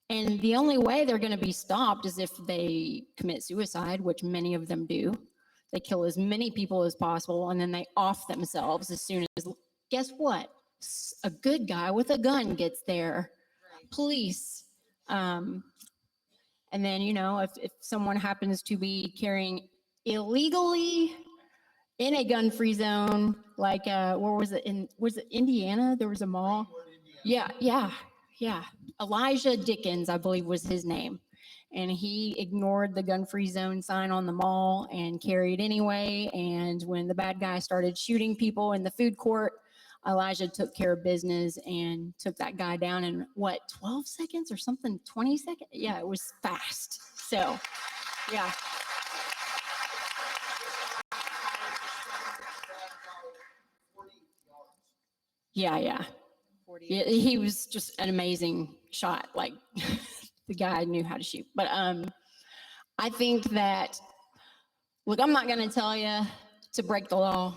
And the only way they're going to be stopped is if they commit suicide, which many of them do. They kill as many people as possible, and then they off themselves as soon as, guess what? A good guy with a gun gets there. Police. And then, you know, if someone happens to be carrying illegally in a gun-free zone, like, where was it? Was it Indiana? There was a mall. Yeah. Elijah Dickens, I believe was his name. And he ignored the gun-free zone sign on the mall and carried anyway. And when the bad guy started shooting people in the food court, Elijah took care of business and took that guy down in, what, 12 seconds or something, 20 seconds? Yeah, it was fast. So, yeah. Yeah. He was just an amazing shot. Like, the guy knew how to shoot. But I think that, look, I'm not going to tell you to break the law.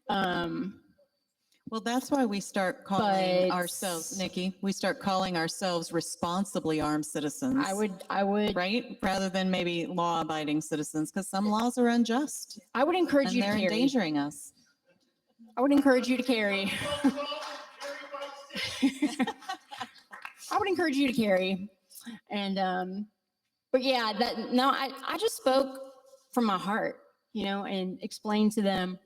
Well, that's why we start calling ourselves, Nikki, we start calling ourselves responsibly armed citizens. I would. Right? Rather than maybe law-abiding citizens, because some laws are unjust. I would encourage you to they're carry. endangering us. I would encourage you to carry. I would encourage you to carry. And, but yeah, I just spoke from my heart, you know, and explained to them,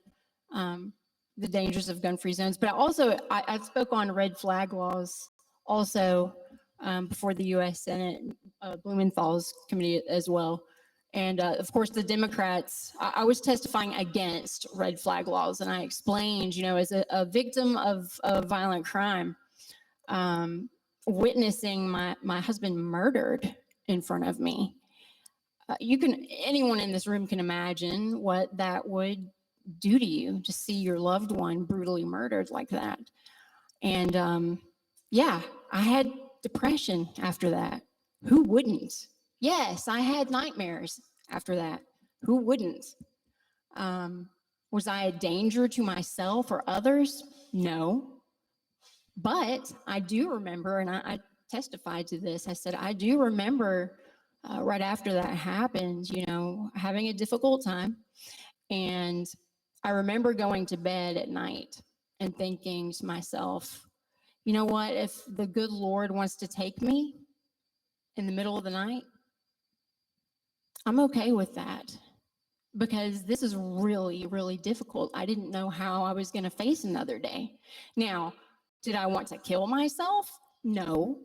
the dangers of gun-free zones. But also, I spoke on red flag laws also before the U.S. Senate, Blumenthal's committee as well. And of course, the Democrats, I was testifying against red flag laws. And I explained, you know, as a victim of violent crime, witnessing my husband murdered in front of me. Anyone in this room can imagine what that would do to you, to see your loved one brutally murdered like that. And yeah, I had depression after that. Who wouldn't? Yes, I had nightmares after that. Who wouldn't? Was I a danger to myself or others? No. But I do remember, and I testified to this, I said, I do remember right after that happened, you know, having a difficult time. And I remember going to bed at night and thinking to myself, you know what, if the good Lord wants to take me in the middle of the night, I'm okay with that, because this is really, really difficult. I didn't know how I was going to face another day. Now, did I want to kill myself? No.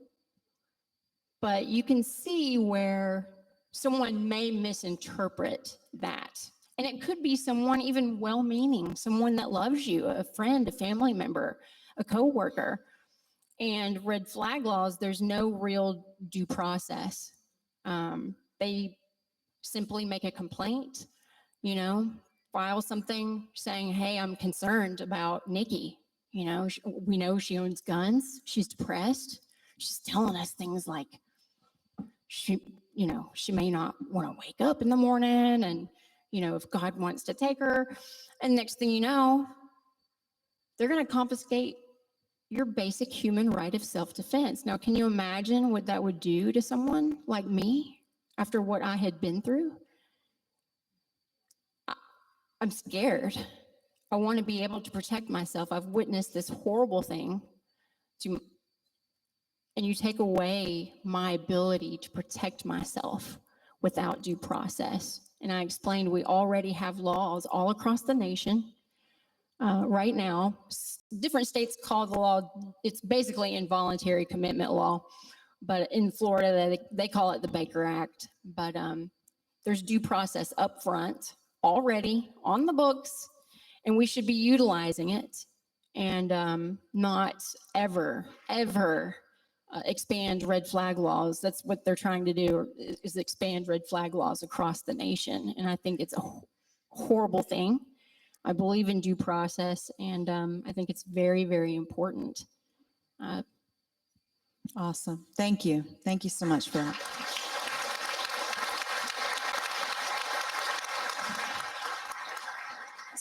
But you can see where someone may misinterpret that. And it could be someone even well-meaning, someone that loves you, a friend, a family member, a coworker. And red flag laws, there's no real due process. They simply make a complaint, you know, file something saying, hey, I'm concerned about Nikki. You know, we know she owns guns. She's depressed. She's telling us things like she may not want to wake up in the morning, and, you know, if God wants to take her. And next thing you know, they're going to confiscate your basic human right of self-defense. Now, can you imagine what that would do to someone like me after what I had been through? I'm scared. I want to be able to protect myself. I've witnessed this horrible thing, and you take away my ability to protect myself without due process. And I explained we already have laws all across the nation right now. Different states call the law, it's basically involuntary commitment law, but in Florida, they call it the Baker Act. But there's due process up front already on the books, and we should be utilizing it, and not ever expand red flag laws. That's what they're trying to do, is expand red flag laws across the nation. And I think it's a horrible thing. I believe in due process, and I think it's very, very important. Awesome. Thank you. Thank you so much for that.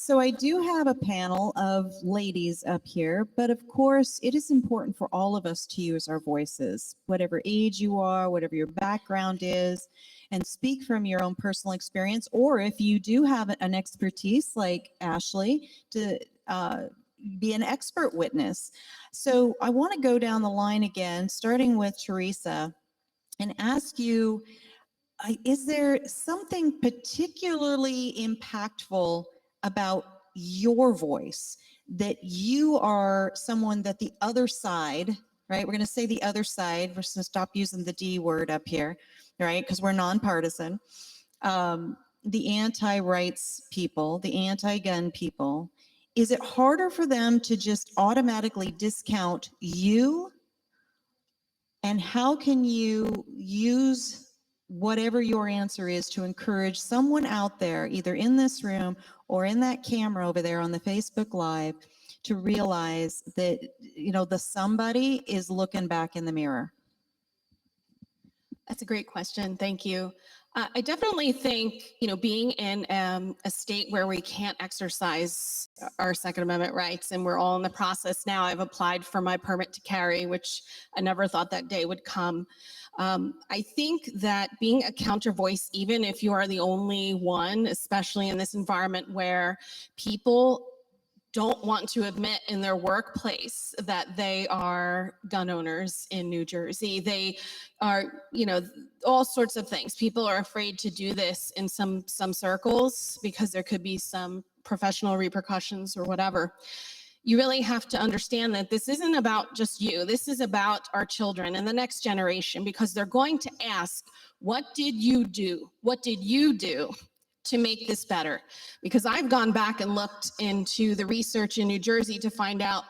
So I do have a panel of ladies up here, but of course it is important for all of us to use our voices, whatever age you are, whatever your background is, and speak from your own personal experience. Or if you do have an expertise like Ashley, to be an expert witness. So I want to go down the line again, starting with Teresa, and ask you, is there something particularly impactful about your voice, that you are someone that the other side, right? We're going to say the other side. We're going to stop using the D word up here, right? Because we're nonpartisan. The anti-rights people, the anti-gun people, is it harder for them to just automatically discount you? And how can you use whatever your answer is to encourage someone out there, either in this room or in that camera over there on the Facebook Live, to realize that, you know, the somebody is looking back in the mirror? That's a great question. Thank you. I definitely think, you know, being in a state where we can't exercise our Second Amendment rights, and we're all in the process now. I've applied for my permit to carry, which I never thought that day would come. I think that being a counter voice, even if you are the only one, especially in this environment where people don't want to admit in their workplace that they are gun owners in New Jersey. They are, you know, all sorts of things. People are afraid to do this in some circles because there could be some professional repercussions or whatever. You really have to understand that this isn't about just you. This is about our children and the next generation, because they're going to ask, what did you do? What did you do to make this better? Because I've gone back and looked into the research in New Jersey to find out,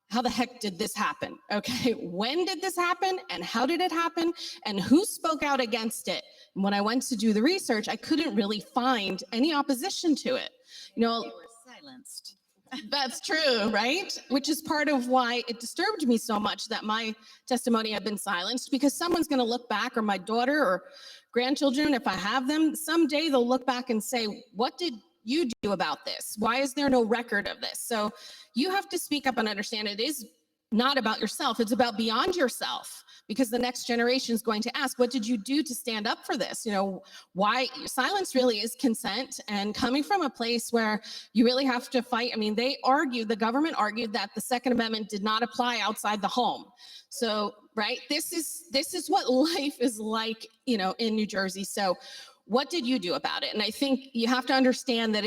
how the heck did this happen? Okay, when did this happen and how did it happen and who spoke out against it? And when I went to do the research, I couldn't really find any opposition to it. You know, They were silenced. That's true, right? Which is part of why it disturbed me so much that my testimony had been silenced, because someone's going to look back, or my daughter or grandchildren, if I have them, someday they'll look back and say, what did you do about this? Why is there no record of this? So you have to speak up and understand it is not about yourself. It's about beyond yourself, because the next generation is going to ask, what did you do to stand up for this? You know, why silence really is consent, and coming from a place where you really have to fight. I mean, the government argued that the Second Amendment did not apply outside the home. So, right, this is what life is like, you know, in New Jersey. So what did you do about it? And I think you have to understand that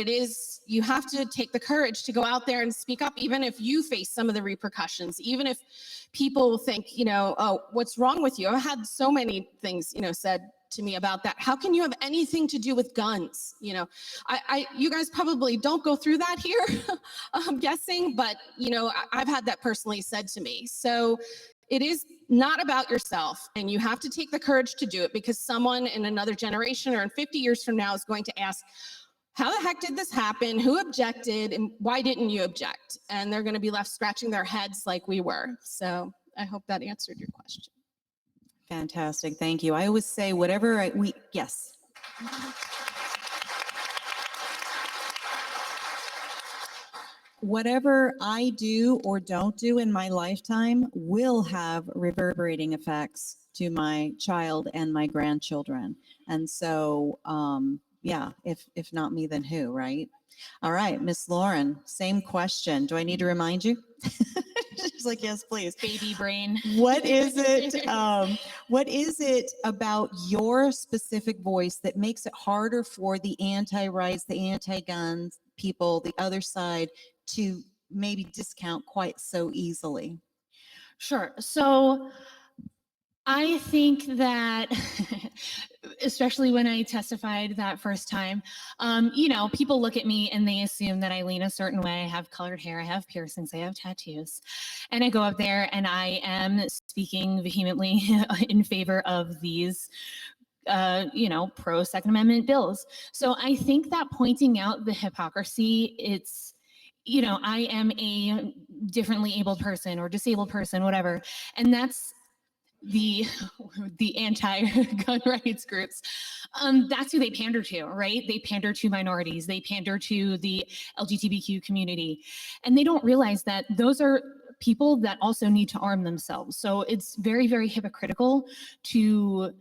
you have to take the courage to go out there and speak up, even if you face some of the repercussions, even if people think, you know, oh, what's wrong with you? I've had so many things, you know, said to me about that. How can you have anything to do with guns? You know, you guys probably don't go through that here, I'm guessing, but, you know, I've had that personally said to me. So it is not about yourself, and you have to take the courage to do it, because someone in another generation or in 50 years from now is going to ask, how the heck did this happen? Who objected? And why didn't you object? And they're going to be left scratching their heads like we were. So I hope that answered your question. Fantastic. Thank you. I always say yes. Whatever I do or don't do in my lifetime will have reverberating effects to my child and my grandchildren. And so, yeah, if not me, then who, right? All right, Miss Lauren, same question. Do I need to remind you? She's like, yes, please. Baby brain. What is it? What is it about your specific voice that makes it harder for the anti-rights, the anti-guns people, the other side, to maybe discount quite so easily? Sure. So I think that, especially when I testified that first time, you know, people look at me and they assume that I lean a certain way. I have colored hair, I have piercings, I have tattoos. And I go up there and I am speaking vehemently in favor of these you know, pro Second Amendment bills. So I think that pointing out the hypocrisy, it's, you know, I am a differently abled person or disabled person, whatever. And that's the anti-gun rights groups, that's who they pander to, right? They pander to minorities, they pander to the LGBTQ community, and they don't realize that those are people that also need to arm themselves. So it's very, very hypocritical to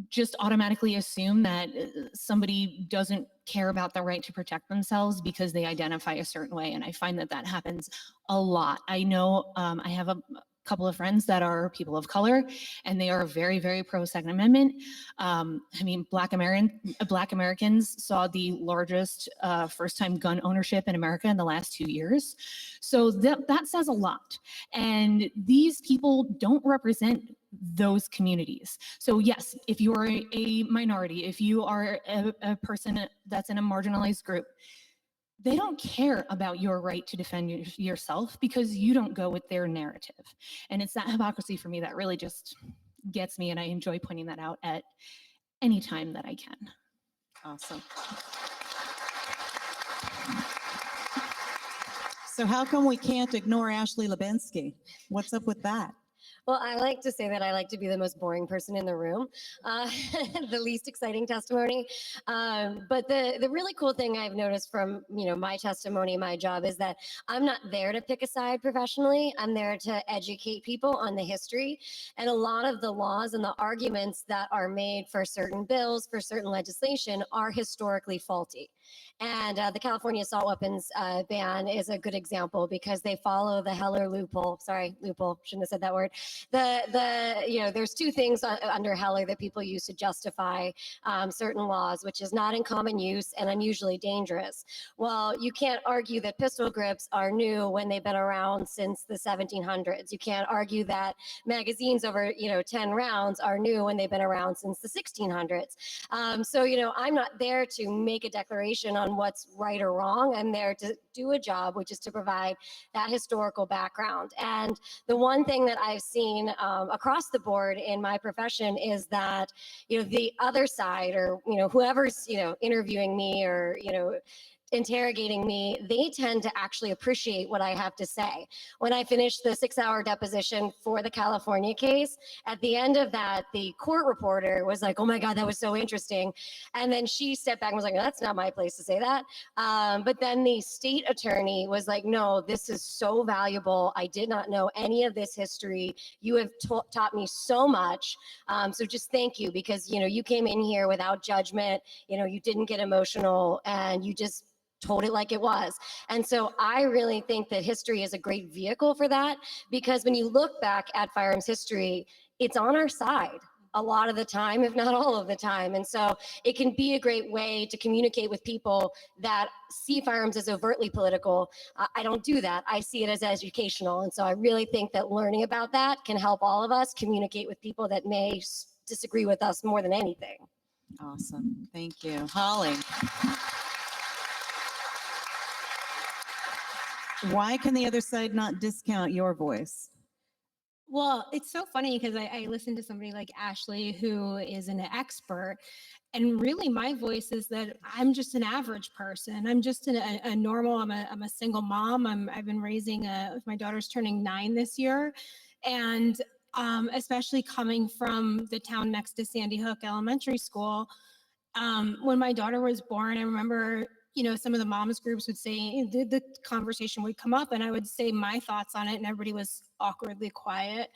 just automatically assume that somebody doesn't care about the right to protect themselves because they identify a certain way. And I find that that happens a lot. I know I have a couple of friends that are people of color, and they are very, very pro Second Amendment. I mean, Black Americans saw the largest first-time gun ownership in America in the last 2 years. So that says a lot. And these people don't represent those communities. So yes, if you are a minority, if you are a person that's in a marginalized group, they don't care about your right to defend yourself because you don't go with their narrative. And it's that hypocrisy for me that really just gets me, and I enjoy pointing that out at any time that I can. Awesome. So how come we can't ignore Ashley Hlebinksy? What's up with that? Well, I like to say that I like to be the most boring person in the room, the least exciting testimony. But the really cool thing I've noticed from my testimony, my job, is that I'm not there to pick a side professionally. I'm there to educate people on the history, and a lot of the laws and the arguments that are made for certain bills, for certain legislation, are historically faulty. And the California assault weapons ban is a good example because they follow the Heller loophole. Sorry, loophole, shouldn't have said that word. There's two things under Heller that people use to justify certain laws, which is not in common use and unusually dangerous. Well, you can't argue that pistol grips are new when they've been around since the 1700s. You can't argue that magazines over 10 rounds are new when they've been around since the 1600s. So I'm not there to make a declaration on what's right or wrong. I'm there to do a job, which is to provide that historical background. And the one thing that I've seen across the board in my profession is that the other side, or whoever's interviewing me or interrogating me, they tend to actually appreciate what I have to say. When I finished the 6-hour deposition for the California case, at the end of that, the court reporter was like, "Oh my God, that was so interesting." And then she stepped back and was like, "No, that's not my place to say that." But then the state attorney was like, "No, this is so valuable. I did not know any of this history. You have taught me so much. So just thank you, because you came in here without judgment. You didn't get emotional, and you just told it like it was." And so I really think that history is a great vehicle for that, because when you look back at firearms history, it's on our side a lot of the time, if not all of the time. And so it can be a great way to communicate with people that see firearms as overtly political. I don't do that. I see it as educational. And so I really think that learning about that can help all of us communicate with people that may disagree with us more than anything. Awesome. Thank you. Holly. Why can the other side not discount your voice? Well, it's so funny because I listen to somebody like Ashley, who is an expert, and really my voice is that I'm just an average person. I'm just a normal, I'm a single mom. I've been raising my daughter's turning 9 this year. And especially coming from the town next to Sandy Hook Elementary School, when my daughter was born, I remember some of the moms groups would say, the conversation would come up, and I would say my thoughts on it, and everybody was awkwardly quiet.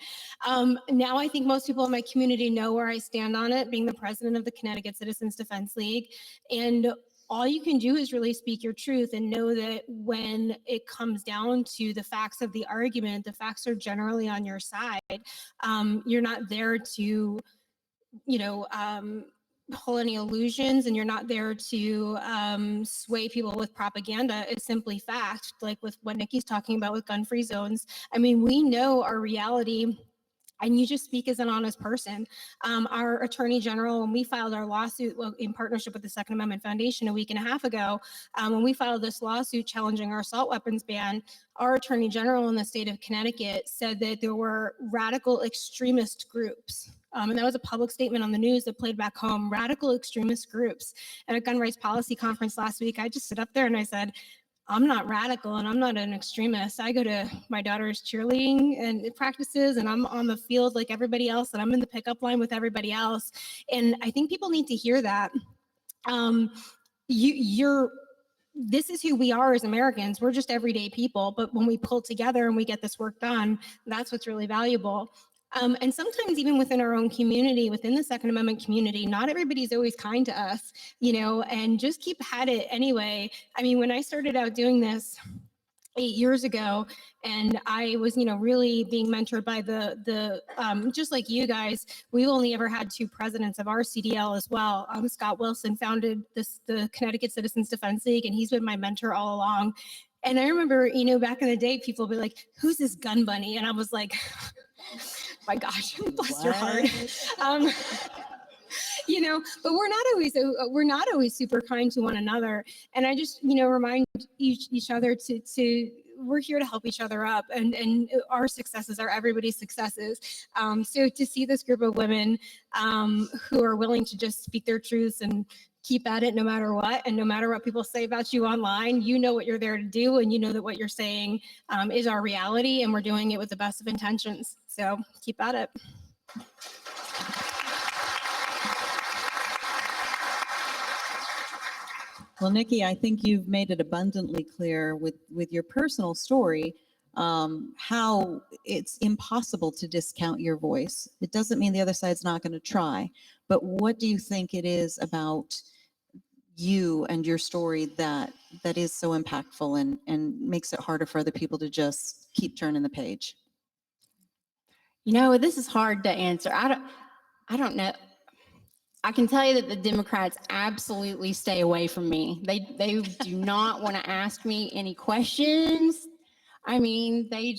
Now I think most people in my community know where I stand on it, being the president of the Connecticut Citizens Defense League. And all you can do is really speak your truth and know that when it comes down to the facts of the argument, the facts are generally on your side. You're not there to, pull any illusions, and you're not there to sway people with propaganda. It's simply fact, like with what Nikki's talking about with gun-free zones. I mean, we know our reality, and you just speak as an honest person. Our Attorney General, when we filed our lawsuit in partnership with the Second Amendment Foundation a week and a half ago, when we filed this lawsuit challenging our assault weapons ban, our Attorney General in the state of Connecticut said that there were radical extremist groups. And that was a public statement on the news that played back home, radical extremist groups. At a gun rights policy conference last week, I just stood up there and I said, I'm not radical and I'm not an extremist. I go to my daughter's cheerleading and practices, and I'm on the field like everybody else, and I'm in the pickup line with everybody else. And I think people need to hear that. This is who we are as Americans. We're just everyday people, but when we pull together and we get this work done, that's what's really valuable. And sometimes even within our own community, within the Second Amendment community, not everybody's always kind to us, and just keep at it anyway. I mean, when I started out doing this 8 years ago, and I was, really being mentored by the just like you guys, we've only ever had 2 presidents of AzCDL as well. Scott Wilson founded the Connecticut Citizens Defense League, and he's been my mentor all along. And I remember, back in the day, people would be like, "Who's this gun bunny?" And I was like, my gosh, bless your heart. But we're not always super kind to one another. And I just, remind each other to we're here to help each other up, and our successes are everybody's successes. So to see this group of women who are willing to just speak their truths and keep at it no matter what, and no matter what people say about you online, you know what you're there to do, and you know that what you're saying is our reality, and we're doing it with the best of intentions. So keep at it. Well, Nikki, I think you've made it abundantly clear with your personal story how it's impossible to discount your voice. It doesn't mean the other side's not going to try, but what do you think it is about you and your story that is so impactful and makes it harder for other people to just keep turning the page? This is hard to answer. I don't know. I can tell you that the Democrats absolutely stay away from me. They do not want to ask me any questions. I mean, they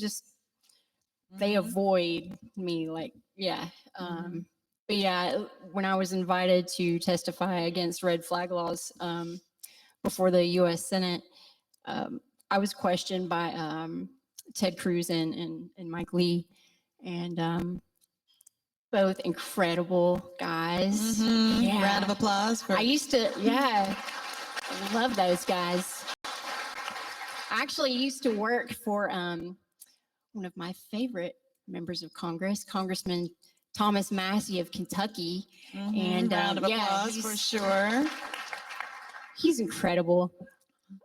avoid me, like, yeah. But yeah, when I was invited to testify against red flag laws before the U.S. Senate, I was questioned by Ted Cruz and Mike Lee, and both incredible guys. Yeah. Round of applause for. I used to, love those guys. I actually used to work for one of my favorite members of Congress, Congressman Thomas Massey of Kentucky. And round of applause for sure. He's incredible.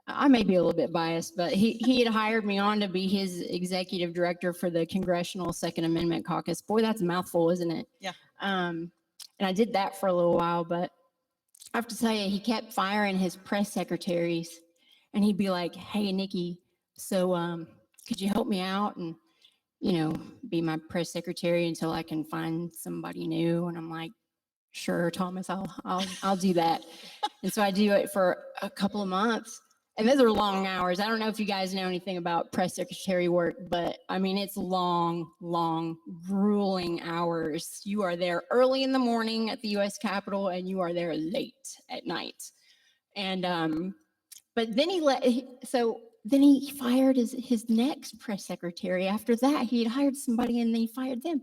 I may be a little bit biased, but he had hired me on to be his executive director for the Congressional Second Amendment Caucus. Boy, that's a mouthful, isn't it? Yeah. And I did that for a little while, but I have to tell you, he kept firing his press secretaries, and he'd be like, "Hey, Nikki, so could you help me out and be my press secretary until I can find somebody new?" And I'm like, "Sure, Thomas, I'll do that." And so I do it for a couple of months. And those are long hours. I don't know if you guys know anything about press secretary work, but I mean, it's long, grueling hours. You are there early in the morning at the U.S. Capitol, and you are there late at night. And but then he fired his next press secretary. After that, he had hired somebody, and then he fired them.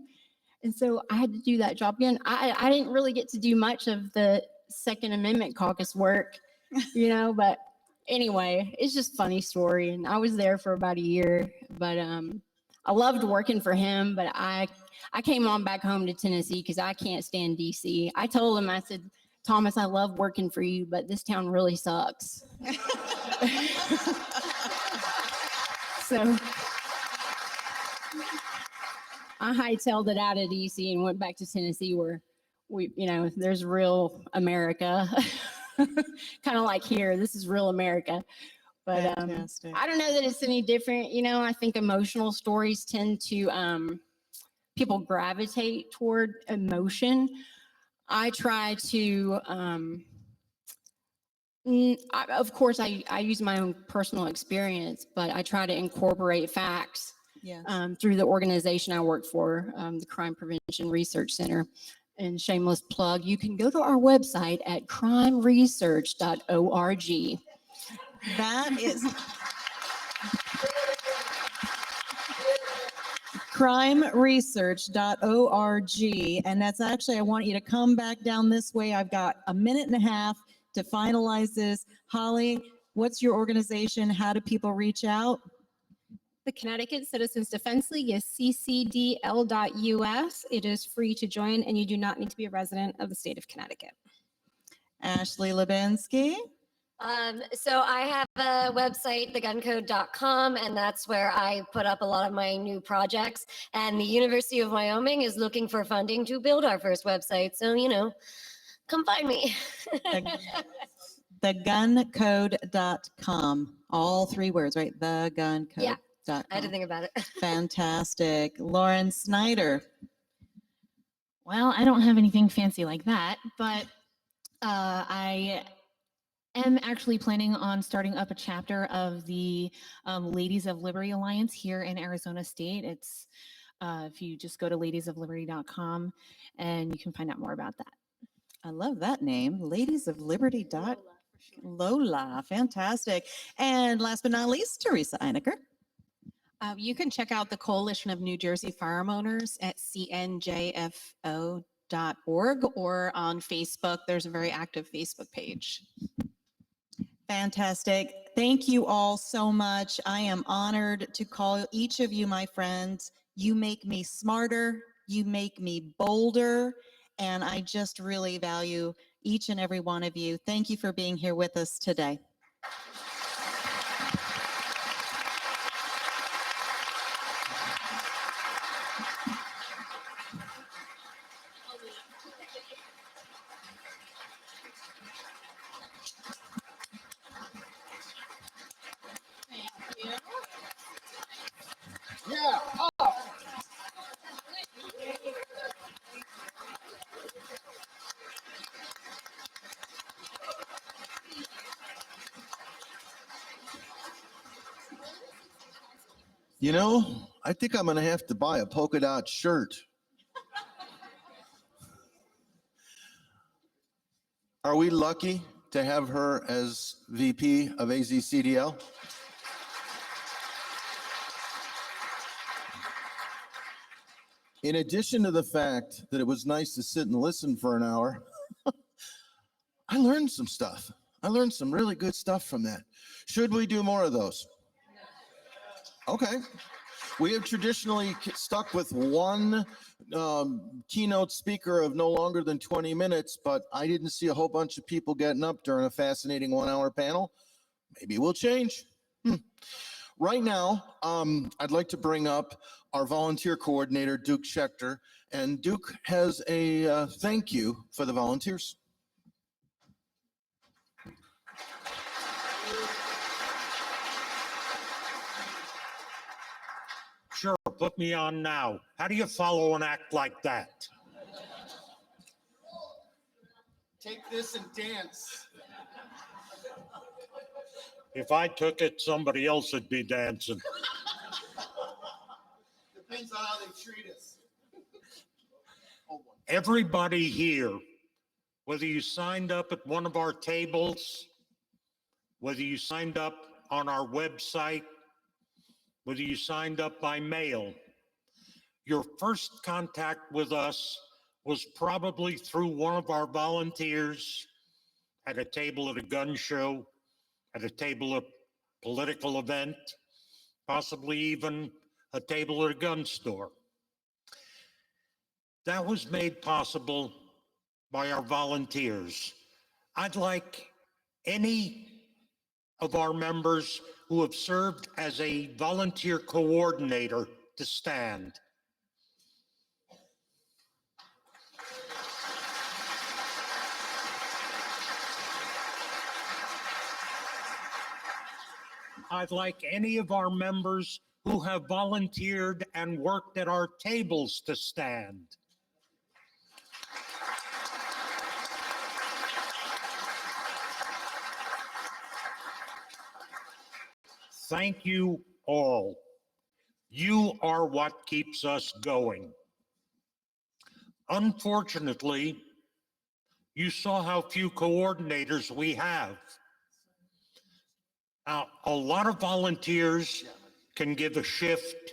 And so I had to do that job again. I didn't really get to do much of the Second Amendment caucus work, but anyway, it's just a funny story. And I was there for about a year, but I loved working for him. But I came on back home to Tennessee because I can't stand DC. I told him, I said, "Thomas, I love working for you, but this town really sucks." So I hightailed it out of DC and went back to Tennessee, where there's real America. Kind of like here, this is real America. But I don't know that it's any different. I think emotional stories tend to, people gravitate toward emotion. I try to, of course, I use my own personal experience, but I try to incorporate facts. Yes. Through the organization I work for, the Crime Prevention Research Center. And shameless plug, you can go to our website at crimeresearch.org. That is crimeresearch.org. And that's actually, I want you to come back down this way. I've got a minute and a half to finalize this. Holly, What's your organization? How do people reach out? The Connecticut Citizens Defense League is ccdl.us. It is free to join, and you do not need to be a resident of the state of Connecticut. Ashley Hlebinksy. So I have a website, theguncode.com, and that's where I put up a lot of my new projects. And the University of Wyoming is looking for funding to build our first website. So, you know, come find me. Theguncode.com. All 3 words, right? Theguncode.com. Yeah, I had to think about it. Fantastic. Lauren Snyder. Well, I don't have anything fancy like that, but I am actually planning on starting up a chapter of the Ladies of Liberty Alliance here in Arizona State. It's if you just go to ladiesofliberty.com and you can find out more about that. I love that name, Ladies of Liberty. Lola, fantastic. And last but not least, Teresa Einiker. You can check out the Coalition of New Jersey Firearm Owners at cnjfo.org or on Facebook. There's a very active Facebook page. Fantastic. Thank you all so much. I am honored to call each of you my friends. You make me smarter. You make me bolder. And I just really value each and every one of you. Thank you for being here with us today. Yeah. You know, I think I'm going to have to buy a polka dot shirt. Are we lucky to have her as VP of AzCDL? In addition to the fact that it was nice to sit and listen for an hour, I learned some stuff. I learned some really good stuff from that. Should we do more of those? Okay. We have traditionally stuck with one keynote speaker of no longer than 20 minutes, but I didn't see a whole bunch of people getting up during a fascinating 1-hour panel. Maybe we'll change. Right now, I'd like to bring up our volunteer coordinator, Duke Schechter, and Duke has a thank you for the volunteers. Sure, put me on now. How do you follow an act like that? Take this and dance. If I took it, somebody else would be dancing. Depends on how they treat us. Everybody here, whether you signed up at one of our tables, whether you signed up on our website, whether you signed up by mail, your first contact with us was probably through one of our volunteers at a table at a gun show, at a table at a political event, possibly even a table at a gun store. That was made possible by our volunteers. I'd like any of our members who have served as a volunteer coordinator to stand. I'd like any of our members who have volunteered and worked at our tables to stand. Thank you all. You are what keeps us going. Unfortunately, you saw how few coordinators we have. Now, a lot of volunteers can give a shift,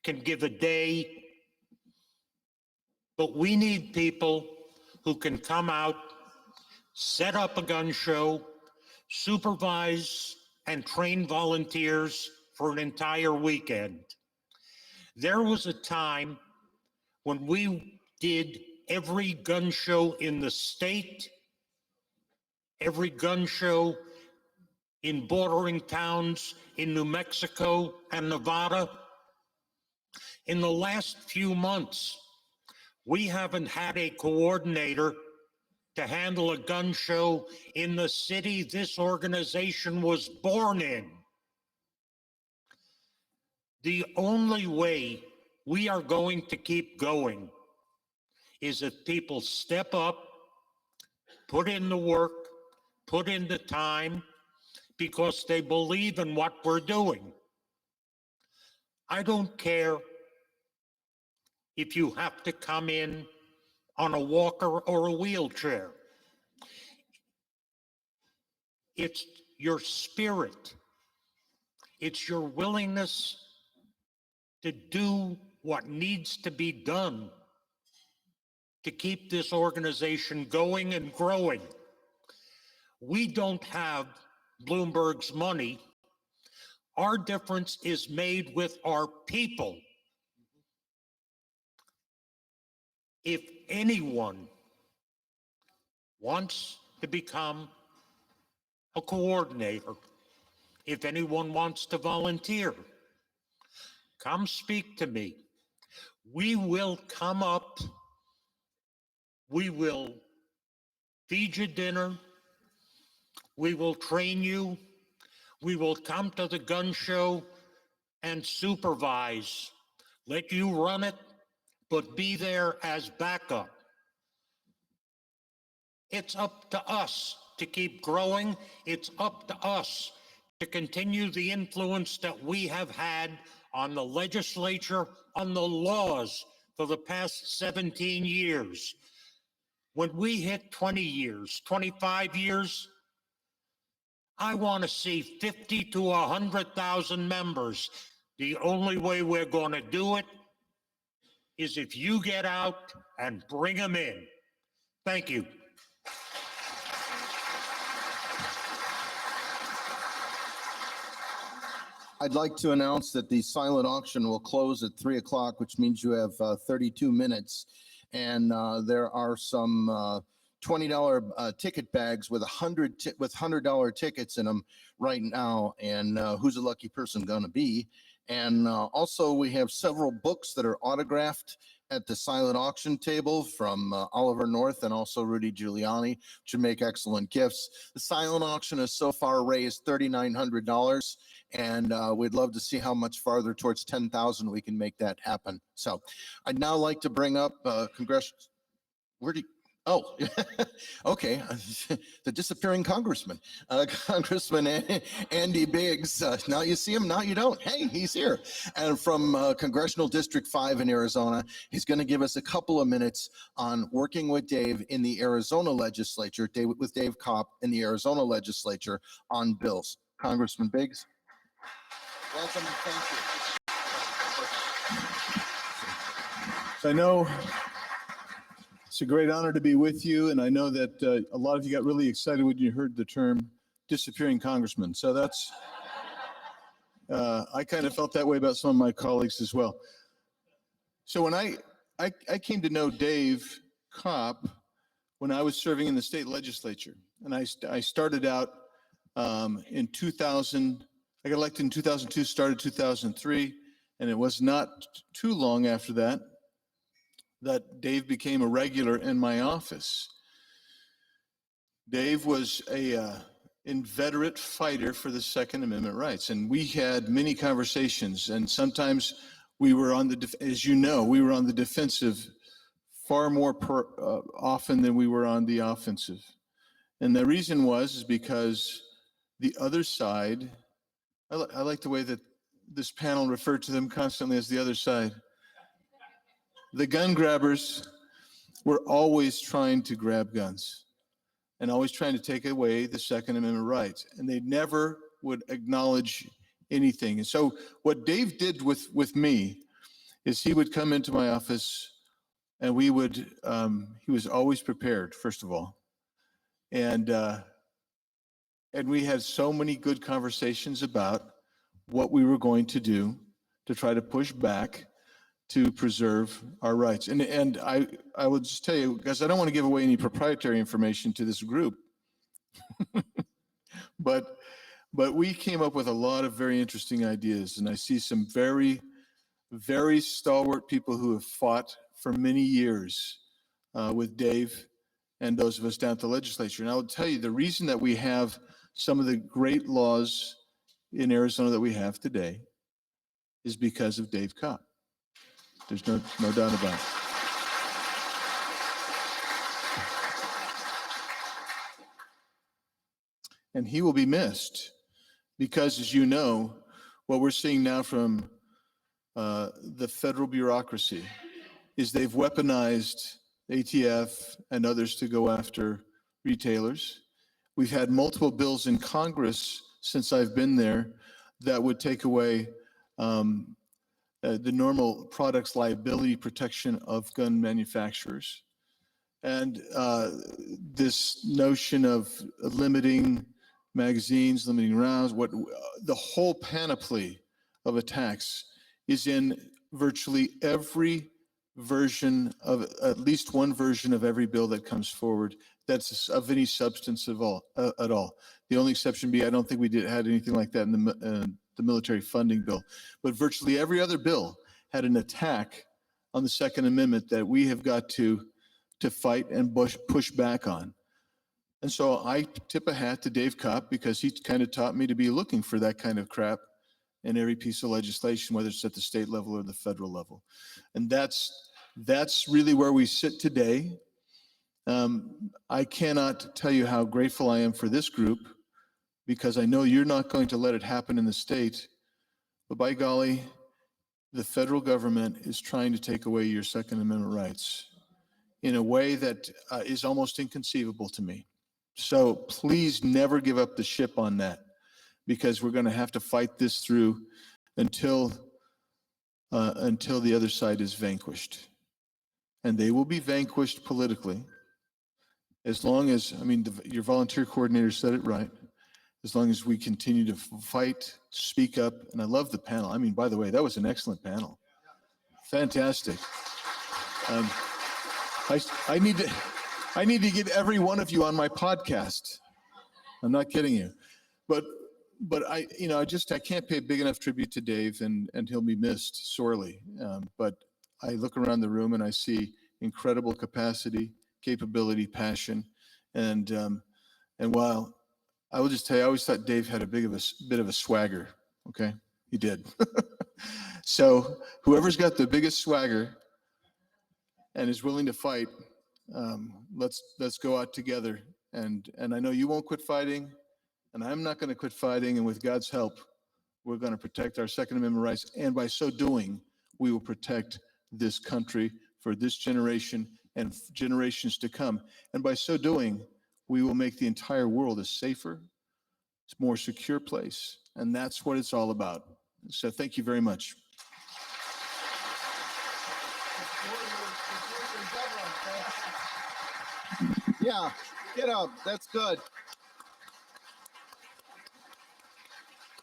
can give a day, but we need people who can come out, set up a gun show, supervise and train volunteers for an entire weekend. There was a time when we did every gun show in the state, every gun show in bordering towns in New Mexico and Nevada. In the last few months, we haven't had a coordinator to handle a gun show in the city this organization was born in. The only way we are going to keep going is if people step up, put in the work, put in the time, because they believe in what we're doing. I don't care if you have to come in on a walker or a wheelchair. It's your spirit. It's your willingness to do what needs to be done to keep this organization going and growing. We don't have Bloomberg's money. Our difference is made with our people. If anyone wants to become a coordinator, if anyone wants to volunteer, come speak to me. We will come up, we will feed you dinner, we will train you, we will come to the gun show and supervise, let you run it, but be there as backup. It's up to us to keep growing. It's up to us to continue the influence that we have had on the legislature, on the laws for the past 17 years. When we hit 20 years, 25 years, I want to see 50 to 100,000 members. The only way we're going to do it is if you get out and bring them in. Thank you. I'd like to announce that the silent auction will close at 3 o'clock, which means you have 32 minutes. And there are some $20 ticket bags with $100 tickets in them right now. And who's a lucky person going to be? And also we have several books that are autographed at the silent auction table from Oliver North and also Rudy Giuliani, which would make excellent gifts. The silent auction has so far raised $3,900, and we'd love to see how much farther towards 10,000 we can make that happen. So I'd now like to bring up oh, okay, the disappearing congressman, Congressman Andy Biggs. Now you see him, now you don't. Hey, he's here. And from Congressional District 5 in Arizona, he's going to give us a couple of minutes on working with Dave in the Arizona legislature, with Dave Kopp in the Arizona legislature on bills. Congressman Biggs. Welcome, thank you. So I know it's a great honor to be with you, and I know that a lot of you got really excited when you heard the term disappearing congressman. So that's, I kind of felt that way about some of my colleagues as well. So when I came to know Dave Kopp when I was serving in the state legislature, and I started out in 2000, I got elected in 2002, started 2003, and it was not too long after that that Dave became a regular in my office. Dave was a inveterate fighter for the Second Amendment rights, and we had many conversations, and sometimes we were on the, as you know, we were on the defensive far more often than we were on the offensive. And the reason is because the other side, I like the way that this panel referred to them constantly as the other side. The gun grabbers were always trying to grab guns and always trying to take away the Second Amendment rights. And they never would acknowledge anything. And so what Dave did with me is he would come into my office and we would, he was always prepared, first of all. And And we had so many good conversations about what we were going to do to try to push back to preserve our rights. And I will just tell you, because I don't want to give away any proprietary information to this group, but we came up with a lot of very interesting ideas, and I see some very, very stalwart people who have fought for many years with Dave and those of us down at the legislature. And I will tell you, the reason that we have some of the great laws in Arizona that we have today is because of Dave Kopp. There's no doubt about it. And he will be missed because, as you know, what we're seeing now from the federal bureaucracy is they've weaponized ATF and others to go after retailers. We've had multiple bills in Congress since I've been there that would take away the normal products liability protection of gun manufacturers. And this notion of limiting magazines, limiting rounds, the whole panoply of attacks is in virtually every version of, at least one version of every bill that comes forward that's of any substance at all. The only exception being, I don't think we had anything like that in the military funding bill, but virtually every other bill had an attack on the Second Amendment that we have got to fight and push back on. And so I tip a hat to Dave Kopp because he kind of taught me to be looking for that kind of crap in every piece of legislation, whether it's at the state level or the federal level. And that's really where we sit today. I cannot tell you how grateful I am for this group, because I know you're not going to let it happen in the state, but by golly, the federal government is trying to take away your Second Amendment rights in a way that is almost inconceivable to me. So please never give up the ship on that, because we're going to have to fight this through until the other side is vanquished. And they will be vanquished politically as long as, your volunteer coordinator said it right, as long as we continue to fight, speak up. And I love the panel. By the way, that was an excellent panel. Fantastic. I need to get every one of you on my podcast. I'm not kidding you. But I can't pay a big enough tribute to Dave, and he'll be missed sorely. But I look around the room and I see incredible capacity, capability, passion, and while I will just tell you, I always thought Dave had a bit of a swagger. Okay, he did. So whoever's got the biggest swagger and is willing to fight, let's go out together. And I know you won't quit fighting, and I'm not going to quit fighting. And with God's help, we're going to protect our Second Amendment rights. And by so doing, we will protect this country for this generation and generations to come. And by so doing, we will make the entire world a safer, more secure place. And that's what it's all about. So thank you very much. Yeah, get up. That's good.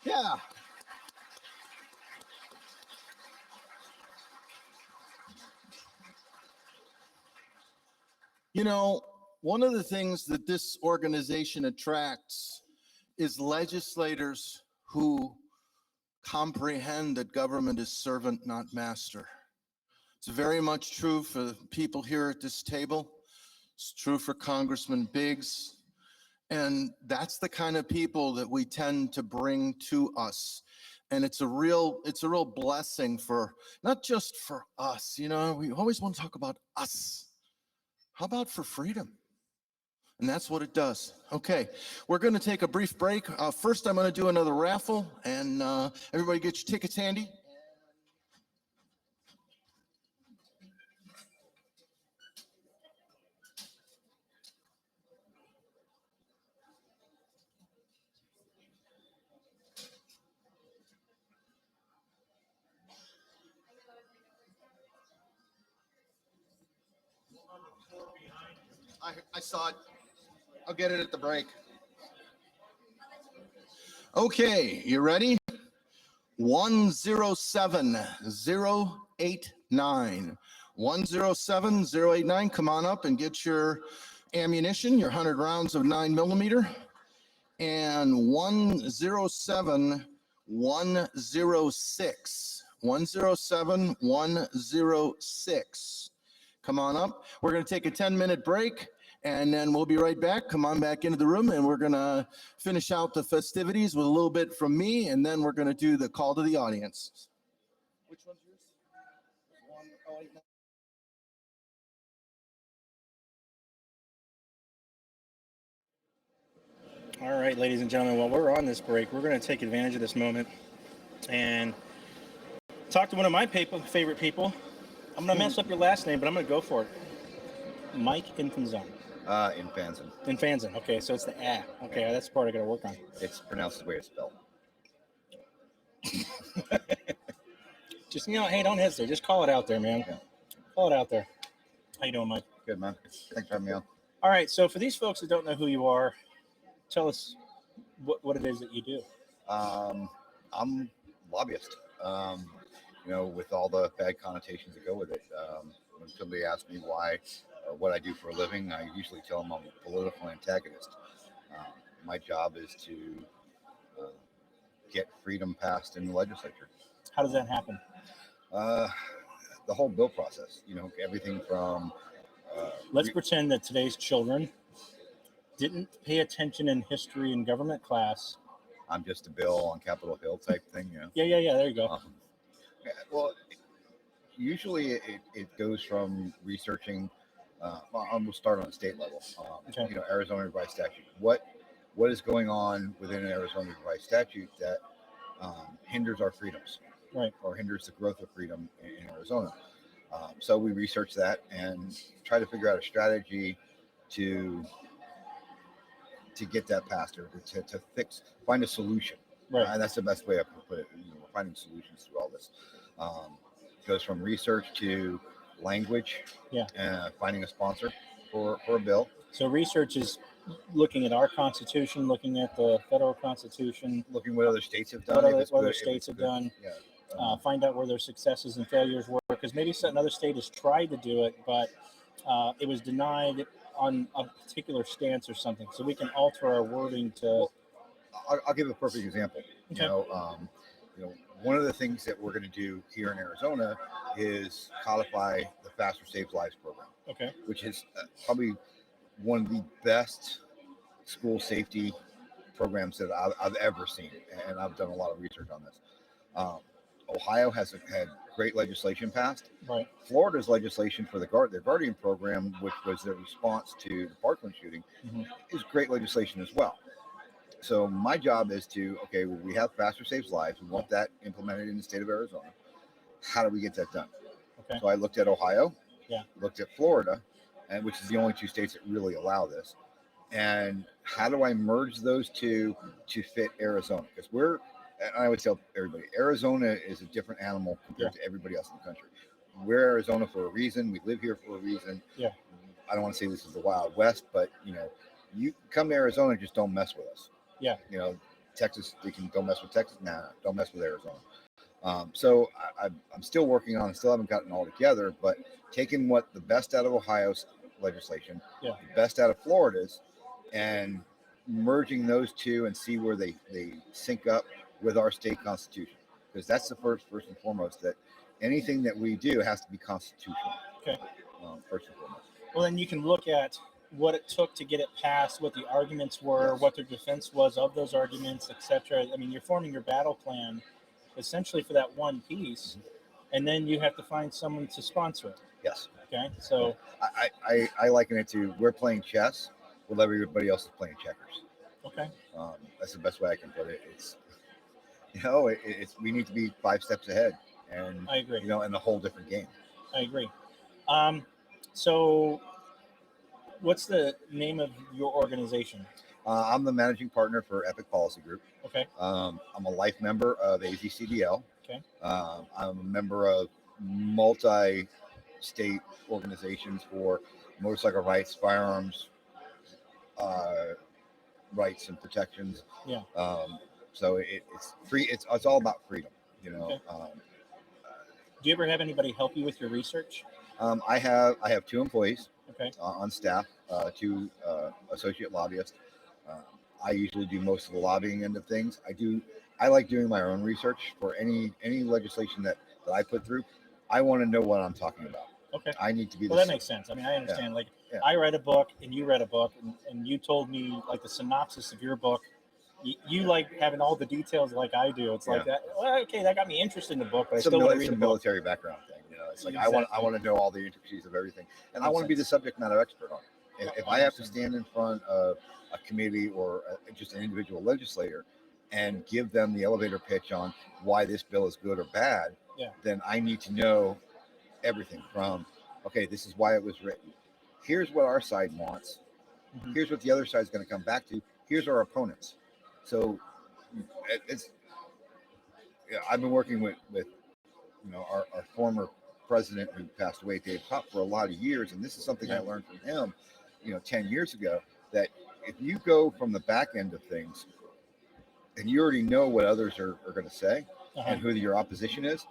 Yeah. You know, one of the things that this organization attracts is legislators who comprehend that government is servant, not master. It's very much true for people here at this table. It's true for Congressman Biggs. And that's the kind of people that we tend to bring to us. And it's a real blessing for, not just for us, we always want to talk about us. How about for freedom? And that's what it does. Okay, we're going to take a brief break. First, I'm going to do another raffle, and everybody get your tickets handy. I saw it. I'll get it at the break. Okay, you ready? 107089. 107089. Come on up and get your ammunition, your 100 rounds of 9mm. And 107106. 107106. Come on up. We're going to take a 10-minute break, and then we'll be right back. Come on back into the room, and we're going to finish out the festivities with a little bit from me, and then we're going to do the call to the audience. Which one's yours? 1089. All right, ladies and gentlemen, while we're on this break, we're going to take advantage of this moment and talk to one of my favorite people. I'm going to mess up your last name, but I'm going to go for it. Mike Infanzon. Infanzon. Infanzon. Okay, so it's the A. Okay, that's the part I got to work on. It's pronounced the way it's spelled. Just, hey, don't hesitate. Just call it out there, man. Yeah. Call it out there. How you doing, Mike? Good, man. Thanks for having me on. All right, so for these folks that don't know who you are, tell us what it is that you do. I'm lobbyist. With all the bad connotations that go with it. When somebody asks me why or what I do for a living, I usually tell them I'm a political antagonist. My job is to get freedom passed in the legislature. How does that happen? The whole bill process. Everything from. Let's pretend that today's children didn't pay attention in history and government class. I'm just a bill on Capitol Hill type thing. Yeah. There you go. Well, usually it goes from researching. We'll start on the state level. Okay. Arizona revised statute. What is going on within an Arizona revised statute that hinders our freedoms, right, or hinders the growth of freedom in Arizona? So we research that and try to figure out a strategy to get that passed, or to find a solution. Right. And that's the best way I can put it. We're finding solutions through all this. It goes from research to language. Yeah. Finding a sponsor for a bill. So research is looking at our Constitution, looking at the federal Constitution, looking what other states have done. What other states have done. Yeah. Find out where their successes and failures were, because maybe another state has tried to do it, but it was denied on a particular stance or something. So we can alter our wording to. Well, I'll give a perfect example. Okay. One of the things that we're going to do here in Arizona is codify the Faster Saves Lives program. Okay. Which is probably one of the best school safety programs that I've ever seen, and I've done a lot of research on this. Ohio has had great legislation passed. Right. Florida's legislation for their Guardian program, which was their response to the Parkland shooting, is great legislation as well. So my job is we have Faster Saves Lives. We want that implemented in the state of Arizona. How do we get that done? Okay. So I looked at Ohio, Yeah. looked at Florida, and which is the only two states that really allow this. And how do I merge those two to fit Arizona? Because I would tell everybody, Arizona is a different animal compared to everybody else in the country. We're Arizona for a reason. We live here for a reason. Yeah. I don't want to say this is the Wild West, but you come to Arizona, just don't mess with us. Yeah. Texas, don't mess with Texas. Nah, don't mess with Arizona. So I'm still working on it. Still haven't gotten it all together, but taking the best out of Ohio's legislation, the best out of Florida's, and merging those two and see where they sync up with our state constitution. Because that's the first and foremost, that anything that we do has to be constitutional. Okay. First and foremost. Well, then you can look at what it took to get it passed, what the arguments were, what their defense was of those arguments, etc. I mean, you're forming your battle plan essentially for that one piece, and then you have to find someone to sponsor it. Yes. Okay. So I liken it to we're playing chess while everybody else is playing checkers. Okay. That's the best way I can put it. It's we need to be 5 steps ahead, and I agree. In a whole different game. I agree. So what's the name of your organization? I'm the managing partner for Epic Policy Group. Okay. I'm a life member of AzCDL. Okay. I'm a member of multi-state organizations for motorcycle rights, firearms rights and protections. Yeah. So it's free. It's all about freedom, you know. Okay. Do you ever have anybody help you with your research? I have 2 employees Okay. on staff, 2 associate lobbyists. I usually do most of the lobbying end of things. I like doing my own research for any legislation that I put through. I want to know what I'm talking about. Okay. I need to be. Well, that makes sense. I mean, I understand. Like, I read a book and you read a book, and you told me like the synopsis of your book. You like having all the details like I do. It's like that. Well, okay, that got me interested in the book, but I still want to read the book. Military background thing, you know. It's like I want to know all the intricacies of everything, and I want to be the subject matter expert on it. If I have to stand in front of a committee or just an individual legislator and give them the elevator pitch on why this bill is good or bad, then I need to know everything from, okay, this is why it was written. Here's what our side wants. Here's what the other side is going to come back to. Here's our opponents. So I've been working with our former president who passed away, Dave Kopp, for a lot of years, and this is something I learned from him, 10 years ago, that if you go from the back end of things and you already know what others are going to say and who your opposition is,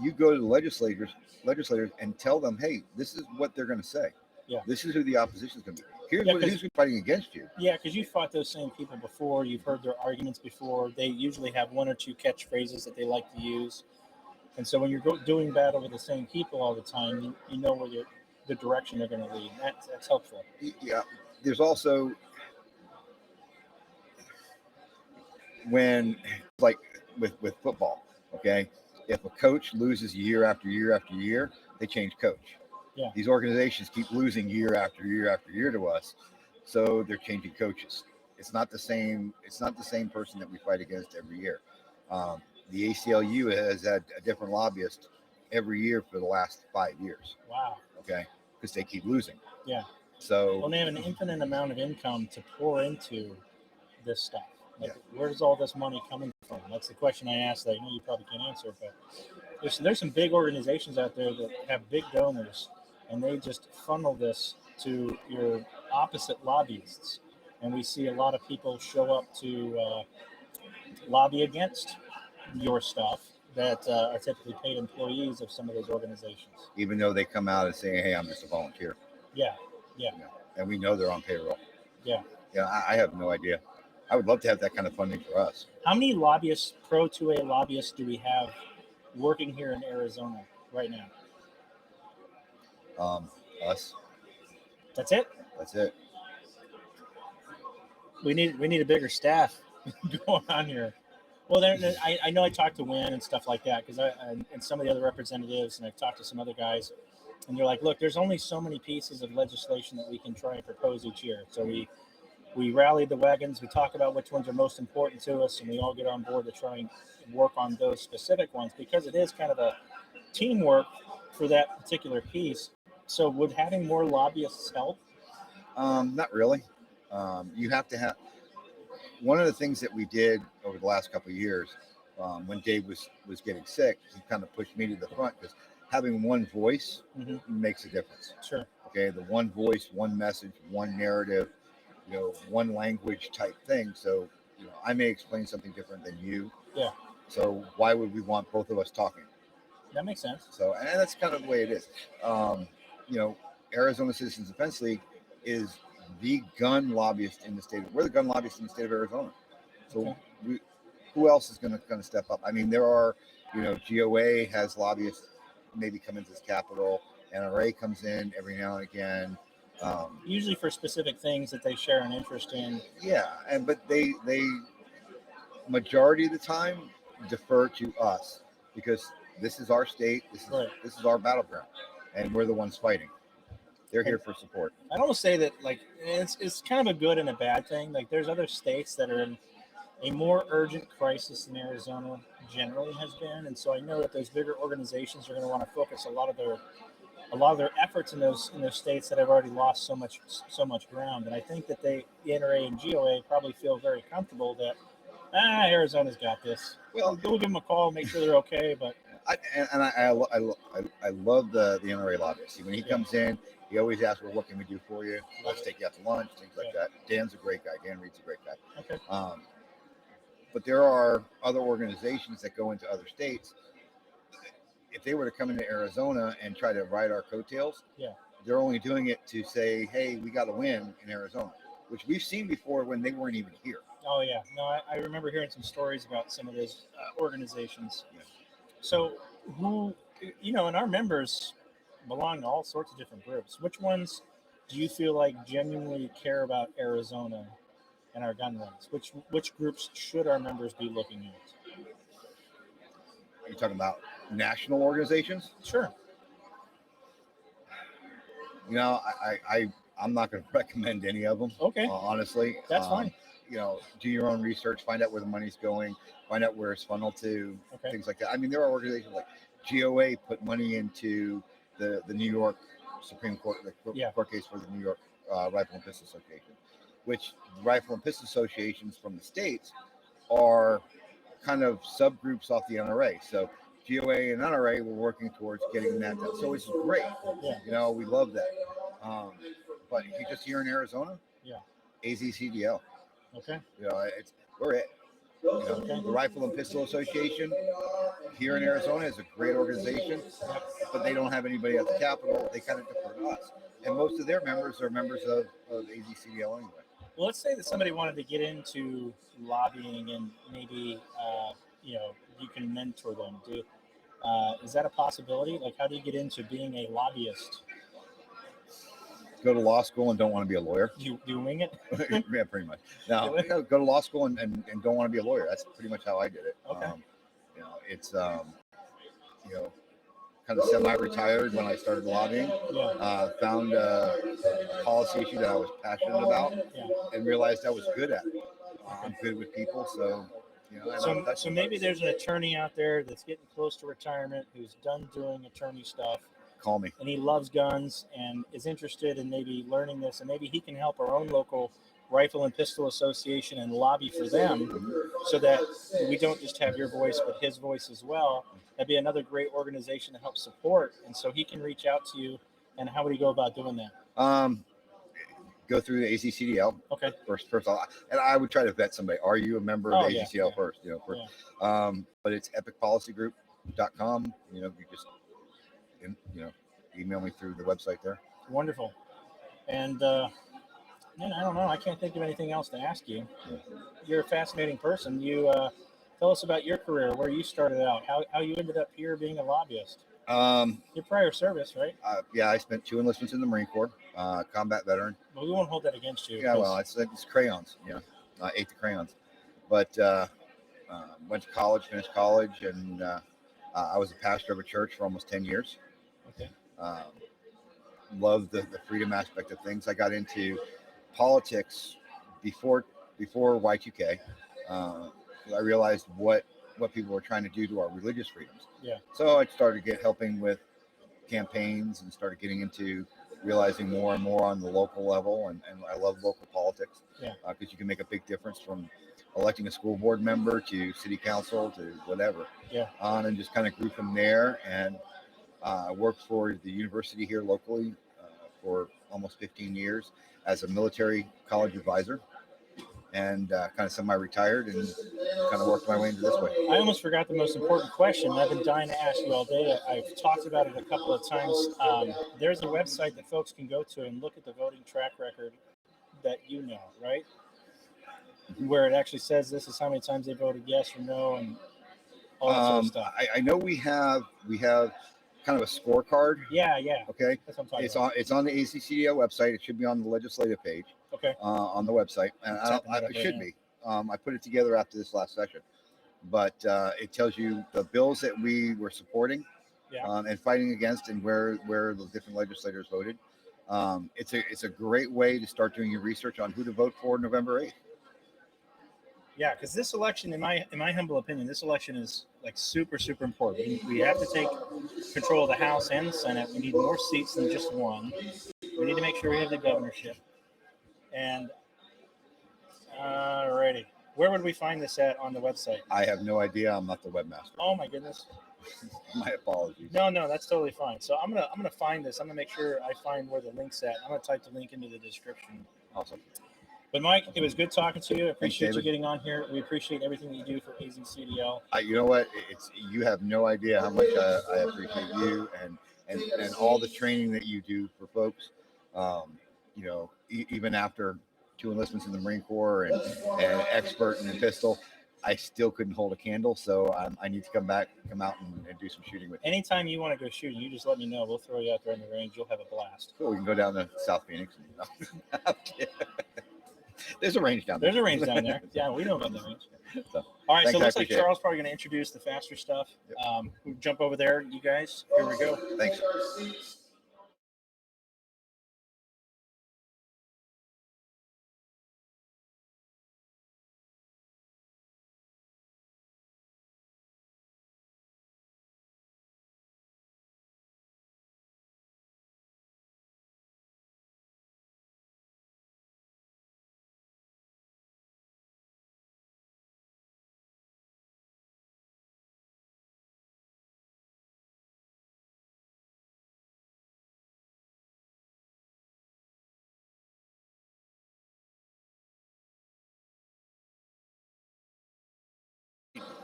you go to the legislators and tell them, hey, this is what they're going to say. Yeah. This is who the opposition is going to be. Who's fighting against you. Yeah, because you fought those same people before. You've heard their arguments before. They usually have 1 or 2 catchphrases that they like to use. And so when you're doing battle with the same people all the time, you know where the direction they're going to lead. That's helpful. Yeah. There's also, when, like with football, okay, if a coach loses year after year after year, they change coach. Yeah. These organizations keep losing year after year after year to us, so they're changing coaches. It's not the same person that we fight against every year. The ACLU has had a different lobbyist every year for the last 5 years. Wow. Okay, because they keep losing. Yeah. So they have an infinite amount of income to pour into this stuff. Like, where's all this money coming from? That's the question I asked that I know you probably can't answer, but there's some big organizations out there that have big donors, and they just funnel this to your opposite lobbyists. And we see a lot of people show up to lobby against your stuff that are typically paid employees of some of those organizations. Even though they come out and say, hey, I'm just a volunteer. Yeah. And we know they're on payroll. Yeah. I have no idea. I would love to have that kind of funding for us. How many lobbyists, Pro 2A lobbyists, do we have working here in Arizona right now? Us. That's it? That's it. We need a bigger staff going on here. Well, I know I talked to Nguyen and stuff like that because and some of the other representatives, and I've talked to some other guys, and they're like, look, there's only so many pieces of legislation that we can try and propose each year. So we rally the wagons, we talk about which ones are most important to us, and we all get on board to try and work on those specific ones because it is kind of a teamwork for that particular piece. So would having more lobbyists help? Not really. You have to have, one of the things that we did over the last couple of years, when Dave was getting sick, he kind of pushed me to the front because having one voice makes a difference. Sure. Okay. The one voice, one message, one narrative, one language type thing. So, I may explain something different than you. Yeah. So why would we want both of us talking? That makes sense. So, and that's kind of the way it is. Arizona Citizens Defense League is the gun lobbyist in the state. We're the gun lobbyist in the state of Arizona. So who else is going to step up? I mean, there are, GOA has lobbyists maybe come into this capital. NRA comes in every now and again. Usually for specific things that they share an interest in. Yeah, but they majority of the time defer to us because this is our state. This is our battleground, and we're the ones fighting. They're here for support. I'd almost say that it's kind of a good and a bad thing. Like there's other states that are in a more urgent crisis than Arizona generally has been, and so I know that those bigger organizations are going to want to focus a lot of their efforts in those states that have already lost so much ground. And I think that the NRA and GOA probably feel very comfortable that Arizona's got this. Well, we'll give them a call, make sure they're okay. But I love the NRA lobbyist. When he comes in, he always asks, "Well, what can we do for you? Let's take you out to lunch, things like that." Dan's a great guy. Dan Reed's a great guy. Okay. But there are other organizations that go into other states. If they were to come into Arizona and try to ride our coattails, Yeah. they're only doing it to say, hey, we got to win in Arizona, which we've seen before when they weren't even here. Oh yeah, no, I remember hearing some stories about some of those organizations. Yeah. So who, and our members belong to all sorts of different groups. Which ones do you feel like genuinely care about Arizona and our gun rights? Which groups should our members be looking at? Are you talking about national organizations? Sure. I'm not going to recommend any of them. Okay. Honestly, That's fine. Do your own research, find out where the money's going, find out where it's funneled to, things like that. I mean, there are organizations like GOA put money into the New York Supreme Court, court case for the New York Rifle and Pistol Association, which Rifle and Pistol Associations from the states are kind of subgroups off the NRA. So GOA and NRA were working towards getting that done. So it's great. Yeah. We love that. But if you just here in Arizona, AzCDL. Okay. We're it. The Rifle and Pistol Association here in Arizona is a great organization, but they don't have anybody at the Capitol. They kind of defer to us. And most of their members are members of AzCDL anyway. Well, let's say that somebody wanted to get into lobbying and maybe, you can mentor them. Is that a possibility? Like, how do you get into being a lobbyist? Go to law school and don't want to be a lawyer. You wing it? Yeah, pretty much. No, go to law school and don't want to be a lawyer. That's pretty much how I did it. Okay. It's kind of semi-retired when I started lobbying. Found a policy issue that I was passionate about, and realized I was good at it. I'm good with people, so. So maybe there's an attorney out there that's getting close to retirement who's done doing attorney stuff. Call me. And he loves guns and is interested in maybe learning this, and maybe he can help our own local Rifle and Pistol Association and lobby for them, so that we don't just have your voice but his voice as well. That'd be another great organization to help support, and so he can reach out to you. And how would he go about doing that? Go through the AzCDL. Okay. First all, and I would try to vet somebody. Are you a member of AzCDL first? But it's epicpolicygroup.com. You just email me through the website there. Wonderful. And man, I don't know. I can't think of anything else to ask you. You're a fascinating person. You tell us about your career, where you started out, how you ended up here being a lobbyist. Your prior service, right? I spent 2 enlistments in the Marine Corps, combat veteran. Well, we won't hold that against you. Yeah, well, it's crayons. I ate the crayons. But went to college, finished college, and I was a pastor of a church for almost 10 years. Okay. Loved the freedom aspect of things. I got into politics before Y2K. I realized what people were trying to do to our religious freedoms. Yeah. So I started helping with campaigns and started getting into realizing more and more on the local level. And I love local politics. Yeah. Because you can make a big difference from electing a school board member to city council to whatever. Yeah. And just kind of grew from there. And worked for the university here locally for almost 15 years as a military college advisor, and kind of semi-retired, and kind of worked my way into this way. I almost forgot the most important question. I've been dying to ask you all day. I've talked about it a couple of times. There's a website that folks can go to and look at the voting track record that right? Where it actually says this is how many times they voted yes or no and all that sort of stuff. I know we have kind of a scorecard. Yeah. Okay. That's what I'm talking about. It's on the AzCDL website. It should be on the legislative page. Okay. On the website, and it should be. I put it together after this last session, but it tells you the bills that we were supporting, and fighting against, and where the different legislators voted. It's a great way to start doing your research on who to vote for November 8th. Yeah, because this election, in my humble opinion, this election is like super, super important. We have to take control of the House and the Senate. We need more seats than just one. We need to make sure we have the governorship. And alrighty, where would we find this at on the website? I have no idea. I'm not the webmaster. Oh my goodness. My apologies. No, that's totally fine. So I'm gonna find this. I'm gonna make sure I find where the link's at. I'm gonna type the link into the description. Awesome. But Mike, it was good talking to you. I appreciate you David. getting on here. We appreciate everything you do for AzCDL. You know what? You have no idea how much I appreciate you and all the training that you do for folks. You know, even after 2 enlistments in the Marine Corps and expert in the pistol, I still couldn't hold a candle. So I need to come out and do some shooting with you. Anytime you want to go shooting, you just let me know. We'll throw you out there in the range. You'll have a blast. Cool. We can go down to South Phoenix. There's a range down there. There's a range down there. Yeah, we know about the range. So, all right, thanks, so it looks I like appreciate it. Charles probably going to introduce the faster stuff. We'll jump over there, you guys. Here we go. Thanks.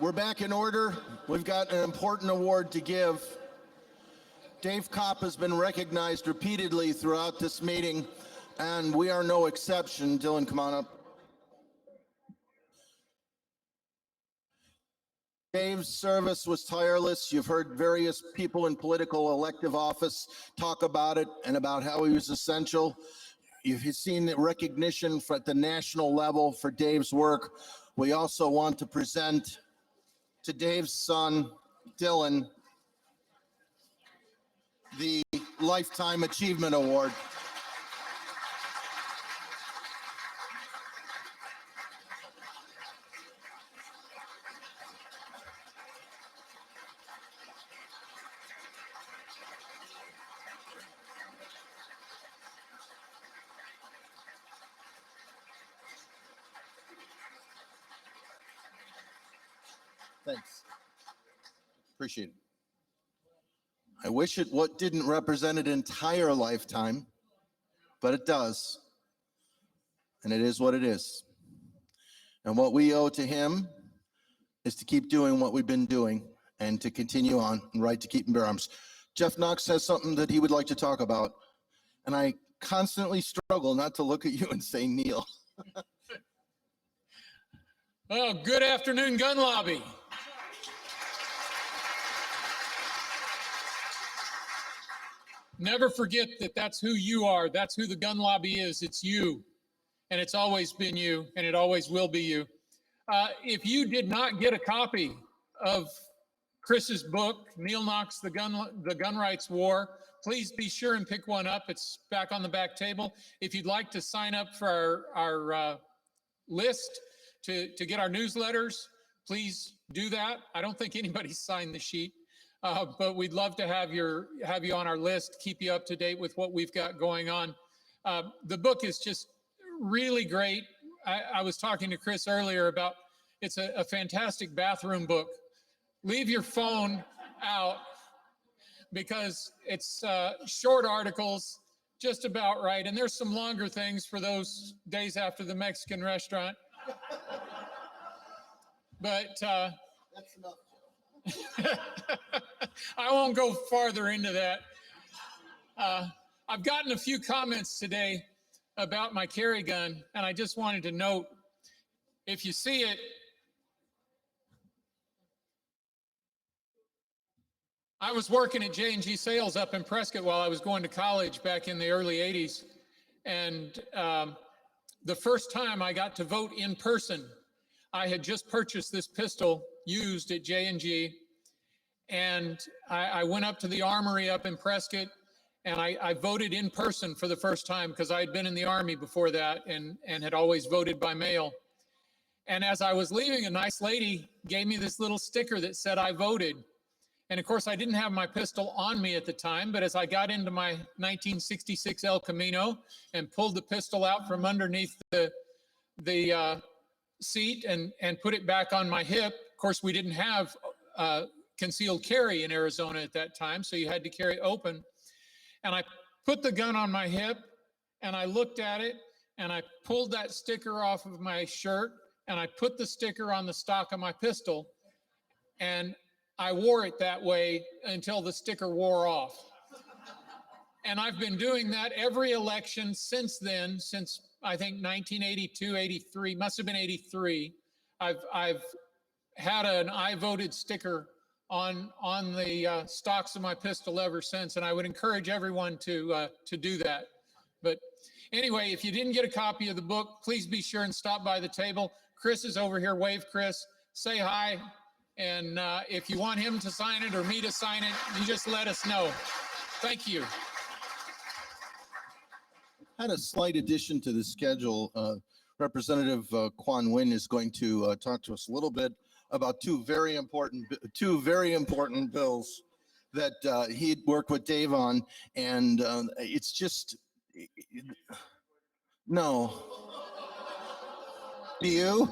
We're back in order. We've got an important award to give. Dave Kopp has been recognized repeatedly throughout this meeting, and we are no exception. Dylan, come on up. Dave's service was tireless. You've heard various people in political elective office talk about it and about how he was essential. You've seen the recognition at the national level for Dave's work. We also want to present to Dave's son, Dylan, the Lifetime Achievement Award. Thanks. Appreciate it. I wish it didn't represent an entire lifetime, but it does. And it is what it is. And what we owe to him is to keep doing what we've been doing and to continue on and right to keep and bear arms. Jeff Knox has something that he would like to talk about. And I constantly struggle not to look at you and say, Neil. Oh, good afternoon, gun lobby. Never forget that that's who you are. That's who the gun lobby is. It's you. And it's always been you, and it always will be you. If you did not get a copy of Chris's book, Neil Knox, The Gun Rights War, please be sure and pick one up. It's back on the back table. If you'd like to sign up for our list to get our newsletters, please do that. I don't think anybody's signed the sheet. But we'd love to have you on our list, keep you up to date with what we've got going on. The book is just really great. I was talking to Chris earlier about it's a fantastic bathroom book. Leave your phone out because it's short articles, just about right. And there's some longer things for those days after the Mexican restaurant. But that's enough. I won't go farther into that. I've gotten a few comments today about my carry gun, and I just wanted to note, if you see it, I was working at J&G Sales up in Prescott while I was going to college back in the early 80s, and the first time I got to vote in person, I had just purchased this pistol used at J&G, and I went up to the armory up in Prescott, and I voted in person for the first time because I had been in the Army before that and had always voted by mail. And as I was leaving, a nice lady gave me this little sticker that said I voted. And of course, I didn't have my pistol on me at the time, but as I got into my 1966 El Camino and pulled the pistol out from underneath the seat and put it back on my hip. Of course, we didn't have concealed carry in Arizona at that time, so you had to carry it open. And I put the gun on my hip, and I looked at it, and I and I pulled that sticker off of my shirt and I put the sticker on the stock of my pistol, and I wore it that way until the sticker wore off. And I've been doing that every election since then, since I think 1982, 83, must have been 83. I've had an I voted sticker on the stocks of my pistol ever since, and I would encourage everyone to do that. But anyway, if you didn't get a copy of the book, please be sure and stop by the table. Chris is over here. Wave, Chris. Say hi. And if you want him to sign it or me to sign it, you just let us know. Thank you. Had a slight addition to the schedule. Representative Quan Nguyen is going to talk to us a little bit about two very important bills that he worked with Dave on, and it's just no. Do you?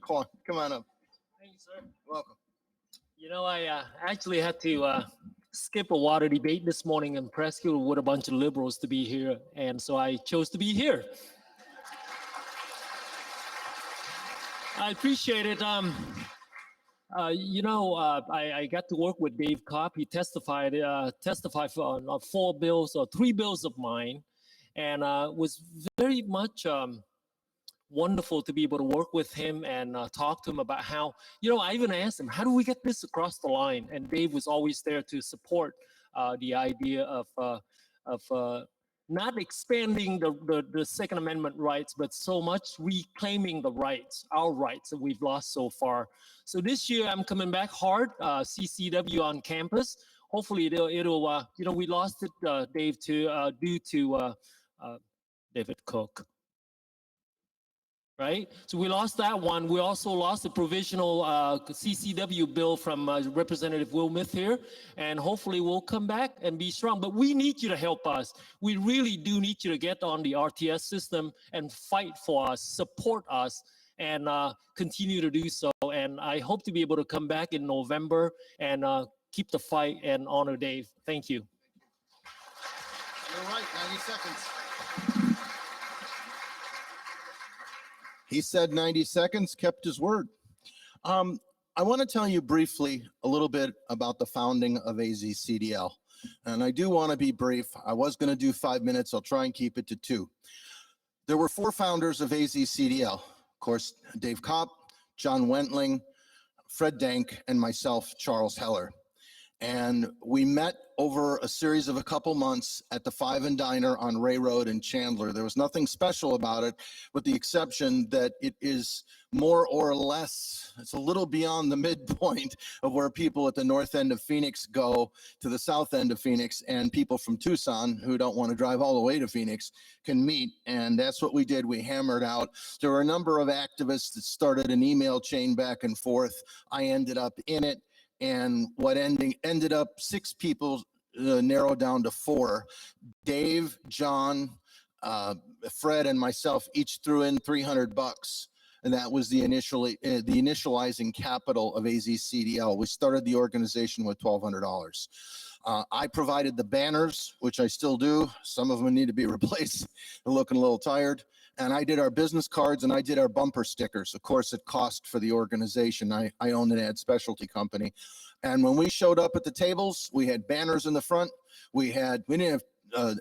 Quan, come on up. Thank you, sir. Welcome. You know, I actually had to skip a water debate this morning and rescue with a bunch of liberals to be here, and so I chose to be here. I appreciate it. You know, I got to work with Dave Kopp. He testified on 4 bills or 3 bills of mine, and was very much wonderful to be able to work with him and talk to him about how, you know, I even asked him, how do we get this across the line? And Dave was always there to support the idea of not expanding the Second Amendment rights, but so much reclaiming the rights, our rights that we've lost so far. So this year I'm coming back hard, CCW on campus. Hopefully it'll you know, we lost it, Dave, due to David Cook. Right? So we lost that one. We also lost the provisional CCW bill from Representative Wilmith here, and hopefully we'll come back and be strong. But we need you to help us. We really do need you to get on the RTS system and fight for us, support us, and continue to do so. And I hope to be able to come back in November and keep the fight and honor Dave. Thank you. You're right, 90 seconds. He said 90 seconds, kept his word. I want to tell you briefly a little bit about the founding of AzCDL. And I do want to be brief. I was going to do 5 minutes. I'll try and keep it to 2. There were 4 founders of AzCDL. Of course, Dave Kopp, John Wentling, Fred Dank, and myself, Charles Heller. And we met over a series of a couple months at the Five and Diner on Ray Road in Chandler. There was nothing special about it, with the exception that it is more or less, it's a little beyond the midpoint of where people at the north end of Phoenix go to the south end of Phoenix, and people from Tucson who don't want to drive all the way to Phoenix can meet. And that's what we did. We hammered out. There were a number of activists that started an email chain back and forth. I ended up in it. And what ended up 6 people narrowed down to 4. Dave, John, Fred, and myself each threw in $300, and that was the initializing capital of AzCDL. We started the organization with $1,200. I provided the banners, which I still do. Some of them need to be replaced. They're looking a little tired. And I did our business cards, and I did our bumper stickers. Of course, it cost for the organization. I owned an ad specialty company. And when we showed up at the tables, we had banners in the front. We didn't have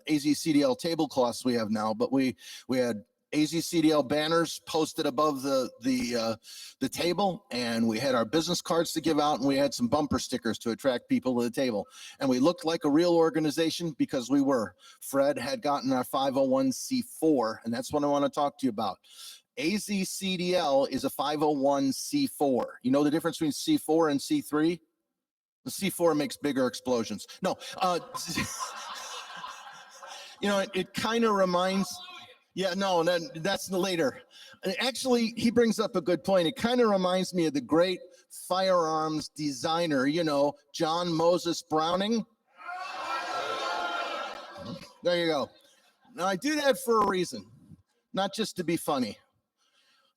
AzCDL tablecloths we have now, but we had AzCDL banners posted above the table, and we had our business cards to give out, and we had some bumper stickers to attract people to the table. And we looked like a real organization because we were. Fred had gotten our 501c4, and that's what I want to talk to you about. AzCDL is a 501c4. You know the difference between C4 and C3? The C4 makes bigger explosions. No, you know, it kind of reminds. Yeah, no, that's later. Actually, he brings up a good point. It kind of reminds me of the great firearms designer, you know, John Moses Browning. There you go. Now, I do that for a reason, not just to be funny.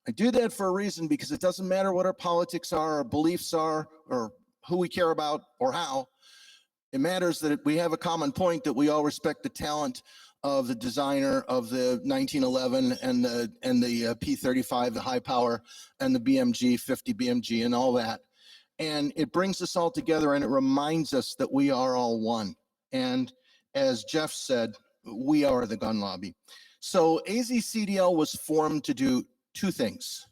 I do that for a reason because it doesn't matter what our politics are, our beliefs are, or who we care about, or how. It matters that we have a common point, that we all respect the talent of the designer of the 1911 and the P35, the high power, and the BMG, 50 BMG, and all that. And it brings us all together, and it reminds us that we are all one. And as Jeff said, we are the gun lobby. So AzCDL was formed to do two things.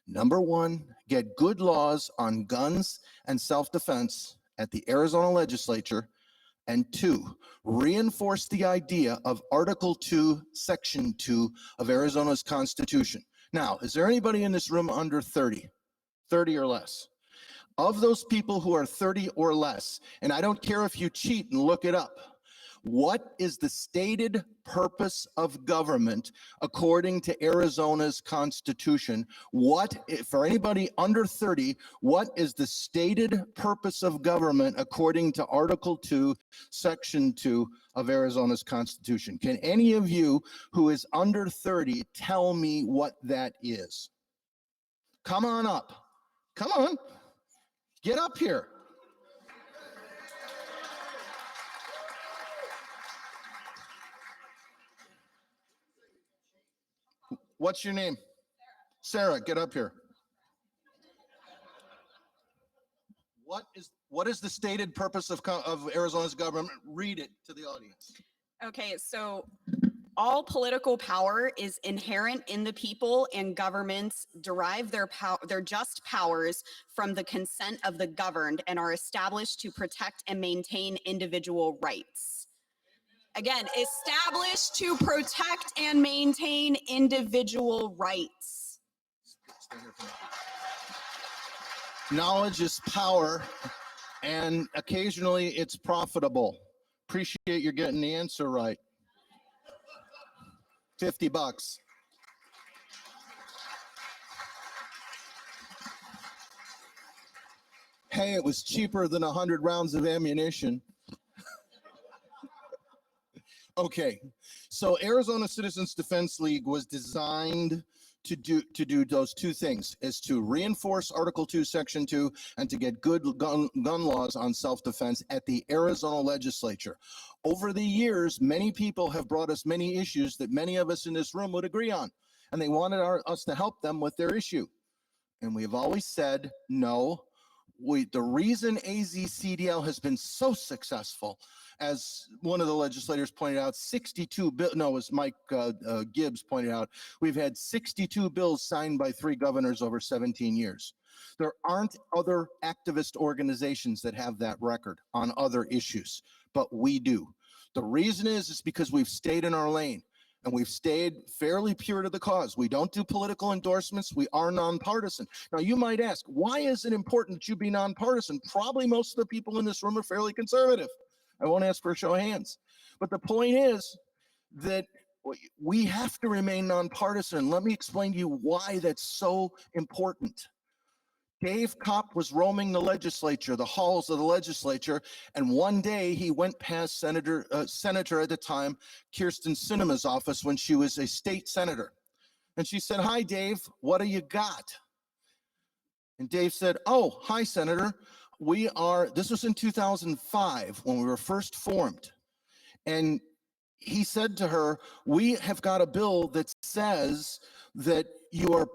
Number one, get good laws on guns and self-defense at the Arizona legislature. And two, reinforce the idea of Article 2, Section 2 of Arizona's Constitution. Now, is there anybody in this room under 30? 30 or less? Of those people who are 30 or less, and I don't care if you cheat and look it up, what is the stated purpose of government according to Arizona's Constitution? For anybody under 30, what is the stated purpose of government according to Article 2, Section 2 of Arizona's Constitution? Can any of you who is under 30 tell me what that is? Come on up. Come on. Get up here. What's your name? Sarah, get up here. What is the stated purpose of Arizona's government? Read it to the audience. Okay, so all political power is inherent in the people, and governments derive their just powers from the consent of the governed and are established to protect and maintain individual rights. Again, established to protect and maintain individual rights. Knowledge is power, and occasionally it's profitable. Appreciate you're getting the answer right. $50. Hey, it was cheaper than 100 rounds of ammunition. Okay, so Arizona Citizens Defense League was designed to do those two things, is to reinforce Article 2, Section 2, and to get good gun laws on self-defense at the Arizona legislature. Over the years, many people have brought us many issues that many of us in this room would agree on, and they wanted us to help them with their issue. And we've always said, no, the reason AzCDL has been so successful, as one of the legislators pointed out, as Mike Gibbs pointed out, we've had 62 bills signed by 3 governors over 17 years. There aren't other activist organizations that have that record on other issues, but we do. The reason is because we've stayed in our lane, and we've stayed fairly pure to the cause. We don't do political endorsements. We are nonpartisan. Now, you might ask, why is it important that you be nonpartisan? Probably most of the people in this room are fairly conservative. I won't ask for a show of hands. But the point is that we have to remain nonpartisan. Let me explain to you why that's so important. Dave Kopp was roaming the legislature, the halls of the legislature, and one day he went past Senator at the time, Kyrsten Sinema's office when she was a state senator. And she said, "Hi, Dave, what do you got?" And Dave said, "Oh, hi, Senator. This was in 2005 when we were first formed." And he said to her, "We have got a bill that says that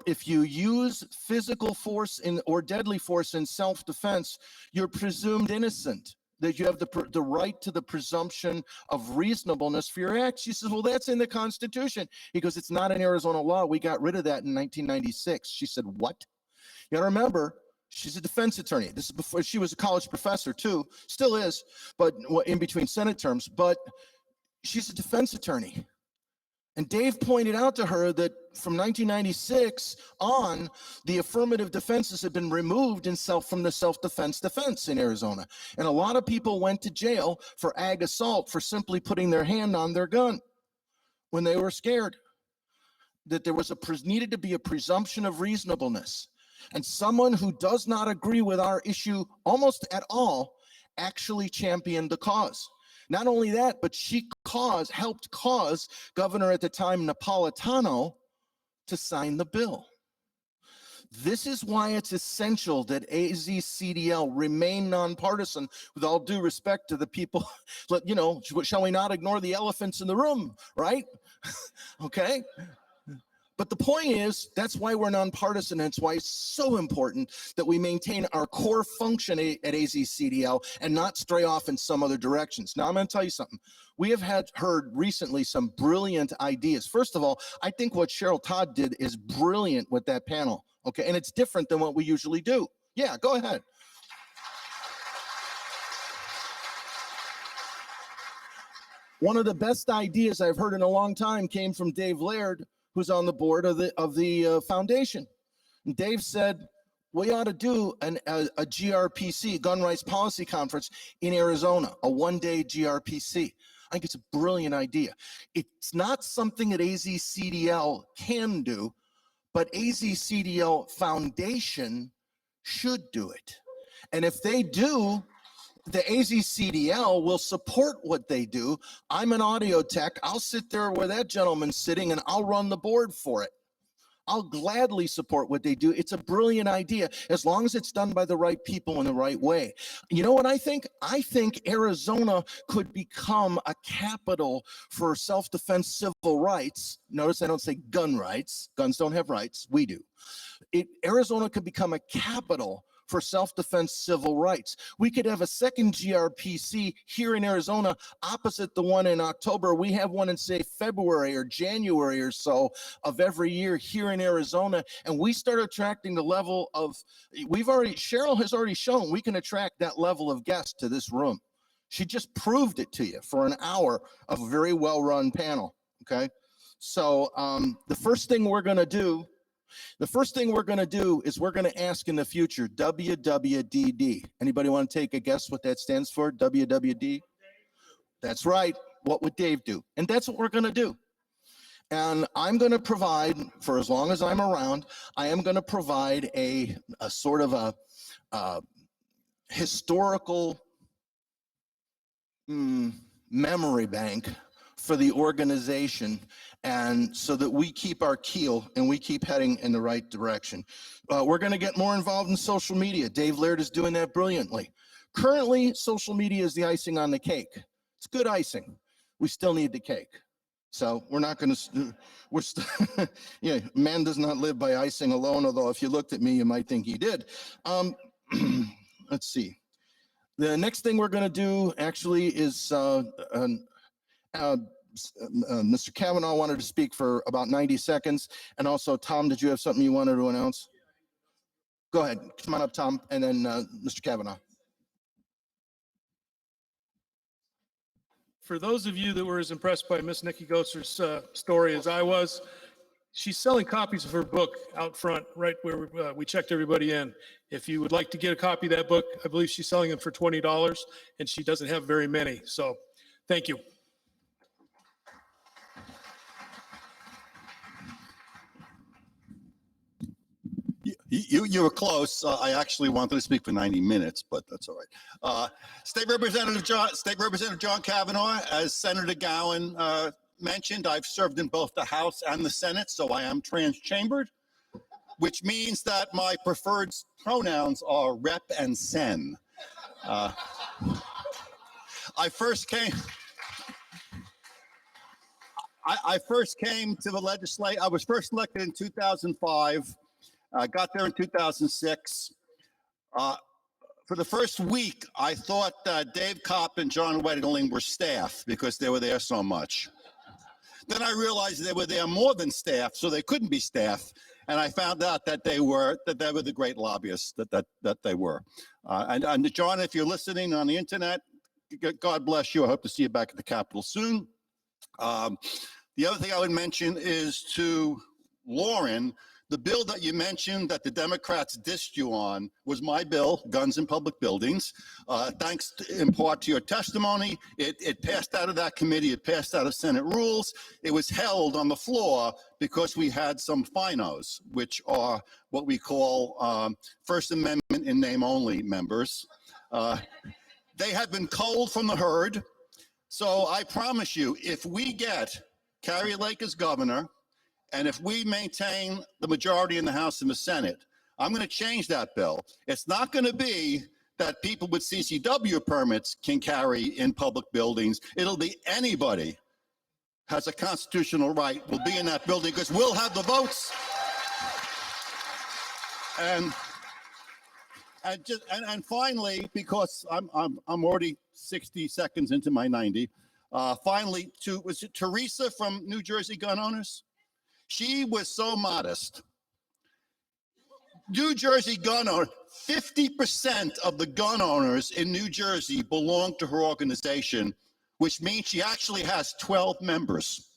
if you use physical force or deadly force in self-defense, you're presumed innocent, that you have the right to the presumption of reasonableness for your acts." She says, "Well, that's in the Constitution." He goes, "It's not an Arizona law. We got rid of that in 1996. She said, "What?" You gotta remember, she's a defense attorney. This is before she was a college professor too, still is, but in between Senate terms, but she's a defense attorney. And Dave pointed out to her that from 1996 on, the affirmative defenses had been removed from the self-defense defense in Arizona. And a lot of people went to jail for ag assault for simply putting their hand on their gun when they were scared. That there was needed to be a presumption of reasonableness. And someone who does not agree with our issue almost at all actually championed the cause. Not only that, but she helped cause Governor at the time Napolitano to sign the bill. This is why it's essential that AzCDL remain nonpartisan, with all due respect to the people. You know, shall we not ignore the elephants in the room, right? Okay. But the point is, that's why we're nonpartisan. And it's why it's so important that we maintain our core function at AzCDL and not stray off in some other directions. Now, I'm going to tell you something. We have heard recently some brilliant ideas. First of all, I think what Cheryl Todd did is brilliant with that panel. Okay, and it's different than what we usually do. Yeah, go ahead. One of the best ideas I've heard in a long time came from Dave Laird, who's on the board of the foundation. And Dave said, we ought to do a GRPC, Gun Rights Policy Conference in Arizona, a one-day GRPC. I think it's a brilliant idea. It's not something that AzCDL can do, but AzCDL Foundation should do it. And if they do, the AzCDL will support what they do. I'm an audio tech. I'll sit there where that gentleman's sitting and I'll run the board for it. I'll gladly support what they do. It's a brilliant idea, as long as it's done by the right people in the right way. You know what I think? I think Arizona could become a capital for self-defense civil rights. Notice I don't say gun rights. Guns don't have rights. We do. Arizona could become a capital for self-defense civil rights. We could have a second GRPC here in Arizona opposite the one in October. We have one in, say, February or January or so of every year here in Arizona, and we start attracting the level of, Cheryl has already shown we can attract that level of guests to this room. She just proved it to you for an hour of a very well-run panel, okay? So the first thing we're gonna do is we're going to ask in the future, WWDD. Anybody want to take a guess what that stands for? WWD? That's right. What would Dave do? And that's what we're going to do. And I'm going to provide, for as long as I'm around, I am going to provide a sort of a historical memory bank for the organization, and so that we keep our keel and we keep heading in the right direction. We're going to get more involved in social media. Dave Laird is doing that brilliantly. Currently, social media is the icing on the cake. It's good icing. We still need the cake. So we're not going to, yeah, man does not live by icing alone, although if you looked at me, you might think he did. Let's see. The next thing we're going to do actually is Mr. Kavanaugh wanted to speak for about 90 seconds. And also, Tom, did you have something you wanted to announce? Go ahead. Come on up, Tom, and then Mr. Kavanaugh. For those of you that were as impressed by Miss Nikki Goeser's story as I was, she's selling copies of her book out front, right where we checked everybody in. If you would like to get a copy of that book, I believe she's selling them for $20, and she doesn't have very many. So thank you. You were close. I actually wanted to speak for 90 minutes, but that's all right. State Representative John Kavanaugh, as Senator Gowan mentioned, I've served in both the House and the Senate, so I am trans-chambered, which means that my preferred pronouns are rep and sen. I first came to the legislature. I was first elected in 2005. I got there in 2006. For the first week, I thought Dave Kopp and John Wetterling were staff because they were there so much. Then I realized they were there more than staff, so they couldn't be staff. And I found out that they were the great lobbyists that they were. And John, if you're listening on the internet, God bless you. I hope to see you back at the Capitol soon. The other thing I would mention is to Lauren. The bill that you mentioned that the Democrats dissed you on was my bill, Guns in Public Buildings. Thanks in part to your testimony, it passed out of that committee, it passed out of Senate rules. It was held on the floor because we had some finos, which are what we call First Amendment in name only members. They have been culled from the herd. So I promise you, if we get Carrie Lake as governor, and if we maintain the majority in the House and the Senate, I'm going to change that bill. It's not going to be that people with CCW permits can carry in public buildings. It'll be anybody has a constitutional right will be in that building because we'll have the votes. And finally, because I'm already 60 seconds into my 90. Finally, was it Teresa from New Jersey Gun Owners? She was so modest. New Jersey gun owner, 50% of the gun owners in New Jersey belong to her organization, which means she actually has 12 members.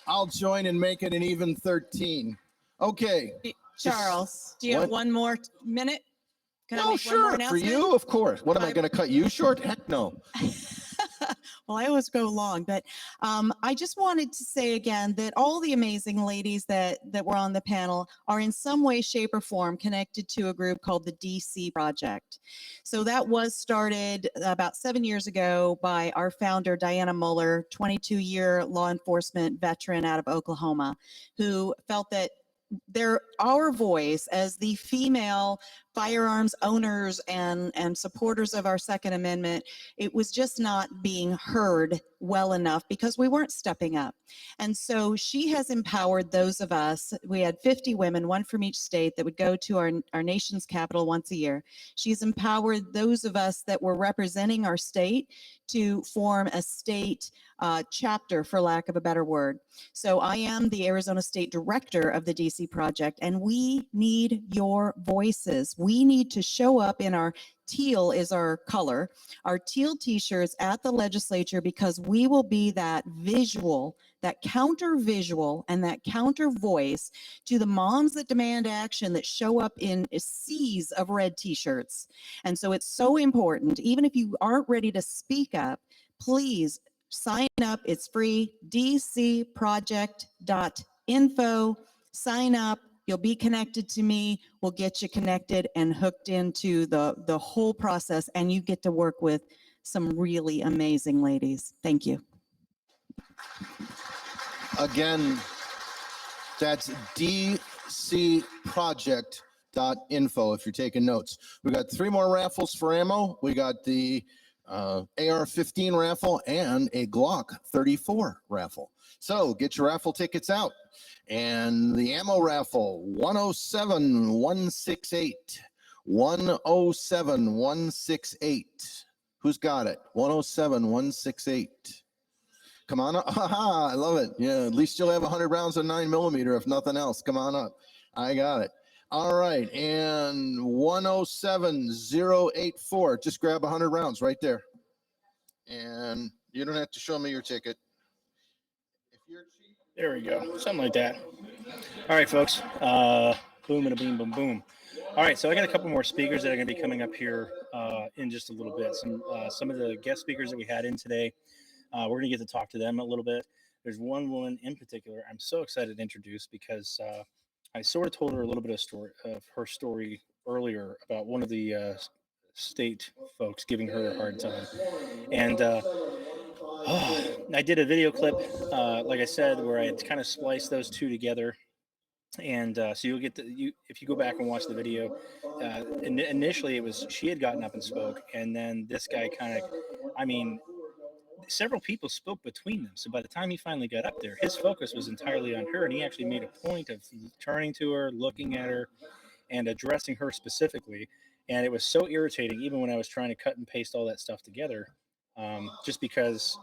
I'll join and make it an even 13. Okay. Charles, do you have What? one more minute? Can I Oh, make one more sure, for announcement? you, of course. What, am I going to cut you short? Heck no. Well, I always go long, but I just wanted to say again that all the amazing ladies that were on the panel are in some way, shape, or form connected to a group called the DC Project. So that was started about 7 years ago by our founder, Diana Muller, 22-year law enforcement veteran out of Oklahoma, who felt that our voice as the female firearms owners and supporters of our Second Amendment, it was just not being heard well enough because we weren't stepping up. And so she has empowered those of us. We had 50 women, one from each state, that would go to our nation's capital once a year. She's empowered those of us that were representing our state to form a state chapter, for lack of a better word. So I am the Arizona State Director of the DC Project, and we need your voices. We need to show up in our teal is our color, our teal t-shirts at the legislature, because we will be that visual, that counter visual and that counter voice to the moms that demand action that show up in seas of red t-shirts. And so it's so important, even if you aren't ready to speak up, please sign up. It's free, dcproject.info. Sign up. You'll be connected to me. We'll get you connected and hooked into the whole process, and you get to work with some really amazing ladies. Thank you. Again, that's dcproject.info if you're taking notes. We got 3 more raffles for ammo. We got the AR-15 raffle and a Glock 34 raffle. So get your raffle tickets out. And the ammo raffle, 107168. 107168. Who's got it? 107168. Come on up. Aha, I love it. Yeah, at least you'll have 100 rounds of 9mm, if nothing else. Come on up. I got it. All right, and 107084. Just grab 100 rounds right there. And you don't have to show me your ticket. There we go. Something like that. All right, folks. Boom and a boom, boom, boom. All right, so I got a couple more speakers that are going to be coming up here in just a little bit. Some of the guest speakers that we had in today, we're going to get to talk to them a little bit. There's one woman in particular I'm so excited to introduce because I sort of told her a little bit of her story earlier about one of the state folks giving her a hard time. And I did a video clip, like I said, where I had kind of spliced those two together. And so you'll get if you go back and watch the video, initially it was she had gotten up and spoke, and then this guy several people spoke between them. So by the time he finally got up there, his focus was entirely on her, and he actually made a point of turning to her, looking at her, and addressing her specifically. And it was so irritating, even when I was trying to cut and paste all that stuff together, just because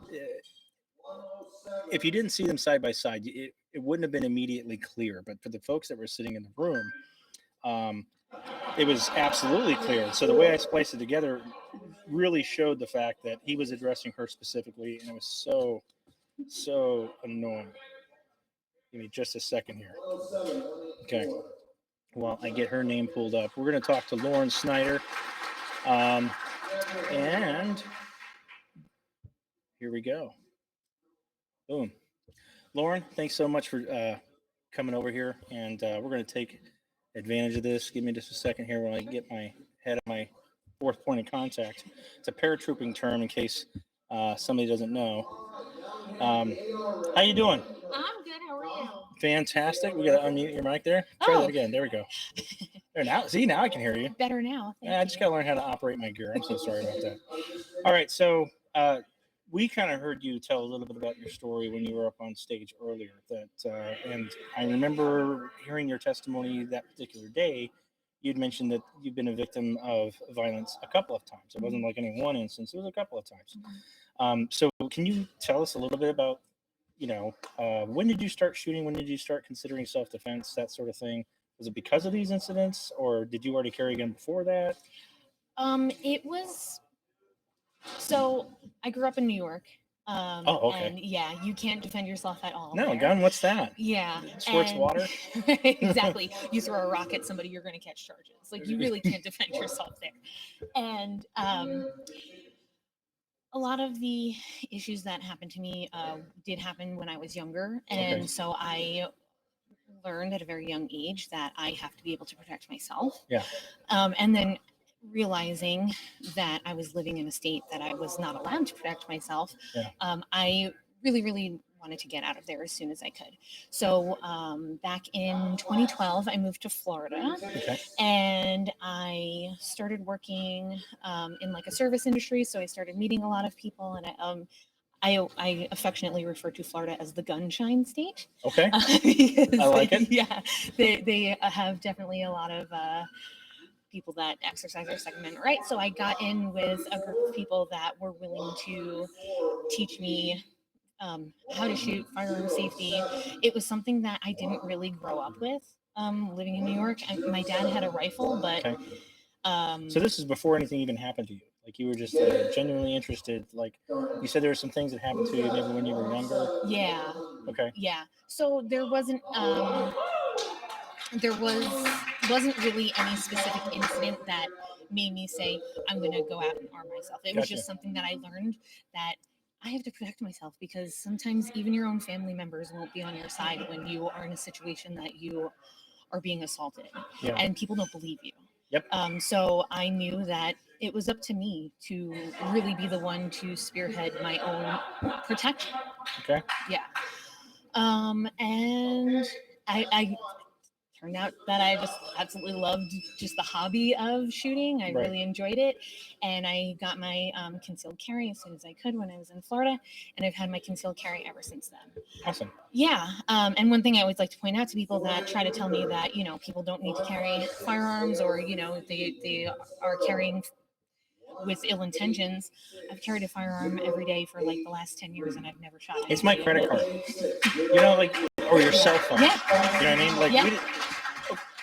if you didn't see them side by side, it wouldn't have been immediately clear. But for the folks that were sitting in the room, it was absolutely clear. So the way I spliced it together really showed the fact that he was addressing her specifically, and it was so annoying. Give me just a second here. Okay. Well, I get her name pulled up. We're going to talk to Lauren Snyder. And here we go. Boom. Lauren, thanks so much for coming over here. And we're going to take advantage of this. Give me just a second here while I get my head on my fourth point of contact. It's a paratrooping term in case somebody doesn't know. How you doing? I'm good. How are you? Fantastic. We got to unmute your mic there. Try Oh. that again. There we go. There, now, see, now I can hear you. Better now. Thank I just got to learn how to operate my gear. I'm so sorry about that. All right. So we kind of heard you tell a little bit about your story when you were up on stage earlier. And I remember hearing your testimony that particular day. You'd mentioned that you've been a victim of violence a couple of times. It wasn't like any one instance. It was a couple of times. So can you tell us a little bit about, when did you start shooting? When did you start considering self-defense, that sort of thing? Was it because of these incidents, or did you already carry a gun before that? It was, so I grew up in New York. Okay. And yeah, you can't defend yourself at all. No, there. gun, what's that? Yeah. Squirts and- water? Exactly. You throw a rock at somebody, you're going to catch charges. Like, you really can't defend yourself there. And a lot of the issues that happened to me did happen when I was younger. And Okay. so I learned at a very young age that I have to be able to protect myself. Yeah. And then realizing that I was living in a state that I was not allowed to protect myself, Yeah. I really, really wanted to get out of there as soon as I could. So back in 2012, I moved to Florida. Okay. And I started working in like a service industry. So I started meeting a lot of people, and I affectionately refer to Florida as the gunshine state. Okay. Because I like it. Yeah, they have definitely a lot of people that exercise their Second Amendment rights. So I got in with a group of people that were willing to teach me how to shoot, firearm safety. It was something that I didn't really grow up with living in New York. My dad had a rifle, but Okay. um, So this is before anything even happened to you. Like, you were just genuinely interested. Like, you said there were some things that happened to you maybe when you were younger. yeah, Okay. yeah. So there wasn't wasn't really any specific incident that made me say I'm going to go out and arm myself. It was Gotcha. just something that I learned that I have to protect myself, because sometimes even your own family members won't be on your side when you are in a situation that you are being assaulted, Yeah. and people don't believe you. Yep. So I knew that it was up to me to really be the one to spearhead my own protection. Okay. Yeah. And I turned out that I just absolutely loved just the hobby of shooting. I Right. really enjoyed it. And I got my concealed carry as soon as I could when I was in Florida. And I've had my concealed carry ever since then. Awesome. Yeah. And one thing I always like to point out to people that try to tell me that, people don't need to carry firearms, or, they are carrying with ill intentions. I've carried a firearm every day for like the last 10 years, and I've never shot it. It's my credit card. Or your cell phone. Yeah. You know what I mean? Like, Yeah.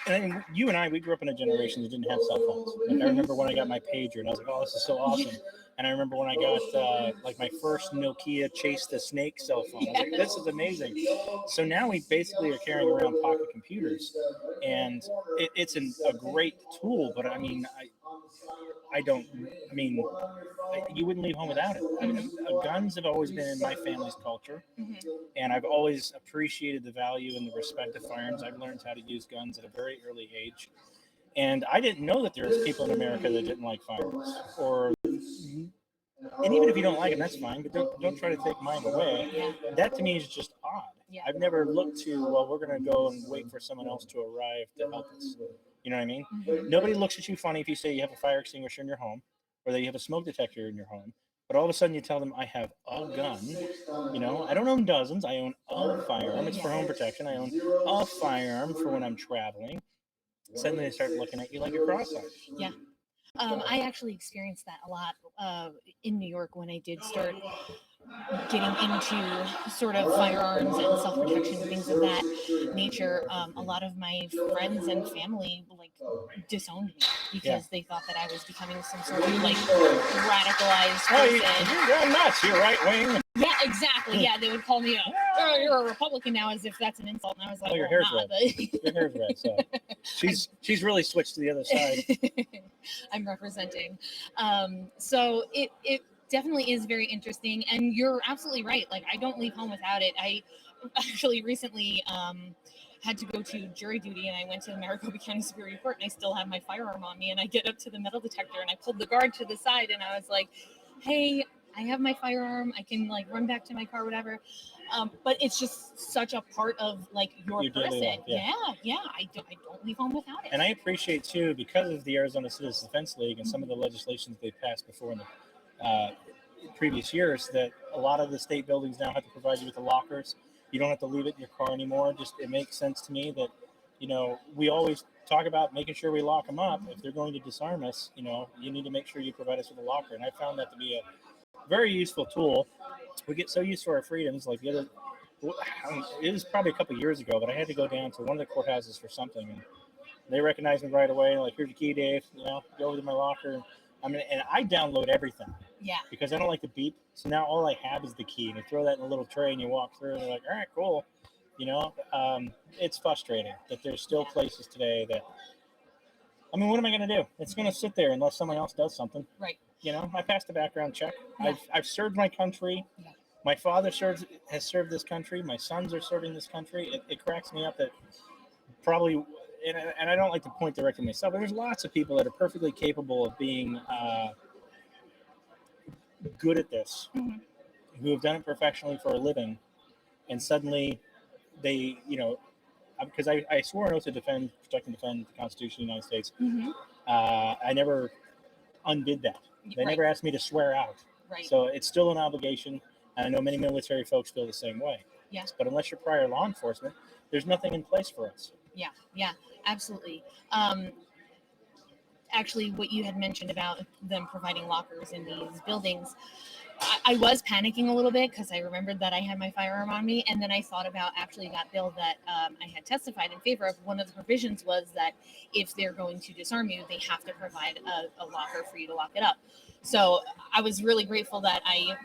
and you and I, we grew up in a generation that didn't have cell phones. Like, I remember when I got my pager, and I was like, oh, this is so awesome. And I remember when I got like my first Nokia Chase the Snake cell phone. I was like, this is amazing. So now we basically are carrying around pocket computers, and it's a great tool. But I mean, you wouldn't leave home without it. Guns have always been in my family's culture, and I've always appreciated the value and the respect of firearms. I've learned how to use guns at a very early age, and I didn't know that there was people in America that didn't like firearms. And even if you don't like them, that's fine, but don't try to take mine away. That to me is just odd. I've never looked to, well, we're going to go and wait for someone else to arrive to help us. You know what I mean? Nobody looks at you funny if you say you have a fire extinguisher in your home, or that you have a smoke detector in your home. But all of a sudden you tell them, I have a gun. I don't own dozens. I own a firearm. It's for home protection. I own a firearm for when I'm traveling. Suddenly they start looking at you like you're cross-eyed. Yeah. I actually experienced that a lot in New York when I did start getting into sort of firearms and self-protection, things of that nature. A lot of my friends and family disowned me because they thought that I was becoming some sort of radicalized person. You're nuts. You're right wing. Yeah, exactly. Yeah, they would call me you're a Republican now, as if that's an insult. And I was like, your hair's red. Your hair's red. So she's really switched to the other side. I'm representing. So it definitely is very interesting, and you're absolutely right. Like, I don't leave home without it. I actually recently had to go to jury duty, and I went to the Maricopa County Superior Court, and I still have my firearm on me, and I get up to the metal detector, and I pulled the guard to the side, and I was like, hey, I have my firearm. I can like run back to my car, whatever. But it's just such a part of like your Your daily person. life, yeah. Yeah. I don't leave home without it. And I appreciate too, because of the Arizona Citizens Defense League and some of the legislation that they passed before in the previous years, that a lot of the state buildings now have to provide you with the lockers. You don't have to leave it in your car anymore. Just it makes sense to me that, you know, we always talk about making sure we lock them up. If they're going to disarm us, you know, you need to make sure you provide us with a locker. And I found that to be a very useful tool. We get so used to our freedoms. Like the other, it was probably a couple years ago, but I had to go down to one of the courthouses for something, and they recognized me right away. Like, here's your key, Dave. You know, go over to my locker. And I download everything. Yeah. Because I don't like to beep. So now all I have is the key, and you throw that in a little tray, and you walk through, and they're like, all right, cool. You know, it's frustrating that there's still places today that. I mean, what am I going to do? It's going to sit there unless someone else does something. Right. You know, I passed a background check. Yeah. I've served my country. Yeah. My father has served this country. My sons are serving this country. It cracks me up that probably, and I don't like to point directly at myself, but there's lots of people that are perfectly capable of being good at this, who have done it professionally for a living, and suddenly they, you know, because I swore an oath to defend, protect, and defend the Constitution of the United States. I never undid that. They never asked me to swear out. Right. So it's still an obligation. And I know many military folks feel the same way. Yes. But unless you're prior law enforcement, there's nothing in place for us. Yeah, absolutely. Actually, what you had mentioned about them providing lockers in these buildings, I was panicking a little bit because I remembered that I had my firearm on me. And then I thought about actually that bill that I had testified in favor of. One of the provisions was that if they're going to disarm you, they have to provide a locker for you to lock it up. So I was really grateful that I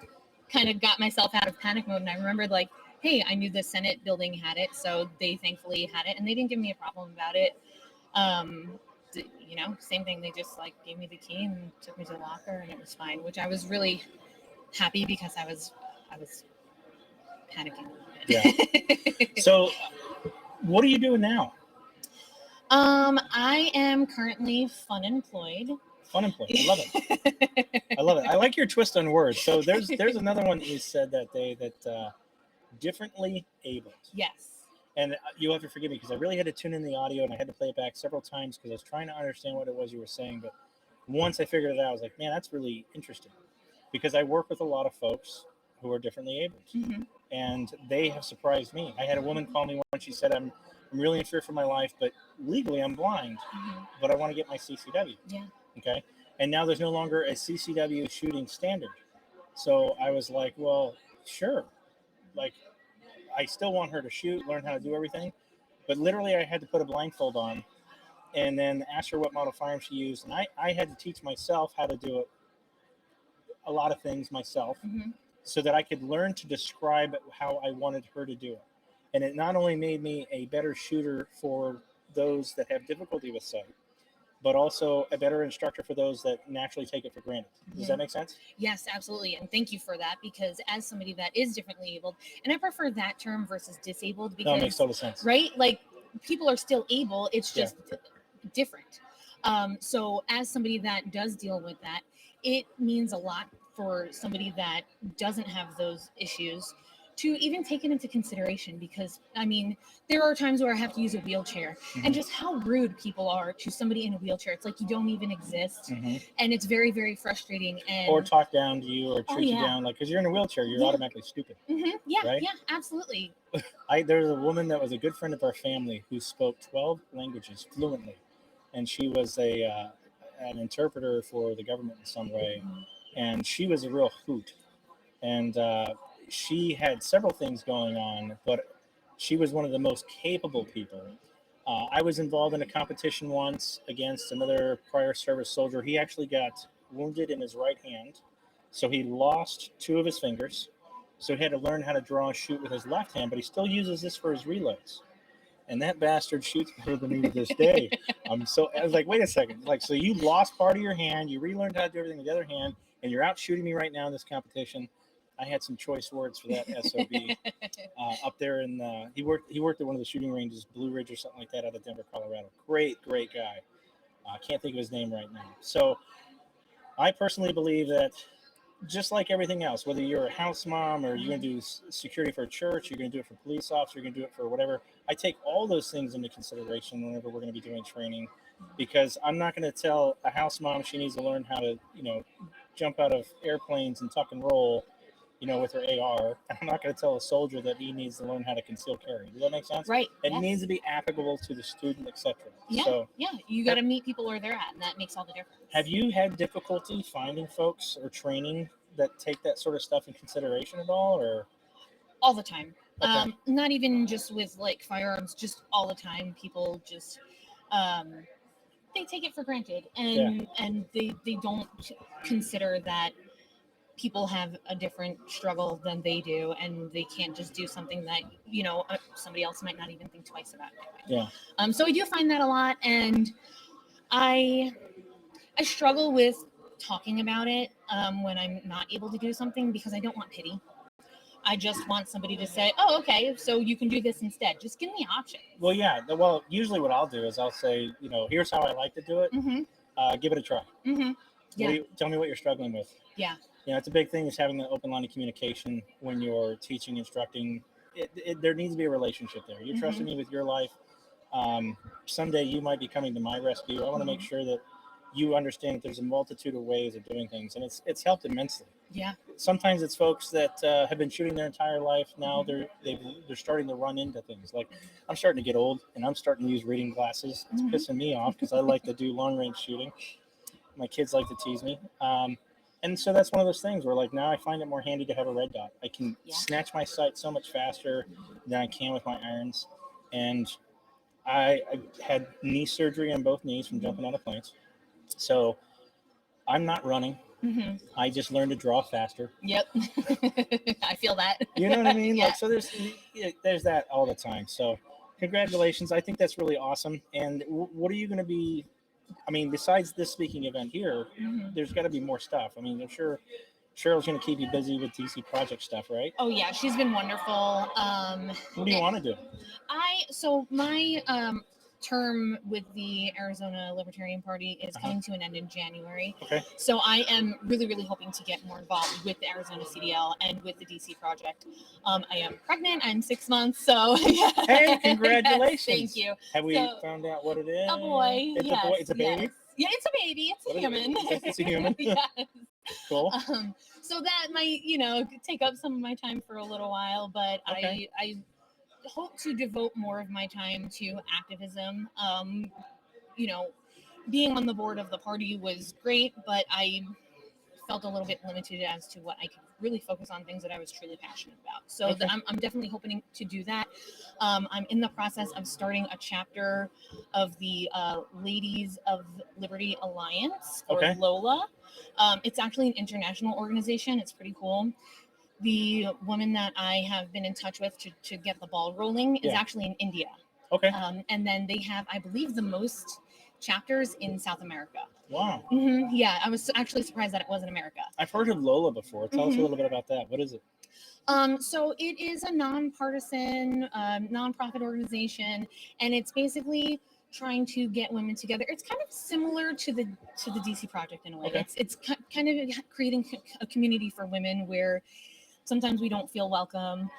kind of got myself out of panic mode. And I remembered like, hey, I knew the Senate building had it. So they thankfully had it, and they didn't give me a problem about it. You know, same thing. They just like gave me the key and took me to the locker, and it was fine, which I was really happy because I was panicking a little bit. Yeah. So what are you doing now? I am currently unemployed. Unemployed. I love it. I love it. I like your twist on words. So there's another one that you said that day, that differently abled. Yes. And you have to forgive me because I really had to tune in the audio, and I had to play it back several times because I was trying to understand what it was you were saying. But once I figured it out, I was like, man, that's really interesting, because I work with a lot of folks who are differently abled, and they have surprised me. I had a woman call me once. She said, I'm really in fear for my life, but legally I'm blind, but I want to get my CCW. Yeah. Okay. And now there's no longer a CCW shooting standard. So I was like, well, sure. Like, I still want her to shoot, learn how to do everything. But literally I had to put a blindfold on and then ask her what model firearm she used. And I had to teach myself how to do it, a lot of things myself, so that I could learn to describe how I wanted her to do it. And it not only made me a better shooter for those that have difficulty with sight, but also a better instructor for those that naturally take it for granted. Does that make sense? Yes, absolutely. And thank you for that, because as somebody that is differently abled, and I prefer that term versus disabled, because that makes total sense. Right? Like, people are still able, it's just different. So as somebody that does deal with that, it means a lot for somebody that doesn't have those issues to even take it into consideration, because I mean, there are times where I have to use a wheelchair, and just how rude people are to somebody in a wheelchair. It's like you don't even exist, and it's very, very frustrating. And or talk down to you, or treat you down, like, because you're in a wheelchair, you're automatically stupid. Yeah, right? yeah, absolutely. There's a woman that was a good friend of our family who spoke 12 languages fluently, and she was an interpreter for the government in some way, and she was a real hoot. And she had several things going on, but she was one of the most capable people. I was involved in a competition once against another prior service soldier. He actually got wounded in his right hand, so he lost 2 of his fingers. So he had to learn how to draw and shoot with his left hand, but he still uses this for his reloads. And that bastard shoots better than me to this day. I was like, wait a second. Like, so you lost part of your hand, you relearned how to do everything with the other hand, and you're out shooting me right now in this competition. I had some choice words for that SOB up there in he worked at one of the shooting ranges, Blue Ridge or something like that, out of Denver, Colorado. Great guy. I can't think of his name right now. So I personally believe that just like everything else, whether you're a house mom or you're going to do security for a church, you're going to do it for police officer, you're going to do it for whatever. I take all those things into consideration whenever we're going to be doing training, because I'm not going to tell a house mom she needs to learn how to, jump out of airplanes and tuck and roll, with her AR. I'm not going to tell a soldier that he needs to learn how to conceal carry. Does that make sense? Right. It Yes. needs to be applicable to the student, etc. Yeah. So, Yeah. You got to meet people where they're at, and that makes all the difference. have you had difficulty finding folks or training that take that sort of stuff in consideration at all, or? All the time. Okay. Not even just with like firearms, just all the time. People just they take it for granted, and they don't consider that people have a different struggle than they do, and they can't just do something that somebody else might not even think twice about doing. Yeah. So I do find that a lot, and I struggle with talking about it when I'm not able to do something, because I don't want pity. I just want somebody to say, "Oh, okay, so you can do this instead." Just give me options. Well, yeah. Well, usually what I'll do is I'll say, here's how I like to do it. Mm-hmm. Give it a try. Mm-hmm. Yeah. Tell me what you're struggling with. Yeah. It's a big thing is having an open line of communication when you're teaching, instructing. There needs to be a relationship there. You're trusting me with your life. Someday you might be coming to my rescue. I want to make sure that you understand that there's a multitude of ways of doing things, and it's helped immensely. Yeah. Sometimes it's folks that have been shooting their entire life. Now they're starting to run into things. Like, I'm starting to get old, and I'm starting to use reading glasses. It's pissing me off because I like to do long range shooting. My kids like to tease me. And so that's one of those things where, like, now I find it more handy to have a red dot. I can snatch my sight so much faster than I can with my irons. And I had knee surgery on both knees from jumping out of planes. So I'm not running. Mm-hmm. I just learned to draw faster. Yep. I feel that. You know what I mean? Yeah. Like, so there's that all the time. So congratulations. I think that's really awesome. And what are you going to be, besides this speaking event here, there's got to be more stuff. I'm sure Cheryl's going to keep you busy with DC project stuff, right? Oh yeah, she's been wonderful. What do you want to do? So my term with the Arizona Libertarian Party is coming to an end in January. Okay. So I am really, really hoping to get more involved with the Arizona CDL and with the DC project. I am pregnant. I'm 6 months. So Hey, congratulations. Thank you. Have we found out what it is? A boy. It's a boy. It's a baby? Yes. Yeah, it's a baby. It's a human. It's a human. Yes. Cool. So that might, take up some of my time for a little while, but Okay. I hope to devote more of my time to activism. Being on the board of the party was great, but I felt a little bit limited as to what I could really focus on, things that I was truly passionate about. So Okay. I'm definitely hoping to do that. I'm in the process of starting a chapter of the Ladies of Liberty Alliance, or Okay. LOLA. It's actually an international organization. It's pretty cool. The woman that I have been in touch with to get the ball rolling is actually in India. Okay. And then they have, I believe, the most chapters in South America. Wow. Yeah, I was actually surprised that it was in America. I've heard of Lola before. Tell us a Mhm. little bit about that. What is it? So it is a nonpartisan, nonprofit organization, and it's basically trying to get women together. It's kind of similar to the DC project in a way. Okay. It's kind of creating a community for women where sometimes we don't feel welcome.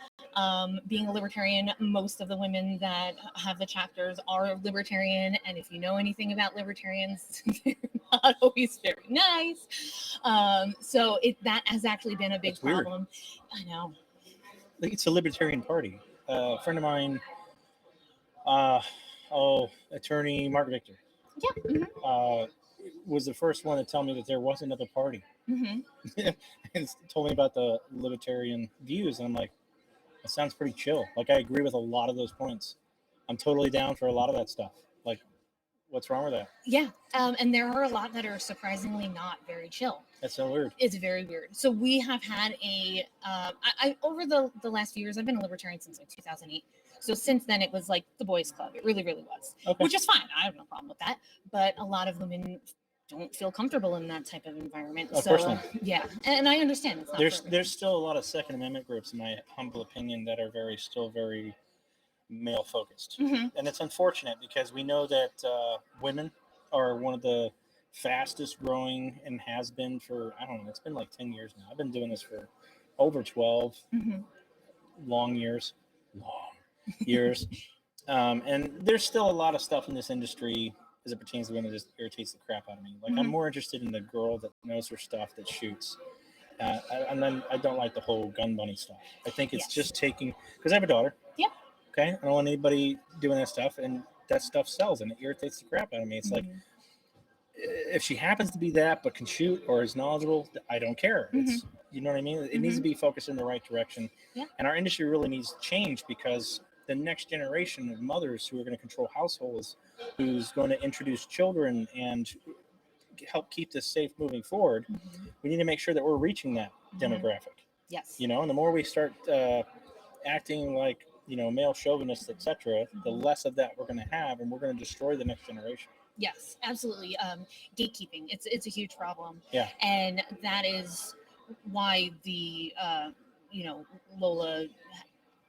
Being a libertarian, most of the women that have the chapters are libertarian, and if you know anything about libertarians, they're not always very nice. So that has actually been a big That's weird. problem. I know. It's a libertarian party. A friend of mine, attorney Mark Victor, was the first one to tell me that there was another party. Mm-hmm. And told me about the libertarian views, and I'm like, that sounds pretty chill. Like, I agree with a lot of those points. I'm totally down for a lot of that stuff. Like, what's wrong with that? Yeah, and there are a lot that are surprisingly not very chill. That's so weird. It's very weird. So we have had I over the last few years, I've been a libertarian since like 2008. So since then, it was like the boys' club. It really, really was, Okay. which is fine. I have no problem with that. But a lot of women don't feel comfortable in that type of environment. Of So course not. yeah, and I understand. It's not There's still a lot of Second Amendment groups, in my humble opinion, that are still very male focused. Mhm. And it's unfortunate because we know that women are one of the fastest growing and has been for, I don't know, it's been like 10 years now. I've been doing this for over 12 long years. And there's still a lot of stuff in this industry as it pertains to women that just irritates the crap out of me. Like, I'm more interested in the girl that knows her stuff, that shoots. And then I don't like the whole gun bunny stuff. I think it's just taking, because I have a daughter. Yeah. Okay. I don't want anybody doing that stuff, and that stuff sells and it irritates the crap out of me. It's like, if she happens to be that but can shoot or is knowledgeable, I don't care. It's, you know what I mean? It needs to be focused in the right direction. Yeah. And our industry really needs to change, because the next generation of mothers who are going to control households, who's going to introduce children and help keep this safe moving forward, we need to make sure that we're reaching that demographic. Yes. You know, and the more we start acting like, you know, male chauvinists, etc., the less of that we're going to have, and we're going to destroy the next generation. Yes, absolutely. Gatekeeping, it's a huge problem. Yeah. And that is why the Lola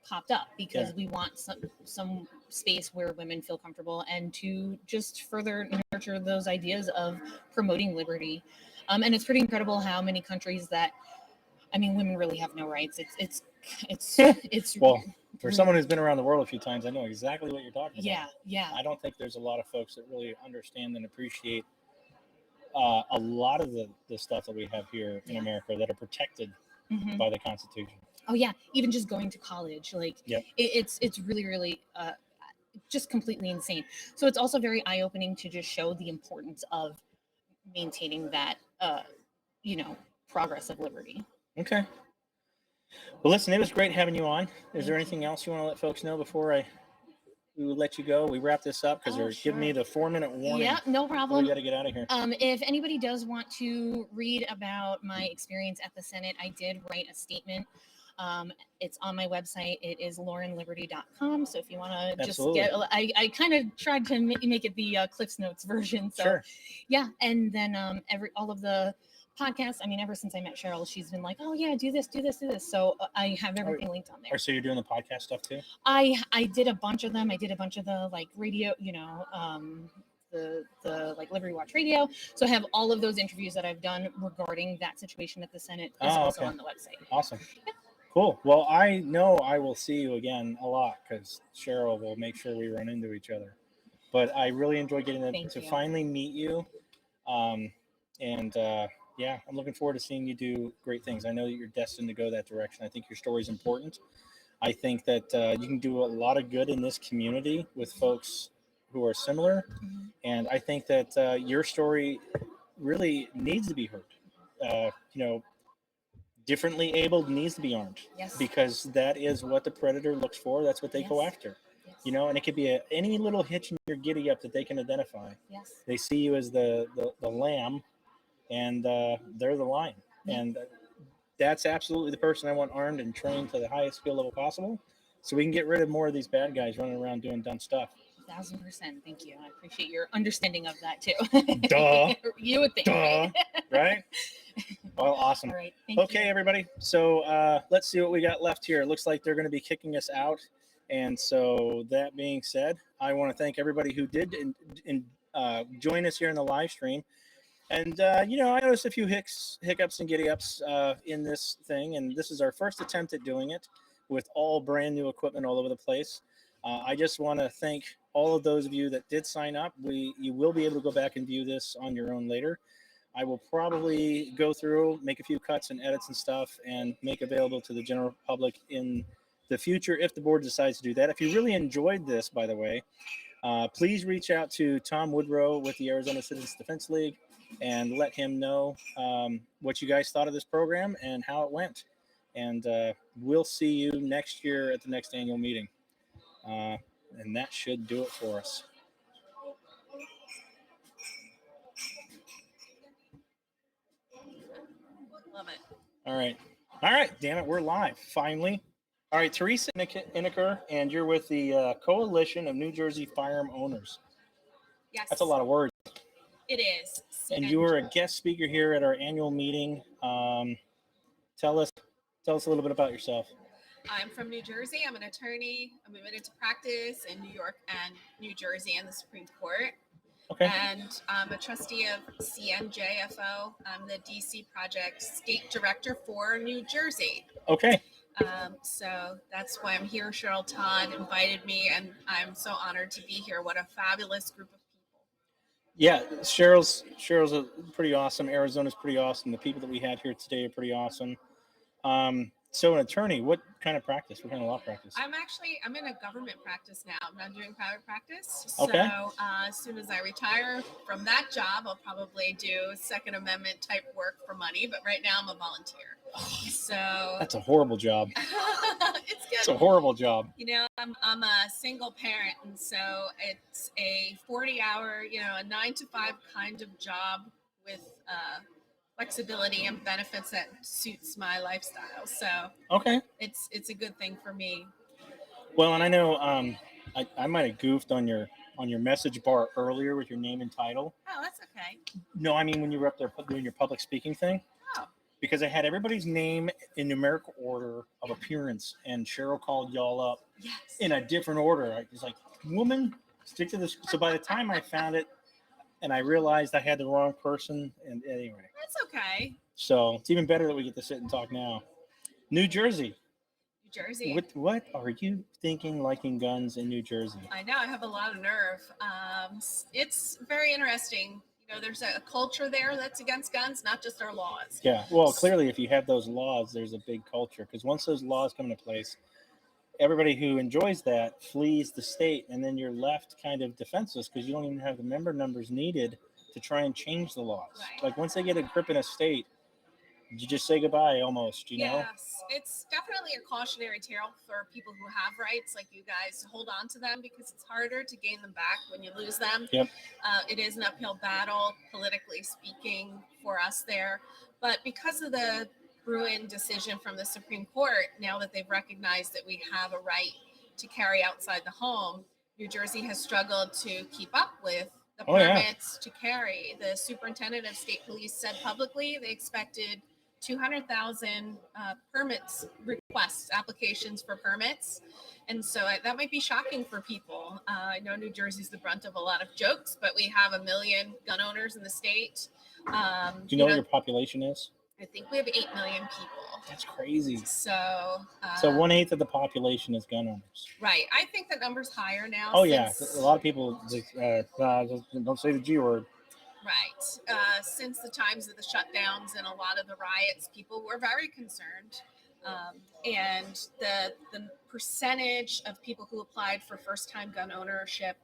popped up, because we want some space where women feel comfortable, and to just further nurture those ideas of promoting liberty. And it's pretty incredible how many countries that, I mean, women really have no rights. It's well, for someone who's been around the world a few times, I know exactly what you're talking about. Yeah. I don't think there's a lot of folks that really understand and appreciate a lot of the stuff that we have here in America that are protected by the Constitution. Oh yeah, even just going to college, like it's really, really just completely insane. So it's also very eye-opening to just show the importance of maintaining that progress of liberty. Okay. Well, listen, it was great having you on. Is there anything else you want to let folks know before we would let you go? We wrap this up because they're giving me the 4-minute warning. Yeah, no problem. We got to get out of here. If anybody does want to read about my experience at the Senate, I did write a statement. It's on my website. It is laurenliberty.com. So if you want to just get, I kind of tried to make it the Cliff's Notes version. So yeah. And then all of the podcasts, I mean, ever since I met Cheryl, she's been like, oh yeah, do this. So I have everything linked on there. So you're doing the podcast stuff too? I did a bunch of them. I did a bunch of the like radio, the like Liberty Watch Radio. So I have all of those interviews that I've done regarding that situation at the Senate is also on the website. Awesome. Yeah. Cool. Well, I know I will see you again a lot, because Cheryl will make sure we run into each other. But I really enjoyed getting to finally meet you. Yeah, I'm looking forward to seeing you do great things. I know that you're destined to go that direction. I think your story is important. I think that you can do a lot of good in this community with folks who are similar. And I think that your story really needs to be heard. Differently abled needs to be armed, because that is what the predator looks for. That's what they go after. And it could be any little hitch in your giddy up that they can identify. They see you as the lamb, and they're the lion. And that's absolutely the person I want armed and trained to the highest skill level possible, so we can get rid of more of these bad guys running around doing dumb stuff. 1000%. Thank you. I appreciate your understanding of that too. Duh. You would think. Duh. Right? Well, awesome. All right. Thank Okay, you. everybody. So let's see what we got left here. It looks like they're going to be kicking us out. And so that being said, I want to thank everybody who did join us here in the live stream. And, I noticed a few hiccups and giddy ups in this thing. And this is our first attempt at doing it with all brand new equipment all over the place. I just want to thank all of those of you that did sign up. You will be able to go back and view this on your own later. I will probably go through, make a few cuts and edits and stuff, and make available to the general public in the future if the board decides to do that. If you really enjoyed this, by the way, please reach out to Tom Woodrow with the Arizona Citizens Defense League and let him know what you guys thought of this program and how it went. And we'll see you next year at the next annual meeting. And that should do it for us. Love it. All right, damn it, we're live, finally. All right, Teresa Inniker, and you're with the Coalition of New Jersey Firearm Owners. Yes. That's a lot of words. It is. And you were a guest speaker here at our annual meeting. Tell us a little bit about yourself. I'm from New Jersey. I'm an attorney. I'm admitted to practice in New York and New Jersey and the Supreme Court. Okay. And I'm a trustee of CNJFO. I'm the DC Project State Director for New Jersey. Okay. So that's why I'm here. Cheryl Todd invited me, and I'm so honored to be here. What a fabulous group of people. Yeah, Cheryl's a pretty awesome. Arizona's pretty awesome. The people that we had here today are pretty awesome. So an attorney, what kind of practice? What kind of law practice? I'm in a government practice now. I'm not doing private practice. Okay. So as soon as I retire from that job, I'll probably do Second Amendment type work for money. But right now I'm a volunteer. So That's a horrible job. it's good. It's a horrible job. You know, I'm a single parent, and so it's a 40-hour, a 9 to 5 kind of job with flexibility and benefits that suits my lifestyle. So Okay. it's a good thing for me. Well, and I know I might have goofed on your message bar earlier with your name and title. Oh, that's okay. No, I mean when you were up there doing your public speaking thing. Oh. Because I had everybody's name in numerical order of appearance, and Cheryl called y'all up in a different order. I was like, woman, stick to this. So by the time I found it, and I realized I had the wrong person, and anyway. That's okay. So it's even better that we get to sit and talk now. New Jersey. New Jersey. What are you thinking liking guns in New Jersey? I know, I have a lot of nerve. It's very interesting. There's a culture there that's against guns, not just our laws. Yeah, well, clearly if you have those laws, there's a big culture. Because once those laws come into place, everybody who enjoys that flees the state, and then you're left kind of defenseless because you don't even have the member numbers needed to try and change the laws. Right. Like once they get a grip in a state, you just say goodbye almost, you know? Yes, it's definitely a cautionary tale for people who have rights like you guys to hold on to them because it's harder to gain them back when you lose them. Yep. It is an uphill battle, politically speaking, for us there. But because of the Bruin decision from the Supreme Court, now that they've recognized that we have a right to carry outside the home, New Jersey has struggled to keep up with the permits to carry. The superintendent of state police said publicly they expected 200,000 permits requests, applications for permits. And so that might be shocking for people. I know New Jersey's the brunt of a lot of jokes, but we have 1 million gun owners in the state. Do you know what your population is? I think we have 8 million people. That's crazy. So 1/8 of the population is gun owners. Right. I think the number's higher now. Oh, yeah. A lot of people don't say the G word. Right. Since the times of the shutdowns and a lot of the riots, people were very concerned. And the percentage of people who applied for first-time gun ownership,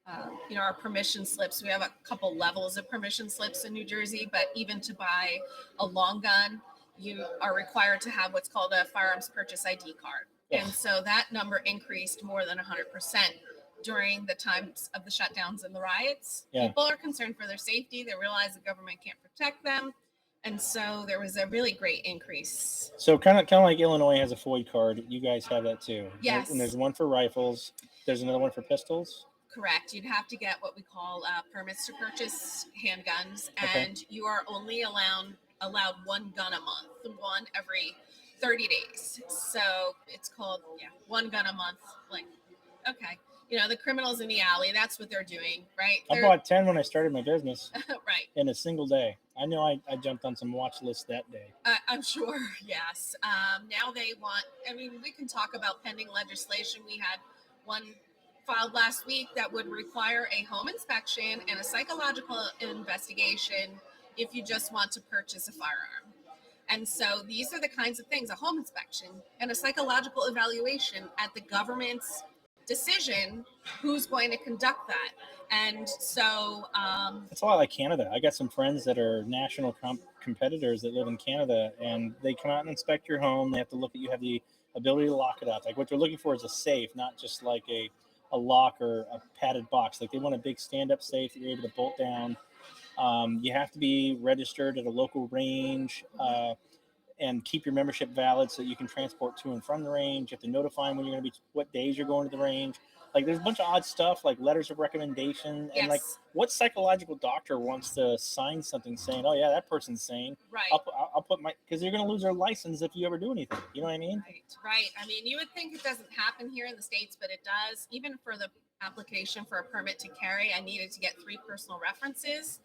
our permission slips, we have a couple levels of permission slips in New Jersey, but even to buy a long gun, you are required to have what's called a firearms purchase ID card. And so that number increased more than 100% during the times of the shutdowns and the riots. Yeah. People are concerned for their safety. They realize the government can't protect them. And so there was a really great increase. So kind of like Illinois has a FOID card. You guys have that too. Yes. And there's one for rifles. There's another one for pistols. Correct. You'd have to get what we call permits to purchase handguns, Okay. and you are only allowed one gun a month, one every 30 days. So it's called, one gun a month. Like, okay. The criminals in the alley, that's what they're doing, right? I bought 10 when I started my business. Right. In a single day. I know I jumped on some watch lists that day. I'm sure, yes. Now they want, we can talk about pending legislation. We had one filed last week that would require a home inspection and a psychological investigation if you just want to purchase a firearm. And so these are the kinds of things, a home inspection and a psychological evaluation at the government's decision who's going to conduct that. And so It's a lot like Canada. I got some friends that are national competitors that live in Canada, and they come out and inspect your home. They have to look at you have the ability to lock it up. Like what they're looking for is a safe, not just like a lock or a padded box. Like they want a big stand-up safe that you're able to bolt down. You have to be registered at a local range and keep your membership valid so you can transport to and from the range. You have to notify them when you're going to be, what days you're going to the range. Like there's a bunch of odd stuff like letters of recommendation. And like what psychological doctor wants to sign something saying, oh yeah, that person's sane. Right. I'll put because you're going to lose their license if you ever do anything. You know what I mean? Right. You would think it doesn't happen here in the States, but it does. Even for the application for a permit to carry, I needed to get 3 personal references.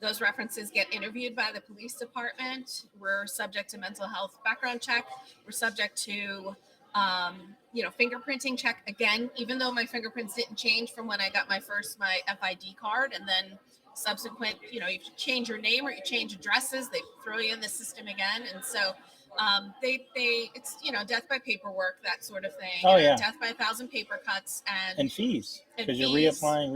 Those references get interviewed by the police department. We're subject to mental health background check. We're subject to, fingerprinting check again, even though my fingerprints didn't change from when I got my FID card, and then subsequent, you change your name or you change addresses, they throw you in the system again. And so it's death by paperwork, that sort of thing. Oh, yeah. Death by 1,000 paper cuts And fees, because you're fees. reapplying.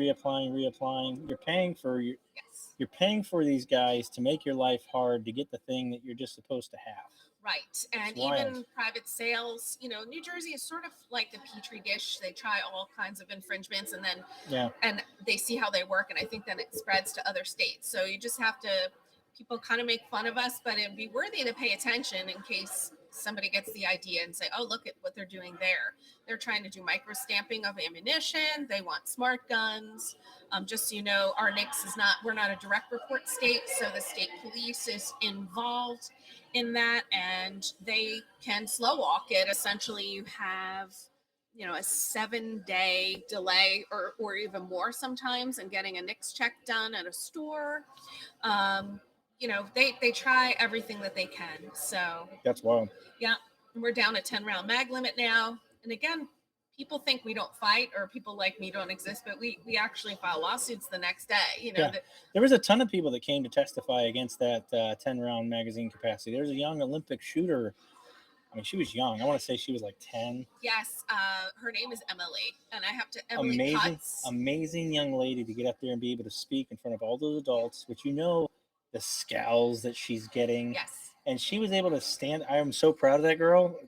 You're paying for these guys to make your life hard to get the thing that you're just supposed to have. Right. And It's wild. even private sales, New Jersey is sort of like the Petri dish. They try all kinds of infringements and then and they see how they work. And I think then it spreads to other states. So you just have to, people kind of make fun of us, but it'd be worthy to pay attention in case somebody gets the idea and say, oh, look at what they're doing there. They're trying to do micro stamping of ammunition. They want smart guns. Just so you know, our NICS we're not a direct report state. So the state police is involved in that, and they can slow walk it. Essentially, you have, a 7-day delay or even more sometimes in getting a NICS check done at a store. They try everything that they can. So That's wild. yeah, we're down a 10-round mag limit now. And again, people think we don't fight, or people like me don't exist, but we actually file lawsuits the next day. There was a ton of people that came to testify against that 10-round magazine capacity. There's a young Olympic shooter. I mean, she was young. I want to say she was like 10. Yes, her name is Emily, and I have to Emily Cuts. Amazing young lady to get up there and be able to speak in front of all those adults, which the scowls that she's getting. Yes. And she was able to stand. I am so proud of that girl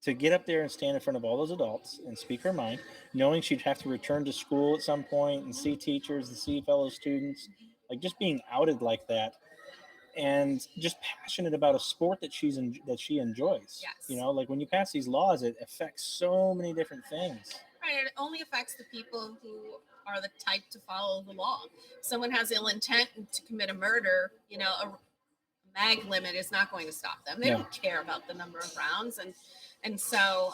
to get up there and stand in front of all those adults and speak her mind, knowing she'd have to return to school at some point and see teachers and see fellow students, like just being outed like that, and just passionate about a sport that she enjoys. Yes. Like when you pass these laws, it affects so many different things. Right. It only affects the people who are the type to follow the law. If someone has ill intent to commit a murder, a mag limit is not going to stop them. They don't care about the number of rounds, and so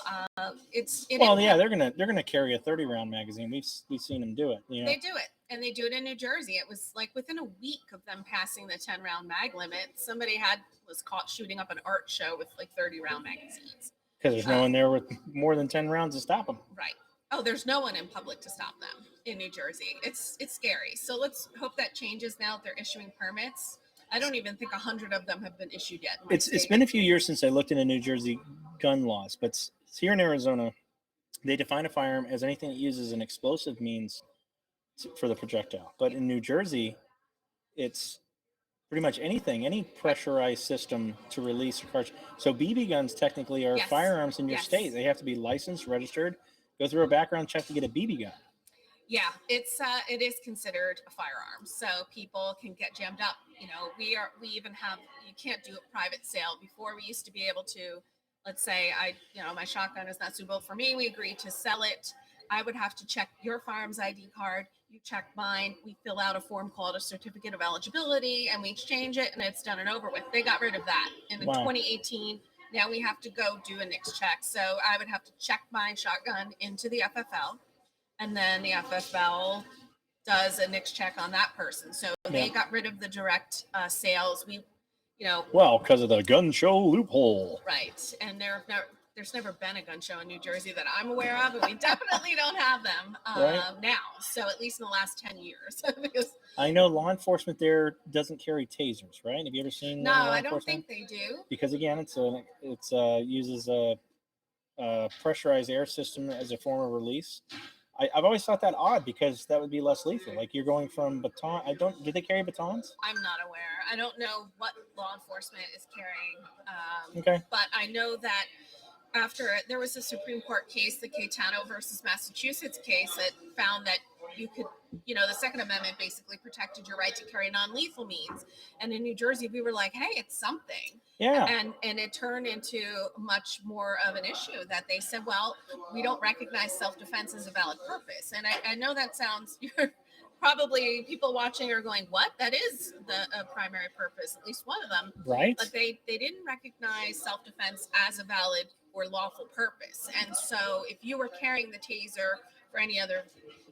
they're gonna carry a 30-round magazine. We've seen them do it. They do it, and they do it in New Jersey. It was like within a week of them passing the 10-round mag limit, somebody was caught shooting up an art show with like 30-round magazines. Because there's no one there with more than 10 rounds to stop them. Right. Oh, there's no one in public to stop them in New Jersey. It's scary. So let's hope that changes now that they're issuing permits. I don't even think 100 of them have been issued yet. It's been a few years since I looked into New Jersey gun laws, but here in Arizona, they define a firearm as anything that uses an explosive means for the projectile. But in New Jersey, it's pretty much any pressurized system to release a cartridge. So BB guns technically are firearms in your state. They have to be licensed, registered, go through a background check to get a BB gun. Yeah, it is considered a firearm, so people can get jammed up. We even have, you can't do a private sale. Before, we used to be able to, let's say my shotgun is not suitable for me. We agreed to sell it. I would have to check your firearms ID card. You check mine. We fill out a form called a certificate of eligibility, and we exchange it, and it's done and over with. They got rid of that in 2018. Now we have to go do a NICS check. So I would have to check my shotgun into the FFL, and then the FFL does a NICS check on that person. So they got rid of the direct sales. Well, because of the gun show loophole. Right. And there's never been a gun show in New Jersey that I'm aware of, and we definitely don't have them now. So at least in the last 10 years. Because I know law enforcement there doesn't carry tasers, right? Have you ever seen? No, I don't think they do. Because again, it uses a pressurized air system as a form of release. I've always thought that odd, because that would be less lethal. Like you're going from baton. Do they carry batons? I'm not aware. I don't know what law enforcement is carrying. Okay. But I know that after there was a Supreme Court case, the Caetano versus Massachusetts case, that found that you could, the Second Amendment basically protected your right to carry non-lethal means. And in New Jersey, we were like, hey, it's something. Yeah. And it turned into much more of an issue that they said, well, we don't recognize self-defense as a valid purpose. And I know that sounds, probably people watching are going, what? That is the primary purpose, at least one of them. Right. But they didn't recognize self-defense as a valid or lawful purpose. And so if you were carrying the taser for any other,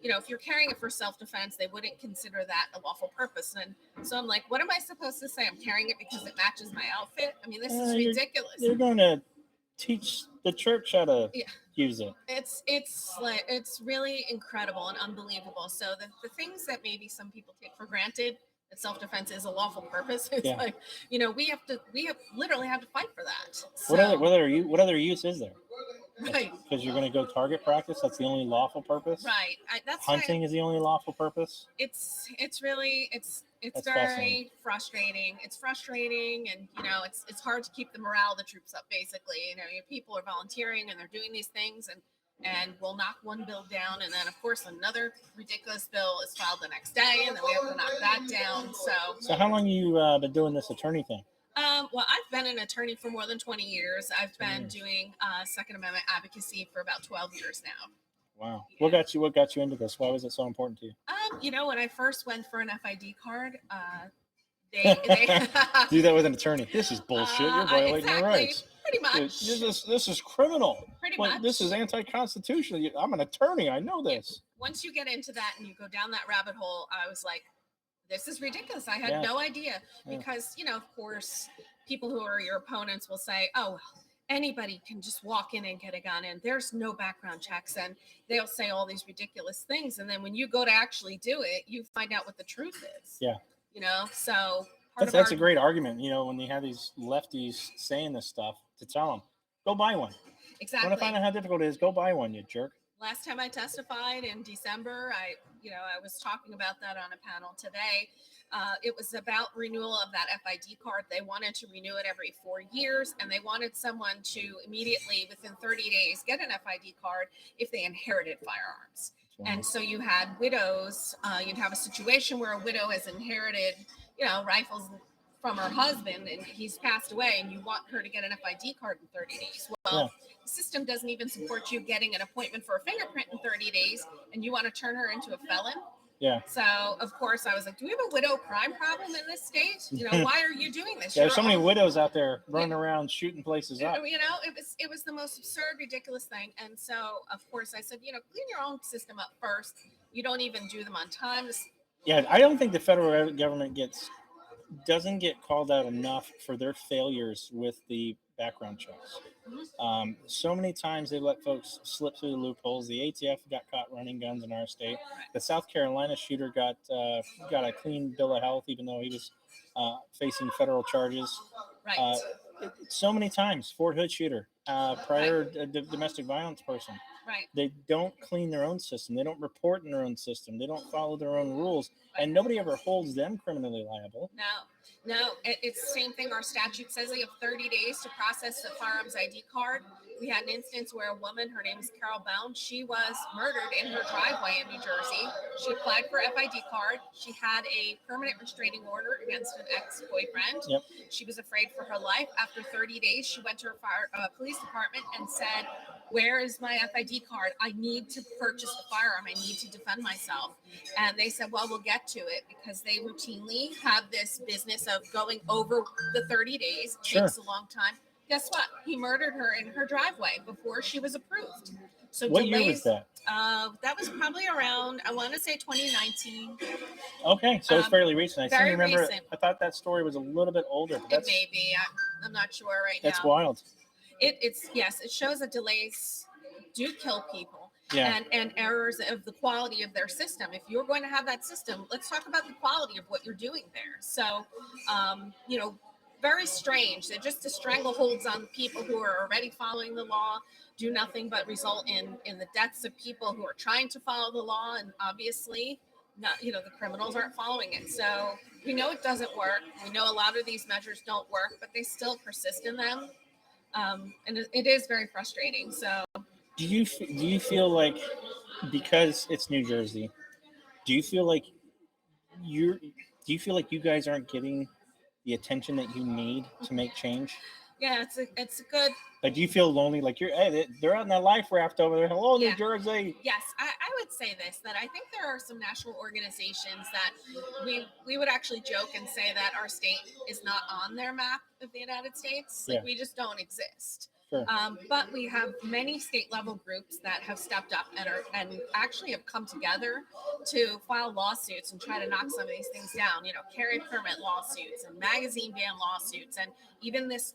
if you're carrying it for self-defense, they wouldn't consider that a lawful purpose. And so I'm like, what am I supposed to say? I'm carrying it because it matches my outfit. I mean, this is ridiculous. You're going to teach the church how to use it. It's really incredible and unbelievable. So the things that maybe some people take for granted, that self-defense is a lawful purpose. It's like, we literally have to fight for that. So, What other use is there? Right. Because you're going to go target practice. That's the only lawful purpose. Right. That's Hunting is the only lawful purpose. It's very frustrating. It's frustrating, and it's hard to keep the morale of the troops up. Basically, your people are volunteering and they're doing these things, and we'll knock one bill down, and then of course another ridiculous bill is filed the next day, and then we have to knock that down. So how long you been doing this attorney thing? Well, I've been an attorney for more than 20 years. I've been doing Second Amendment advocacy for about 12 years now. Wow. What got you into this? Why was it so important to you? When I first went for an FID card, they do that with an attorney. This is bullshit. You're violating your rights. Pretty much. This is criminal. Pretty much. This is anti-constitutional. I'm an attorney. I know this. Once you get into that and you go down that rabbit hole, I was like, this is ridiculous. I had no idea, because, of course, people who are your opponents will say, oh, anybody can just walk in and get a gun, and there's no background checks, and they'll say all these ridiculous things. And then when you go to actually do it, you find out what the truth is. Yeah. So that's a great argument, when you have these lefties saying this stuff, to tell them, go buy one. Exactly. Want to find out how difficult it is, go buy one, you jerk. Last time I testified in December, I was talking about that on a panel today. It was about renewal of that FID card. They wanted to renew it every 4 years, and they wanted someone to immediately, within 30 days, get an FID card if they inherited firearms. Wow. And so you had widows. You'd have a situation where a widow has inherited, rifles from her husband, and he's passed away, and you want her to get an FID card in 30 days. Well, the system doesn't even support you getting an appointment for a fingerprint in 30 days, and you want to turn her into a felon? Yeah. So, of course, I was like, do we have a widow crime problem in this state? Why are you doing this? There's so many widows out there running around shooting places up. It was the most absurd, ridiculous thing. And so, of course, I said, clean your own system up first. You don't even do them on time. Yeah, I don't think the federal government doesn't get called out enough for their failures with the background checks. Mm-hmm. So many times they let folks slip through the loopholes. The ATF got caught running guns in our state. The South Carolina shooter got a clean bill of health, even though he was facing federal charges. Right. So many times, Fort Hood shooter, prior domestic violence person. Right. They don't clean their own system. They don't report in their own system. They don't follow their own rules. And nobody ever holds them criminally liable. No, it's the same thing. Our statute says they have 30 days to process the firearms ID card. We had an instance where a woman, her name is Carol Bound, she was murdered in her driveway in New Jersey. She applied for FID card. She had a permanent restraining order against an ex-boyfriend. Yep. She was afraid for her life. After 30 days, she went to her police department and said, where is my FID card? I need to purchase the firearm. I need to defend myself. And they said, well, we'll get to it, because they routinely have this business of going over the 30 days. It takes a long time. Guess what? He murdered her in her driveway before she was approved. So what year was that? That was probably around, I want to say 2019. Okay, so it's fairly recent. I seem to remember. Recent. I thought that story was a little bit older. But It may be. I'm not sure right now. That's wild. It shows that delays do kill people. Yeah. And errors of the quality of their system. If you're going to have that system, let's talk about the quality of what you're doing there. So, very strange that just to strangleholds on people who are already following the law do nothing but result in the deaths of people who are trying to follow the law, and obviously not, the criminals aren't following it. So we know it doesn't work. We know a lot of these measures don't work, but they still persist in them. And it is very frustrating. So do you feel like, because it's New Jersey, do you feel like you guys aren't getting the attention that you need to make change? Yeah, it's a good. Like, do you feel lonely? Like they're out in that life raft over there. Hello, New Jersey. Yes, I would say this, that I think there are some national organizations that we would actually joke and say that our state is not on their map of the United States. Like, we just don't exist. Sure. But we have many state level groups that have stepped up and actually have come together to file lawsuits and try to knock some of these things down. You know, carry permit lawsuits and magazine ban lawsuits, and even this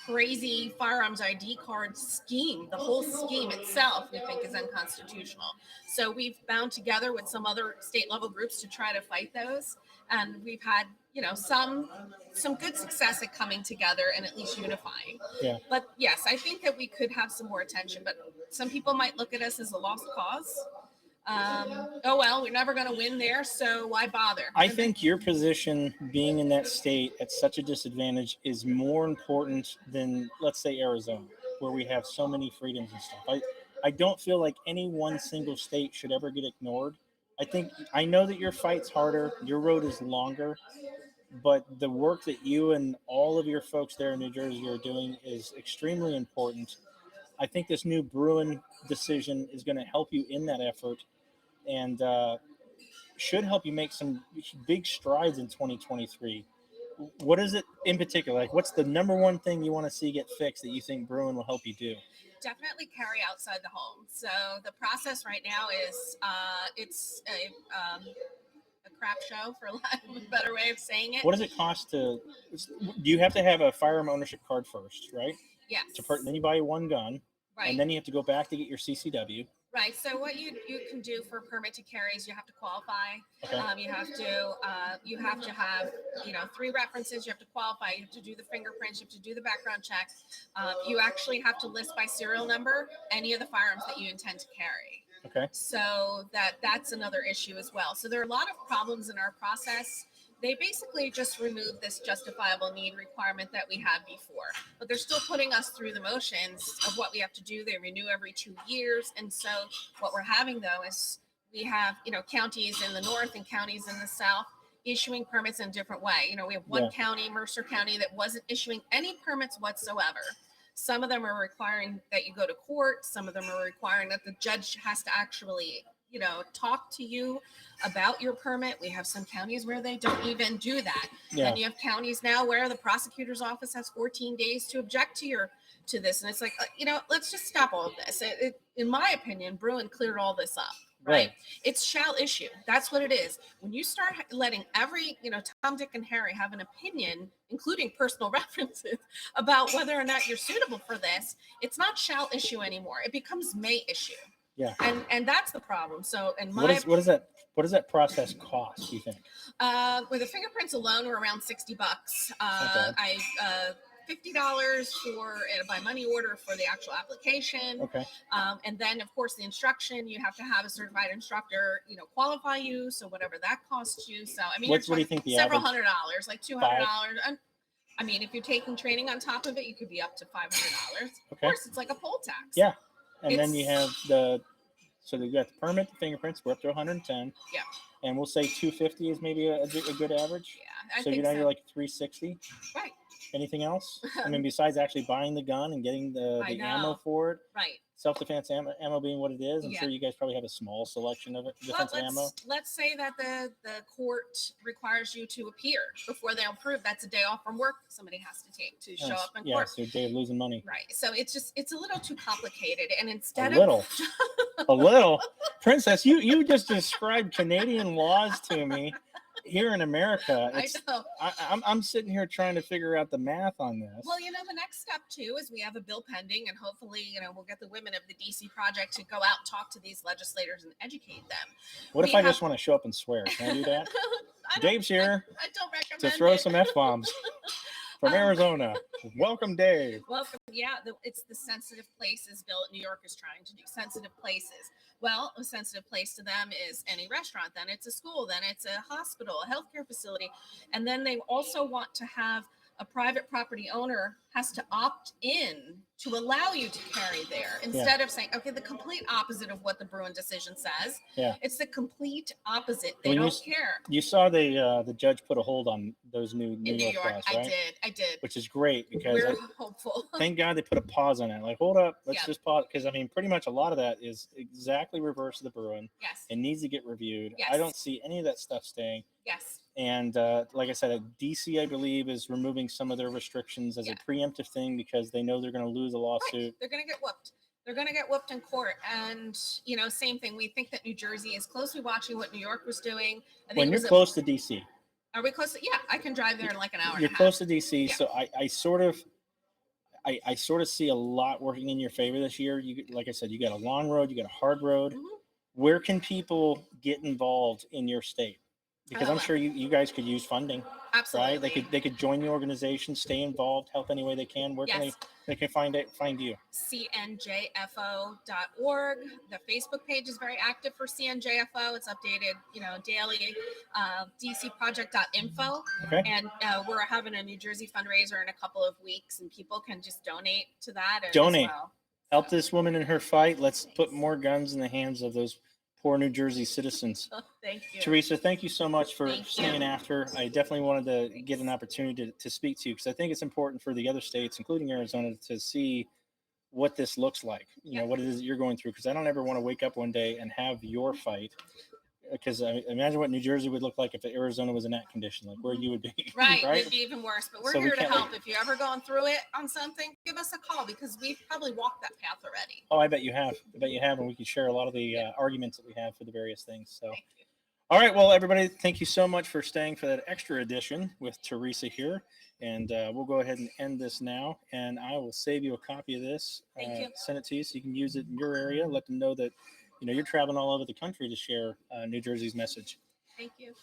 crazy firearms ID card scheme. The whole scheme itself, we think, is unconstitutional. So we've bound together with some other state level groups to try to fight those, and we've had, you know, some good success at coming together and at least unifying. Yeah. But yes, I think that we could have some more attention, but some people might look at us as a lost cause. Oh well, we're never going to win there, so why bother? I think your position, being in that state at such a disadvantage, is more important than, let's say, Arizona, where we have so many freedoms and stuff. I don't feel like any one single state should ever get ignored. I know that your fight's harder, your road is longer, but the work that you and all of your folks there in New Jersey are doing is extremely important. I think this new Bruin decision is going to help you in that effort, and should help you make some big strides in 2023. What is it in particular? Like, what's the number one thing you want to see get fixed that you think Bruin will help you do? Definitely carry outside the home. So the process right now is it's a crap show, for lack of a better way of saying it. What does it cost do you have to have a firearm ownership card first, right? Yes. Then you buy one gun, Right. and then you have to go back to get your CCW. Right. So what you can do for permit to carry is you have to qualify. Okay. You have to have 3 references. You have to qualify. You have to do the fingerprints. You have to do the background check. You actually have to list by serial number any of the firearms that you intend to carry. Okay. So that's another issue as well. So there are a lot of problems in our process. They basically just removed this justifiable need requirement that we had before, but they're still putting us through the motions of what we have to do. They renew every 2 years. And so what we're having though is we have, counties in the north and counties in the south issuing permits in a different way. We have one county, Mercer County, that wasn't issuing any permits whatsoever. Some of them are requiring that you go to court. Some of them are requiring that the judge has to actually talk to you about your permit. We have some counties where they don't even do that. Yeah. And you have counties now where the prosecutor's office has 14 days to object to this. And it's like, let's just stop all of this. In my opinion, Bruin cleared all this up. Right. It's shall issue. That's what it is. When you start letting every, Tom, Dick, and Harry have an opinion, including personal references, about whether or not you're suitable for this, it's not shall issue anymore. It becomes may issue. Yeah. And that's the problem. So, What does that process cost, you think? With the fingerprints alone, we're around $60. Okay. $50 for by money order for the actual application. Okay. And then of course the instruction, you have to have a certified instructor, qualify you. So whatever that costs you. So I mean, What do you think the several average- $100s, like $200. I mean, if you're taking training on top of it, you could be up to $500. Of course, it's like a poll tax. Yeah. And then you have so you got the permit, the fingerprints, we're up to 110. Yeah. And we'll say 250 is maybe a good average. Yeah, I so think you're like 360. Right. Anything else? I mean, besides actually buying the gun and getting the ammo for it. Right. Self-defense ammo being what it is. I'm Yeah. sure you guys probably have a small selection of it. Defense ammo. Let's say that the court requires you to appear before they'll approve. That's a day off from work somebody has to take to show up in yeah, court. it's your day of losing money. Right. So it's a little too complicated. And A instead little. Princess, you just described Canadian laws to me. Here in America, I know. I'm sitting here trying to figure out the math on this. Well, the next step too is we have a bill pending, and hopefully, we'll get the women of the DC project to go out and talk to these legislators and educate them. What if I just want to show up and swear? Can I do that? Dave's here I don't recommend to throw it. some F-bombs from Arizona. Welcome, Dave. Welcome. Yeah, it's the sensitive places bill that New York is trying to do. Sensitive places. Well, a sensitive place to them is any restaurant. Then it's a school. Then it's a hospital, a healthcare facility. And then they also want to have a private property owner has to opt in to allow you to carry there instead of saying, okay, the complete opposite of what the Bruin decision says. Yeah. It's the complete opposite. They When don't care. You saw the judge put a hold on those new In New York, laws, right? I did. Which is great because We're hopeful. thank God they put a pause on it. Like, hold up, let's Yeah. just pause. Because, I mean, pretty much a lot of that is exactly reverse of the Bruin. Yes. It needs to get reviewed. Yes. I don't see any of that stuff staying. Yes. And like I said, DC, I believe, is removing some of their restrictions as a preemptive thing because they know they're going to lose a lawsuit. Right. They're going to get whooped. They're going to get whooped in court. And, you know, same thing. We think that New Jersey is closely watching what New York was doing. I think When you're close to DC. Are we close to, yeah, I can drive there in like an hour. You're close to DC. So I sort of see a lot working in your favor this year. You, like I said, you got a long road, you got a hard road. Where can people get involved in your state? Because I'm sure you guys could use funding. Absolutely. Right? They could join the organization, stay involved, help any way they can. Where can they can find you? CNJFO.org. The Facebook page is very active for CNJFO. It's updated, you know, daily. DCproject.info. Okay. And we're having a New Jersey fundraiser in a couple of weeks, and people can just donate to that. Donate. As well. Help this woman in her fight. Let's put more guns in the hands of those poor New Jersey citizens. Thank you. Teresa, thank you so much for staying after. I definitely wanted to get an opportunity to speak to you because I think it's important for the other states, including Arizona, to see what this looks like, you know, what it is that you're going through. Because I don't ever want to wake up one day and have your fight. Because I imagine what New Jersey would look like if Arizona was in that condition, like where you would be. Right, it'd be even worse. But we're So we here to can't help. If you're ever going through it on something, give us a call because we've probably walked that path already. Oh, I bet you have. I bet you have, and we can share a lot of the arguments that we have for the various things. So, all right, well, everybody, thank you so much for staying for that extra edition with Teresa here, and we'll go ahead and end this now. And I will save you a copy of this. Thank you. Send it to you so you can use it in your area. Let them know that you're traveling all over the country to share New Jersey's message. Thank you.